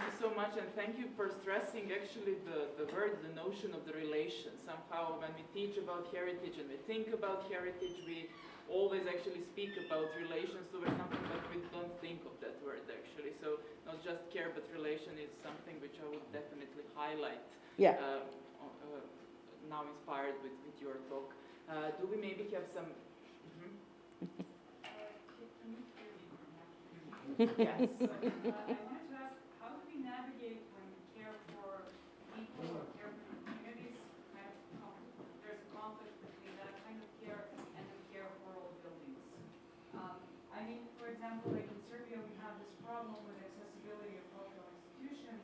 Speaker 20: you so much, and thank you for stressing actually the word, the notion of the relation. Somehow when we teach about heritage and we think about heritage, we always actually speak about relations towards something, but we don't think of that word actually. So not just care, but relation is something which I would definitely highlight.
Speaker 1: Yeah.
Speaker 20: Now inspired with your talk. Do we maybe have some...
Speaker 18: Yes. I wanted to ask, how do we navigate when we care for people or care for communities? There's a conflict between that kind of care and the care for old buildings. I mean, for example, like in Serbia, we have this problem with accessibility of cultural institutions,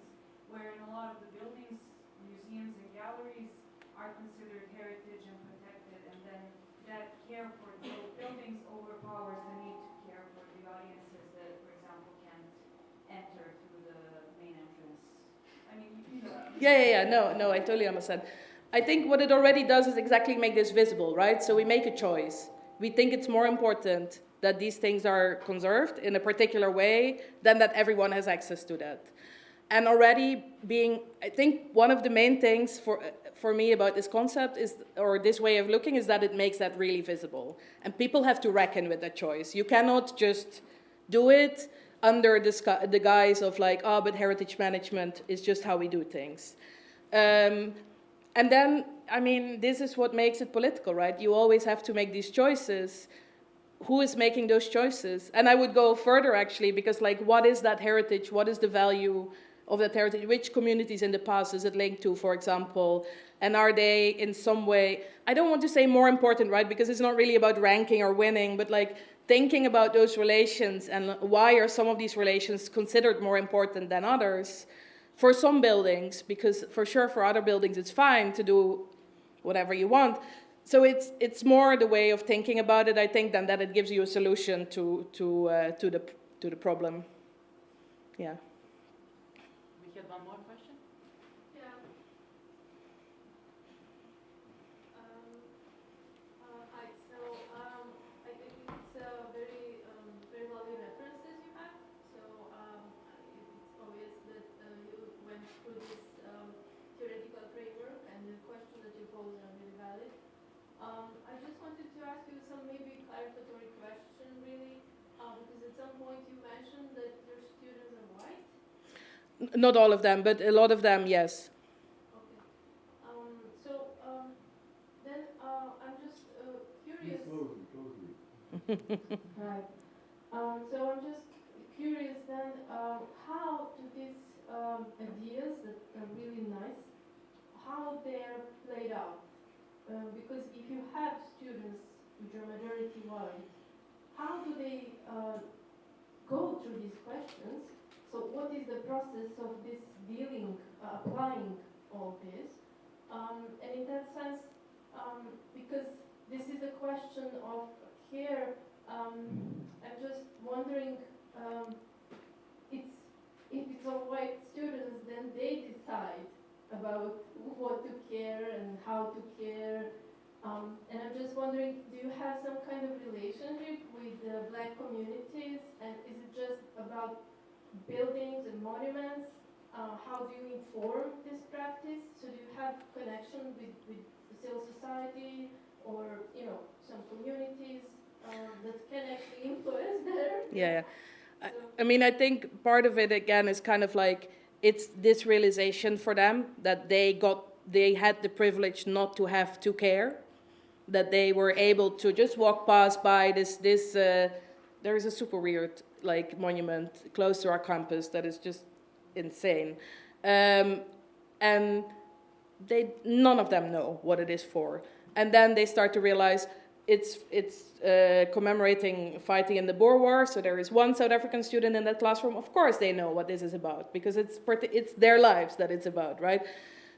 Speaker 18: where in a lot of the buildings, museums and galleries are considered heritage and protected, and then that care for the old buildings overpowers the need to care for the audiences that, for example, can't enter through the main entrance. I mean, you know.
Speaker 1: Yeah. No, I totally understand. I think what it already does is exactly make this visible, right? So we make a choice. We think it's more important that these things are conserved in a particular way than that everyone has access to that. And already being, I think one of the main things for me about this concept is, or this way of looking, is that it makes that really visible. And people have to reckon with that choice. You cannot just do it under the guise of like, oh, but heritage management is just how we do things. And then, I mean, this is what makes it political, right? You always have to make these choices. Who is making those choices? And I would go further, actually, because, like, what is that heritage? What is the value of that heritage? Which communities in the past is it linked to, for example? And are they in some way, I don't want to say more important, right? Because it's not really about ranking or winning, but like thinking about those relations and why are some of these relations considered more important than others for some buildings, because for sure for other buildings it's fine to do whatever you want. So it's more the way of thinking about it, I think, than that it gives you a solution to the problem. Yeah.
Speaker 20: We had one more question.
Speaker 5: Yeah. Hi. So I think it's very very valuable references you have. So it's obvious that you went through this theoretical framework, and the questions that you pose are really valid. I just wanted to ask you some maybe clarificatory question, really, because at some point you mentioned that your students are white.
Speaker 1: Not all of them, but a lot of them, yes.
Speaker 5: Okay. Then I'm just curious. Right. So I'm just curious then, how do these ideas that are really nice, how they are played out? Because if you have students which are majority white, how do they go through these questions? So what is the process of this dealing, applying all this? And in that sense, because this is a question of care, I'm just wondering, it's, if it's all white students, then they decide about what to care and how to care. And I'm just wondering, do you have some kind of relationship with the black communities? And is it just about buildings and monuments? How do you inform this practice? So do you have connection with the civil society or, you know, some communities that can actually influence there?
Speaker 1: Yeah. I mean, I think part of it, again, is kind of like, it's this realization for them that they had the privilege not to have to care, that they were able to just walk past by there is a super weird, like, monument close to our campus that is just insane. And none of them know what it is for. And then they start to realize it's commemorating fighting in the Boer War, so there is one South African student in that classroom. Of course they know what this is about, because it's their lives that it's about, right?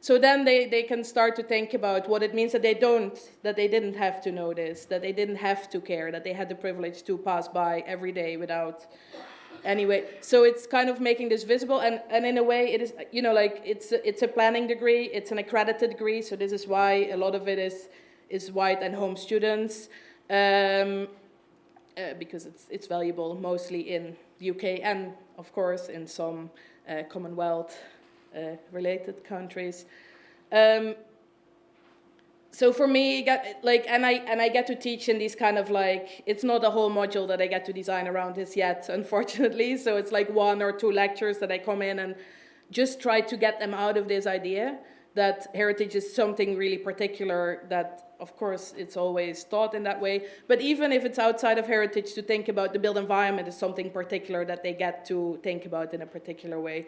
Speaker 1: So then they can start to think about what it means that they didn't have to know this, that they didn't have to care, that they had the privilege to pass by every day without. Anyway, so it's kind of making this visible, and in a way it is, you know, like it's a planning degree, it's an accredited degree, so this is why a lot of it is white and home students, because it's valuable mostly in the UK and of course in some Commonwealth related countries. So for me, and I get to teach in these kind of like, it's not a whole module that I get to design around this yet, unfortunately. So it's like 1 or 2 lectures that I come in and just try to get them out of this idea that heritage is something really particular, that of course it's always taught in that way. But even if it's outside of heritage, to think about the built environment is something particular that they get to think about in a particular way.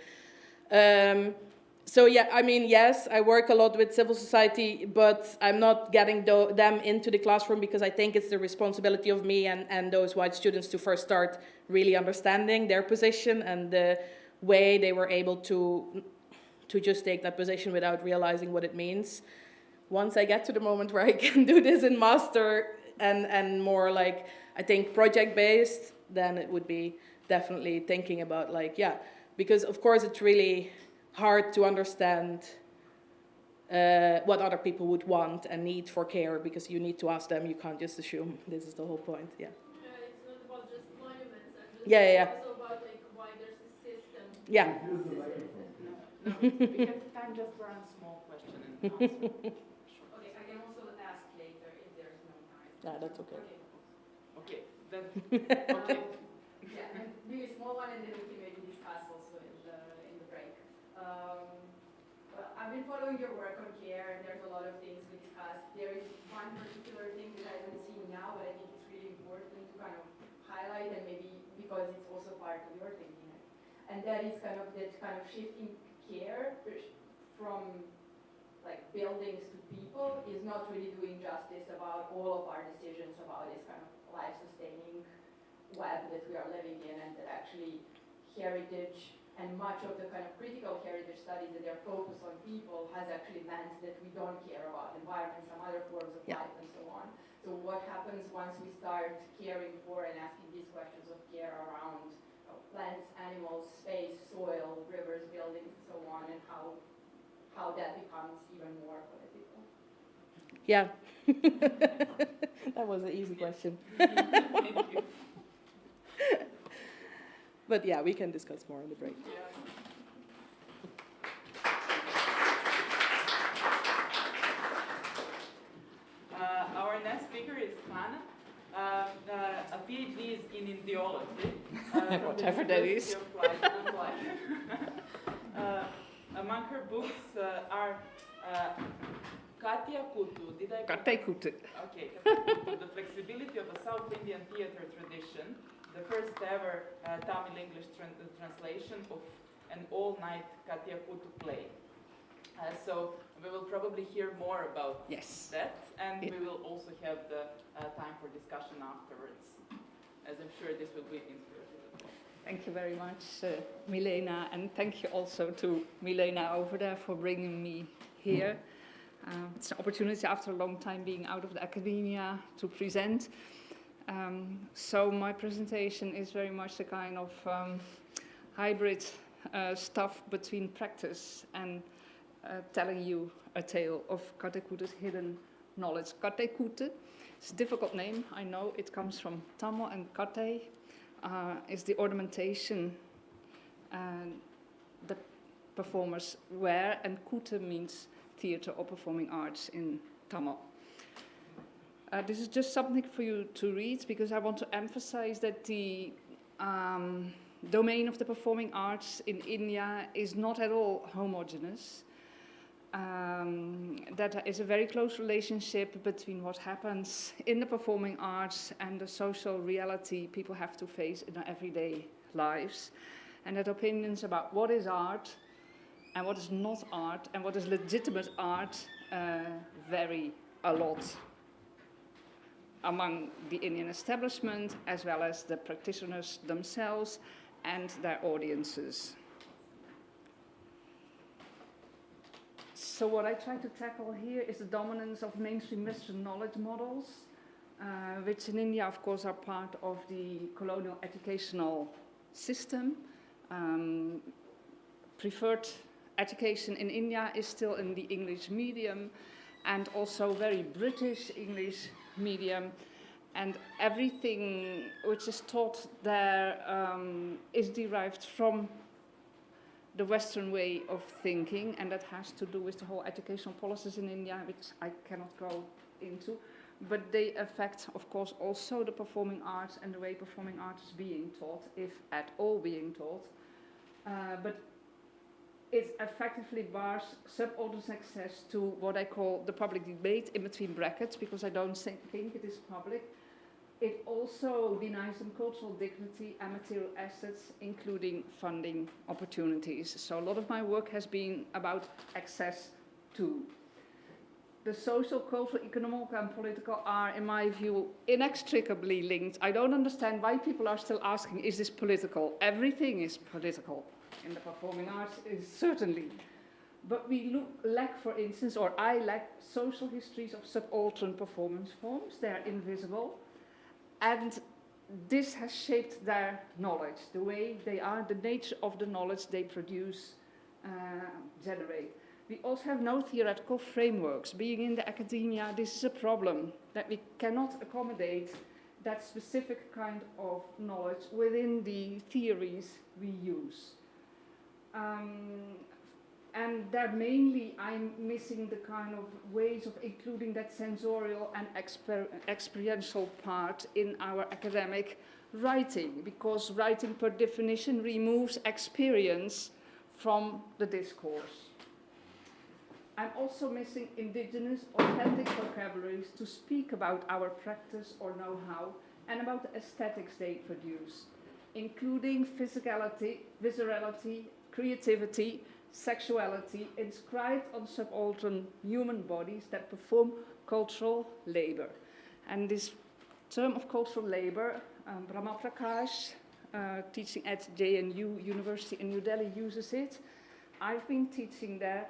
Speaker 1: So yeah, I mean, yes, I work a lot with civil society, but I'm not getting them into the classroom because I think it's the responsibility of me and those white students to first start really understanding their position and the way they were able to just take that position without realizing what it means. Once I get to the moment where I can do this in master and more like, I think, project-based, then it would be definitely thinking about like, yeah, because of course it's really hard to understand what other people would want and need for care, because you need to ask them, you can't just assume. This is the whole point, yeah.
Speaker 5: It's not about just monuments,
Speaker 1: Yeah.
Speaker 5: also about like wider system.
Speaker 1: Yeah.
Speaker 20: No, we have time just for one small question and answer.
Speaker 9: Okay, I can also ask later if there's no time.
Speaker 1: Yeah, that's okay.
Speaker 20: Okay, then, okay.
Speaker 9: Yeah, and really small one, and then we can maybe discuss also in the break. Well, I've been following your work on care, and there's a lot of things we discussed. There is one particular thing that I haven't seen now, but I think it's really important to kind of highlight, and maybe because it's also part of your thinking. And that is kind of that kind of shifting care from like buildings to people is not really doing justice about all of our decisions about this kind of life-sustaining web that we are living in, and that actually heritage and much of the kind of critical heritage studies that are focused on people has actually meant that we don't care about environment, some other forms of life, and so on. So what happens once we start caring for and asking these questions of care around plants, animals, space, soil, rivers, buildings, and so on, and how that becomes even more political?
Speaker 1: Yeah. That was an easy question. But yeah, we can discuss more on the break.
Speaker 20: Our next speaker is Kana, a PhD in Indiology.
Speaker 2: Whatever that is.
Speaker 20: Among her books are Katya Kutu. Did I?
Speaker 2: Katya Kutu.
Speaker 20: Okay, Katya Kutu, The Flexibility of a South Indian Theatre Tradition, the first ever Tamil English translation of an all-night Katya Kutu play. So we will probably hear more about that, and we will also have the time for discussion afterwards, as I'm sure this will be interesting.
Speaker 11: Thank you very much, Milena, and thank you also to Milena over there for bringing me here. It's an opportunity after a long time being out of the academia to present. So my presentation is very much a kind of hybrid stuff between practice and telling you a tale of Katya Kutu's hidden knowledge. Katya Kutu is a difficult name, I know. It comes from Tamil, and Katya is the ornamentation the performers wear, and Kutu means theatre or performing arts in Tamil. This is just something for you to read, because I want to emphasize that the domain of the performing arts in India is not at all homogeneous. That there is a very close relationship between what happens in the performing arts and the social reality people have to face in their everyday lives, and that opinions about what is art and what is not art and what is legitimate art vary a lot among the Indian establishment as well as the practitioners themselves and their audiences. So what I try to tackle here is the dominance of mainstream Western knowledge models, which in India, of course, are part of the colonial educational system. Preferred education in India is still in the English medium, and also very British English medium. And everything which is taught there is derived from the Western way of thinking, and that has to do with the whole educational policies in India, which I cannot go into. But they affect, of course, also the performing arts and the way performing arts is being taught, if at all being taught. But it effectively bars subaltern access to what I call the public debate, in between brackets, because I don't think it is public. It also denies them cultural dignity and material assets, including funding opportunities. So a lot of my work has been about access to. The social, cultural, economic, and political are, in my view, inextricably linked. I don't understand why people are still asking, is this political? Everything is political in the performing arts, is certainly. But we lack, for instance, or I lack, social histories of subaltern performance forms. They are invisible. And this has shaped their knowledge, the way they are, the nature of the knowledge they produce, generate. We also have no theoretical frameworks. Being in the academia, this is a problem, that we cannot accommodate that specific kind of knowledge within the theories we use. And there mainly I'm missing the kind of ways of including that sensorial and experiential part in our academic writing, because writing per definition removes experience from the discourse. I'm also missing indigenous, authentic vocabularies to speak about our practice or know-how and about the aesthetics they produce, including physicality, viscerality, creativity, sexuality, inscribed on subaltern human bodies that perform cultural labor. And this term of cultural labor, Brahma Prakash, teaching at JNU University in New Delhi, uses it. I've been teaching there.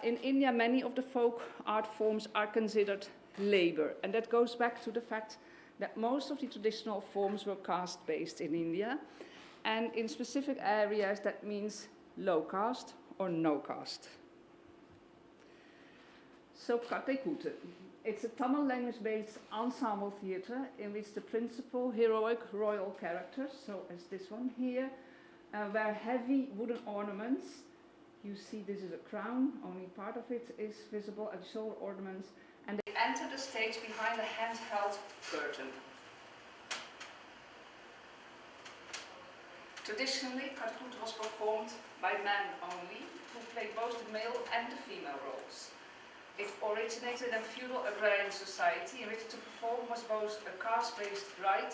Speaker 11: In India, many of the folk art forms are considered labor, and that goes back to the fact that most of the traditional forms were caste-based in India, and in specific areas that means low caste or no caste. So Katekute. It's a Tamil language-based ensemble theatre in which the principal heroic royal characters, so as this one here, wear heavy wooden ornaments. You see this is a crown, only part of it is visible, and shoulder ornaments, and they enter the stage behind a handheld curtain. Traditionally, Katekute was performed by men only, who played both the male and the female roles. It originated in a feudal agrarian society in which to perform was both a caste-based right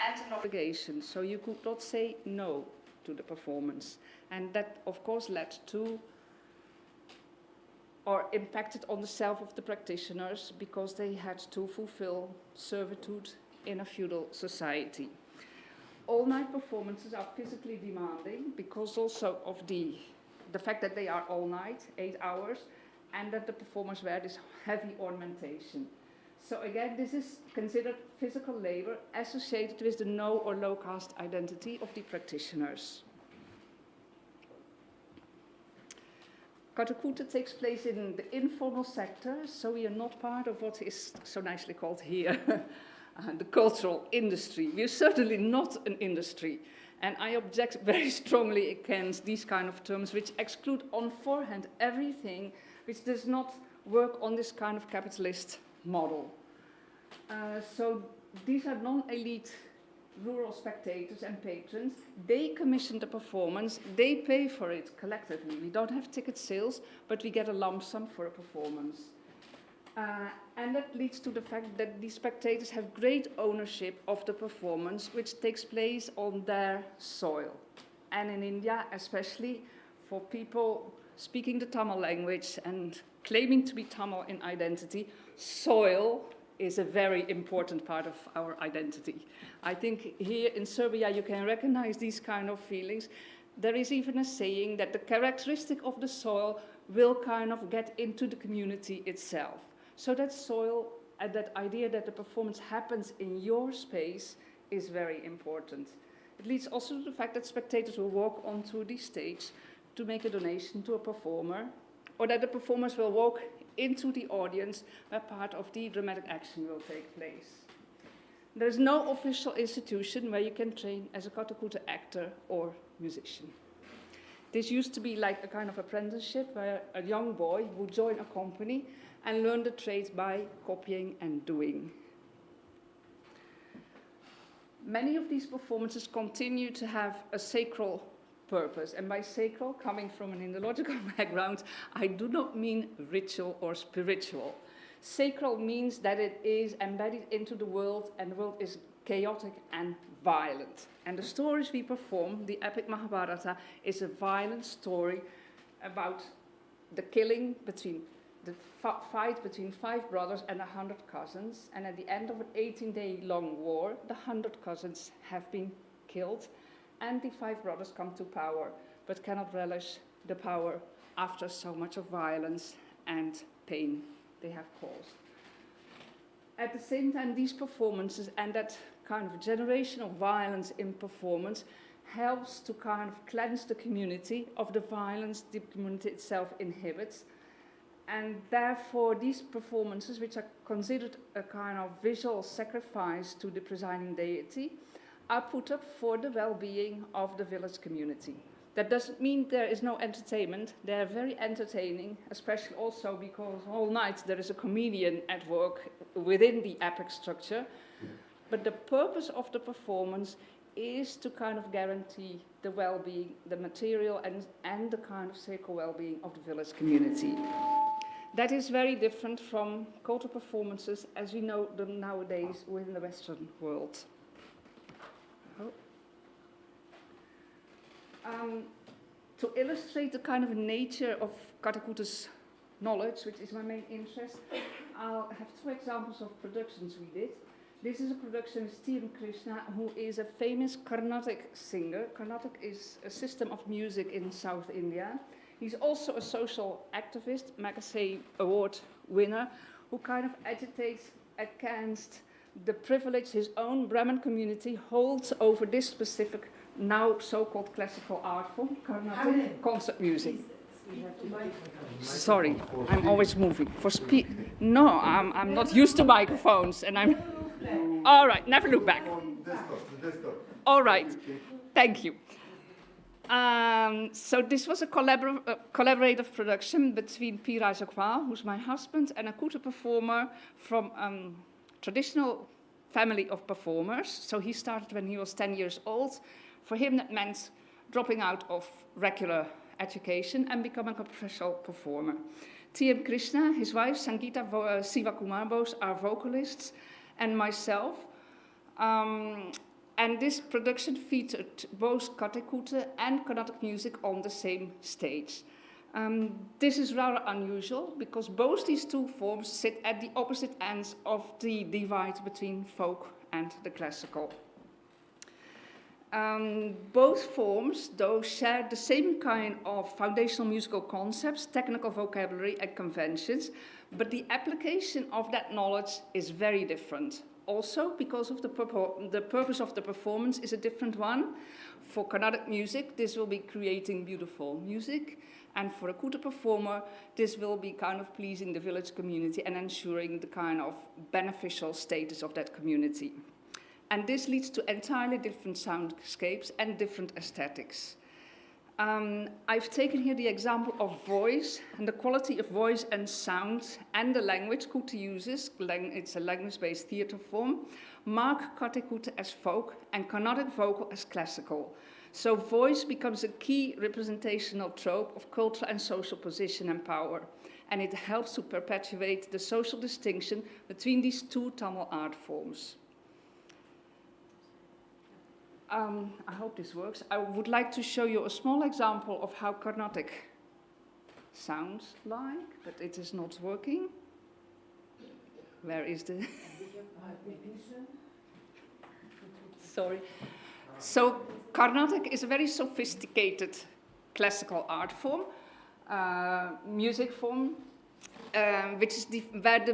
Speaker 11: and an obligation, so you could not say no to the performance. And that, of course, led to or impacted on the self of the practitioners because they had to fulfill servitude in a feudal society. All-night performances are physically demanding because also of the fact that they are all night, 8 hours, and that the performers wear this heavy ornamentation. So again, this is considered physical labor associated with the no or low caste identity of the practitioners. Katekute takes place in the informal sector, so we are not part of what is so nicely called here the cultural industry. We are certainly not an industry, and I object very strongly against these kind of terms which exclude on forehand everything which does not work on this kind of capitalist model. So these are non-elite rural spectators and patrons. They commission the performance, they pay for it collectively. We don't have ticket sales, but we get a lump sum for a performance. And that leads to the fact that these spectators have great ownership of the performance, which takes place on their soil. And in India, especially for people speaking the Tamil language and claiming to be Tamil in identity, soil is a very important part of our identity. I think here in Serbia you can recognize these kind of feelings. There is even a saying that the characteristic of the soil will kind of get into the community itself. So that soil and that idea that the performance happens in your space is very important. It leads also to the fact that spectators will walk onto the stage to make a donation to a performer, or that the performers will walk into the audience where part of the dramatic action will take place. There is no official institution where you can train as a Katekute actor or musician. This used to be like a kind of apprenticeship where a young boy would join a company and learn the trade by copying and doing. Many of these performances continue to have a sacral purpose, and by sacral, coming from an Indological background, I do not mean ritual or spiritual. Sacral means that it is embedded into the world, and the world is chaotic and violent. And the stories we perform, the epic Mahabharata, is a violent story about the killing between the fight between 5 brothers and 100 cousins, and at the end of an 18-day-long war, the 100 cousins have been killed, and the 5 brothers come to power, but cannot relish the power after so much of violence and pain they have caused. At the same time, these performances and that kind of generation of violence in performance helps to kind of cleanse the community of the violence the community itself inhibits. And therefore, these performances, which are considered a kind of visual sacrifice to the presiding deity, are put up for the well-being of the village community. That doesn't mean there is no entertainment. They are very entertaining, especially also because all night there is a comedian at work within the epic structure. But the purpose of the performance is to kind of guarantee the well-being, the material and the kind of psycho well-being of the village community. That is very different from cultural performances as we know them nowadays within the Western world. To illustrate the kind of nature of Katakuta's knowledge, which is my main interest, I'll have two examples of productions we did. This is a production with T.M. Krishna, who is a famous Carnatic singer. Carnatic is a system of music in South India. He's also a social activist, Magsaysay Award winner, who kind of agitates against the privilege his own Brahmin community holds over this specific, now so-called classical art form, Carnatic concert music. Sorry, I'm always moving. For speed, no, I'm not used to microphones, and I'm. All right, never look back. All right, thank you. So this was a collaborative production between P. Rajakwal, who's my husband, and a Kuta performer from traditional family of performers. So he started when he was 10 years old. For him, that meant dropping out of regular education and becoming a professional performer. T.M. Krishna, his wife, Sangeeta Sivakumar Bose are vocalists, and myself. And this production featured both Katakute and Carnatic music on the same stage. This is rather unusual because both these two forms sit at the opposite ends of the divide between folk and the classical. Both forms, though, share the same kind of foundational musical concepts, technical vocabulary and conventions, but the application of that knowledge is very different. Also, because of the purpose of the performance is a different one. For Carnatic music, this will be creating beautiful music, and for a Kuta performer, this will be kind of pleasing the village community and ensuring the kind of beneficial status of that community. And this leads to entirely different soundscapes and different aesthetics. I've taken here the example of voice and the quality of voice and sound and the language Kuta uses. It's a language-based theatre form. Mark Katakute as folk and Carnatic vocal as classical. So voice becomes a key representational trope of cultural and social position and power. And it helps to perpetuate the social distinction between these two Tamil art forms. I hope this works. I would like to show you a small example of how Carnatic sounds like, but it is not working. Where is the... Sorry. So Carnatic is a very sophisticated classical art form, music form, which is where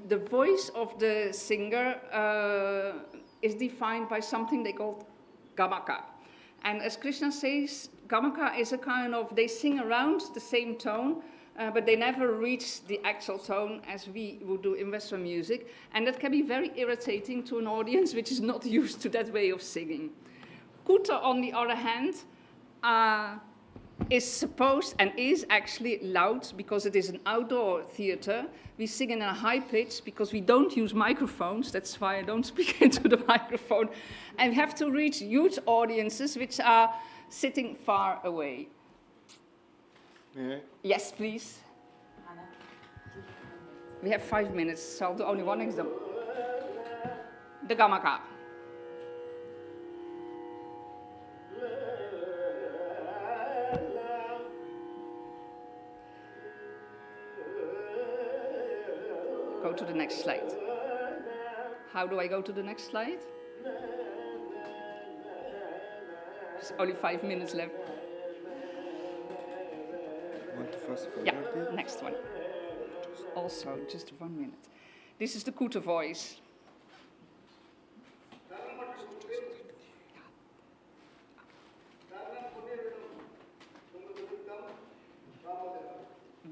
Speaker 11: the voice of the singer is defined by something they call gamaka. And as Krishna says, gamaka is a kind of, they sing around the same tone, but they never reach the actual tone as we would do in Western music. And that can be very irritating to an audience which is not used to that way of singing. Kuta, on the other hand, is supposed and is actually loud because it is an outdoor theater. We sing in a high pitch because we don't use microphones. That's why I don't speak into the microphone. And we have to reach huge audiences which are sitting far away.
Speaker 12: Yeah.
Speaker 11: Yes, please. We have 5 minutes, so I'll do only one example. The gamaka. Go to the next slide. How do I go to the next slide? There's only 5 minutes left. Yeah, next one. Also, just 1 minute. This is the Kuta voice.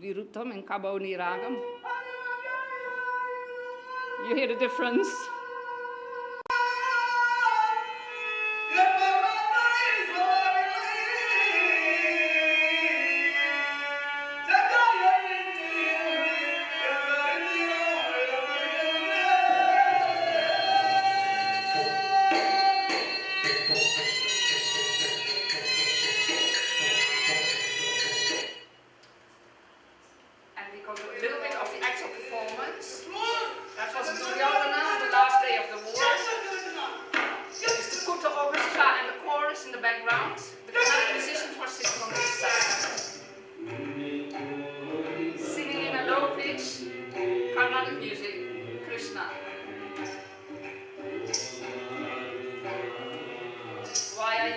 Speaker 11: Virutam and Kaboni Ragam. You hear the difference?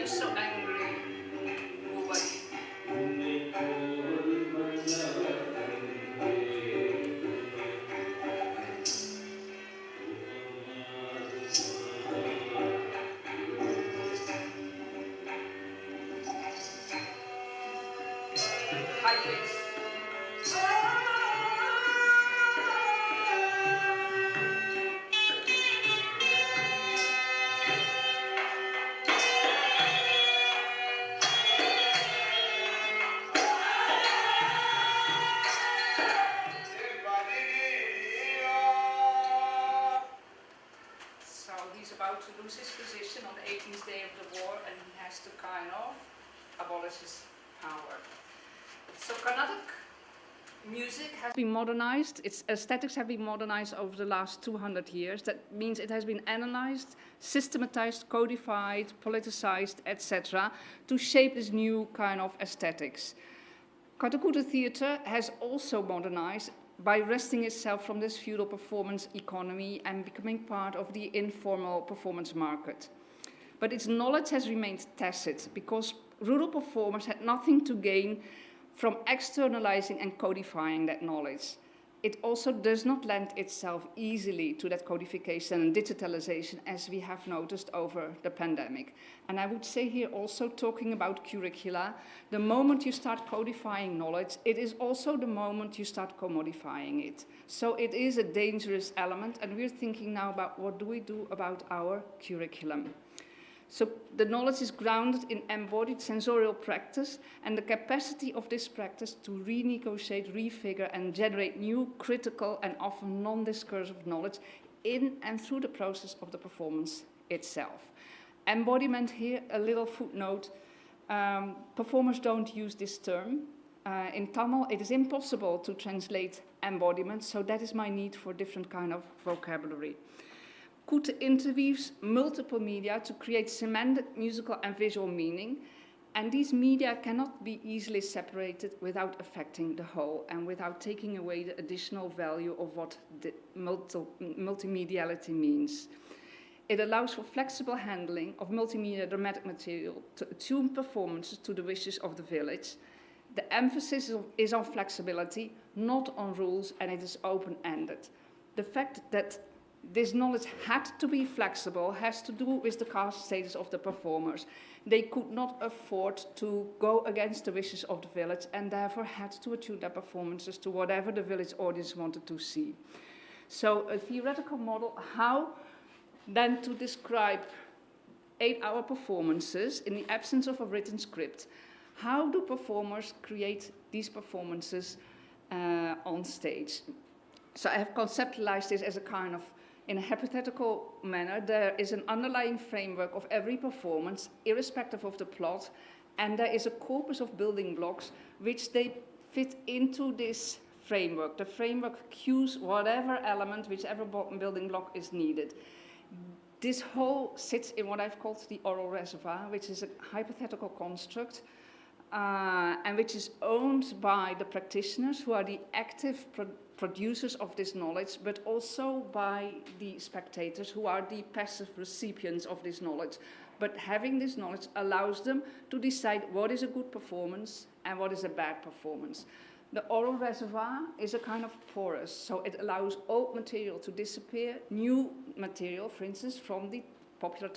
Speaker 4: you so angry? High pitch. So he's about to lose his position on the 18th day of the war, and he has to kind of abolish his power. So Carnatic music has been modernized, its aesthetics have been modernized over the last 200 years. That means it has been analyzed, systematized, codified, politicized, etc. to shape this new kind of aesthetics. Katakota theatre has also modernized by wresting itself from this feudal performance economy and becoming part of the informal performance market. But its knowledge has remained tacit because rural performers had nothing to gain from externalizing and codifying that knowledge. It also does not lend itself easily to that codification and digitalization, as we have noticed over the pandemic. And I would say here also, talking about curricula, the moment you start codifying knowledge, it is also the moment you start commodifying it. So it is a dangerous element, and we're thinking now about what do we do about our curriculum. So the knowledge is grounded in embodied sensorial practice and the capacity of this practice to renegotiate, refigure, and generate new critical and often non-discursive knowledge in and through the process of the performance itself. Embodiment here, a little footnote. Performers don't use this term. In Tamil, it is impossible to translate embodiment, so that is my need for different kind of vocabulary. Kute interweaves multiple media to create semantic, musical, and visual meaning, and these media cannot be easily separated without affecting the whole and without taking away the additional value of what the multimediality means. It allows for flexible handling of multimedia dramatic material to attune performances to the wishes of the village. The emphasis is on flexibility, not on rules, and it is open-ended. The fact that this knowledge had to be flexible has to do with the caste status of the performers. They could not afford to go against the wishes of the village and therefore had to attune their performances to whatever the village audience wanted to see. So a theoretical model, how then to describe 8-hour performances in the absence of a written script. How do performers create these performances on stage? So I have conceptualized this as a kind of, in a hypothetical manner, there is an underlying framework of every performance, irrespective of the plot, and there is a corpus of building blocks which they fit into this framework. The framework cues whatever element, whichever building block is needed. This whole sits in what I've called the oral reservoir, which is a hypothetical construct, and which is owned by the practitioners who are the active producers of this knowledge, but also by the spectators who are the passive recipients of this knowledge. But having this knowledge allows them to decide what is a good performance and what is a bad performance. The oral reservoir is a kind of porous, so it allows old material to disappear, new material, for instance, from the popular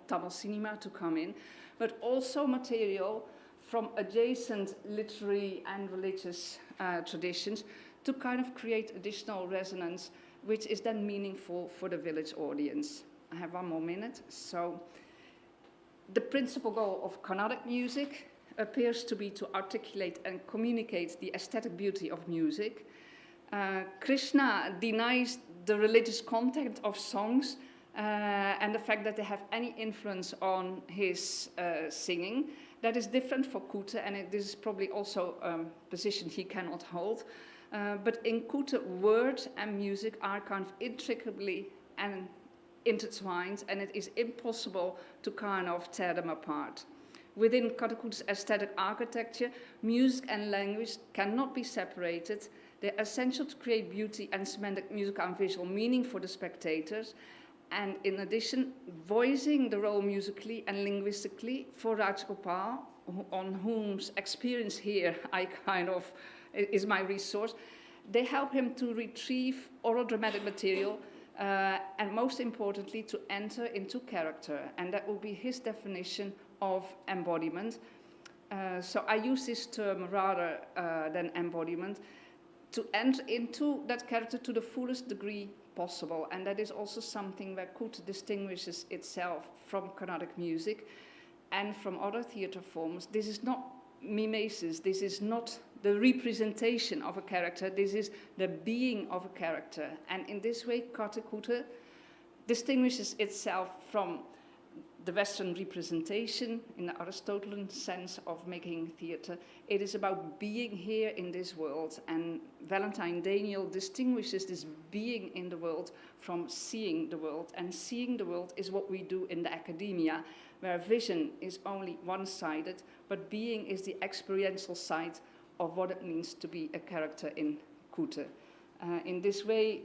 Speaker 4: Tamil cinema to come in, but also material from adjacent literary and religious traditions to kind of create additional resonance, which is then meaningful for the village audience. I have 1 more minute. So the principal goal of Carnatic music appears to be to articulate and communicate the aesthetic beauty of music. Krishna denies the religious content of songs and the fact that they have any influence on his singing. That is different for Kute, and this is probably also a position he cannot hold. But in Kute, words and music are kind of intricately and intertwined, and it is impossible to kind of tear them apart. Within Katakute's aesthetic architecture, music and language cannot be separated. They're essential to create beauty and semantic musical and visual meaning for the spectators.
Speaker 11: and in addition, voicing the role musically and linguistically for Rajgopal, on whose experience here I kind of is my resource. They help him to retrieve oral dramatic material and most importantly to enter into character, and that will be his definition of embodiment. So I use this term rather than embodiment, to enter into that character to the fullest degree possible, and that is also something where Kuti distinguishes itself from Carnatic music and from other theatre forms. This is not mimesis, this is not the representation of a character, this is the being of a character. And in this way, Katakute distinguishes itself from the Western representation in the Aristotelian sense of making theatre. It is about being here in this world, and Valentine Daniel distinguishes this being in the world from seeing the world, and seeing the world is what we do in the academia, where vision is only one-sided, but being is the experiential side of what it means to be a character in Kuti. In this way,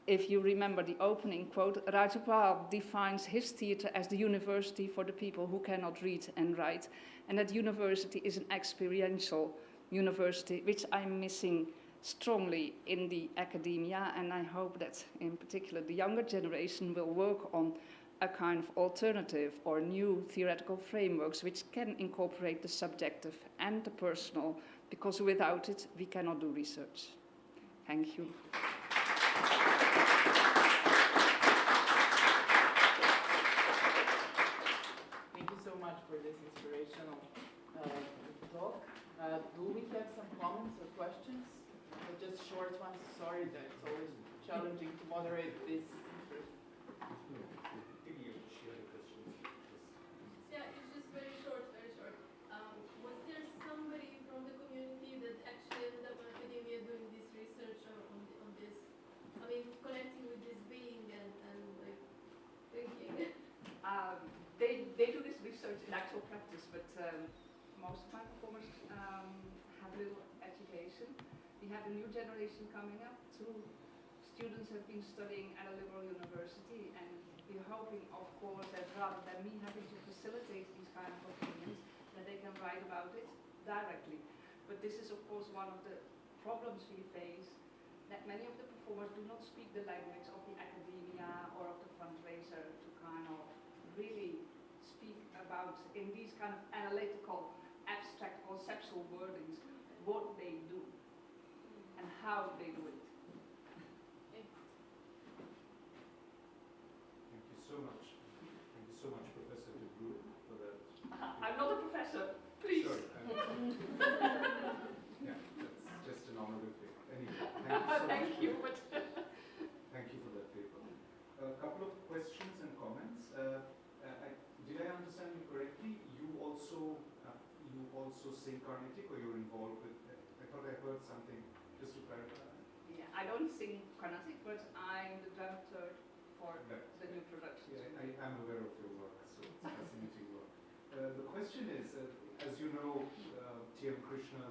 Speaker 11: if you remember the opening quote, Rajgopal defines his theatre as the university for the people who cannot read and write, and that university is an experiential university, which I'm missing strongly in the academia, and I hope that in particular the younger generation will work on a kind of alternative or new theoretical frameworks which can incorporate the subjective and the personal, because without it we cannot do research. Thank you.
Speaker 20: Thank you so much for this inspirational talk. Do we have some comments or questions? Just short ones. Sorry that it's always challenging to moderate this.
Speaker 9: Yeah, it's just very short, very short. Was there somebody from the community that actually ended up in academia doing this research on this? I mean, connecting with this being and like thinking.
Speaker 11: They do this research in actual practice, but most of my performers have little education. We have a new generation coming up. 2 students have been studying at a liberal university, and we're hoping, of course, that rather than me having to facilitate these kind of opinions, that they can write about it directly. But this is, of course, one of the problems we face, that many of the performers do not speak the language of the academia or of the fundraiser to kind of really speak about, in these kind of analytical, abstract, conceptual wordings, what they do and how they do it.
Speaker 14: Thank you so much. Thank you so much, Professor De Bruyne, for that.
Speaker 11: I'm not a professor, please.
Speaker 14: Sorry. Yeah, that's just an honorific. Anyway, thank you so
Speaker 11: Thank
Speaker 14: much.
Speaker 11: you.
Speaker 14: Thank you for that paper. A couple of questions and comments. Did I understand you correctly? You also sing Carnatic, or you're involved with? I thought I heard something. Just to clarify.
Speaker 11: Yeah, I don't sing Carnatic, but I'm the dramaturg for the new production.
Speaker 14: Yeah, I'm aware of your work, so it's fascinating work. The question is, as you know, T.M. Krishna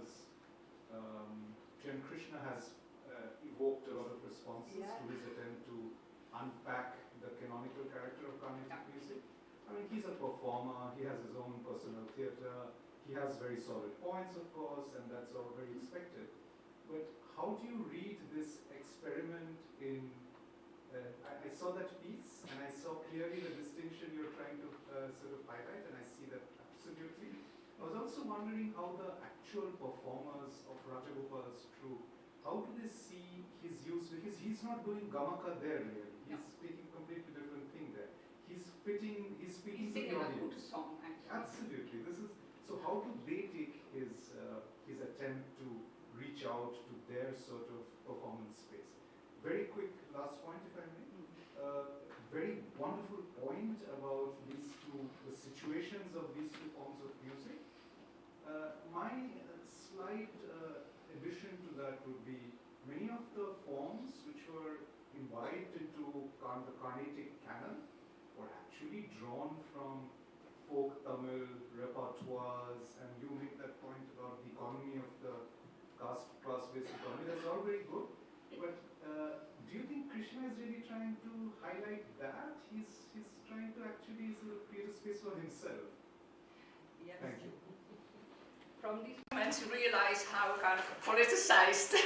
Speaker 14: has evoked a lot of responses to his attempt to unpack the canonical character of Carnatic music. I mean, he's a performer, he has his own personal theatre, he has very solid points, of course, and that's all very expected. But how do you read this experiment in, I saw that piece, and I saw clearly the distinction you're trying to sort of highlight, and I see that absolutely. I was also wondering how the actual performers of Rajagopal's troupe, how do they see his use, because he's not doing gamaka there really, he's speaking completely different thing there. He's speaking to the audience.
Speaker 11: Song, actually.
Speaker 14: Absolutely. So how do they take his attempt to reach out to their sort of performance space? Very quick last point, if I may. Very wonderful point about the situations of these 2 forms of music. My slight addition to that would be many of the forms which were imbibed into the Carnatic canon were actually drawn from folk Tamil repertoires, and you make that point about the economy of the class-based economy. That's all very good, but do you think Krishna is really trying to highlight that. He's trying to actually sort of create a space for himself.
Speaker 4: Yes.
Speaker 14: Thank you.
Speaker 4: From these moments, you realize how kind of politicized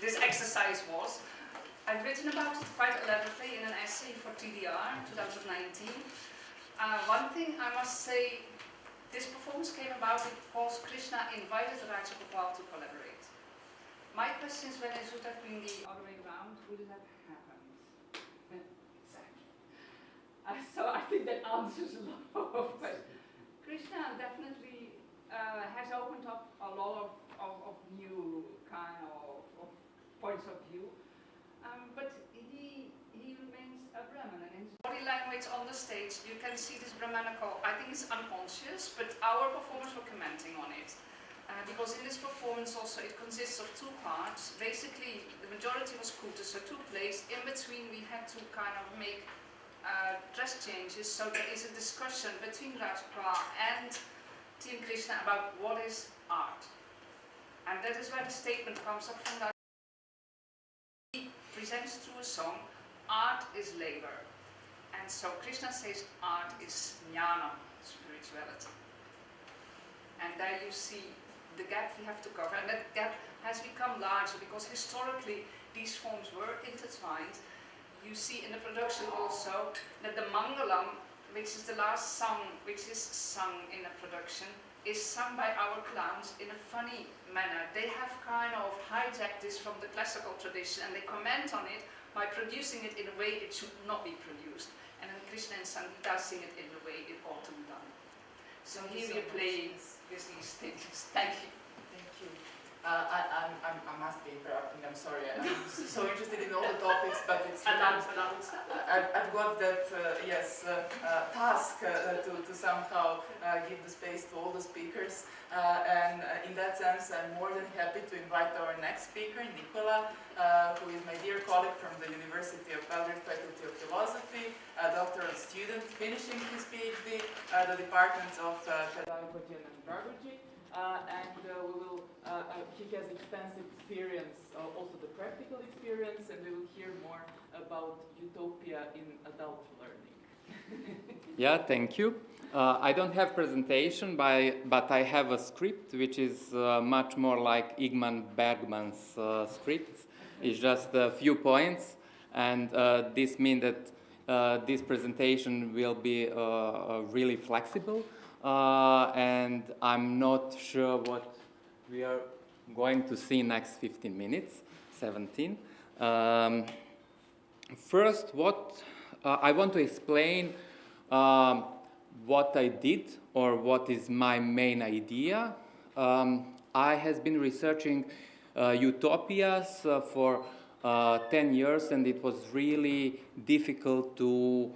Speaker 4: this exercise was. I've written about it quite elaborately in an essay for TDR in 2019. One thing I must say, this performance came about because Krishna invited Rajagopal to collaborate. My question is whether it would have been the other way around, would it have happened? Exactly. So I think that answers a lot of questions. Krishna definitely has opened up a lot of new kind of points of view, but he remains a Brahman, and in his body language on the stage you can see this Brahmanical, I think it's unconscious, but our performers were commenting on it. Because in this performance also it consists of two parts. Basically the majority was kuta, so two plays. In between we had to kind of make dress changes, so there is a discussion between Rajagopal and Team Krishna about what is art. And that is where the statement comes up from that. He presents through a song, art is labor. And so Krishna says art is jnana, spirituality. And there you see the gap we have to cover, and that gap has become larger because historically these forms were intertwined. You see in the production also that the Mangalam, which is the last song which is sung in a production, is sung by our clowns in a funny manner. They have kind of hijacked this from the classical tradition and they comment on it by producing it in a way it should not be produced. And then Krishna and Sangita sing it in the way it ought to be done. So here we are playing with these things. Thank you.
Speaker 16: Thank you. I must be interrupting, I'm sorry. I'm so interested in all the topics, but it's I've got that task to somehow give the space to all the speakers. And in that sense, I'm more than happy to invite our next speaker, Nicola, who is my dear colleague from the University of Belgrade Faculty of Philosophy, a doctoral student finishing his PhD at the Department of Pedagogy and Andragogy. He has extensive experience, also the practical experience, and we will hear more about utopia in adult learning.
Speaker 15: Yeah, thank you. I don't have presentation, but I have a script which is much more like Igman Bergman's script. It's just a few points, and this means that this presentation will be really flexible. And I'm not sure what we are going to see next 15 minutes, 17. First, what I want to explain what I did or what is my main idea. I have been researching utopias for 10 years, and it was really difficult to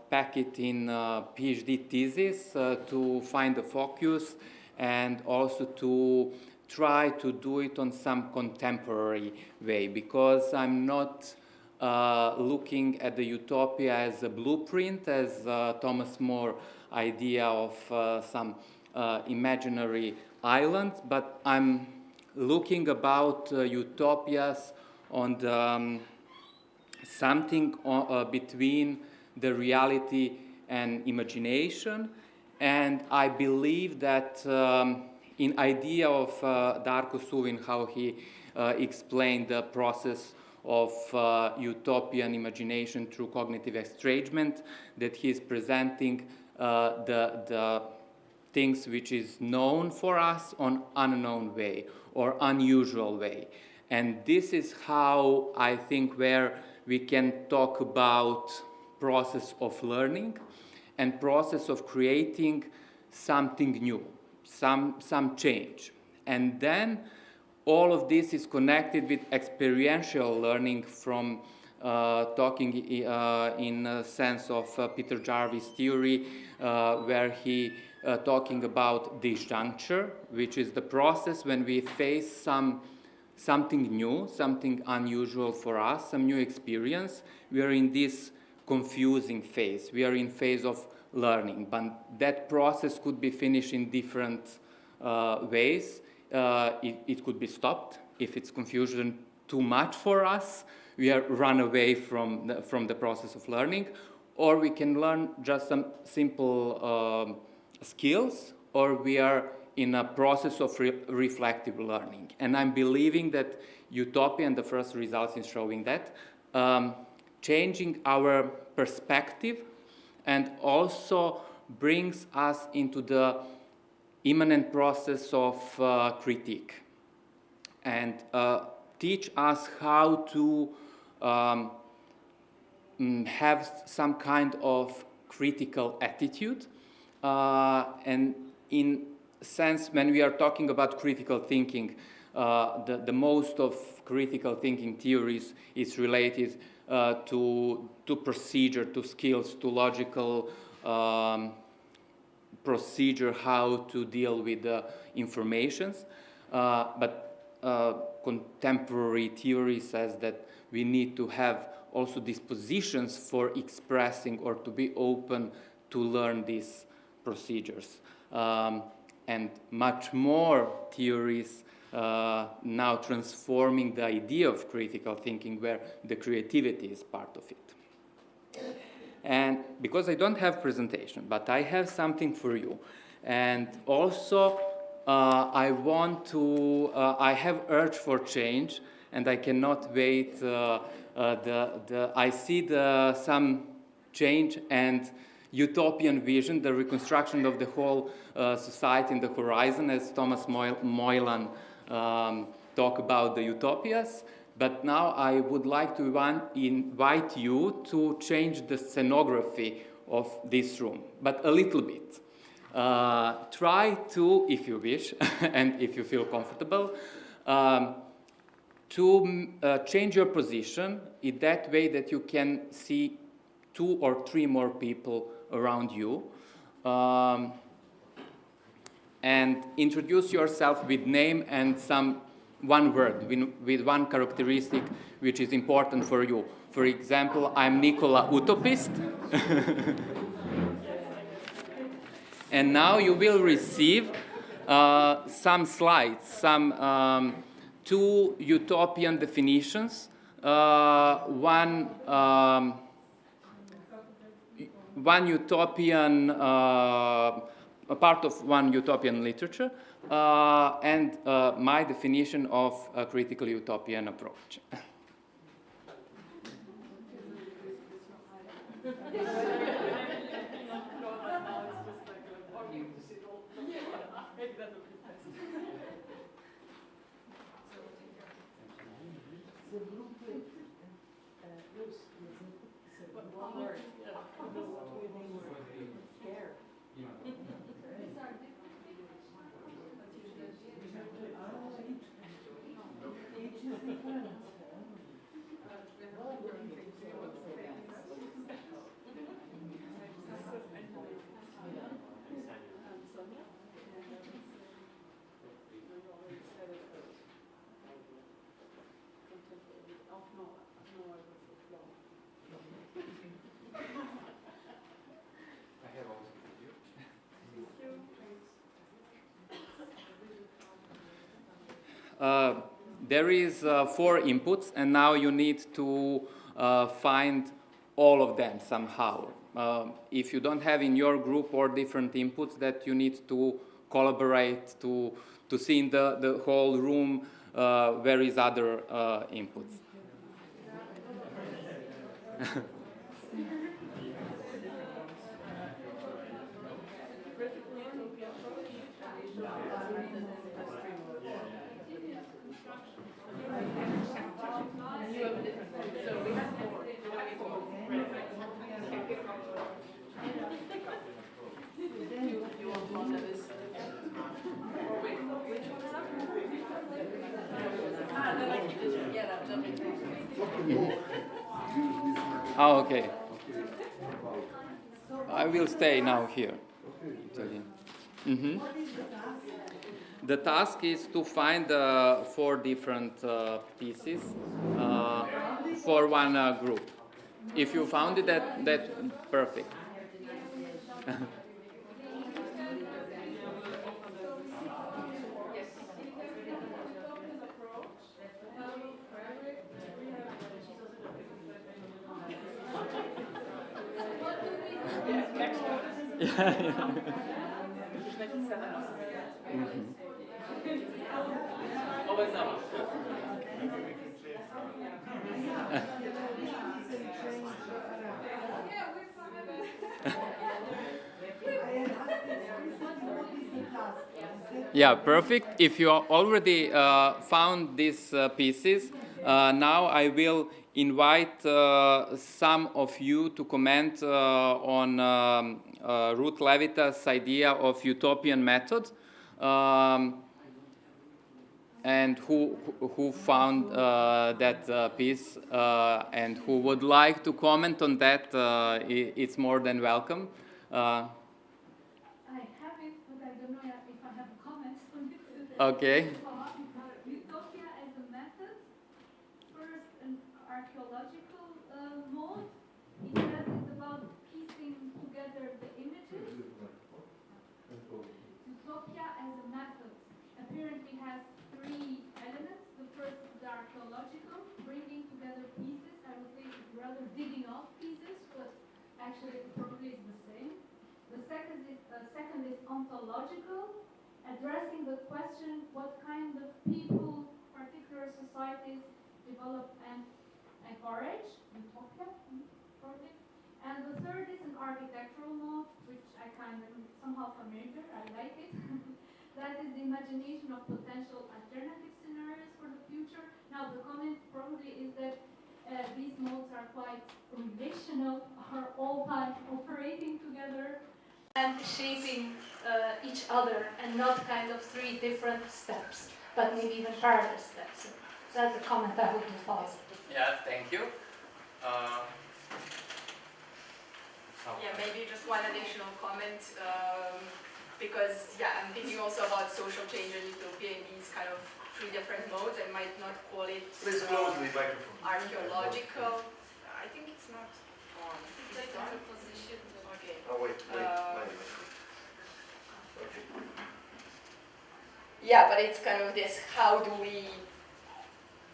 Speaker 15: pack it in a PhD thesis to find the focus and also to try to do it on some contemporary way, because I'm not looking at the utopia as a blueprint, as Thomas More idea of some imaginary island, but I'm looking about utopias on the, something between the reality and imagination. And I believe that in idea of Darko Suvin, how he explained the process of utopian imagination through cognitive estrangement, that he is presenting the things which is known for us on unknown way or unusual way. And this is how I think where we can talk about process of learning and process of creating something new, some change. And then all of this is connected with experiential learning from talking in a sense of Peter Jarvis' theory, where he talking about disjuncture, which is the process when we face something new, something unusual for us, some new experience. We are in this confusing phase. We are in phase of learning, but that process could be finished in different ways. It could be stopped if it's confusion too much for us. we are run away from the process of learning, or we can learn just some simple skills, or we are in a process of reflective learning. And I'm believing that Utopia, and the first results is showing that, changing our perspective and also brings us into the immanent process of critique, and teach us how to have some kind of critical attitude. And in sense, when we are talking about critical thinking, the most of critical thinking theories is related to procedure, to skills, to logical procedure, how to deal with the informations. But contemporary theory says that we need to have also dispositions for expressing or to be open to learn these procedures. And much more theories now transforming the idea of critical thinking, where the creativity is part of it. And because I don't have presentation, but I have something for you. And also, I want to, I have urge for change, and I cannot wait. I see some change and utopian vision, the reconstruction of the whole society in the horizon, as Thomas Moylan talked about the utopias. But now I would like to invite you to change the scenography of this room, but a little bit. Try to, if you wish, and if you feel comfortable, to change your position in that way that you can see 2 or 3 more people around you, and introduce yourself with name and one word, with one characteristic which is important for you. For example, I'm Nicola Utopist. And now you will receive some slides, some 2 utopian definitions, one utopian, a part of one utopian literature, and my definition of a critical utopian approach. There is 4 inputs, and now you need to find all of them somehow. If you don't have in your group or different inputs, that you need to collaborate to see in the whole room where is other inputs. Oh, okay. I will stay now here. Mm-hmm. The task is to find 4 different pieces for one group. If you found it, that's perfect. Yeah, perfect. If you already found these pieces, now I will invite some of you to comment on Ruth Levitas' idea of utopian method. And who found that piece and who would like to comment on that, it's more than welcome.
Speaker 17: I have it, but I don't know if I have comments on it.
Speaker 15: Okay.
Speaker 17: Utopia as a method, first an archaeological mode. It says it's about piecing together the images. Utopia as a method apparently has three elements. The first is the archaeological, bringing together pieces. I would say it's rather digging off pieces, but actually it probably is the same. The second is ontological, addressing the question what kind of people particular societies develop and encourage, utopia project. And the third is an architectural mode, which I kind of somehow familiar, I like it. That is the imagination of potential alternative scenarios for the future. Now the comment probably is that these modes are quite relational, are all time operating together and shaping each other, and not kind of three different steps, but maybe even parallel steps. So that's a comment I would follow.
Speaker 15: Yeah, thank you.
Speaker 9: Yeah, maybe just one additional comment, because yeah, I'm thinking also about social change and utopia in these kind of three different modes. I might not call it archaeological. I think it's not on. Is it on? Okay.
Speaker 22: Oh wait. Okay.
Speaker 9: Yeah, but it's kind of this,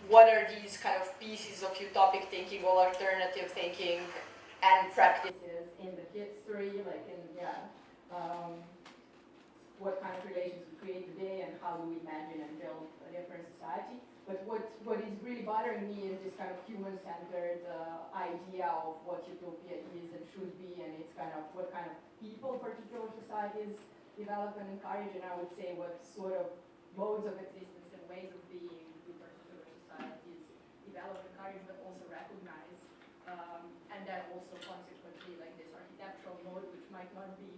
Speaker 9: what are these kind of pieces of utopic thinking or alternative thinking and practices in the history, like in, what kind of relations we create today and how do we imagine and build a different society. But what is really bothering me is this kind of human-centered idea of what utopia is and should be, and it's kind of what kind of people particular societies develop and encourage, and I would say what sort of modes of existence and ways of being do particular societies develop, encourage, but also recognize, and then also consequently like this architectural mode, which might not be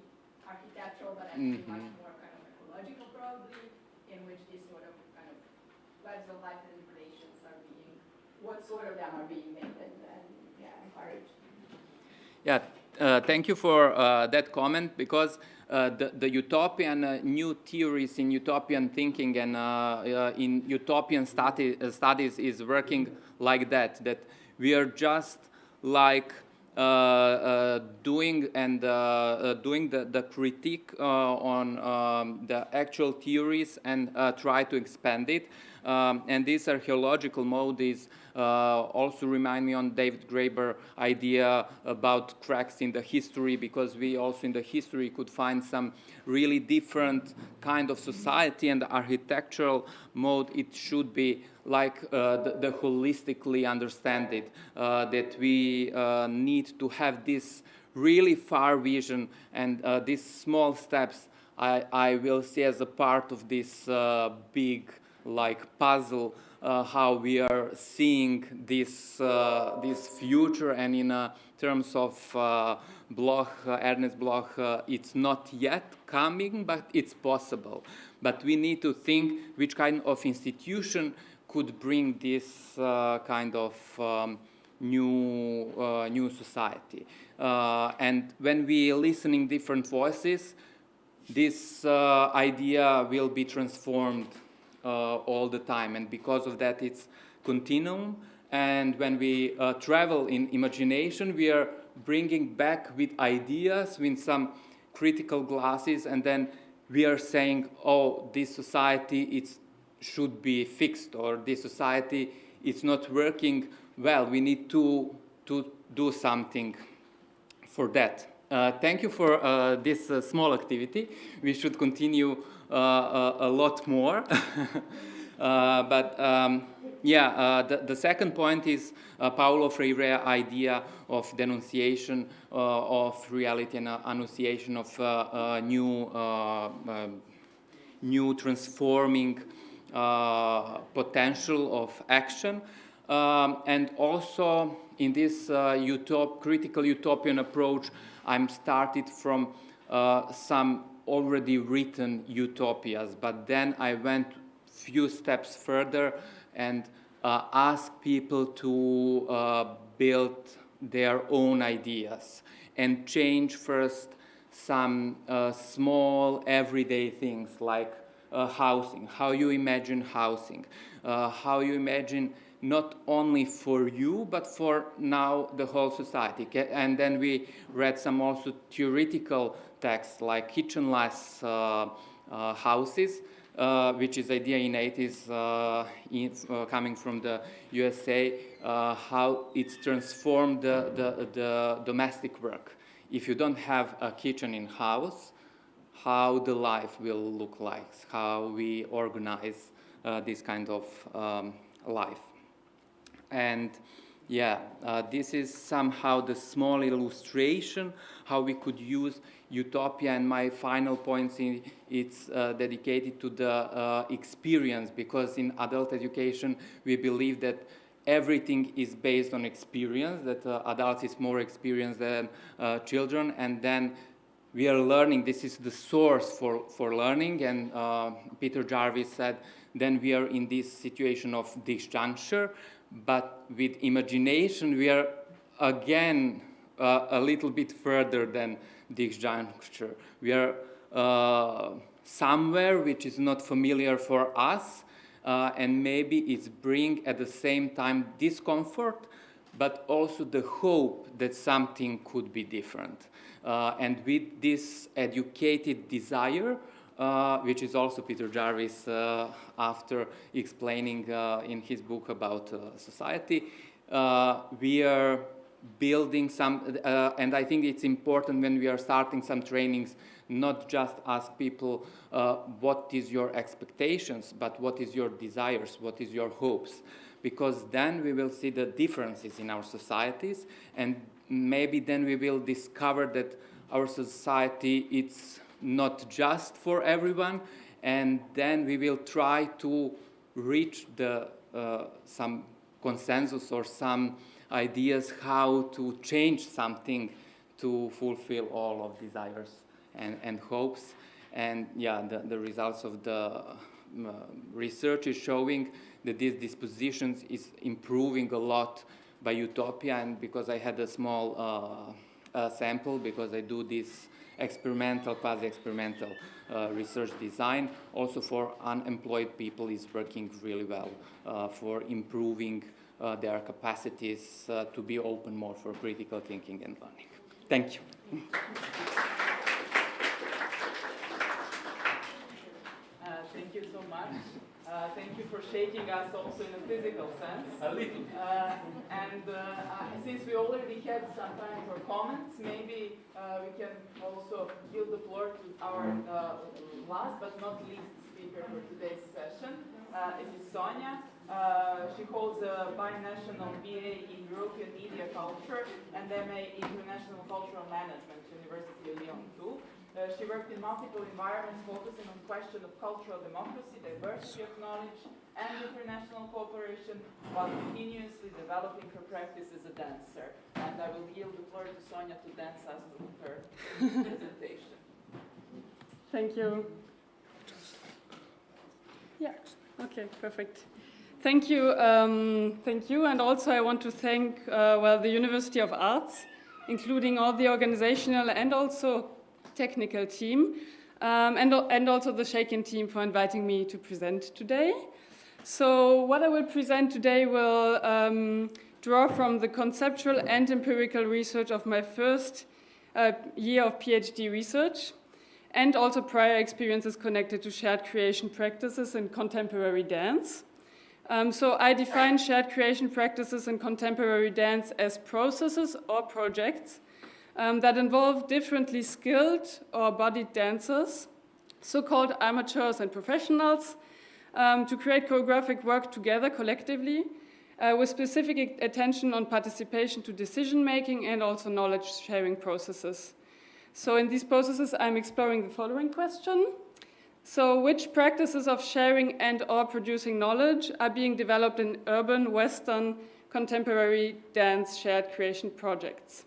Speaker 9: architectural, but actually much more kind of ecological probably, in which this sort of kind of webs of life and relations are being, what sort of them are being made and encouraged.
Speaker 15: Yeah, thank you for that comment, because the utopian new theories in utopian thinking and in utopian studies is working like that we are just like doing the critique on the actual theories and try to expand it. And this archaeological mode is also remind me on David Graeber idea about cracks in the history, because we also in the history could find some really different kind of society, and the architectural mode, it should be like the holistically understand it, that we need to have this really far vision, and these small steps I will see as a part of this big like puzzle, how we are seeing this future. And in terms of Bloch, Ernest Bloch, it's not yet coming, but it's possible. But we need to think which kind of institution could bring this kind of new society. And when we listening different voices, this idea will be transformed all the time, and because of that it's continuum. And when we travel in imagination, we are bringing back with ideas, with some critical glasses, and then we are saying, oh, this society should be fixed, or this society is not working well, we need to do something for that. Thank you for this small activity. We should continue a lot more. The second point is Paulo Freire's idea of denunciation of reality and annunciation of new transforming potential of action. And also in this critical utopian approach, I'm started from some already written utopias, but then I went few steps further and asked people to build their own ideas and change first some small everyday things like housing, how you imagine housing, how you imagine not only for you, but for now the whole society. And then we read some also theoretical texts like kitchenless houses, which is idea in 80s coming from the USA, how it's transformed the domestic work. If you don't have a kitchen in house, how the life will look like, how we organize this kind of life. And this is somehow the small illustration how we could use utopia, and my final point it's dedicated to the experience, because in adult education we believe that everything is based on experience, that adults is more experienced than children, and then we are learning, this is the source for learning, and Peter Jarvis said, then we are in this situation of disjuncture, but with imagination we are again a little bit further than disjuncture. We are somewhere which is not familiar for us, and maybe it's bring at the same time discomfort, but also the hope that something could be different. And with this educated desire, which is also Peter Jarvis after explaining in his book about society, we are building some, and I think it's important when we are starting some trainings, not just ask people what is your expectations, but what is your desires, what is your hopes, because then we will see the differences in our societies, and maybe then we will discover that our society it's not just for everyone, and then we will try to reach some consensus or some ideas how to change something to fulfill all of desires and hopes. And the results of the research is showing that these dispositions is improving a lot by utopia, and because I had a small sample, because I do this experimental, quasi-experimental research design, also for unemployed people is working really well for improving their capacities to be open more for critical thinking and learning. Thank you.
Speaker 20: Thank you so much. Thank you for shaking us also in a physical sense.
Speaker 15: A little.
Speaker 20: Since we already had some time for comments, maybe we can also give the floor to our last but not least speaker for today's session. It is Sonia. She holds a binational BA in European Media Culture and MA in International Cultural Management, University of Lyon 2. She worked in multiple environments focusing on the question of cultural democracy, diversity of knowledge, and international cooperation, while continuously developing her practice as a dancer. And I will yield the floor to Sonia to dance us through her presentation.
Speaker 10: Thank you. Yeah, okay, perfect. Thank you, and also I want to thank, the University of Arts, including all the organizational and also technical team, and also the Shaken team for inviting me to present today. So what I will present today will draw from the conceptual and empirical research of my first year of PhD research, and also prior experiences connected to shared creation practices in contemporary dance. So I define shared creation practices in contemporary dance as processes or projects that involve differently skilled or bodied dancers, so-called amateurs and professionals, to create choreographic work together collectively with specific attention on participation to decision-making and also knowledge-sharing processes. So in these processes, I'm exploring the following question. So which practices of sharing and or producing knowledge are being developed in urban, Western, contemporary dance shared creation projects?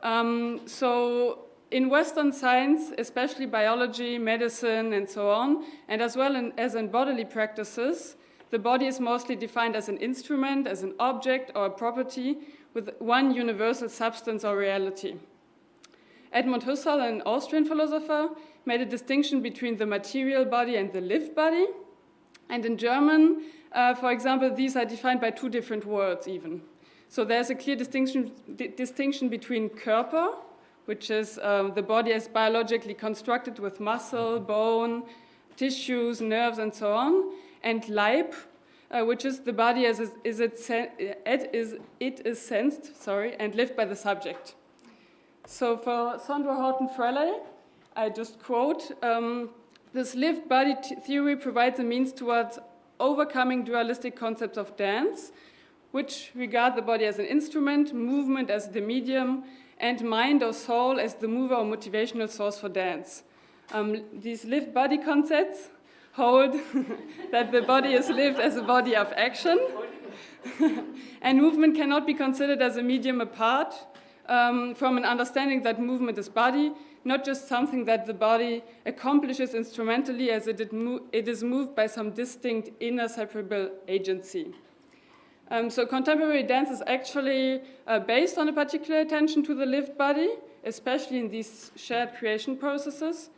Speaker 10: So in Western science, especially biology, medicine, and so on, and as well as in bodily practices, the body is mostly defined as an instrument, as an object or a property with one universal substance or reality. Edmund Husserl, an Austrian philosopher, made a distinction between the material body and the lived body. And in German, for example, these are defined by two different words even. So there's a clear distinction between Körper, which is the body as biologically constructed with muscle, bone, tissues, nerves, and so on, and Leib, which is the body as it is sensed, and lived by the subject. So for Sondra Horton-Freley, I just quote, this lived body theory provides a means towards overcoming dualistic concepts of dance, which regard the body as an instrument, movement as the medium, and mind or soul as the mover or motivational source for dance. These lived body concepts hold that the body is lived as a body of action, and movement cannot be considered as a medium apart from an understanding that movement is body, not just something that the body accomplishes instrumentally as it is moved by some distinct inner separable agency. So contemporary dance is actually based on a particular attention to the lived body, especially in these shared creation processes.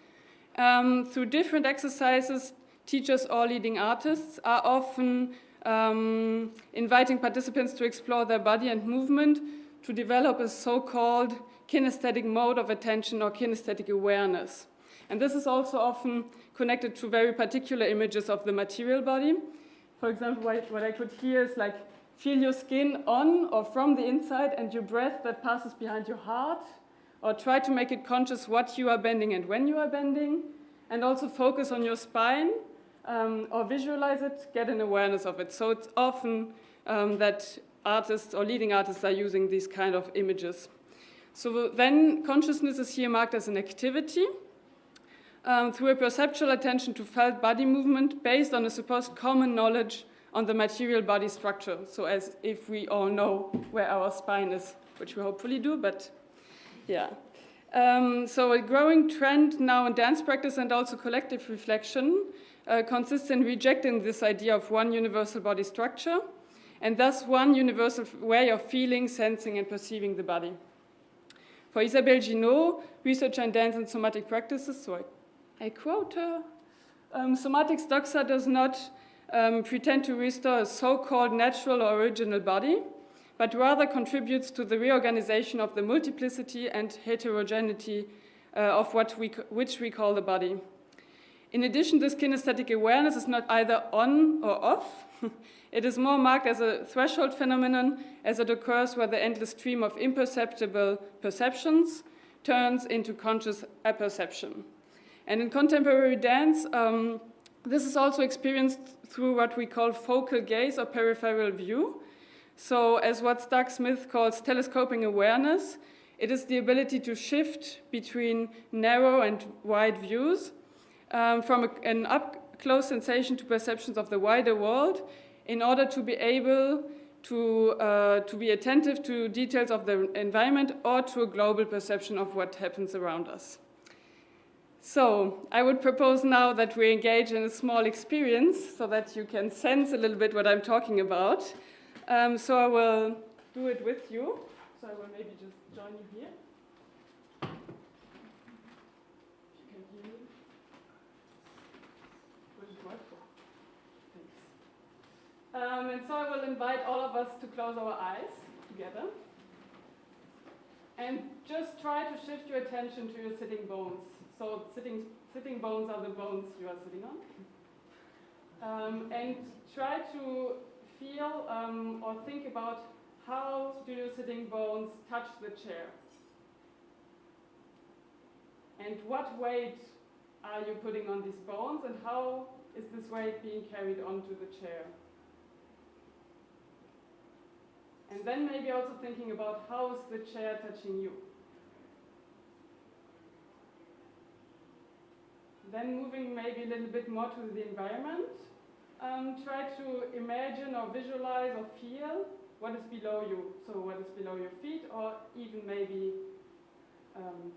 Speaker 10: Through different exercises, teachers or leading artists are often inviting participants to explore their body and movement to develop a so-called kinesthetic mode of attention or kinesthetic awareness. And this is also often connected to very particular images of the material body. For example, what I could hear is like, feel your skin on or from the inside and your breath that passes behind your heart, or try to make it conscious what you are bending and when you are bending, and also focus on your spine, or visualize it, get an awareness of it. So it's often that artists or leading artists are using these kind of images. So then consciousness is here marked as an activity through a perceptual attention to felt body movement based on a supposed common knowledge on the material body structure. So as if we all know where our spine is, which we hopefully do, but yeah. So a growing trend now in dance practice and also collective reflection consists in rejecting this idea of one universal body structure and thus one universal way of feeling, sensing, and perceiving the body. For Isabelle Ginot, researcher in dance and somatic practices, so I quote her, somatics doxa does not pretend to restore a so-called natural or original body, but rather contributes to the reorganization of the multiplicity and heterogeneity of which we call the body. In addition, this kinesthetic awareness is not either on or off. It is more marked as a threshold phenomenon as it occurs where the endless stream of imperceptible perceptions turns into conscious apperception. And in contemporary dance, this is also experienced through what we call focal gaze or peripheral view. So as what Stark Smith calls telescoping awareness, it is the ability to shift between narrow and wide views, from an up-close sensation to perceptions of the wider world, in order to be able to be attentive to details of the environment or to a global perception of what happens around us. So I would propose now that we engage in a small experience so that you can sense a little bit what I'm talking about. So I will do it with you. So I will maybe just join you here. If you can hear me. Will it work? Thanks. And so I will invite all of us to close our eyes together. And just try to shift your attention to your sitting bones. So sitting bones are the bones you are sitting on. And try to feel or think about how do your sitting bones touch the chair. And what weight are you putting on these bones, and how is this weight being carried onto the chair? And then maybe also thinking about how is the chair touching you. Then moving maybe a little bit more to the environment. Try to imagine or visualize or feel what is below you. So what is below your feet, or even maybe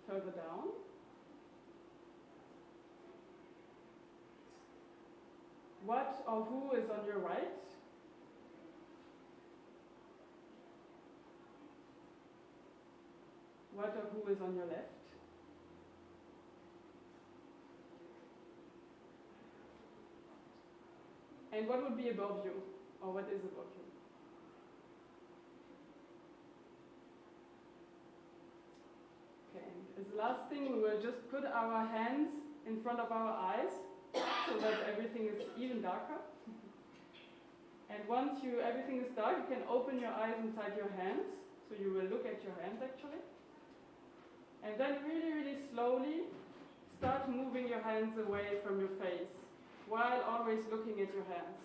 Speaker 10: further down. What or who is on your right? What or who is on your left? And what would be above you, or what is above you? Okay, and as the last thing, we will just put our hands in front of our eyes so that everything is even darker. And once everything is dark, you can open your eyes inside your hands. So you will look at your hands actually. And then really, really slowly start moving your hands away from your face while always looking at your hands.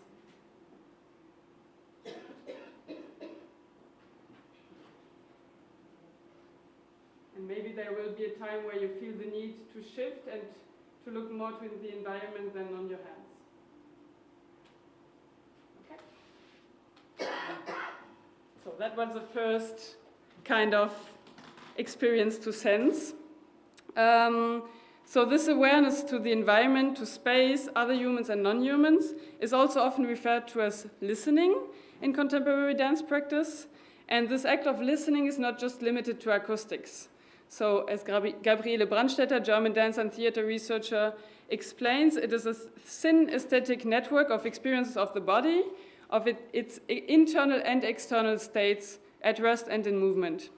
Speaker 10: And maybe there will be a time where you feel the need to shift and to look more to the environment than on your hands. Okay? So that was the first kind of experience to sense. So this awareness to the environment, to space, other humans and non-humans is also often referred to as listening in contemporary dance practice. And this act of listening is not just limited to acoustics. So as Gabriele Brandstetter, German dance and theater researcher, explains, it is a thin aesthetic network of experiences of the body, of its internal and external states at rest and in movement.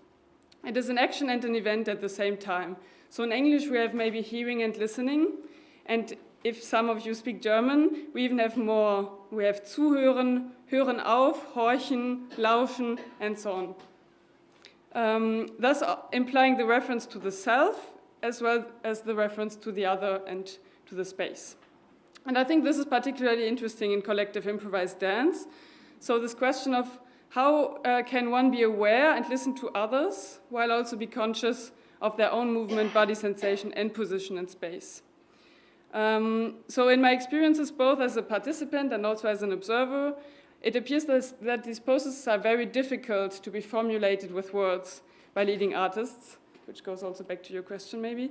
Speaker 10: It is an action and an event at the same time. So in English we have maybe hearing and listening, and if some of you speak German, we even have more. We have zuhören, hören auf, horchen, lauschen, and so on. Thus implying the reference to the self as well as the reference to the other and to the space. And I think this is particularly interesting in collective improvised dance. So this question of how can one be aware and listen to others while also be conscious of their own movement, body sensation, and position in space. So in my experiences, both as a participant and also as an observer, it appears that these processes are very difficult to be formulated with words by leading artists, which goes also back to your question maybe.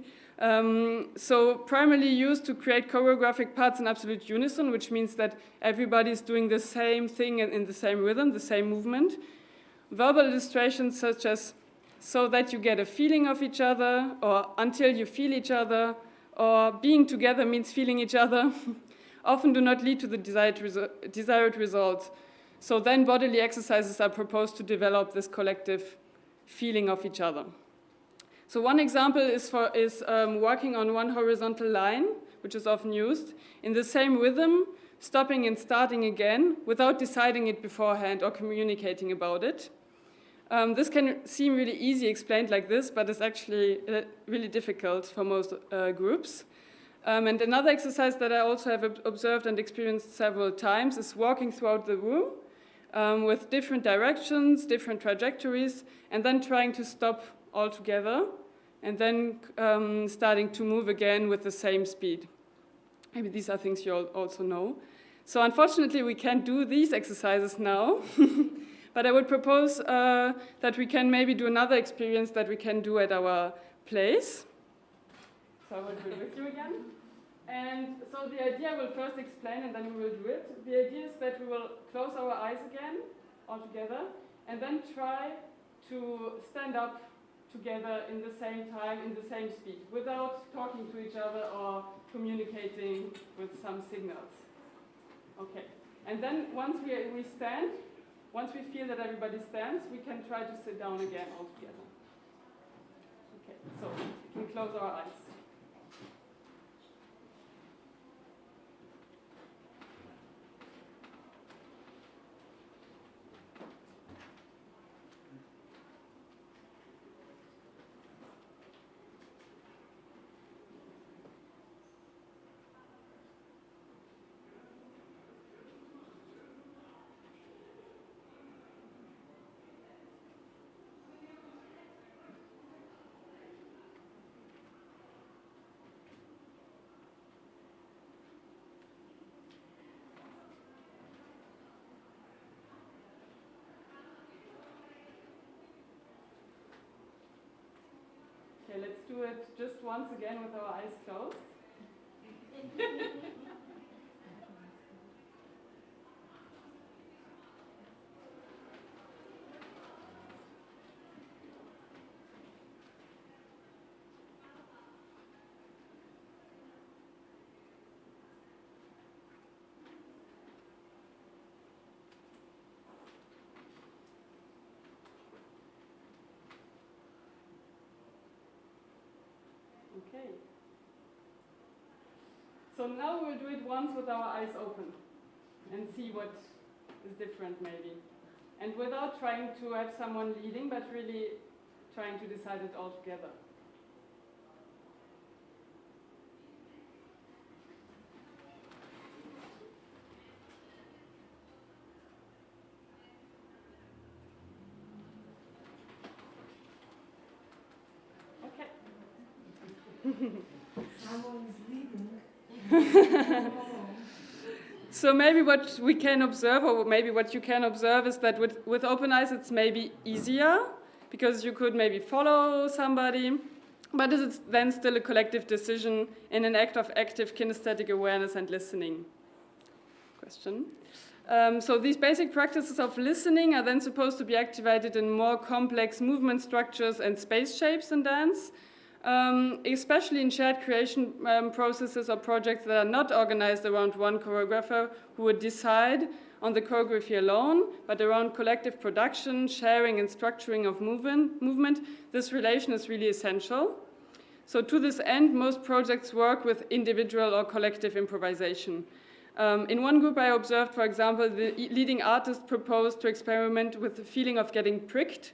Speaker 10: So primarily used to create choreographic parts in absolute unison, which means that everybody is doing the same thing in the same rhythm, the same movement. Verbal illustrations such as so that you get a feeling of each other, or until you feel each other, or being together means feeling each other, often do not lead to the desired result. So then bodily exercises are proposed to develop this collective feeling of each other. So one example is working on one horizontal line, which is often used, in the same rhythm, stopping and starting again without deciding it beforehand or communicating about it. This can seem really easy explained like this, but it's actually really difficult for most groups. And another exercise that I also have observed and experienced several times is walking throughout the room with different directions, different trajectories, and then trying to stop altogether, and then starting to move again with the same speed. Maybe these are things you all also know. So unfortunately, we can't do these exercises now. But I would propose that we can maybe do another experience that we can do at our place. So I will do it with you again. And so the idea I will first explain and then we will do it. The idea is that we will close our eyes again, all together, and then try to stand up together in the same time, in the same speed, without talking to each other or communicating with some signals. Okay. And then once we stand, once we feel that everybody stands, we can try to sit down again all together. Okay, so we can close our eyes. Okay, let's do it just once again with our eyes closed. Okay. So now we'll do it once with our eyes open and see what is different maybe. And without trying to have someone leading, but really trying to decide it all together.
Speaker 6: Someone is leaving.
Speaker 10: So maybe what we can observe, or maybe what you can observe, is that with open eyes it's maybe easier, because you could maybe follow somebody, but is it then still a collective decision in an act of active kinesthetic awareness and listening? Question. So these basic practices of listening are then supposed to be activated in more complex movement structures and space shapes in dance, especially in shared creation processes or projects that are not organized around one choreographer who would decide on the choreography alone, but around collective production, sharing, and structuring of movement. This relation is really essential. So to this end, most projects work with individual or collective improvisation. In one group I observed, for example, the leading artist proposed to experiment with the feeling of getting pricked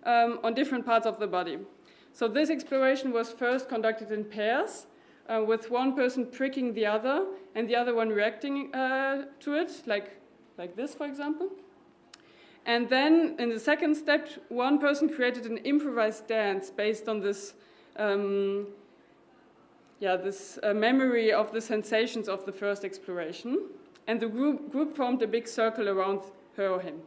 Speaker 10: on different parts of the body. So this exploration was first conducted in pairs, with one person pricking the other and the other one reacting to it, like this, for example. And then in the second step, one person created an improvised dance based on this memory of the sensations of the first exploration. And the group formed a big circle around her or him.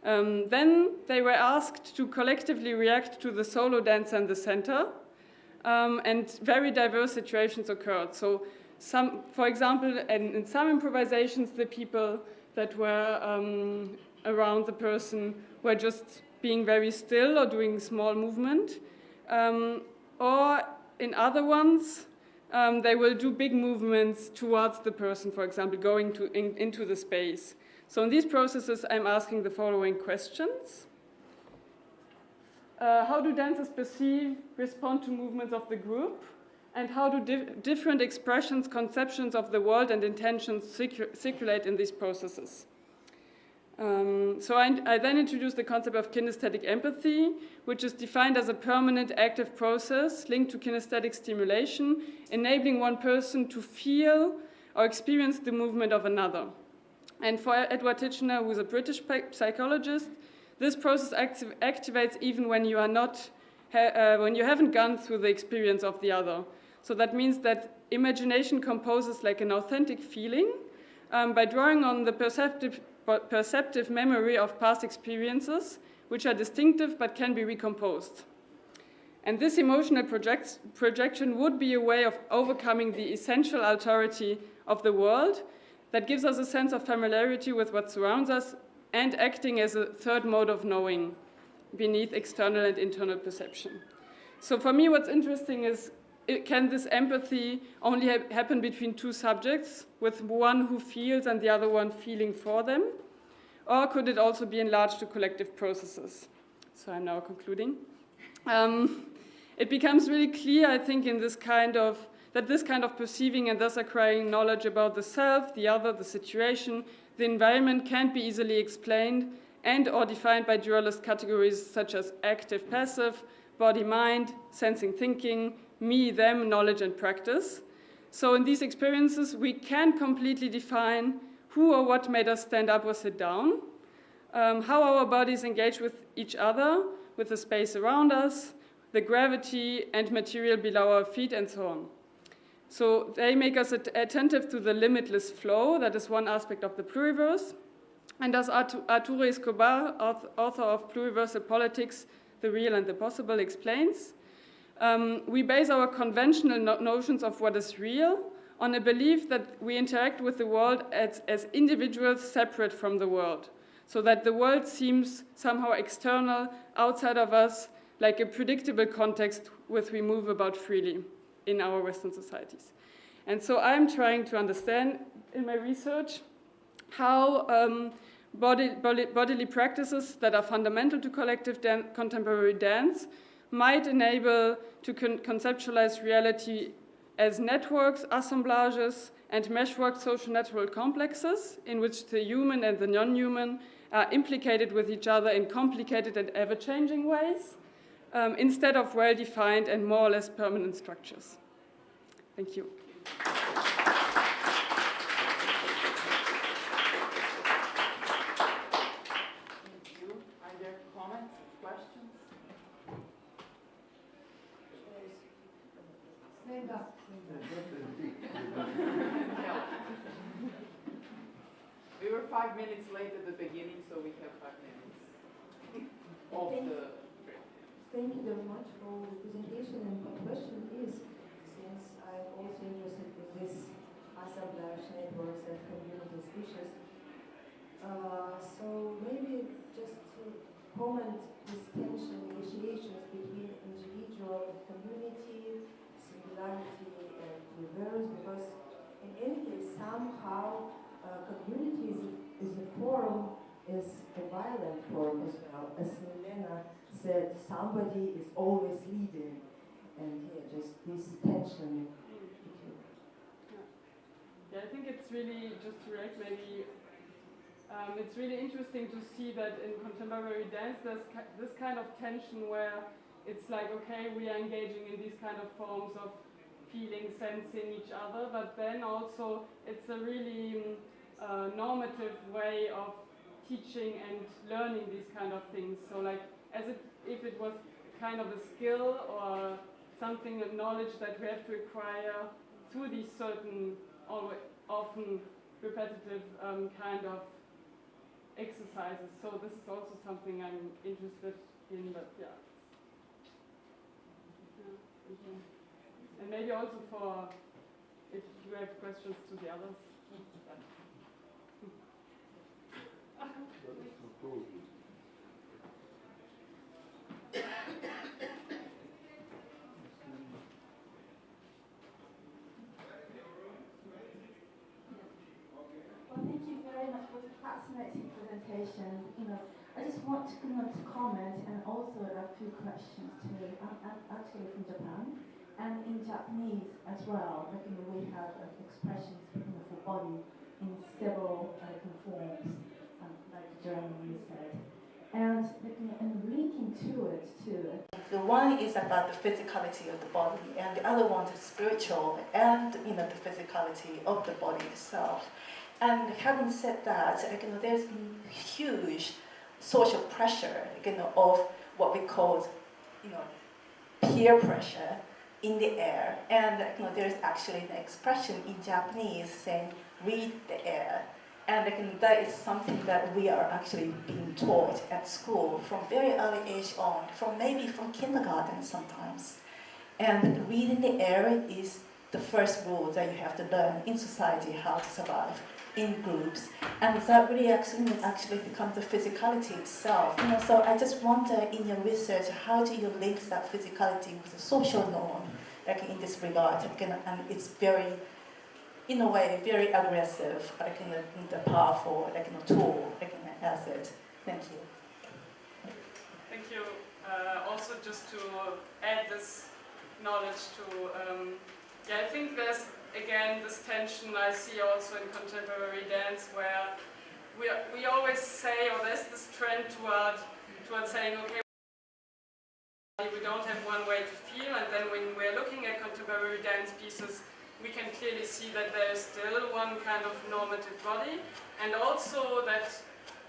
Speaker 10: Then they were asked to collectively react to the solo dancer in the center, and very diverse situations occurred. So for example, in some improvisations, the people that were around the person were just being very still or doing small movement. Or in other ones, they will do big movements towards the person, for example, going into the space. So in these processes, I'm asking the following questions. How do dancers perceive, respond to movements of the group? And how do different expressions, conceptions of the world and intentions circulate in these processes? So I then introduced the concept of kinesthetic empathy, which is defined as a permanent active process linked to kinesthetic stimulation, enabling one person to feel or experience the movement of another. And for Edward Titchener, who is a British psychologist, this process activates even when you are not, when you haven't gone through the experience of the other. So that means that imagination composes like an authentic feeling by drawing on the perceptive memory of past experiences, which are distinctive but can be recomposed. And this emotional projection would be a way of overcoming the essential authority of the world that gives us a sense of familiarity with what surrounds us and acting as a third mode of knowing beneath external and internal perception. So for me, what's interesting is, can this empathy only happen between two subjects, with one who feels and the other one feeling for them? Or could it also be enlarged to collective processes? So I'm now concluding. It becomes really clear, I think, in this kind of perceiving and thus acquiring knowledge about the self, the other, the situation, the environment can't be easily explained and or defined by dualist categories such as active, passive, body-mind, sensing-thinking, me, them, knowledge, and practice. So in these experiences, we can completely define who or what made us stand up or sit down, how our bodies engage with each other, with the space around us, the gravity and material below our feet, and so on. So they make us attentive to the limitless flow. That is one aspect of the pluriverse. And as Arturo Escobar, author of Pluriversal Politics, The Real and the Possible, explains, we base our conventional notions of what is real on a belief that we interact with the world as individuals separate from the world, so that the world seems somehow external, outside of us, like a predictable context which we move about freely in our Western societies. And so I'm trying to understand in my research how bodily practices that are fundamental to collective contemporary dance might enable to conceptualize reality as networks, assemblages, and meshwork social natural complexes in which the human and the non-human are implicated with each other in complicated and ever-changing ways, instead of well-defined and more or less permanent structures. Thank you.
Speaker 20: Thank you. Are there comments, questions?
Speaker 6: Stand up.
Speaker 20: We were 5 minutes late at the beginning, so we have 5 minutes.
Speaker 6: Thank you very much for the presentation. And my question is, since I'm also interested in this assemblage networks and communities issues, so maybe just to comment this tension, negotiations between individual and community, singularity and reverse, because in any case, somehow community is a form, is a violent form as well. As Milena said, somebody is always leading, and just this tension.
Speaker 10: Yeah, I think it's really, just to react maybe, it's really interesting to see that in contemporary dance there's this kind of tension where it's like, okay, we are engaging in these kind of forms of feeling, sensing each other, but then also it's a really normative way of teaching and learning these kind of things. So like, if it was kind of a skill or something, a knowledge that we have to acquire through these certain, often repetitive kind of exercises. So this is also something I'm interested in, but yeah. And maybe also for, if you have questions to the others.
Speaker 3: Well, thank you very much for the fascinating presentation. I just want to comment and also a few questions too. I'm actually from Japan, and in Japanese as well. We have expressions for body in several forms, like German you said, and linking to it too.
Speaker 22: The one is about the physicality of the body, and the other one is spiritual and the physicality of the body itself. And having said that, there's huge social pressure, of what we call, peer pressure in the air. And there's actually an expression in Japanese saying, "read the air." And that is something that we are actually being taught at school from very early age on, maybe from kindergarten sometimes. And reading the air is the first rule that you have to learn in society, how to survive in groups. And that really actually becomes the physicality itself. So I just wonder, in your research, how do you link that physicality with the social norm, in this regard? And it's very, in a way, very aggressive, the powerful, tool, asset. Thank you.
Speaker 10: Thank you. Also, just to add this knowledge to, I think there's, again, this tension I see also in contemporary dance, where we always say, or there's this trend toward saying, okay, we don't have one way to feel, and then when we're looking at contemporary dance pieces, we can clearly see that there's still one kind of normative body, and also that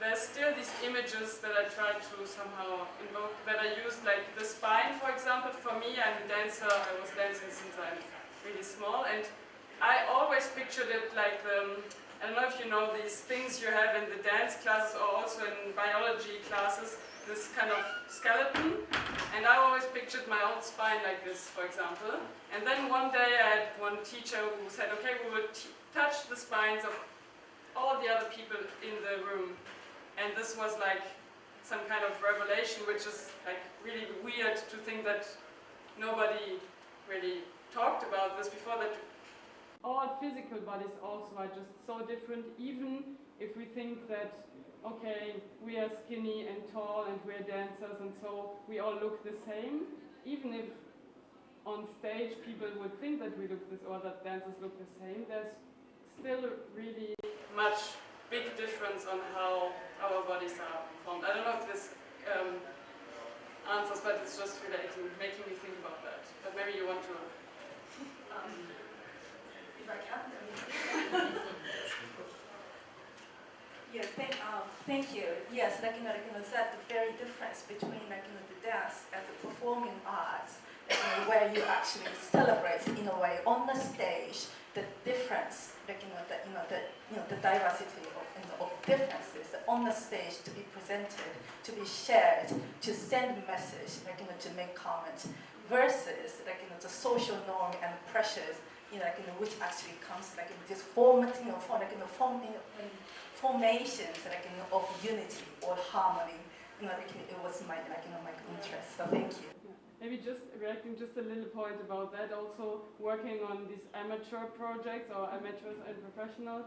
Speaker 10: there's still these images that I try to somehow invoke, that I use, like the spine, for example. For me, I'm a dancer, I was dancing since I'm really small, and I always pictured it like I don't know if you know these things you have in the dance classes or also in biology classes, this kind of skeleton. And I always pictured my own spine like this, for example. And then one day I had one teacher who said, okay, we will touch the spines of all the other people in the room. And this was like some kind of revelation, which is like really weird to think that nobody really talked about this before, that all physical bodies also are just so different, even if we think that, okay, we are skinny and tall and we're dancers and so we all look the same, even if on stage people would think that we look this or that dancers look the same, there's still really much big difference on how our bodies are formed. I don't know if this answers, but it's just relating, making me think about that. But maybe you want to
Speaker 22: if I can. Yes, thank you. Yes, like that the very difference between the dance and the performing arts, where you actually celebrate in a way on the stage the difference, the diversity of differences on the stage to be presented, to be shared, to send message, to make comments, versus the social norm and pressures, which actually comes in this formations of unity or harmony. It was my my interest. So thank you.
Speaker 10: Maybe just reacting just a little point about that, also working on these amateur projects or amateurs and professionals.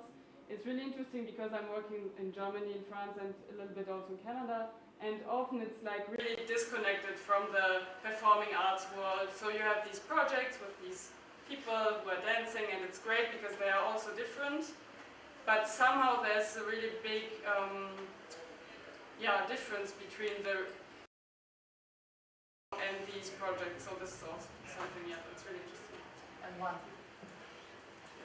Speaker 10: It's really interesting because I'm working in Germany, in France, and a little bit also in Canada, and often it's like really disconnected from the performing arts world. So you have these projects with these people who are dancing, and it's great because they are also different, but somehow there's a really big difference between the and these projects. So this is also something that's really interesting.
Speaker 9: And one.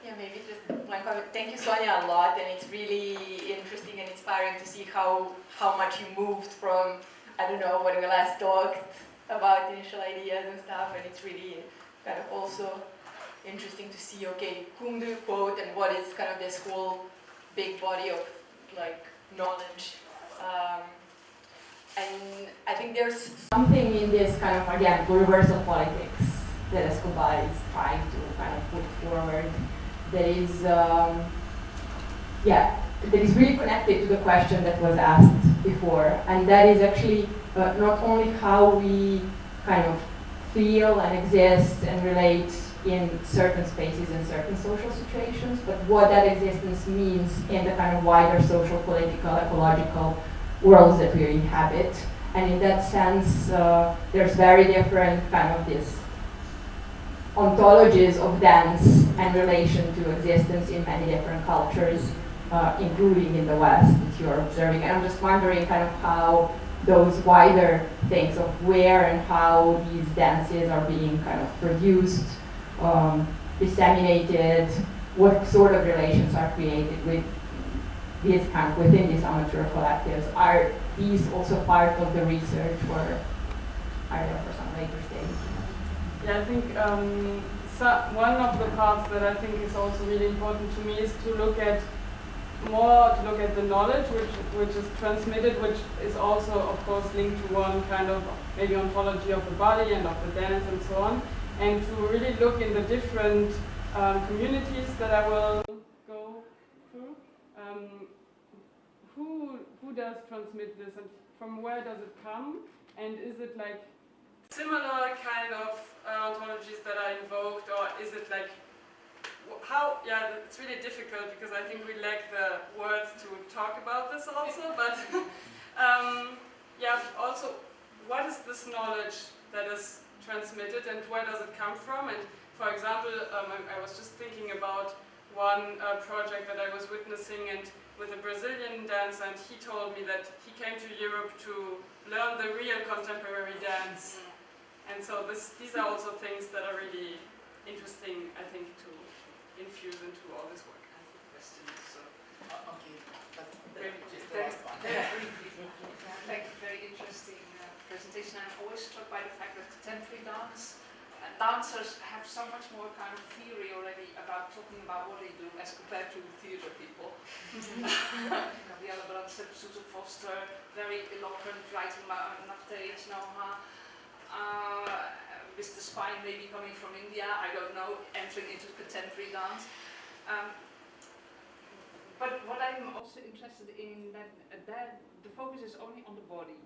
Speaker 9: Yeah, maybe just one comment. Thank you, Sonia, a lot, and it's really interesting and inspiring to see how much you moved from, I don't know, when we last talked about initial ideas and stuff, and it's really kind of also interesting to see, okay, whom do you quote and what is kind of this whole big body of like knowledge. And I think there's something in this kind of, again, universal politics that Escobar is trying to kind of put forward that is, that is really connected to the question that was asked before, and that is actually not only how we kind of feel and exist and relate in certain spaces and certain social situations, but what that existence means in the kind of wider social, political, ecological worlds that we inhabit. And in that sense, there's very different kind of this ontologies of dance and relation to existence in many different cultures, including in the West that you're observing. And I'm just wondering kind of how those wider things of where and how these dances are being kind of produced, disseminated, what sort of relations are created with these kind of within these amateur collectives. Are these also part of the research for, I don't know, for some later stage?
Speaker 10: Yeah, I think one of the parts that I think is also really important to me is to look at the knowledge which is transmitted, which is also of course linked to one kind of maybe ontology of the body and of the dance and so on, and to really look in the different communities that I will go through. Who does transmit this, and from where does it come, and is it like similar kind of ontologies that are invoked, or is it like how? Yeah, it's really difficult because I think we lack the words to talk about this also. But also, what is this knowledge that is transmitted, and where does it come from? And for example, I was just thinking about one project that I was witnessing, and with a Brazilian dancer, and he told me that he came to Europe to learn the real contemporary dance. And so these are also things that are really interesting, I think, to infuse into all this work.
Speaker 16: Okay, but
Speaker 4: Very interesting presentation. I'm always struck by the fact that contemporary dancers have so much more kind of theory already about talking about what they do as compared to theatre people. The other brother said Susan Foster, very eloquent, writing enough stage, Mr. Spine maybe coming from India, I don't know, entering into contemporary dance. But what I'm also interested in, that the focus is only on the body.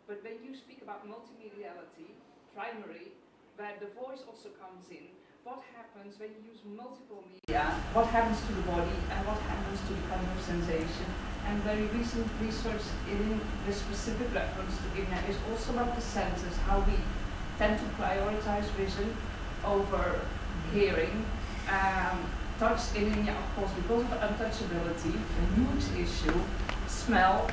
Speaker 4: But when you speak about multimediality, primary, where the voice also comes in, what happens when you use multiple media? What happens to the body and what happens to the kind of sensation? And very recent research in the specific reference to India is also about the senses, how we tend to prioritize vision over hearing. Touch in India, of course, because of untouchability, a huge issue. Smell.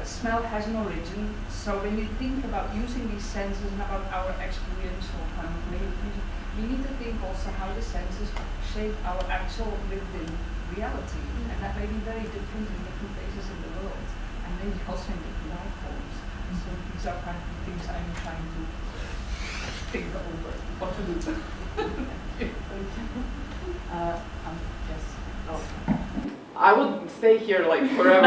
Speaker 4: Smell has an origin. So when you think about using these senses and about our experiential kind of way, we need to think also how the senses shape our actual lived-in reality. And that may be very different in different places in the world, and maybe also in different life forms. So these are kind of things I'm trying to think over what to do.
Speaker 20: I would stay here like forever.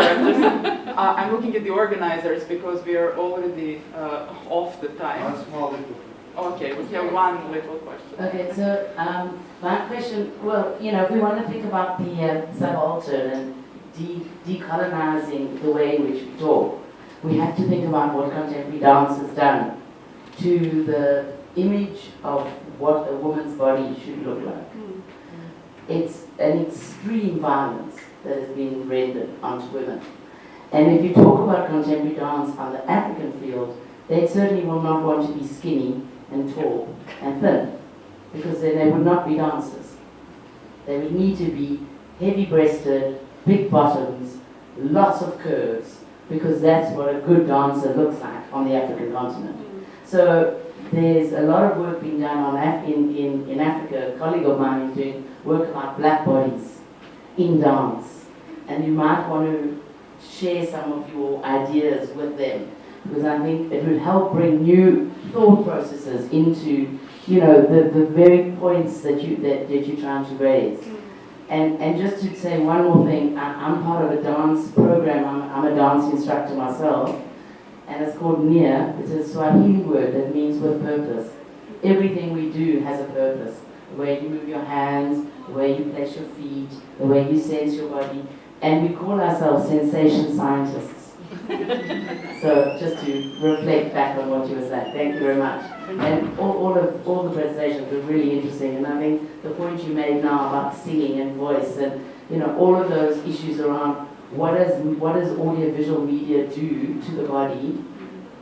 Speaker 20: I'm looking at the organizers because we are already off the time.
Speaker 12: One small little.
Speaker 20: Okay, we have one little question.
Speaker 7: Okay, so my question, well, if we want to think about the subaltern and decolonizing the way in which we talk, we have to think about what contemporary dance has done to the image of what a woman's body should look like. It's an extreme violence that has been rendered onto women. And if you talk about contemporary dance on the African field, they certainly will not want to be skinny and tall and thin, because then they would not be dancers. They would need to be heavy-breasted, big bottoms, lots of curves, because that's what a good dancer looks like on the African continent. So there's a lot of work being done in Africa. A colleague of mine is doing work about black bodies in dance. And you might want to share some of your ideas with them, because I think it would help bring new thought processes into, the very points that you're trying to raise. And just to say one more thing, I'm part of a dance program. I'm a dance instructor myself, and it's called Nia. It's a Swahili word that means with purpose. Everything we do has a purpose. The way you move your hands, the way you place your feet, the way you sense your body. And we call ourselves sensation scientists. So just to reflect back on what you were saying. Thank you very much. And all the presentations were really interesting. And I think the point you made now about singing and voice and all of those issues around what does audiovisual media do to the body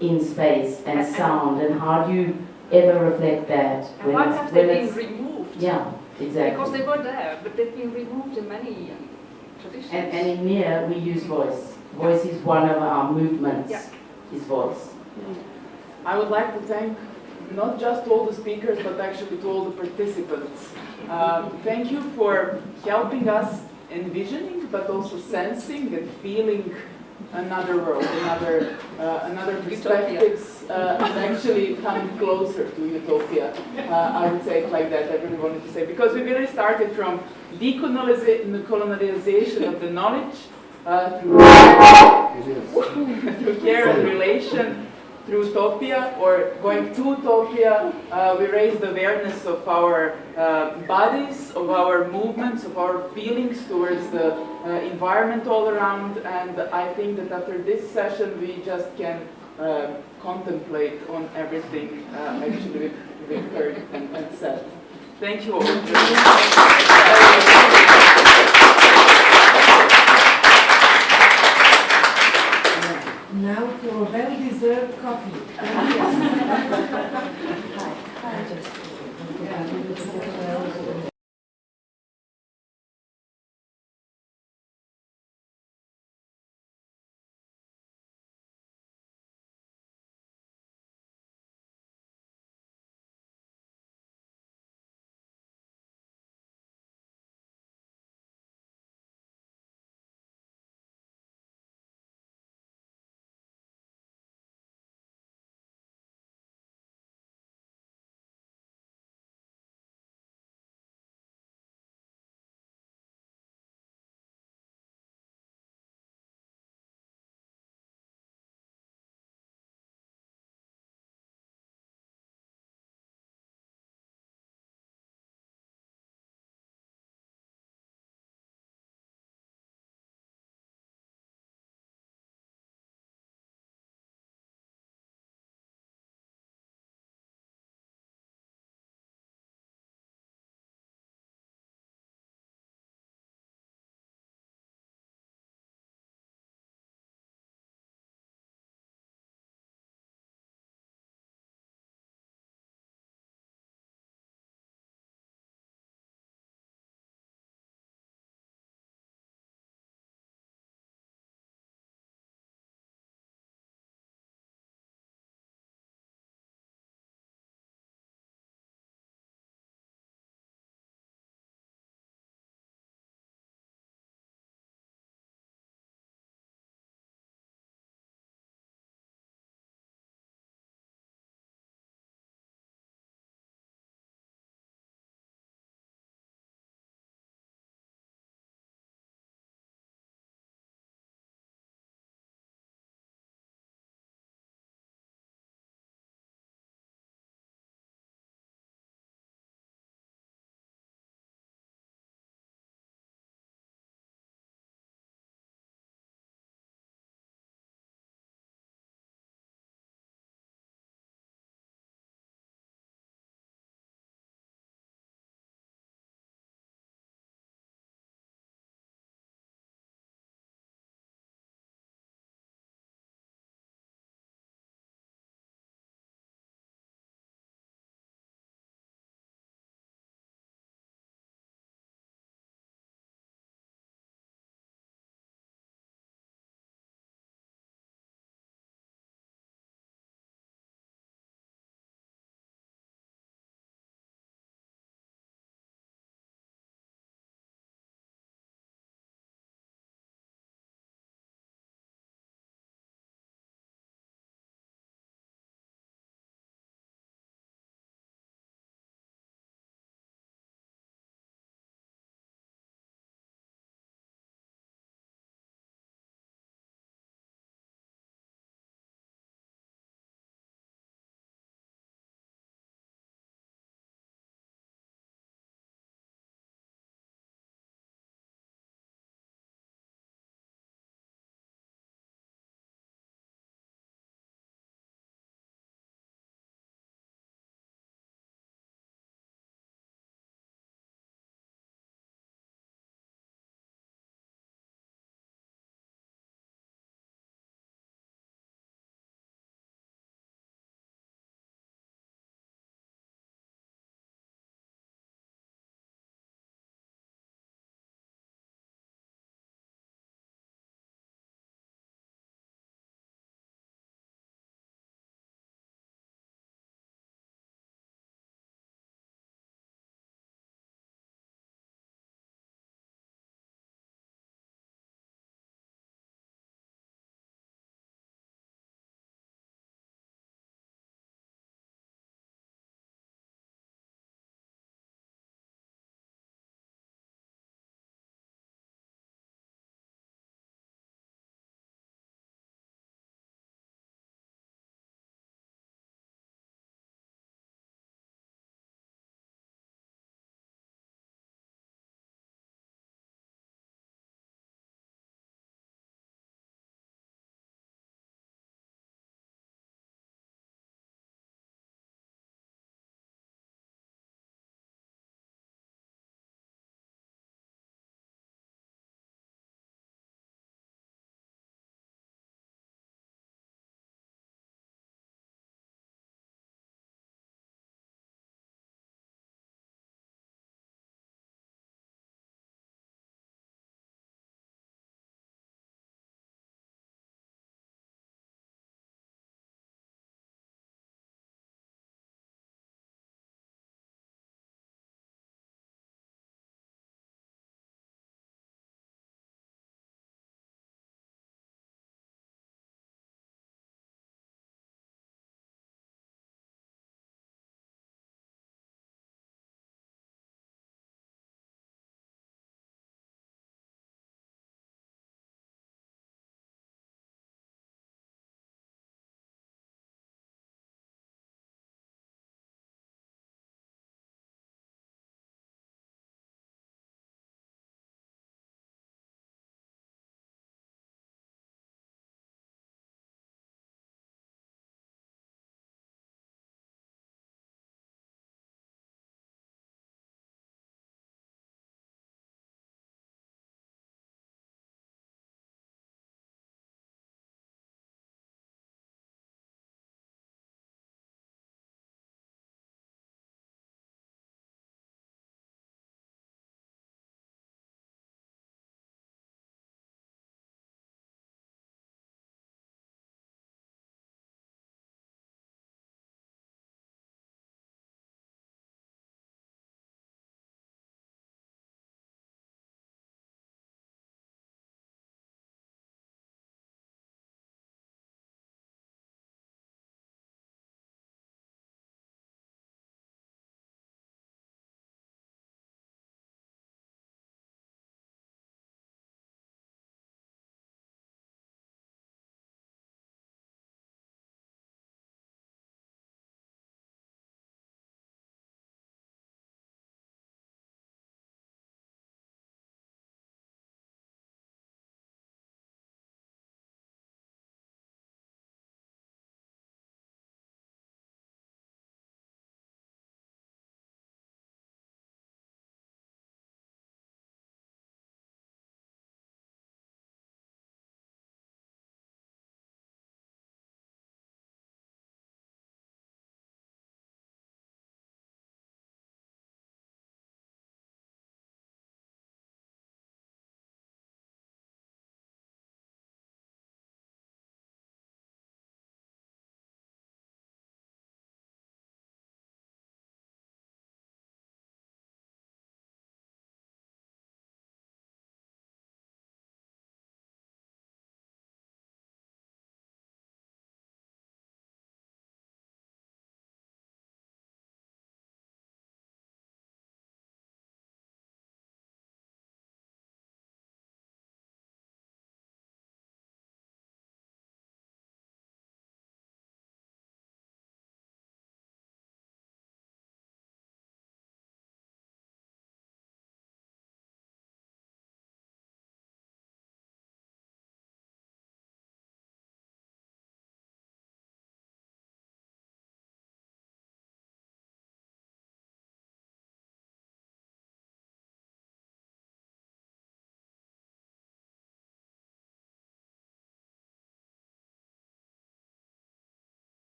Speaker 7: in space and sound, and how do you ever reflect that?
Speaker 4: And why have they been removed?
Speaker 7: Yeah, exactly.
Speaker 4: Because they were there, but they've been removed in many traditions.
Speaker 7: And in NIA we use voice. Voice is one of our movements, is voice.
Speaker 20: I would like to thank not just all the speakers, but actually to all the participants. Thank you for helping us envisioning, but also sensing and feeling another world, another perspectives, and actually coming closer to utopia. I would say it like that. I really wanted to say, because we really started from decolonization of the knowledge through care and relation, through utopia, or going to utopia. We raised awareness of our bodies, of our movements, of our feelings towards the environment all around, and I think that after this session we just can contemplate on everything actually we've heard and said. Thank you all.
Speaker 6: Now for a well-deserved coffee. Hi.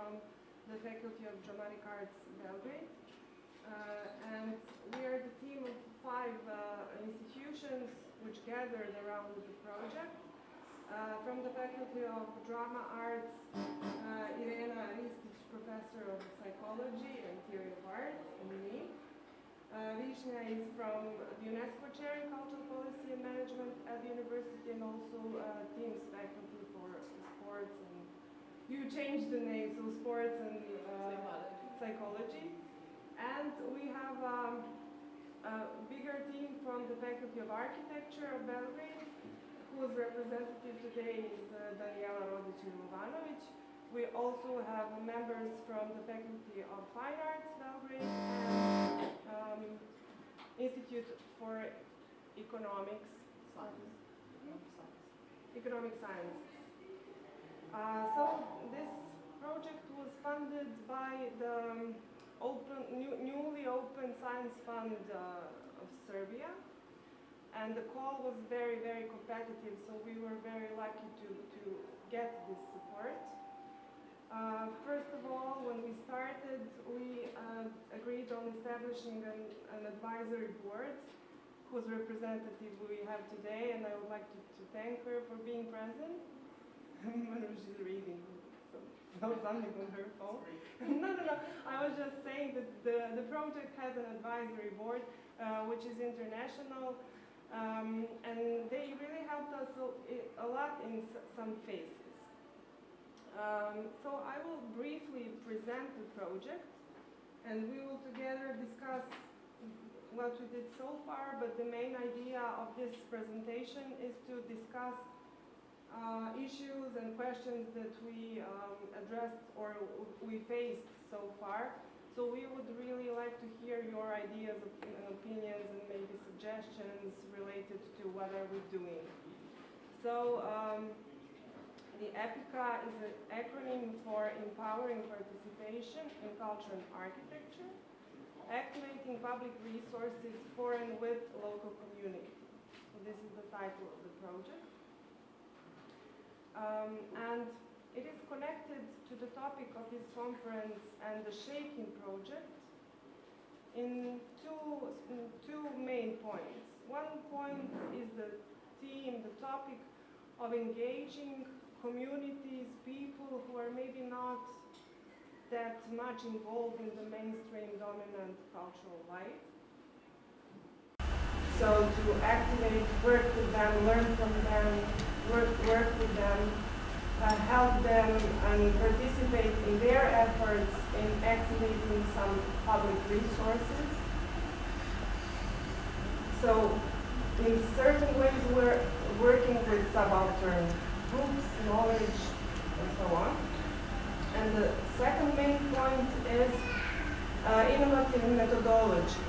Speaker 8: from the Faculty of Dramatic Arts, Belgrade. And we are the team of 5 institutions which gathered around the project. From the Faculty of Drama Arts, Irena Ristic, Professor of Psychology and Theory of Art, and me. Vishnia is from the UNESCO Chair in Cultural Policy and Management at the university, and also Teams Faculty for Sports, and you changed the name, so Sports and Psychology. And we have a bigger team from the Faculty of Architecture of Belgrade, whose representative today is Daniela Rodić-Milovanović. We also have members from the Faculty of Fine Arts, Belgrade, and Institute for Economic Sciences. So this project was funded by the newly opened Science Fund of Serbia. And the call was very, very competitive, so we were very lucky to get this support. First of all, when we started, we agreed on establishing an advisory board, whose representative we have today, and I would like to thank her for being present. She's reading something on her phone. No. I was just saying that the project has an advisory board, which is international. And they really helped us a lot in some phases. So I will briefly present the project, and we will together discuss what we did so far, but the main idea of this presentation is to discuss issues and questions that we addressed or we faced so far. So we would really like to hear your ideas and opinions and maybe suggestions related to what are we doing. So the EPICA is an acronym for Empowering Participation in Culture and Architecture, Activating Public Resources for and with Local Community. So this is the title of the project. And it is connected to the topic of this conference and the Shaking project in two main points. One point is the theme, the topic of engaging communities, people who are maybe not that much involved in the mainstream dominant cultural life. So to activate, work with them, learn from them, work with them, help them and participate in their efforts in activating some public resources. So in certain ways we're working with subaltern groups, knowledge, and so on. And the second main point is innovative methodology.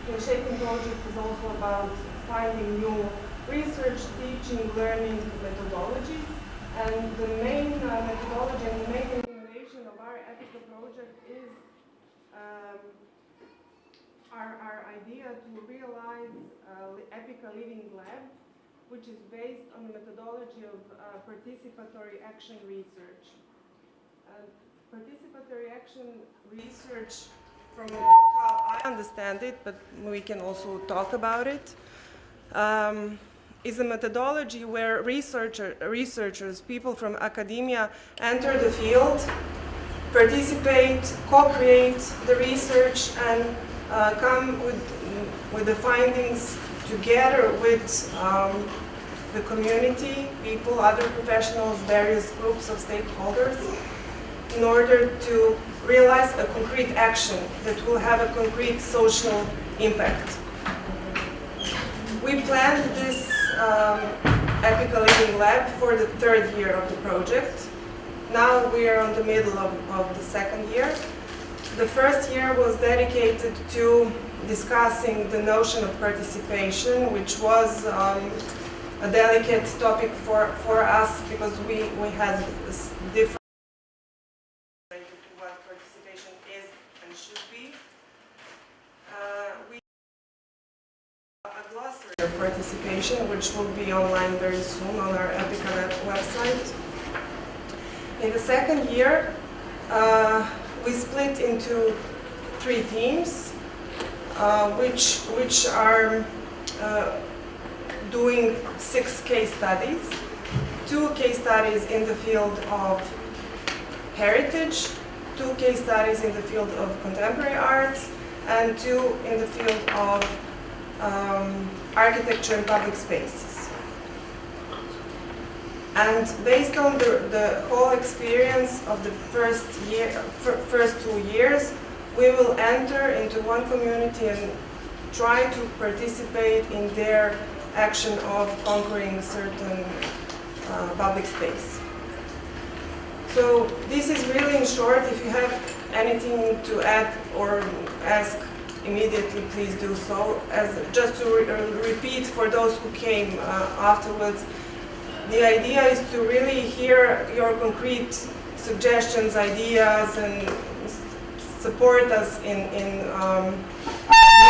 Speaker 8: The Shaping project is also about finding new research, teaching, learning methodologies. And the main methodology and the main innovation of our EPICA project is our idea to realize EPICA Living Lab, which is based on the methodology of participatory action research. Participatory action research, from how I understand it, but we can also talk about it, is a methodology where researchers, people from academia, enter the field, participate, co-create the research, and come with the findings together with the community, people, other professionals, various groups of stakeholders, in order to realize a concrete action that will have a concrete social impact. We planned this EPICA Living Lab for the third year of the project. Now we are on the middle of the second year. The first year was dedicated to discussing the notion of participation, which was a delicate topic for us because we had different related to what participation is and should be. We have a glossary of participation, which will be online very soon on our EPICA website. In the second year, we split into 3 teams, which are doing 6 case studies. 2 case studies in the field of heritage, 2 case studies in the field of contemporary arts, and 2 in the field of architecture and public spaces. And based on the whole experience of the first 2 years, we will enter into one community and try to participate in their action of conquering a certain public space. So this is really in short. If you have anything to add or ask immediately, please do so. Just to repeat for those who came afterwards, the idea is to really hear your concrete suggestions, ideas, and support us in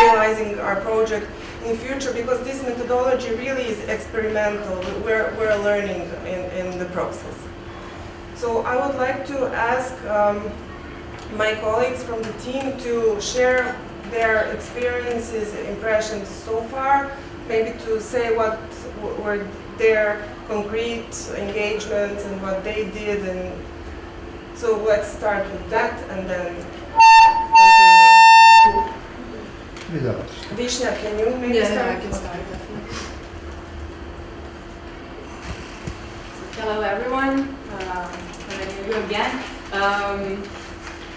Speaker 8: realizing our project in the future, because this methodology really is experimental. We're learning in the process. So I would like to ask my colleagues from the team to share their experiences, impressions so far, maybe to say what were their concrete engagements and what they did. And so let's start with that and then Vishnya, can you maybe start?
Speaker 9: Yeah, I can start definitely. Hello everyone, you again.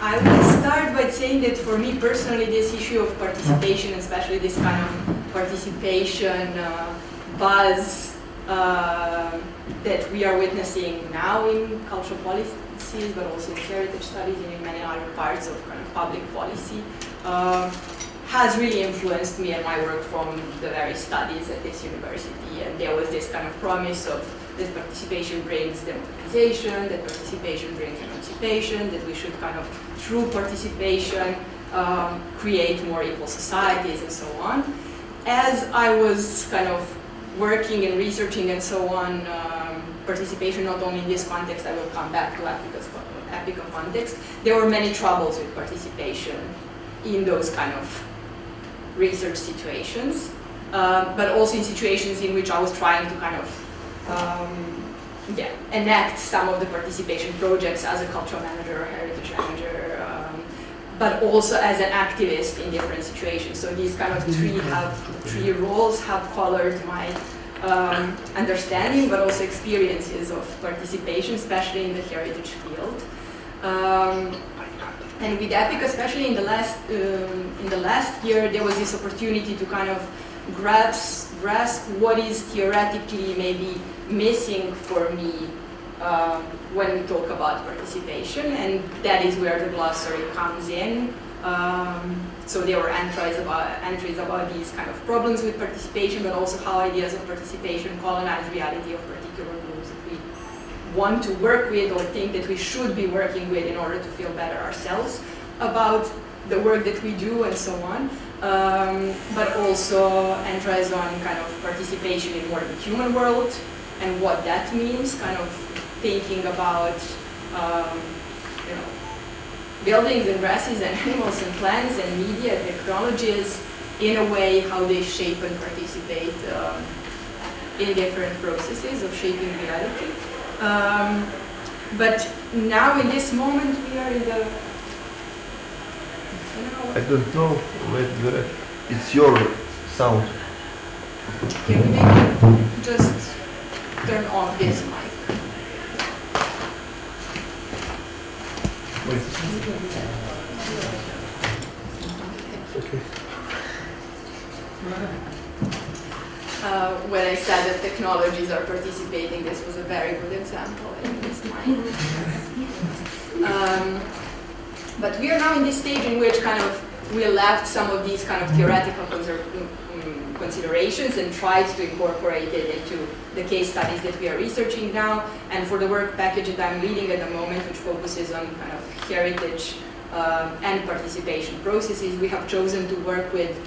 Speaker 9: I will start by saying that for me personally, this issue of participation, especially this kind of participation buzz that we are witnessing now in cultural policies, but also in heritage studies and in many other parts of kind of public policy, has really influenced me and my work from the very studies at this university. And there was this kind of promise of that participation brings democratization, that participation brings emancipation, that we should kind of, through participation, create more equal societies and so on. As I was kind of working and researching and so on, participation not only in this context, I will come back to Epica context, there were many troubles with participation in those kind of research situations, but also in situations in which I was trying to kind of enact some of the participation projects as a cultural manager or heritage manager, but also as an activist in different situations. So these kind of three roles have colored my understanding, but also experiences of participation, especially in the heritage field. And with Epic, especially in the last year, there was this opportunity to kind of grasp what is theoretically maybe missing for me when we talk about participation, and that is where the glossary comes in. So there were entries about these kind of problems with participation, but also how ideas of participation colonize reality of particular groups that we want to work with or think that we should be working with in order to feel better ourselves about the work that we do and so on. But also entries on kind of participation in more the human world and what that means, kind of thinking about buildings and grasses and animals and plants and media technologies in a way how they shape and participate in different processes of shaping reality. But now in this moment we are in the
Speaker 19: I don't know whether it's your sound.
Speaker 9: Can we maybe just turn on this mic?
Speaker 19: Okay.
Speaker 9: When I said that technologies are participating, this was a very good example in this mind. But we are now in this stage in which kind of we left some of these kind of theoretical considerations and tried to incorporate it into the case studies that we are researching now. And for the work package that I'm leading at the moment, which focuses on kind of heritage and participation processes, we have chosen to work with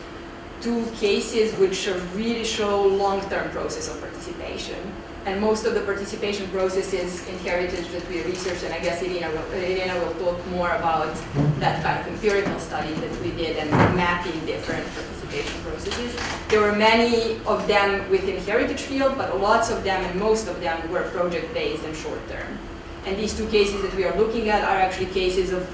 Speaker 9: 2 cases which really show long-term process of participation. and most of the participation processes in heritage that we researched, and I guess Irina will talk more about that kind of empirical study that we did and mapping different participation processes. There were many of them within heritage field, but lots of them and most of them were project-based and short-term. And these two cases that we are looking at are actually cases of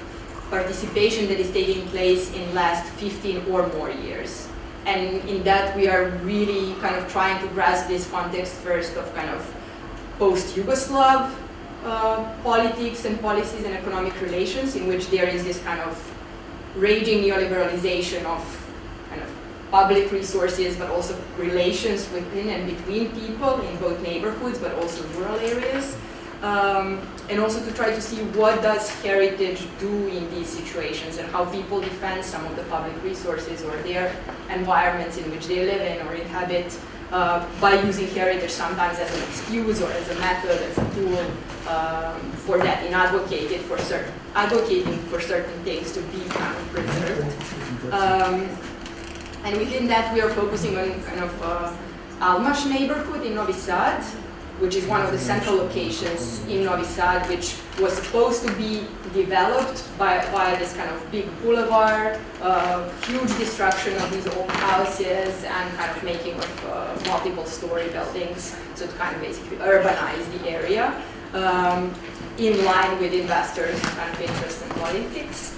Speaker 9: participation that is taking place in last 15 or more years. And in that we are really kind of trying to grasp this context first of kind of post-Yugoslav politics and policies and economic relations, in which there is this kind of raging neoliberalization of kind of public resources, but also relations within and between people in both neighborhoods, but also rural areas. And also to try to see what does heritage do in these situations and how people defend some of the public resources or their environments in which they live in or inhabit by using heritage sometimes as an excuse or as a method, as a tool for that, in advocating for certain things to be kind of preserved. And within that we are focusing on kind of Almash neighborhood in Novi Sad, which is one of the central locations in Novi Sad, which was supposed to be developed via this kind of big boulevard, huge destruction of these old houses, and kind of making of multiple story buildings, so to kind of basically urbanize the area, in line with investors' kind of interest in politics.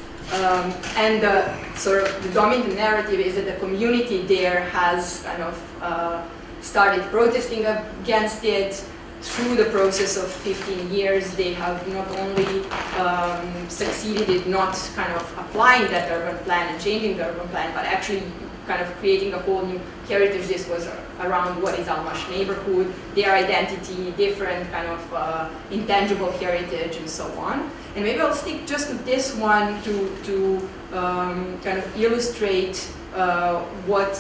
Speaker 9: And the sort of the dominant narrative is that the community there has kind of started protesting against it. Through the process of 15 years, they have not only succeeded in not kind of applying that urban plan and changing the urban plan, but actually kind of creating a whole new heritage discourse around what is Almash neighborhood, their identity, different kind of intangible heritage, and so on. And maybe I'll stick just to this one to kind of illustrate what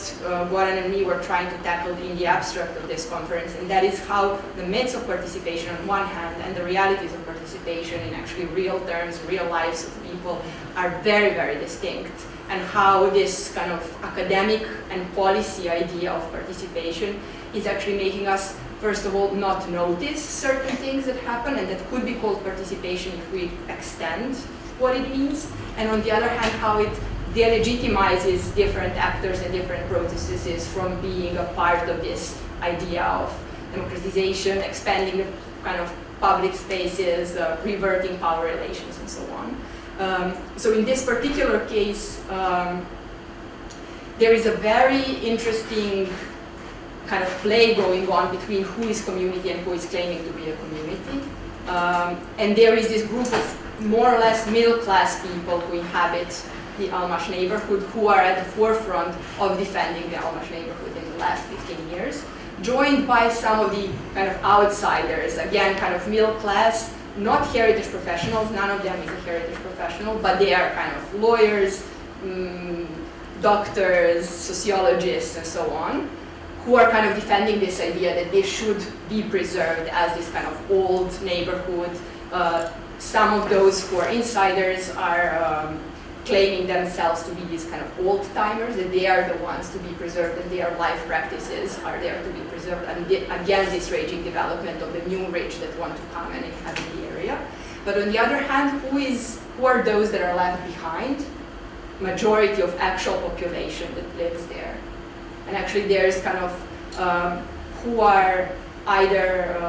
Speaker 9: Goran and me were trying to tackle in the abstract of this conference, and that is how the myths of participation on one hand and the realities of participation in actually real terms, real lives of people are very, very distinct, and how this kind of academic and policy idea of participation is actually making us, first of all, not notice certain things that happen and that could be called participation if we extend what it means, and on the other hand, how it delegitimizes different actors and different processes from being a part of this idea of democratization, expanding the kind of public spaces, reverting power relations, and so on. So in this particular case, there is a very interesting kind of play going on between who is community and who is claiming to be a community. And there is this group of more or less middle-class people who inhabit the Almash neighborhood, who are at the forefront of defending the Almash neighborhood in the last 15 years, joined by some of the kind of outsiders, again, kind of middle class, not heritage professionals, none of them is a heritage professional, but they are kind of lawyers, doctors, sociologists, and so on, who are kind of defending this idea that they should be preserved as this kind of old neighborhood. Some of those who are insiders are claiming themselves to be these kind of old-timers, that they are the ones to be preserved and their life practices are there to be preserved, and against this raging development of the new rich that want to come and inhabit the area. But on the other hand, who are those that are left behind? Majority of actual population that lives there. And actually there's kind of who are either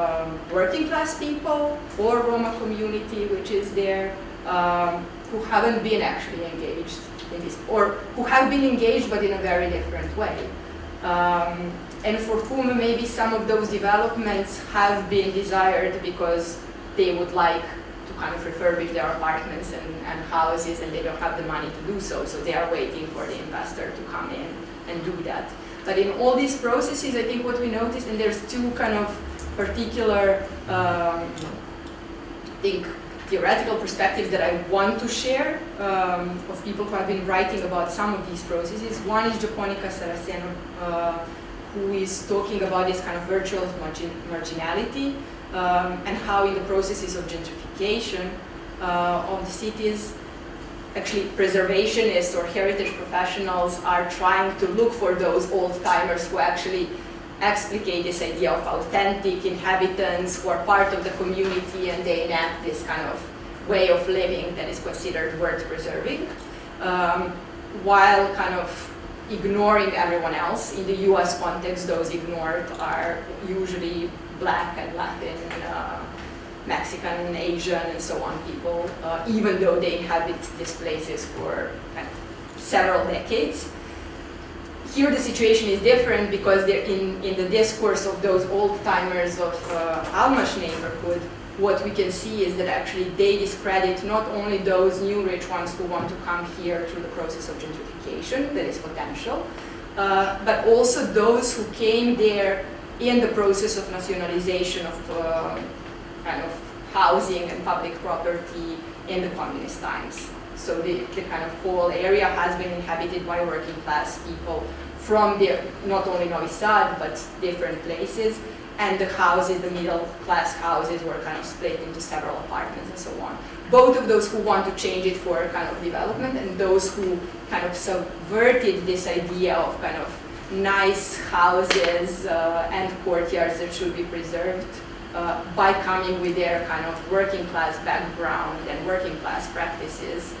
Speaker 9: working class people or Roma community, which is there, who haven't been actually engaged in this, or who have been engaged but in a very different way. And for whom maybe some of those developments have been desired because they would like to kind of refurbish their apartments and houses, and they don't have the money to do so, so they are waiting for the investor to come in and do that. But in all these processes, I think what we noticed, and there's two kind of particular, theoretical perspectives that I want to share of people who have been writing about some of these processes. One is Japonica Saraceno, who is talking about this kind of virtual marginality and how in the processes of gentrification of the cities, actually preservationists or heritage professionals are trying to look for those old-timers who actually explicate this idea of authentic inhabitants who are part of the community, and they enact this kind of way of living that is considered worth preserving, while kind of ignoring everyone else. In the US context, those ignored are usually Black and Latin, Mexican, Asian, and so on people, even though they inhabit these places for kind of several decades. Here the situation is different because they're in the discourse of those old-timers of Almash neighborhood, what we can see is that actually they discredit not only those new rich ones who want to come here through the process of gentrification, that is potential, but also those who came there in the process of nationalization of kind of housing and public property in the communist times. So the kind of whole area has been inhabited by working class people from not only Novi Sad, but different places. And the houses, the middle class houses, were kind of split into several apartments and so on. Both of those who want to change it for kind of development, and those who kind of subverted this idea of kind of nice houses and courtyards that should be preserved by coming with their kind of working class background and working class practices,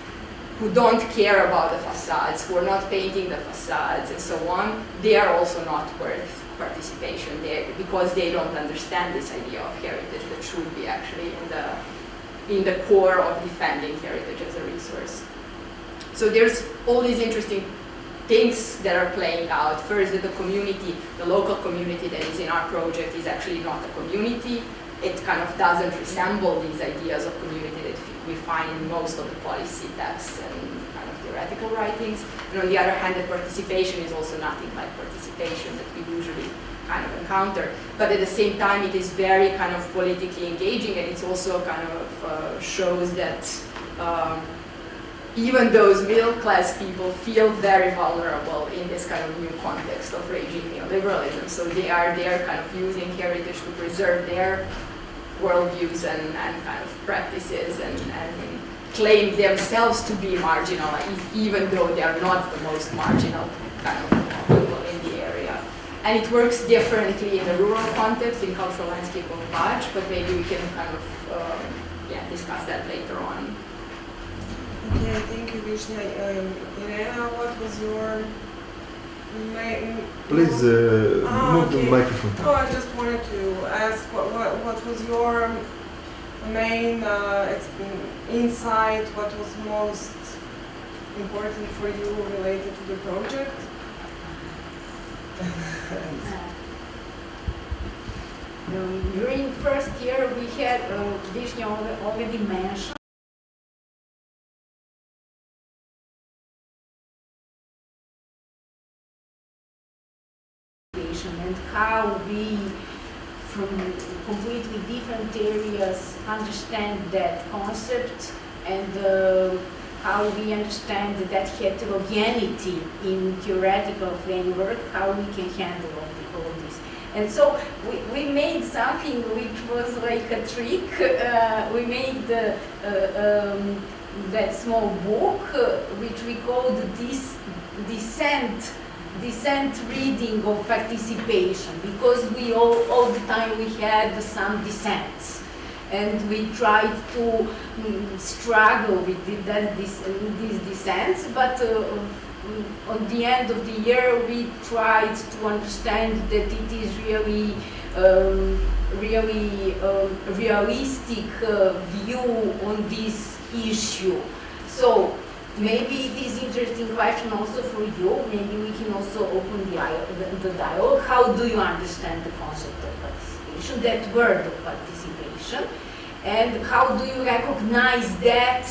Speaker 9: who don't care about the facades, who are not painting the facades and so on. They are also not worth participation there because they don't understand this idea of heritage that should be actually in the core of defending heritage as a resource. So there's all these interesting things that are playing out. First, that the community, the local community that is in our project is actually not a community. It kind of doesn't resemble these ideas of community that we find in most of the policy texts and kind of theoretical writings. And on the other hand, the participation is also nothing like participation that we usually kind of encounter. But at the same time, it is very kind of politically engaging, and it's also kind of shows that even those middle-class people feel very vulnerable in this kind of new context of raging neoliberalism. So they are kind of using heritage to preserve their worldviews and kind of practices and claim themselves to be marginal, even though they are not the most marginal kind of people in the area. And it works differently in the rural context, in cultural landscape of Baj, but maybe we can kind of discuss that later on.
Speaker 8: Okay, thank you, Vishnya. Irena, what was your main...
Speaker 19: Please move the microphone.
Speaker 8: Oh, I just wanted to ask what was your main insight, what was most important for you related to the project?
Speaker 13: During first year, we had, Vishnya already mentioned, and how we, from completely different areas, understand that concept, and how we understand that heterogeneity in theoretical framework, how we can handle all this. And so we made something which was like a trick. We made that small book, which we called Dissent reading of participation, because we all the time we had some dissents, and we tried to struggle with these dissents, but on the end of the year we tried to understand that it is really realistic view on this issue. So maybe it is interesting question also for you. Maybe we can also open the dialogue. How do you understand the concept of participation, that word of participation, and how do you recognize that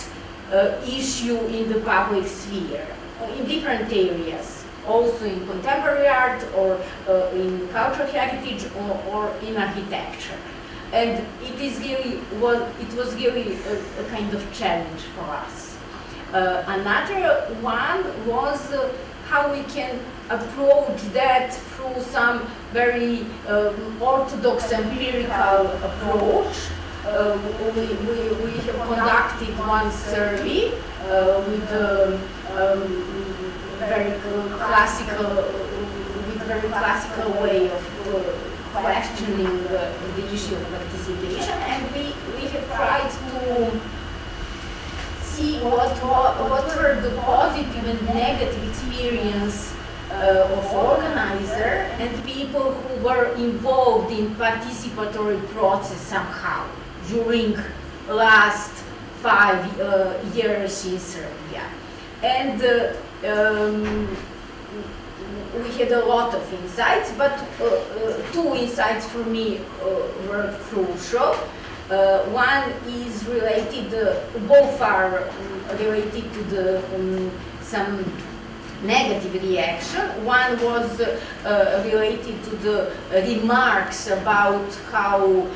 Speaker 13: issue in the public sphere, in different areas, also in contemporary art, or in cultural heritage, or in architecture? And it was really a kind of challenge for us. Another one was how we can approach that through some very orthodox empirical approach. We have conducted one survey with very classical, with a very classical way of questioning the issue of participation, and we have tried to see what were the positive and negative experience of organizer and people who were involved in participatory process somehow during last 5 years in Serbia. And we had a lot of insights, but two insights for me were crucial. One is related, both are related to the some negative reaction. One was related to the remarks about how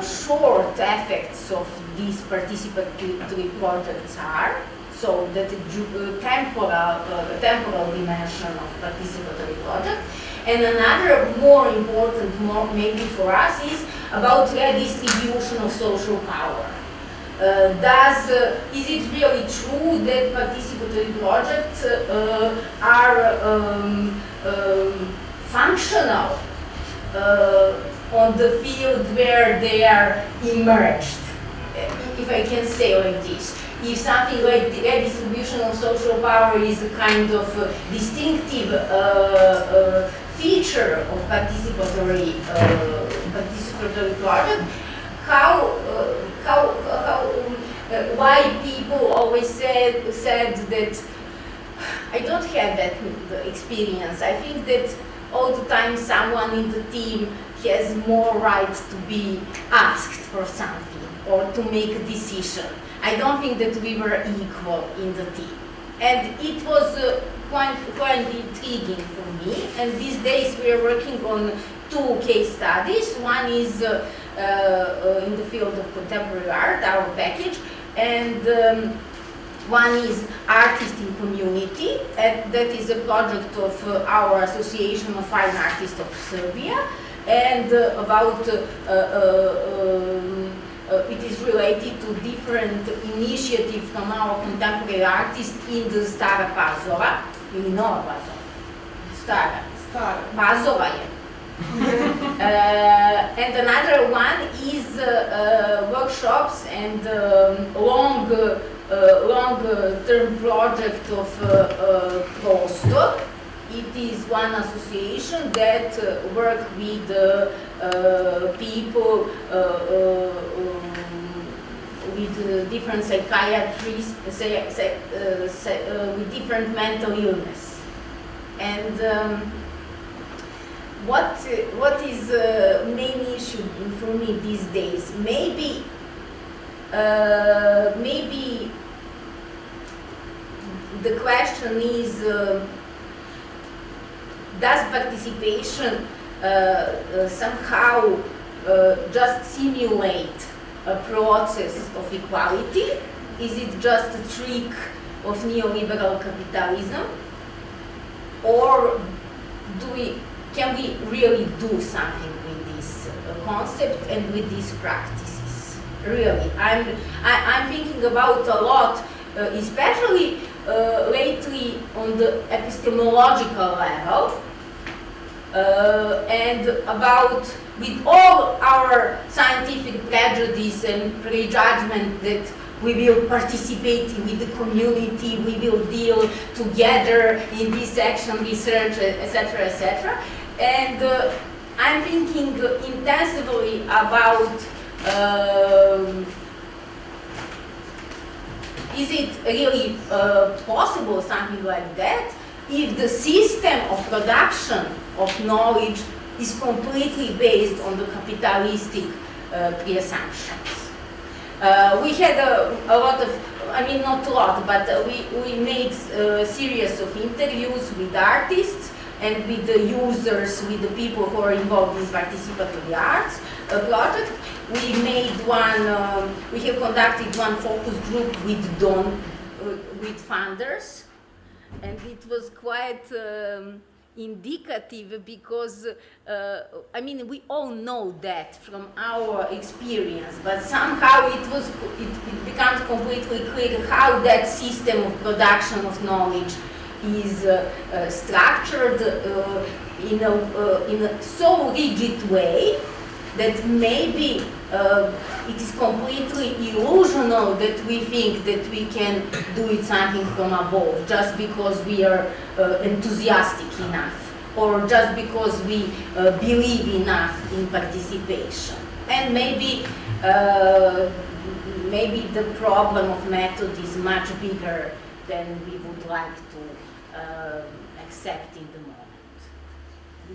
Speaker 13: short effects of these participatory projects are. So that temporal dimension of participatory project. And another more important, maybe for us, is about redistribution of social power. Is it really true that participatory projects are functional on the field where they are emerged, if I can say like this? If something like the redistribution of social power is a kind of distinctive feature of participatory project, why people always said that I don't have that experience. I think that all the time someone in the team has more right to be asked for something or to make a decision. I don't think that we were equal in the team. And it was quite intriguing for me. And these days we are working on 2 case studies. One is in the field of contemporary art, our package, and one is Artist in Community, and that is a project of our Association of Fine Artists of Serbia, and it is related to different initiatives from our contemporary artists in the Stara Pazova, ili Nova Pazova? Stara. Pazova je. And another one is workshops and long-term project of Prostor. It is one association that work with people with different psychiatrists, with different mental illness. And what is the main issue for me these days? Maybe the question is, does participation somehow just simulate a process of equality? Is it just a trick of neoliberal capitalism? Or can we really do something with this concept and with these practices? Really, I'm thinking about a lot, especially lately on the epistemological level, and about, with all our scientific prejudice and prejudgment that we will participate with the community, we will deal together in this action research, etc., etc. And I'm thinking intensively about is it really possible, something like that, if the system of production of knowledge is completely based on the capitalistic pre-assumptions? We had a lot of, I mean not a lot, but we made a series of interviews with artists and with the users, with the people who are involved in participatory arts project. We made one, we have conducted one focus group with funders, and it was quite indicative because, I mean, we all know that from our experience, but somehow it becomes completely clear how that system of production of knowledge is structured. in a so rigid way that maybe it is completely illusional that we think that we can do it something from above just because we are enthusiastic enough or just because we believe enough in participation. And maybe maybe the problem of method is much bigger than we would like to accept in the moment.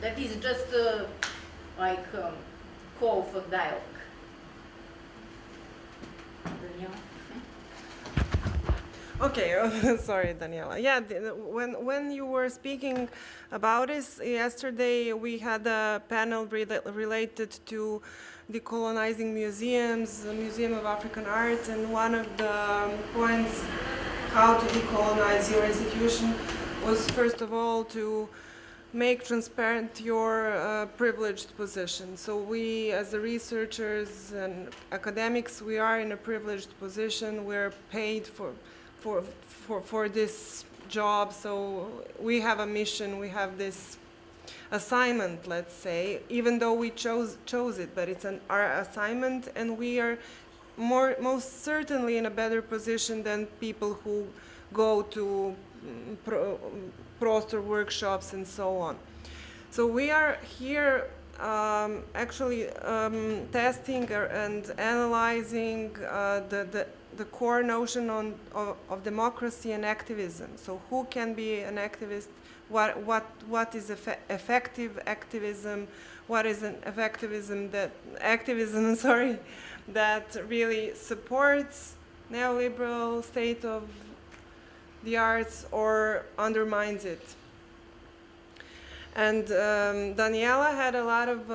Speaker 13: That is just like call for dialogue. Daniela?
Speaker 8: Okay, sorry, Daniela. Yeah, when you were speaking about this yesterday, we had a panel related to decolonizing museums, the Museum of African Art, and one of the points how to decolonize your institution was first of all to make transparent your privileged position. So we, as the researchers and academics, we are in a privileged position. We're paid for this job. So we have a mission. We have this assignment, let's say, even though we chose it, but it's our assignment, and we are most certainly in a better position than people who go to Prostor workshops and so on. So we are here actually testing and analyzing the core notion of democracy and activism. So who can be an activist? What is effective activism? What is an activism that really supports neoliberal state of the arts or undermines it? And Daniela had a lot of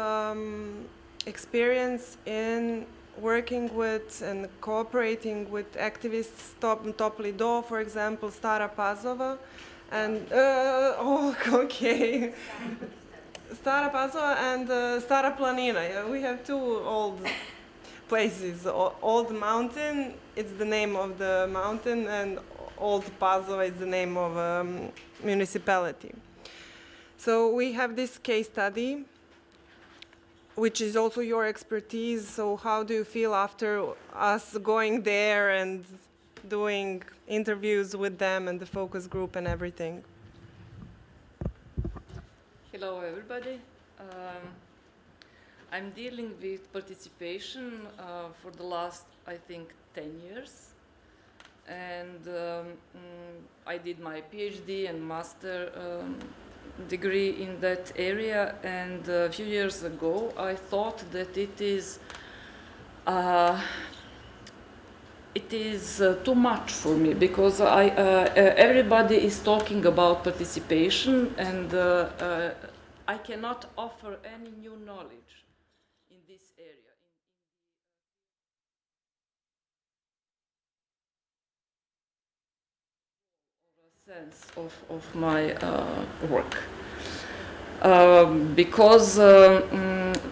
Speaker 8: experience in working with and cooperating with activists, Top Lido, for example, Stara Pazova, and okay, Stara Pazova and Stara Planina. Yeah, we have two old places. Old Mountain, it's the name of the mountain, and Old Pazova is the name of a municipality. So we have this case study, which is also your expertise. So how do you feel after us going there and doing interviews with them and the focus group and everything?
Speaker 18: Hello, everybody. I'm dealing with participation for the last, I think, 10 years. And I did my PhD and master degree in that area, and a few years ago I thought that it is too much for me, because everybody is talking about participation, and I cannot offer any new knowledge in this area. Sense of my work, because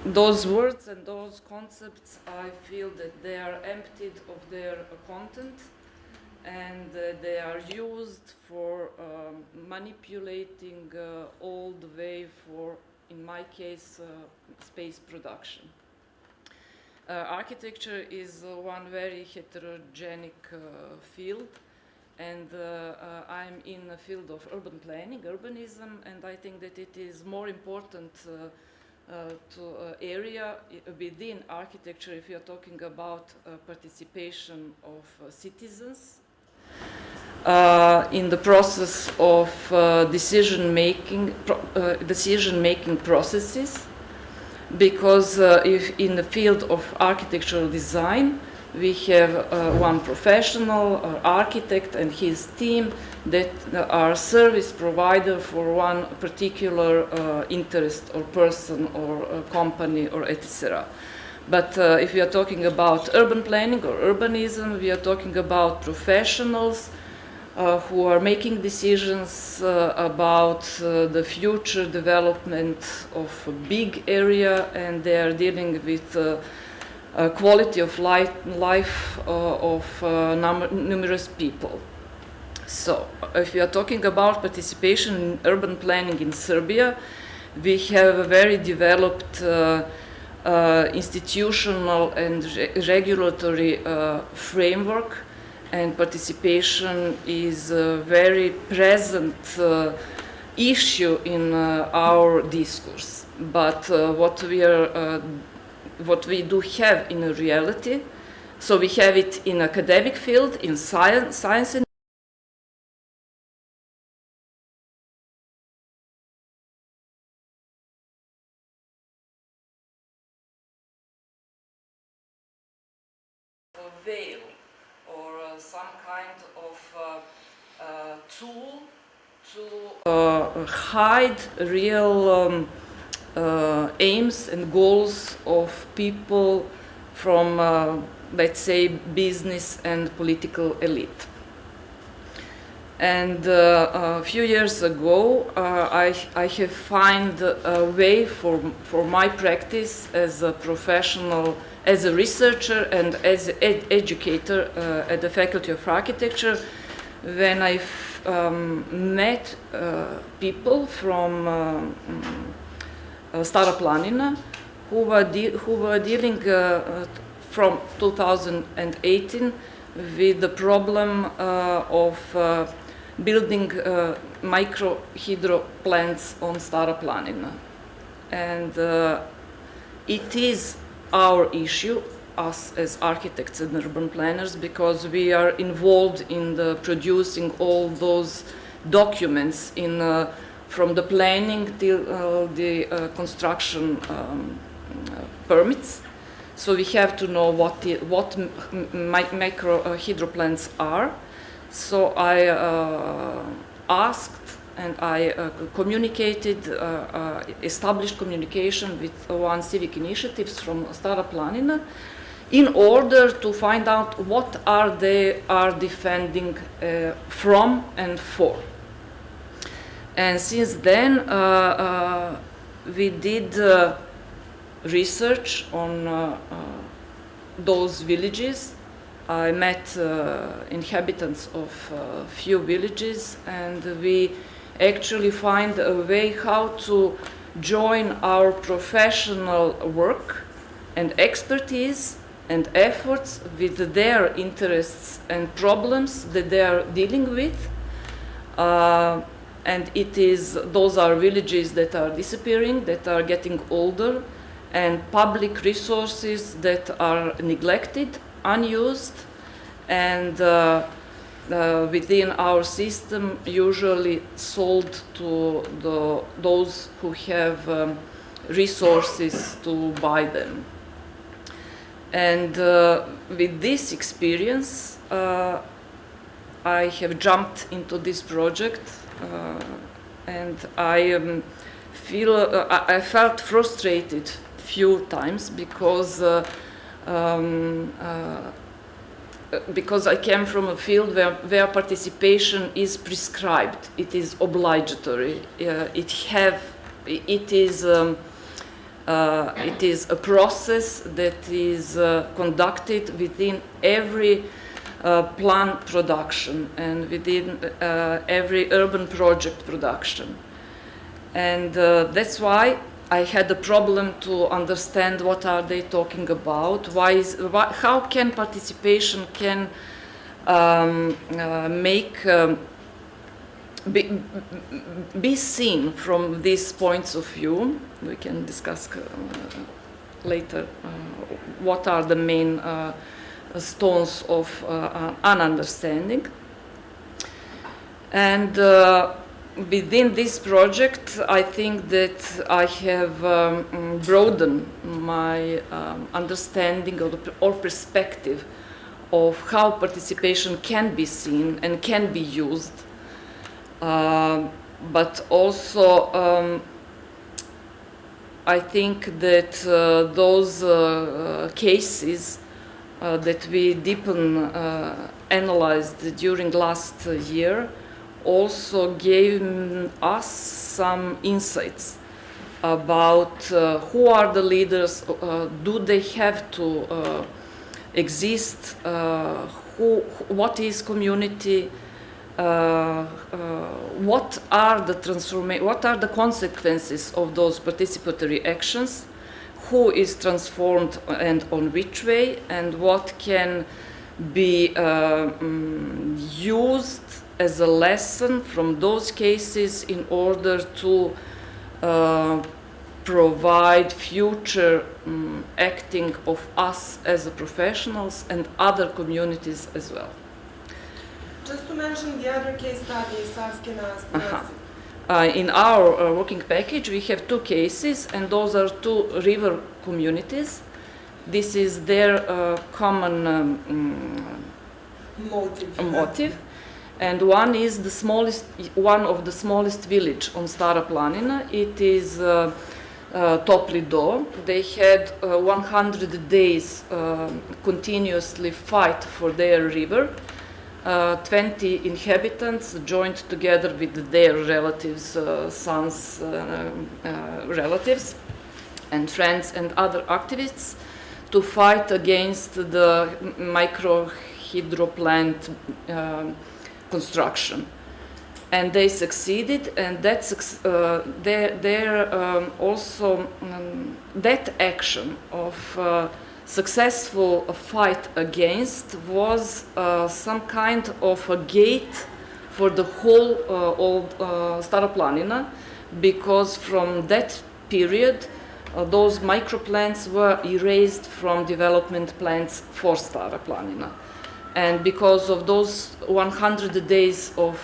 Speaker 18: those words and those concepts, I feel that they are emptied of their content, and they are used for manipulating all the way for, in my case, space production. Architecture is one very heterogenic field. And I'm in the field of urban planning, urbanism, and I think that it is more important area within architecture if you are talking about participation of citizens in the process of decision-making processes, because if in the field of architectural design, we have one professional, architect, and his team that are service provider for one particular interest or person or company or etc. But if we are talking about urban planning or urbanism, we are talking about professionals who are making decisions about the future development of a big area, and they are dealing with quality of life of numerous people. So if we are talking about participation in urban planning in Serbia, We have a very developed institutional and regulatory framework, and participation is a very present issue in our discourse. But what we do have in reality, so we have it in academic field, in science and veil or some kind of tool to hide real aims and goals of people from, let's say, business and political elite. And a few years ago, I have found a way for my practice as a professional, as a researcher and as an educator at the Faculty of Architecture, when I met people from Stara Planina who were dealing from 2018 with the problem of building micro hydro plants on Stara Planina. And it is our issue, us as architects and urban planners, because we are involved in the producing all those documents in, from the planning till the construction permits. So we have to know what micro hydro plants are. So I asked and I communicated, established communication with one civic initiatives from Stara Planina in order to find out what they are defending from and for. And since then, we did research on those villages. I met inhabitants of a few villages, and we actually find a way how to join our professional work and expertise and efforts with their interests and problems that they are dealing with. And those are villages that are disappearing, that are getting older, and public resources that are neglected, unused, and within our system usually sold to those who have resources to buy them. And with this experience, I have jumped into this project, and I felt frustrated few times because I came from a field where participation is prescribed, it is obligatory, it is a process that is conducted within every plan production and within every urban project production. And that's why I had a problem to understand what are they talking about, how can participation can be seen from these points of view. We can discuss later what are the main stones of an understanding. And within this project, I think that I have broadened my understanding or perspective of how participation can be seen and can be used. But also, I think that those cases that we deepen analyzed during last year also gave us some insights about who are the leaders, do they have to exist, what is community, what are the consequences of those participatory actions, who is transformed and on which way, and what can be used as a lesson from those cases in order to provide future acting of us as professionals and other communities as well.
Speaker 8: Just to mention the other case study, Savskina.
Speaker 18: In our working package, we have two cases, and those are two river communities. This is their common motive. And one is the smallest, one of the smallest village on Stara Planina. It is Topli Do. They had 100 days continuously fight for their river. 20 inhabitants joined together with their relatives, sons, relatives, and friends and other activists to fight against the micro hydro plant construction. And they succeeded, and that's also that action of successful fight against was some kind of a gate for the whole old Stara Planina, because from that period those microplants were erased from development plans for Stara Planina. And because of those 100 days of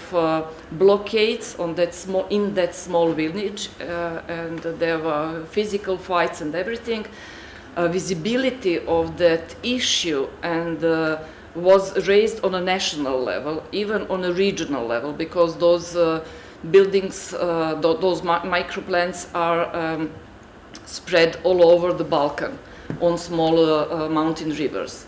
Speaker 18: blockades on that in that small village, and there were physical fights and everything, visibility of that issue and was raised on a national level, even on a regional level, because those buildings, those microplants are spread all over the Balkan on small mountain rivers.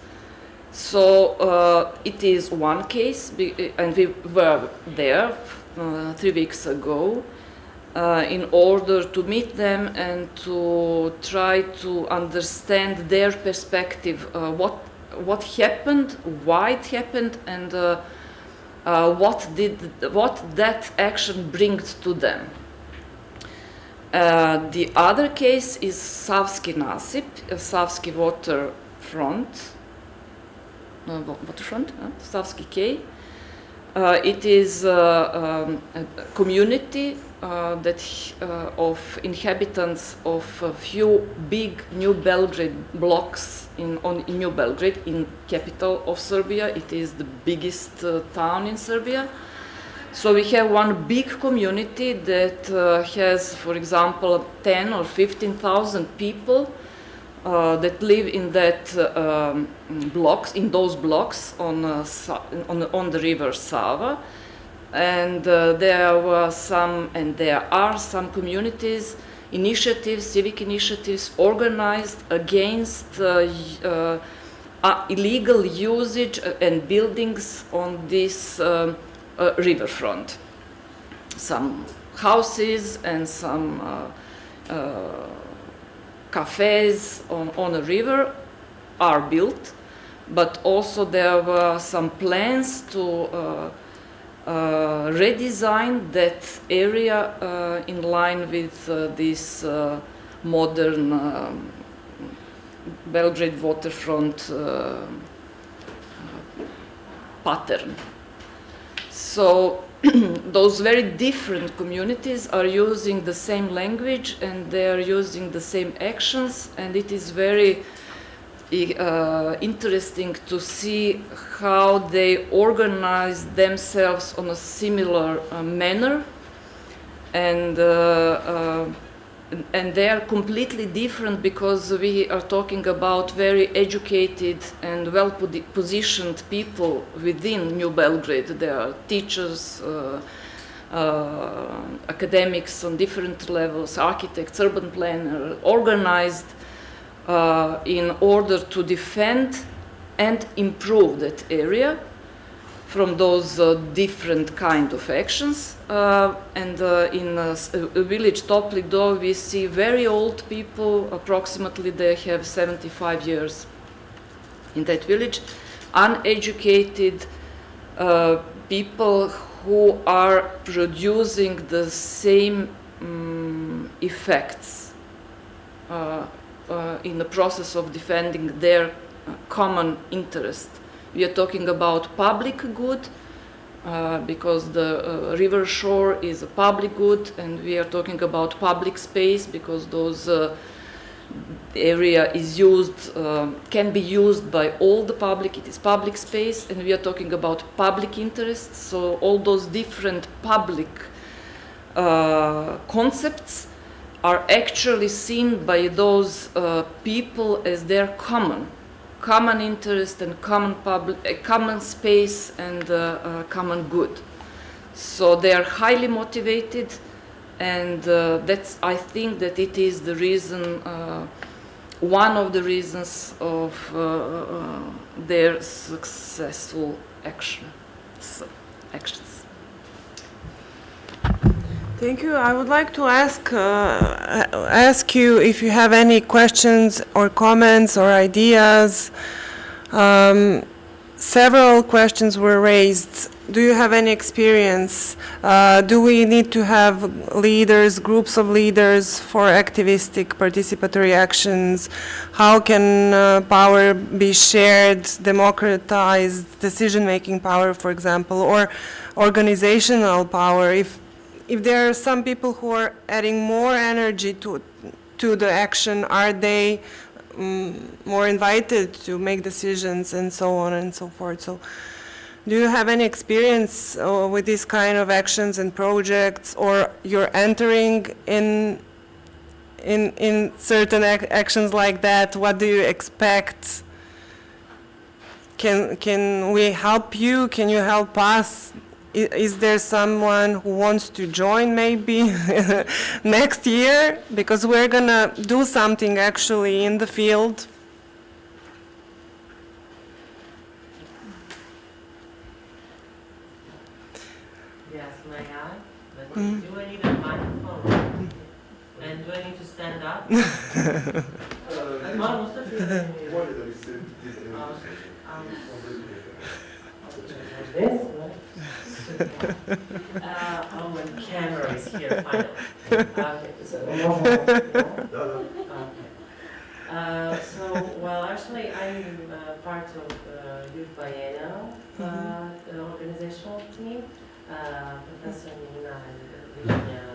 Speaker 18: So it is one case, and we were there 3 weeks ago in order to meet them and to try to understand their perspective, what happened, why it happened, and what that action brings to them. The other case is Savski Nasip, Savski waterfront. Savski K. It is a community of inhabitants of a few big New Belgrade blocks in New Belgrade, in capital of Serbia. It is the biggest town in Serbia. So we have one big community that has, for example, 10 or 15,000 people that live in that blocks, in those blocks on the river Sava, and there were some, and there are some communities, initiatives, civic initiatives organized against illegal usage and buildings on this riverfront. Some houses and some cafes on a river are built, but also there were some plans to redesign that area in line with this modern Belgrade waterfront pattern. So those very different communities are using the same language and they are using the same actions, and it is very interesting to see how they organize themselves on a similar manner, and they are completely different because we are talking about very educated and well-positioned people within New Belgrade. There are teachers, academics on different levels, architects, urban planners, organized in order to defend and improve that area from those different kind of actions. In village Topli Do, we see very old people, approximately they have 75 years in that village, uneducated people who are producing the same effects in the process of defending their common interest. We are talking about public good, because the river shore is a public good, and we are talking about public space because those area is used, can be used by all the public, it is public space, and we are talking about public interests, so all those different public concepts are actually seen by those people as their common interest and common space and common good. So they are highly motivated, and that's, I think that it is the reason, one of the reasons of their successful actions.
Speaker 8: Thank you. I would like to ask you if you have any questions or comments or ideas. Several questions were raised. Do you have any experience? Do we need to have leaders, groups of leaders for activistic participatory actions? How can power be shared, democratized, decision-making power, for example, or organizational power? If there are some people who are adding more energy to the action, are they more invited to make decisions and so on and so forth? So, do you have any experience with these kind of actions and projects, or you're entering in certain actions like that? What do you expect? Can we help you? Can you help us? Is there someone who wants to join maybe next year? Because we're gonna do something actually in the field.
Speaker 5: Yes, may I? Do I need a microphone? And do I need to stand up? This? Oh, my camera is here, finally. Okay, so, so, well, actually, I'm part of Youth Biennial organizational team. Professor Nina and Virginia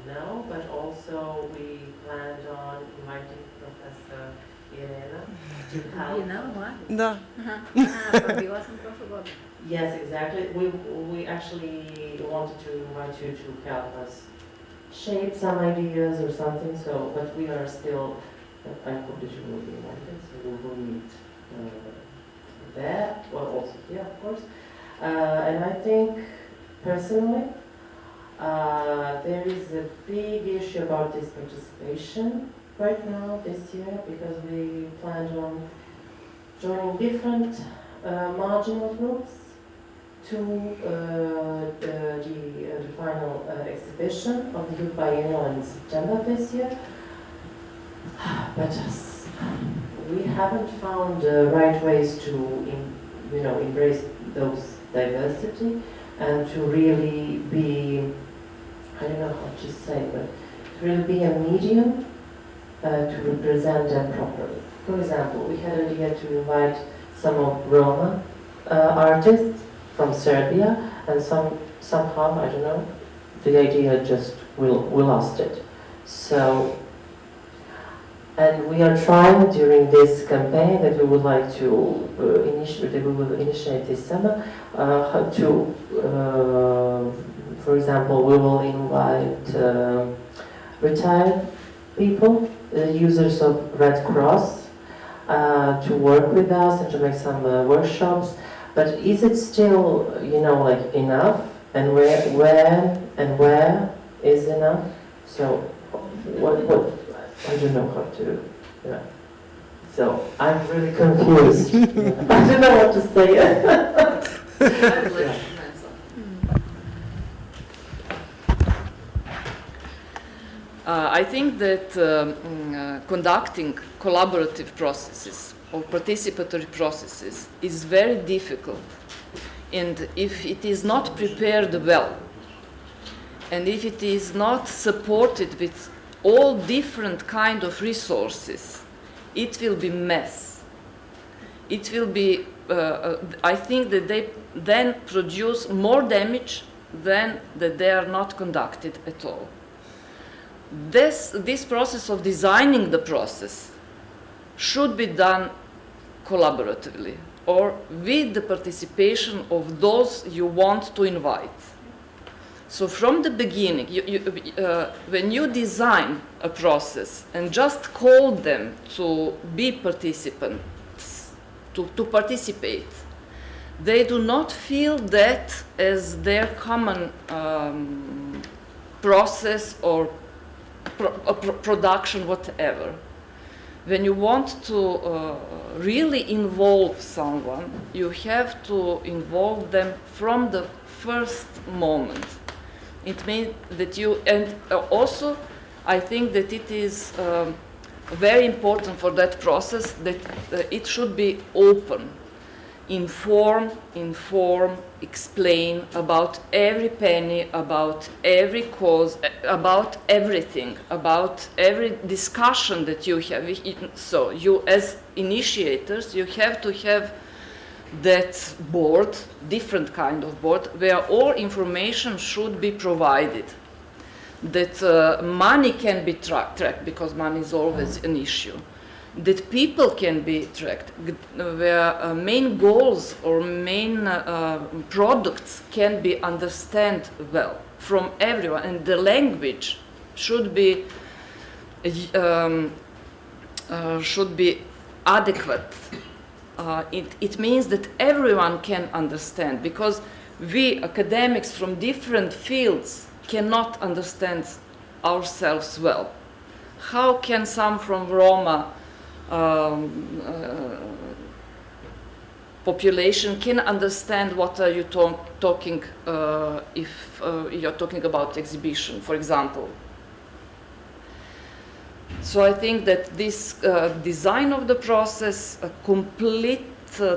Speaker 5: know, but also we planned on inviting Professor Irena to help.
Speaker 21: You know what?
Speaker 8: Да.
Speaker 5: Yes, exactly. We actually wanted to invite you to help us shape some ideas or something. So, but we are still. I hope that you will be invited. So we will meet there. Well, also here, of course. And I think personally, there is a big issue about this participation right now this year, because we planned on joining different marginal groups to the final exhibition of the Youth Biennial in September this year. But we haven't found the right ways to, embrace those diversity and to really be, I don't know how to say, but to really be a medium to represent them properly. For example, we had an idea to invite some of Roma artists from Serbia, and somehow, I don't know, the idea just, we lost it. So, and we are trying during this campaign that we would like to initiate this summer, for example, we will invite retired people, users of Red Cross, to work with us and to make some workshops. But is it still, like enough? And where is enough? So, what? I don't know how to. Yeah. So I'm really confused. I don't know what to say.
Speaker 18: I think that conducting collaborative processes or participatory processes is very difficult And if it is not prepared well, and if it is not supported with all different kind of resources, it will be mess. It will be, I think that they then produce more damage than that they are not conducted at all. This process of designing the process should be done collaboratively or with the participation of those you want to invite. So from the beginning, when you design a process and just call them to be participants, to participate, they do not feel that as their common process or production, whatever. When you want to really involve someone, you have to involve them from the first moment. It means that you, and also I think that it is very important for that process that it should be open, inform, explain about every penny, about every cause, about everything, about every discussion that you have. So you as initiators, you have to have that board, different kind of board, where all information should be provided. That money can be tracked, because money is always an issue. That people can be tracked, where main goals or main products can be understood well from everyone, and the language should be adequate. It means that everyone can understand, because we academics from different fields cannot understand ourselves well. How can some from Roma population can understand what are you talking if you're talking about exhibition, for example? So I think that this design of the process, complete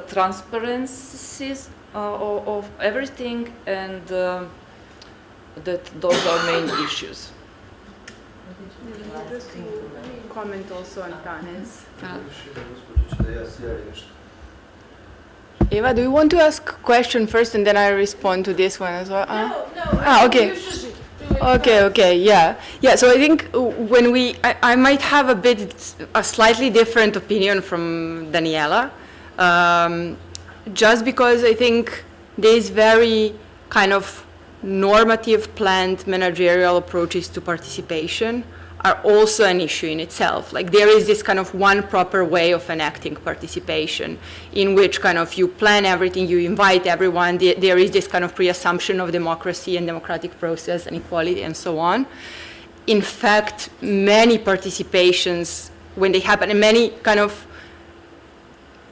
Speaker 18: transparencies of everything, and that those are main issues.
Speaker 1: Just to comment also on that. Eva, do you want to ask a question first and then I respond to this one as well? No. Okay. Okay, yeah. So I think when I might have a slightly different opinion from Daniela, just because I think there's very kind of normative, planned, managerial approaches to participation are also an issue in itself. Like there is this kind of one proper way of enacting participation in which kind of you plan everything, you invite everyone, there is this kind of pre-assumption of democracy and democratic process and equality and so on. In fact, many participations, when they happen, and many kind of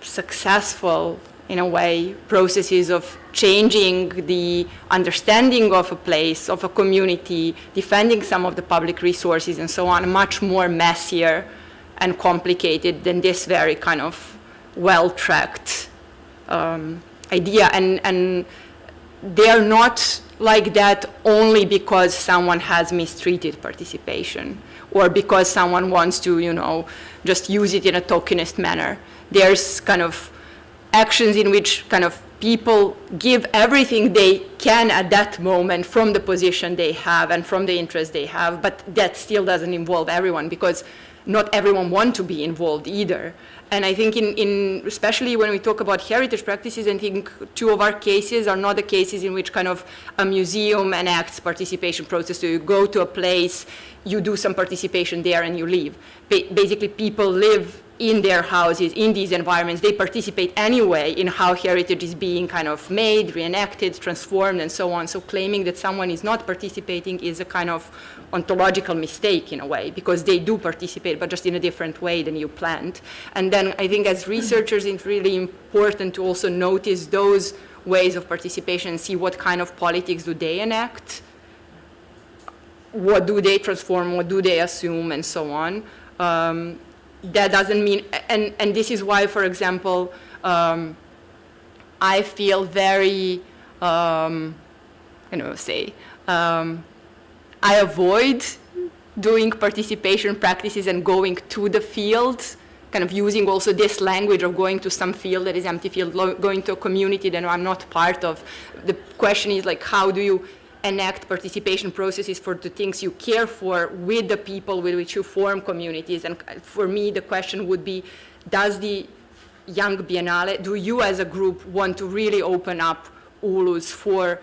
Speaker 1: successful, in a way, processes of changing the understanding of a place, of a community, defending some of the public resources and so on, much more messier and complicated than this very kind of well-tracked idea. And they are not like that only because someone has mistreated participation or because someone wants to, just use it in a tokenist manner. There's kind of actions in which kind of people give everything they can at that moment from the position they have and from the interest they have, but that still doesn't involve everyone because not everyone wants to be involved either. And I think especially when we talk about heritage practices, I think two of our cases are not the cases in which kind of a museum enacts participation process. So you go to a place, you do some participation there and you leave. Basically people live in their houses, in these environments, they participate anyway in how heritage is being kind of made, reenacted, transformed, and so on. So claiming that someone is not participating is a kind of ontological mistake in a way, because they do participate, but just in a different way than you planned. And then I think as researchers, it's really important to also notice those ways of participation and see what kind of politics do they enact, what do they transform, what do they assume, and so on. That doesn't mean, and this is why, for example, I feel very I avoid doing participation practices and going to the field, kind of using also this language of going to some field that is empty field, going to a community that I'm not part of. The question is like, how do you enact participation processes for the things you care for with the people with which you form communities? And for me, the question would be, does the Young Biennale, do you as a group want to really open up Ulus for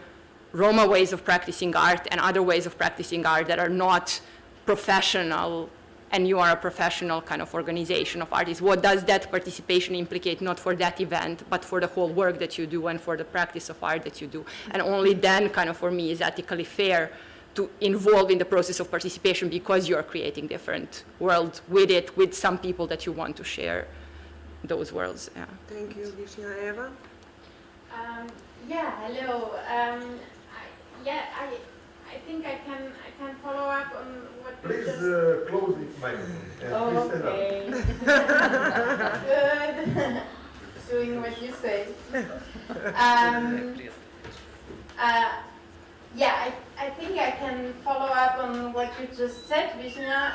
Speaker 1: Roma ways of practicing art and other ways of practicing art that are not professional, and you are a professional kind of organization of artists? What does that participation implicate, not for that event, but for the whole work that you do and for the practice of art that you do? And only then, kind of for me, is ethically fair to involve in the process of participation, because you're creating different worlds with it, with some people that you want to share those worlds. Yeah.
Speaker 8: Thank you, Vishnia. Eva?
Speaker 2: Yeah, hello. I think I can follow up on what you
Speaker 19: Please
Speaker 2: just...
Speaker 19: close the microphone.
Speaker 2: Okay. Good. Doing what you say. Yeah, I think I can follow up on what you just said, Vishna.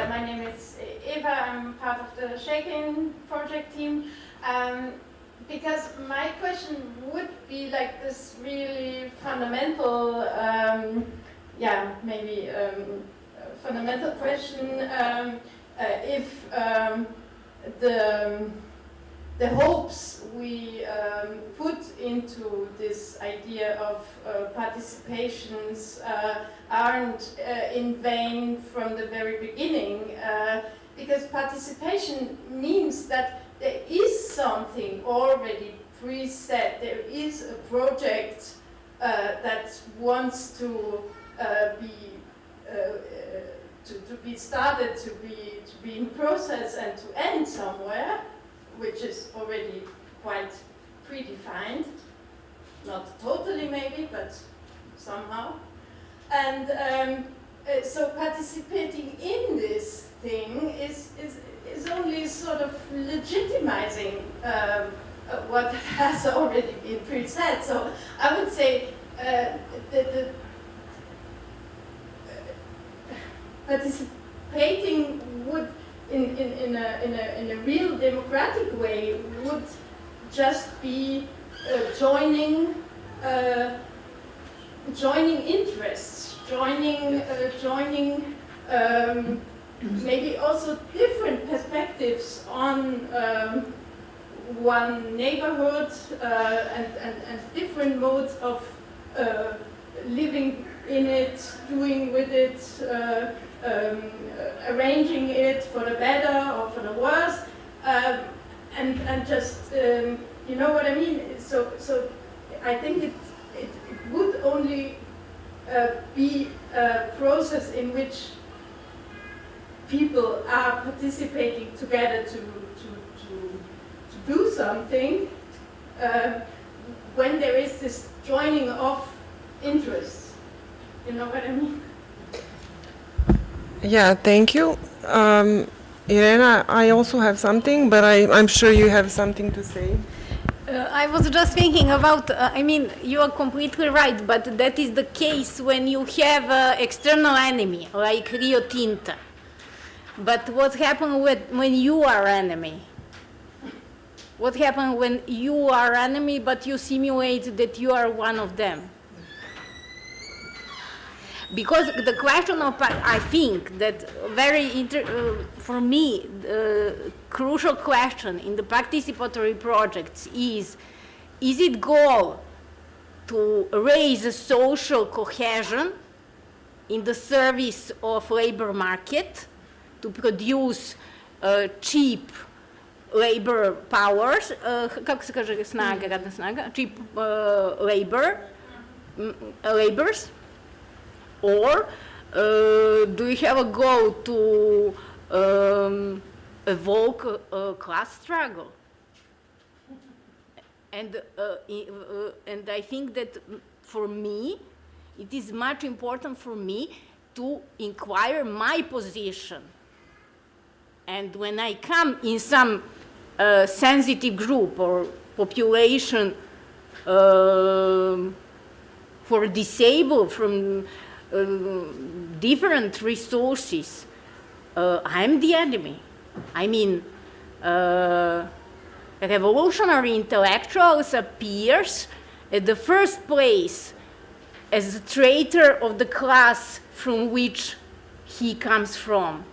Speaker 2: My name is Eva. I'm part of the Shaking project team. Because my question would be like this really fundamental, fundamental question, if the hopes we put into this idea of participations aren't in vain from the very beginning, because participation means that there is something already preset. There is a project that wants to be started, to be in process, and to end somewhere, which is already quite predefined. Not totally, maybe, but somehow. And so participating in this thing is only sort of legitimizing what has already been preset. So I would say the participating would, in a real democratic way, would just be joining interests, joining maybe also different perspectives on one neighborhood and different modes of living in it, doing with it, arranging it for the better or for the worse, and just, you know what I mean? So I think it would only be a process in which people are participating together to do something, when there is this joining of interests. You know what I mean?
Speaker 8: Yeah, thank you. Irena, I also have something, but I'm sure you have something to say.
Speaker 13: I was just thinking about, I mean, you are completely right, but that is the case when you have an external enemy, like Rio Tinto. But what happens when you are enemy? What happens when you are enemy, but you simulate that you are one of them? Because the question of, I think that for me, the crucial question in the participatory projects is it goal to raise social cohesion in the service of labor market, to produce cheap labor powers, как се каже снага, радна снага, cheap labors, or do you have a goal to evoke a class struggle? And I think that for me, it is much important for me to inquire my position. And when I come in some sensitive group or population for disabled from different resources, I'm the enemy. I mean, revolutionary intellectuals appears at the first place as a traitor of the class from which he comes from,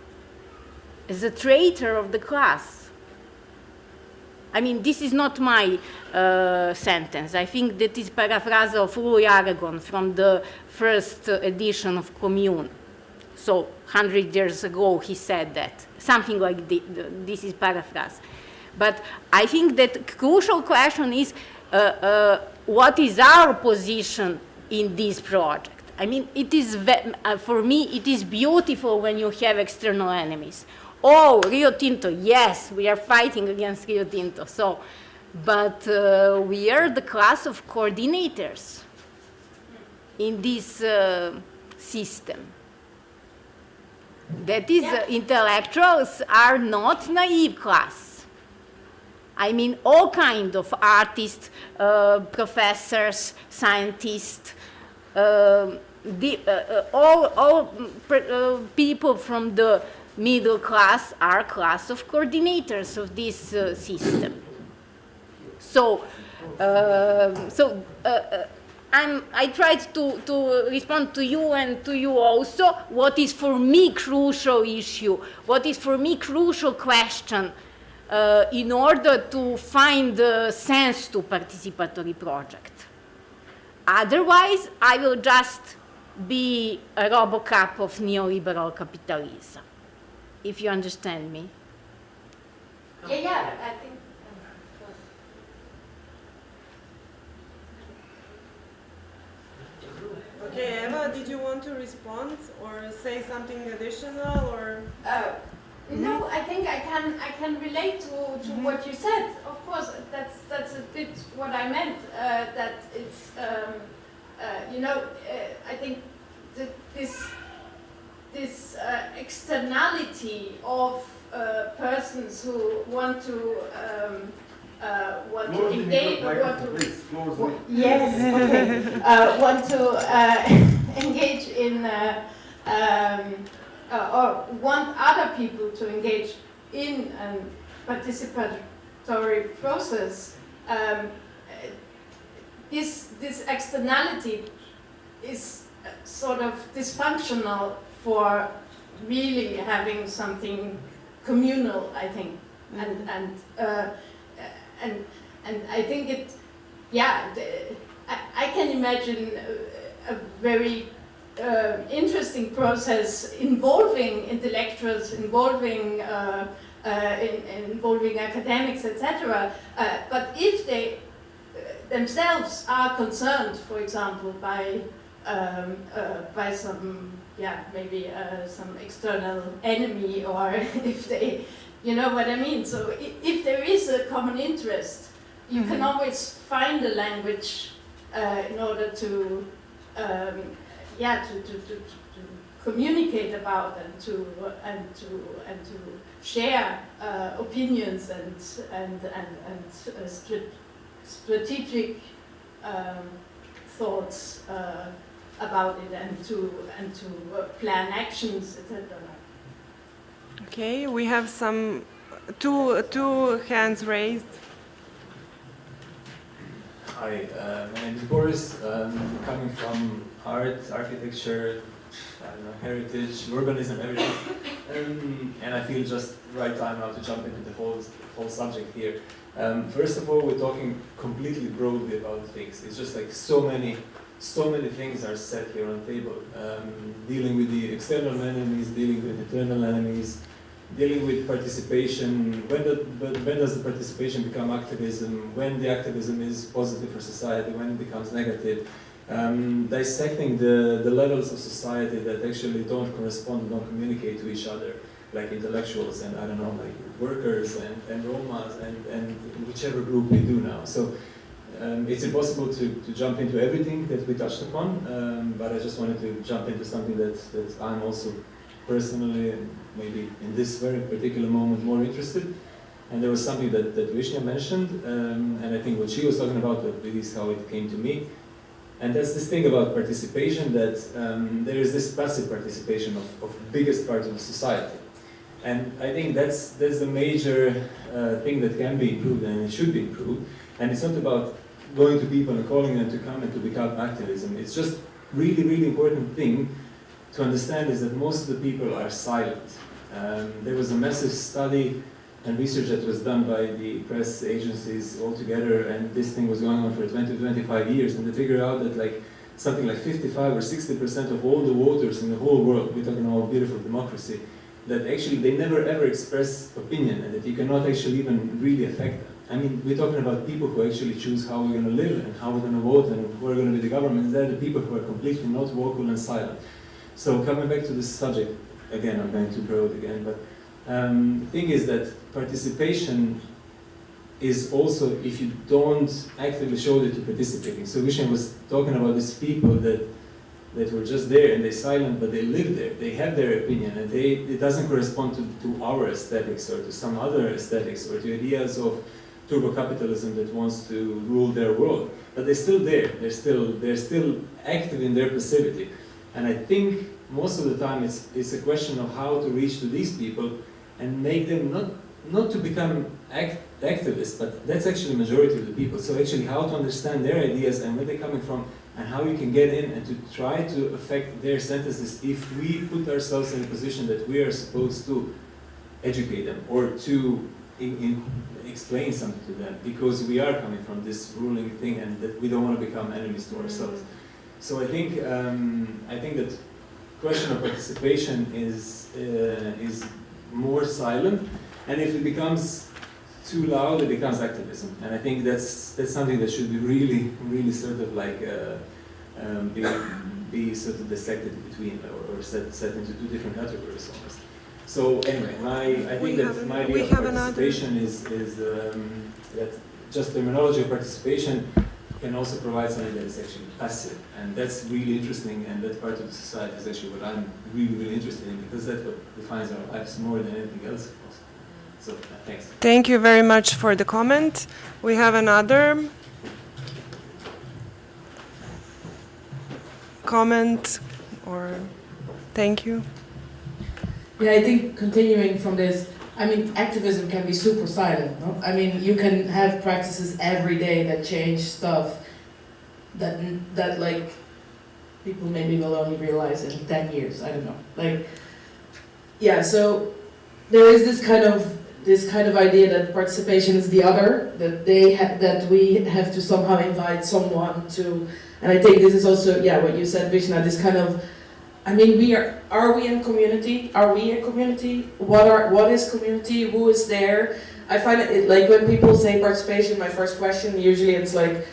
Speaker 13: as a traitor of the class. I mean, this is not my sentence. I think that is paraphrase of Louis Aragon from the first edition of Commune. So 100 years ago he said that, something like this is paraphrase. But I think that crucial question is what is our position in this project? I mean, it is for me it is beautiful when you have external enemies. Oh, Rio Tinto, yes, we are fighting against Rio Tinto. So, but we are the class of coordinators in this system. That is, intellectuals are not naive class. I mean, all kinds of artists, professors, scientists, all people from the middle class are class of coordinators of this system. So, I tried to respond to you and to you also. What is for me crucial issue? What is for me crucial question in order to find sense to participatory project? Otherwise, I will just be a RoboCop of neoliberal capitalism. If you understand me.
Speaker 2: Yeah, I think.
Speaker 8: Okay, Emma, did you want to respond or say something additional, or?
Speaker 2: No, I think I can relate to what you said. Of course, that's a bit what I meant. That it's I think that this externality of persons who want to engage, want to engage in or want other people to engage in a participatory process. This externality is sort of dysfunctional for really having something communal, I think, and I think it, I can imagine a very interesting process involving intellectuals, involving academics, etc. But if they themselves are concerned, for example, by some maybe some external enemy, or if they, you know what I mean. So if there is a common interest, you can always find a language in order to communicate about and to share opinions and strategic thoughts about it, and to plan actions, etc.
Speaker 8: Okay, we have two hands raised.
Speaker 11: Hi, my name is Boris. Coming from art, architecture, heritage, urbanism, everything, and I feel just right time now to jump into the whole subject here. First of all, we're talking completely broadly about things. It's just like so many things are set here on the table. Dealing with the external enemies, dealing with internal enemies, dealing with participation. When does the participation become activism? When the activism is positive for society? When it becomes negative? Dissecting the levels of society that actually don't correspond, don't communicate to each other, like intellectuals and I don't know, like workers and Romas and whichever group we do now. So it's impossible to jump into everything that we touched upon, but I just wanted to jump into something that I'm also personally, maybe in this very particular moment, more interested. And there was something that Vishnya mentioned, and I think what she was talking about, at least how it came to me. And that's this thing about participation, that there is this passive participation of the biggest part of the society. And I think that's the major thing that can be improved, and it should be improved. And it's not about going to people and calling them to come and to become activism. It's just really, really important thing to understand is that most of the people are silent. There was a massive study and research that was done by the press agencies all together, and this thing was going on for 20 to 25 years, and they figured out that like something like 55 or 60% of all the voters in the whole world, we're talking about beautiful democracy, that actually they never ever express opinion, and that you cannot actually even really affect them. I mean, we're talking about people who actually choose how we're going to live and how we're going to vote and who are going to be the government. They're the people who are completely not vocal and silent. So coming back to this subject, again, I'm going too broad again, but the thing is that participation is also if you don't actively show that you're participating. So Vishen was talking about these people that were just there and they're silent, but they live there. They have their opinion, and it doesn't correspond to our aesthetics or to some other aesthetics or to ideas of turbo-capitalism that wants to rule their world. But they're still there. They're still active in their passivity. And I think most of the time it's a question of how to reach to these people and make them not to become activists, but that's actually the majority of the people. So actually how to understand their ideas and where they're coming from and how you can get in and to try to affect their sentences if we put ourselves in a position that we are supposed to educate them or to explain something to them, because we are coming from this ruling thing and that we don't want to become enemies to ourselves. So I think that question of participation is more silent, and if it becomes too loud, it becomes activism. And I think that's something that should be really sort of like be sort of dissected between or set into two different categories almost. So anyway, I think that my idea of participation is that just terminology of participation can also provide something that is actually passive, and that's really interesting, and that part of the society is actually what I'm really interested in, because that's what defines our lives more than anything else. So thanks.
Speaker 8: Thank you very much for the comment. We have another comment, or thank you.
Speaker 14: Yeah, I think continuing from this, I mean, activism can be super silent, no? I mean, you can have practices every day that change stuff that like people maybe will only realize in 10 years, I don't know. Like, yeah, so there is this kind of idea that participation is the other, that that we have to somehow invite someone to, and I think this is also, yeah, what you said, Vishna, this kind of, I mean, are we in community? Are we a community? What is community? Who is there? I find it like when people say participation, my first question, usually it's like,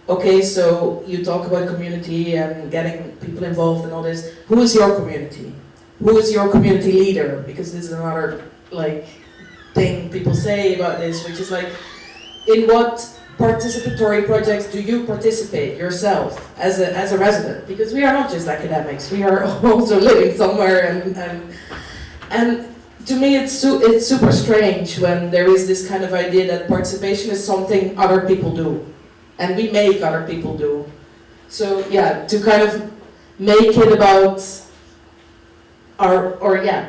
Speaker 14: okay, so you talk about community and getting people involved and all this. Who is your community? Who is your community leader? Because this is another like thing people say about this, which is like, in what participatory projects do you participate yourself as a resident? Because we are not just academics, we are also living somewhere, and to me it's super strange when there is this kind of idea that participation is something other people do, and we make other people do. So yeah, to kind of make it about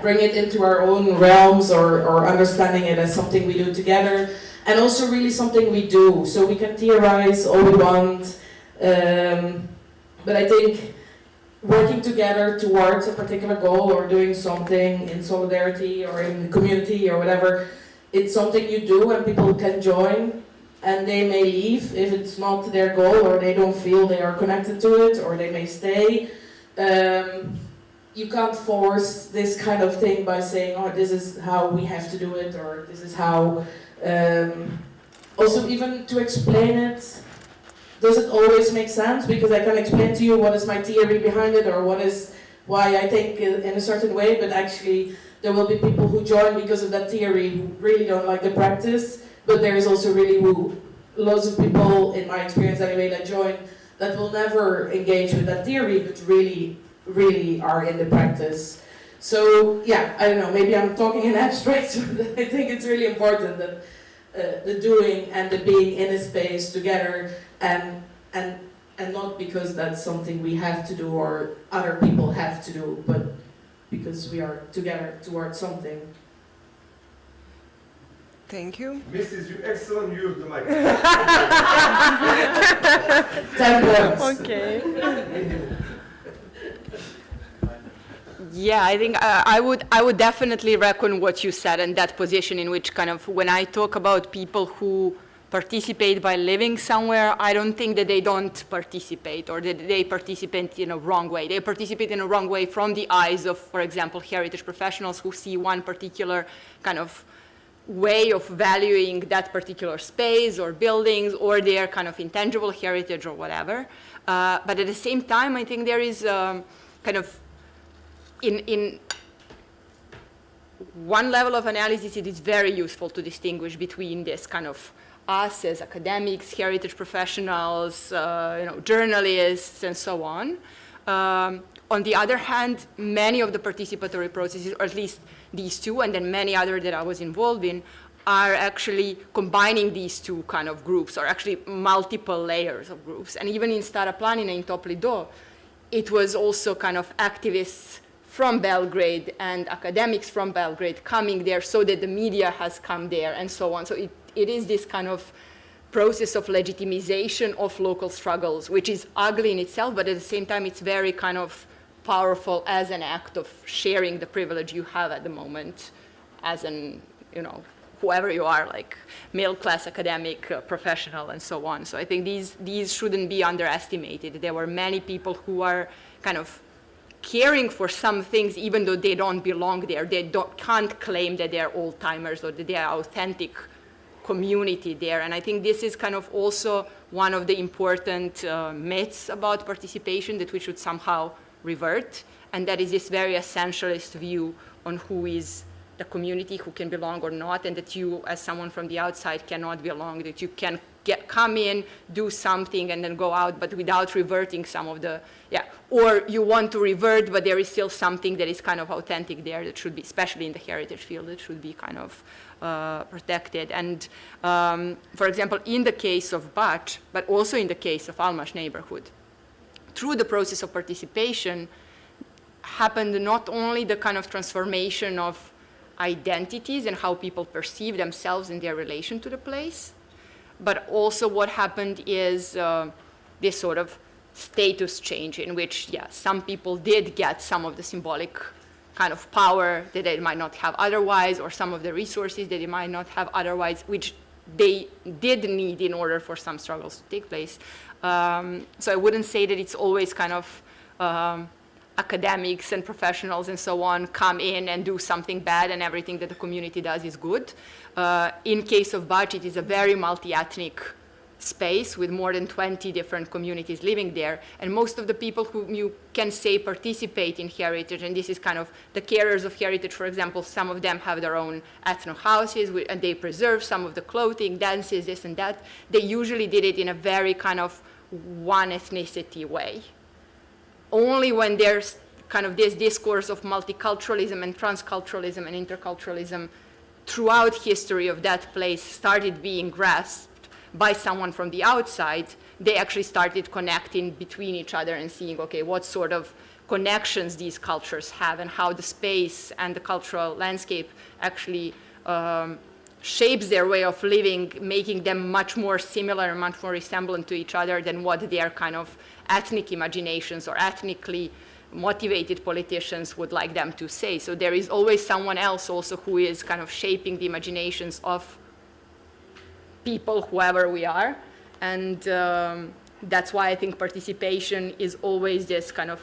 Speaker 14: bring it into our own realms or understanding it as something we do together. And also really something we do, so we can theorize all we want, but I think working together towards a particular goal or doing something in solidarity or in community or whatever, it's something you do and people can join, and they may leave if it's not their goal or they don't feel they are connected to it, or they may stay. You can't force this kind of thing by saying, oh, this is how we have to do it, or this is how. Also, even to explain it, does it always make sense? Because I can explain to you what is my theory behind it, or why I think in a certain way, but actually there will be people who join because of that theory who really don't like the practice, but there is also really lots of people, in my experience anyway, that join that will never engage with that theory, but really are in the practice. So yeah, I don't know, maybe I'm talking in abstract, but I think it's really important that the doing and the being in a space together, and not because that's something we have to do or other people have to do, but because we are together towards something.
Speaker 8: Thank you.
Speaker 12: Mrs. You excellent use the mic.
Speaker 14: 10 points.
Speaker 8: Okay.
Speaker 1: Yeah, I think I would definitely reckon what you said and that position in which kind of when I talk about people who participate by living somewhere, I don't think that they don't participate or that they participate in a wrong way. They participate in a wrong way from the eyes of, for example, heritage professionals who see one particular kind of way of valuing that particular space or buildings or their kind of intangible heritage or whatever. But at the same time, I think there is kind of in one level of analysis, it is very useful to distinguish between this kind of us as academics, heritage professionals, journalists, and so on. On the other hand, many of the participatory processes, or at least these two, and then many other that I was involved in, are actually combining these two kind of groups, or actually multiple layers of groups. And even in Stara Planina, in Toplido, it was also kind of activists from Belgrade and academics from Belgrade coming there so that the media has come there and so on. So it is this kind of process of legitimization of local struggles, which is ugly in itself, but at the same time, it's very kind of powerful as an act of sharing the privilege you have at the moment as an, whoever you are, like middle-class academic, professional, and so on. So I think these shouldn't be underestimated. There were many people who are kind of caring for some things even though they don't belong there. They can't claim that they're old-timers or that they are authentic community there. And I think this is kind of also one of the important myths about participation that we should somehow revert, and that is this very essentialist view on who is the community, who can belong or not, and that you, as someone from the outside, cannot belong, that you can come in, do something, and then go out, but without reverting some of the, or you want to revert, but there is still something that is kind of authentic there that should be, especially in the heritage field, that should be kind of protected. And for example, in the case of Bač, but also in the case of Almaš neighborhood, through the process of participation happened not only the kind of transformation of identities and how people perceive themselves in their relation to the place, but also what happened is this sort of status change in which, some people did get some of the symbolic kind of power that they might not have otherwise, or some of the resources that they might not have otherwise, which they did need in order for some struggles to take place. So I wouldn't say that it's always kind of academics and professionals and so on come in and do something bad and everything that the community does is good. In case of Bač, it is a very multi-ethnic space with more than 20 different communities living there. And most of the people who you can say participate in heritage, and this is kind of the carers of heritage, for example, some of them have their own ethno houses and they preserve some of the clothing, dances, this and that. They usually did it in a very kind of one ethnicity way. Only when there's kind of this discourse of multiculturalism and transculturalism and interculturalism throughout history of that place started being grasped by someone from the outside, they actually started connecting between each other and seeing, okay, what sort of connections these cultures have and how the space and the cultural landscape actually shapes their way of living, making them much more similar and much more resemblant to each other than what their kind of ethnic imaginations or ethnically motivated politicians would like them to say. So there is always someone else also who is kind of shaping the imaginations of people, whoever we are. And that's why I think participation is always this kind of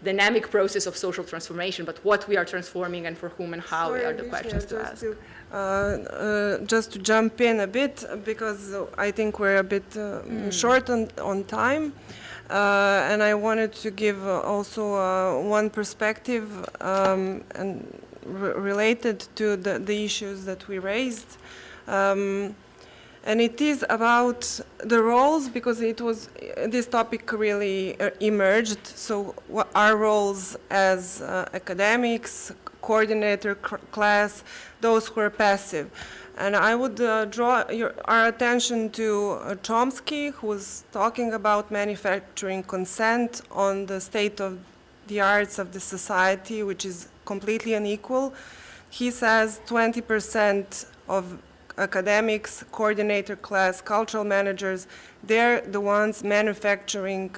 Speaker 1: dynamic process of social transformation, but what we are transforming and for whom and how are the questions to ask.
Speaker 8: Just to jump in a bit, because I think we're a bit short on time. And I wanted to give also one perspective and related to the issues that we raised. And it is about the roles, because it was, this topic really emerged. So what our roles as academics, coordinator class, those who are passive. And I would draw our attention to Chomsky, who was talking about manufacturing consent on the state of the arts of the society, which is completely unequal. He says 20% of academics, coordinator class, cultural managers, they're the ones manufacturing,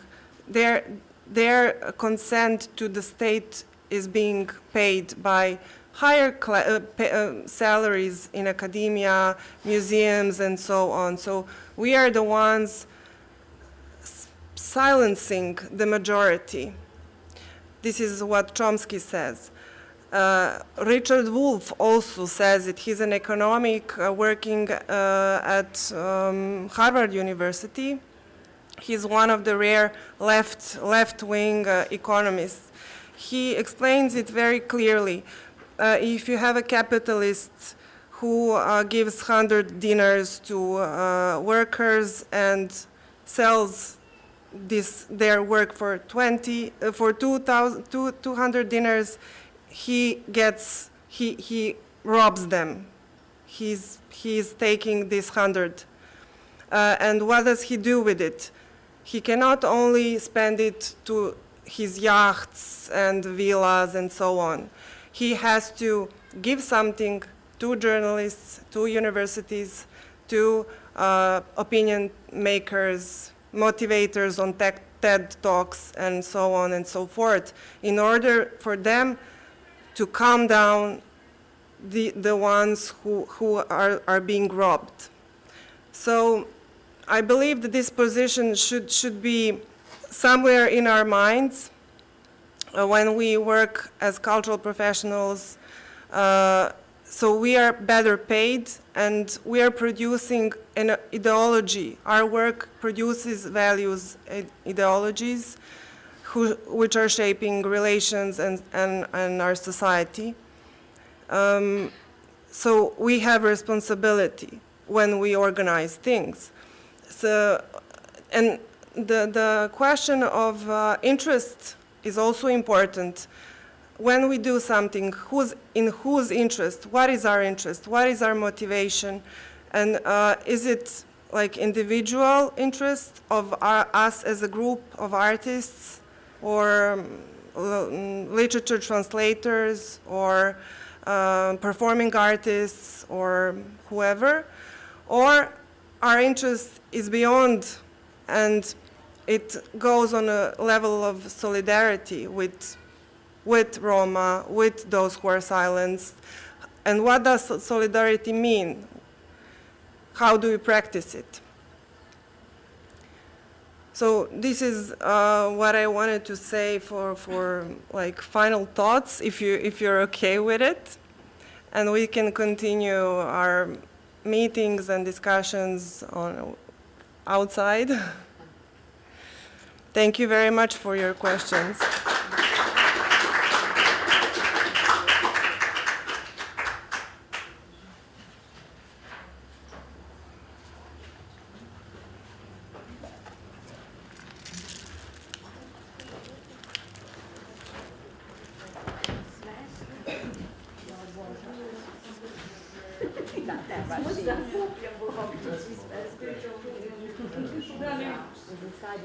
Speaker 8: their consent to the state is being paid by higher salaries in academia, museums, and so on. So we are the ones silencing the majority. This is what Chomsky says. Richard Wolff also says it. He's an economic working at Harvard University. He's one of the rare left-wing economists. He explains it very clearly. If you have a capitalist who gives 100 dinars to workers and sells their work for 200 dinars, he robs them. He's taking this 100. And what does he do with it? He cannot only spend it to his yachts and villas and so on. He has to give something to journalists, to universities, to opinion makers, motivators on TED Talks, and so on and so forth, in order for them to calm down the ones who are being robbed. So I believe that this position should be somewhere in our minds when we work as cultural professionals. So we are better paid, and we are producing an ideology. Our work produces values, ideologies, which are shaping relations and our society. So we have responsibility when we organize things. So, and the question of interest is also important. When we do something, in whose interest? What is our interest? What is our motivation? And is it like individual interest of us as a group of artists, or literature translators, or performing artists, or whoever? Or our interest is beyond, and it goes on a level of solidarity with Roma, with those who are silenced. And what does solidarity mean? How do we practice it? So this is what I wanted to say for like final thoughts, if you're okay with it, and we can continue our meetings and discussions outside. Thank you very much for your questions.
Speaker 5: Inside,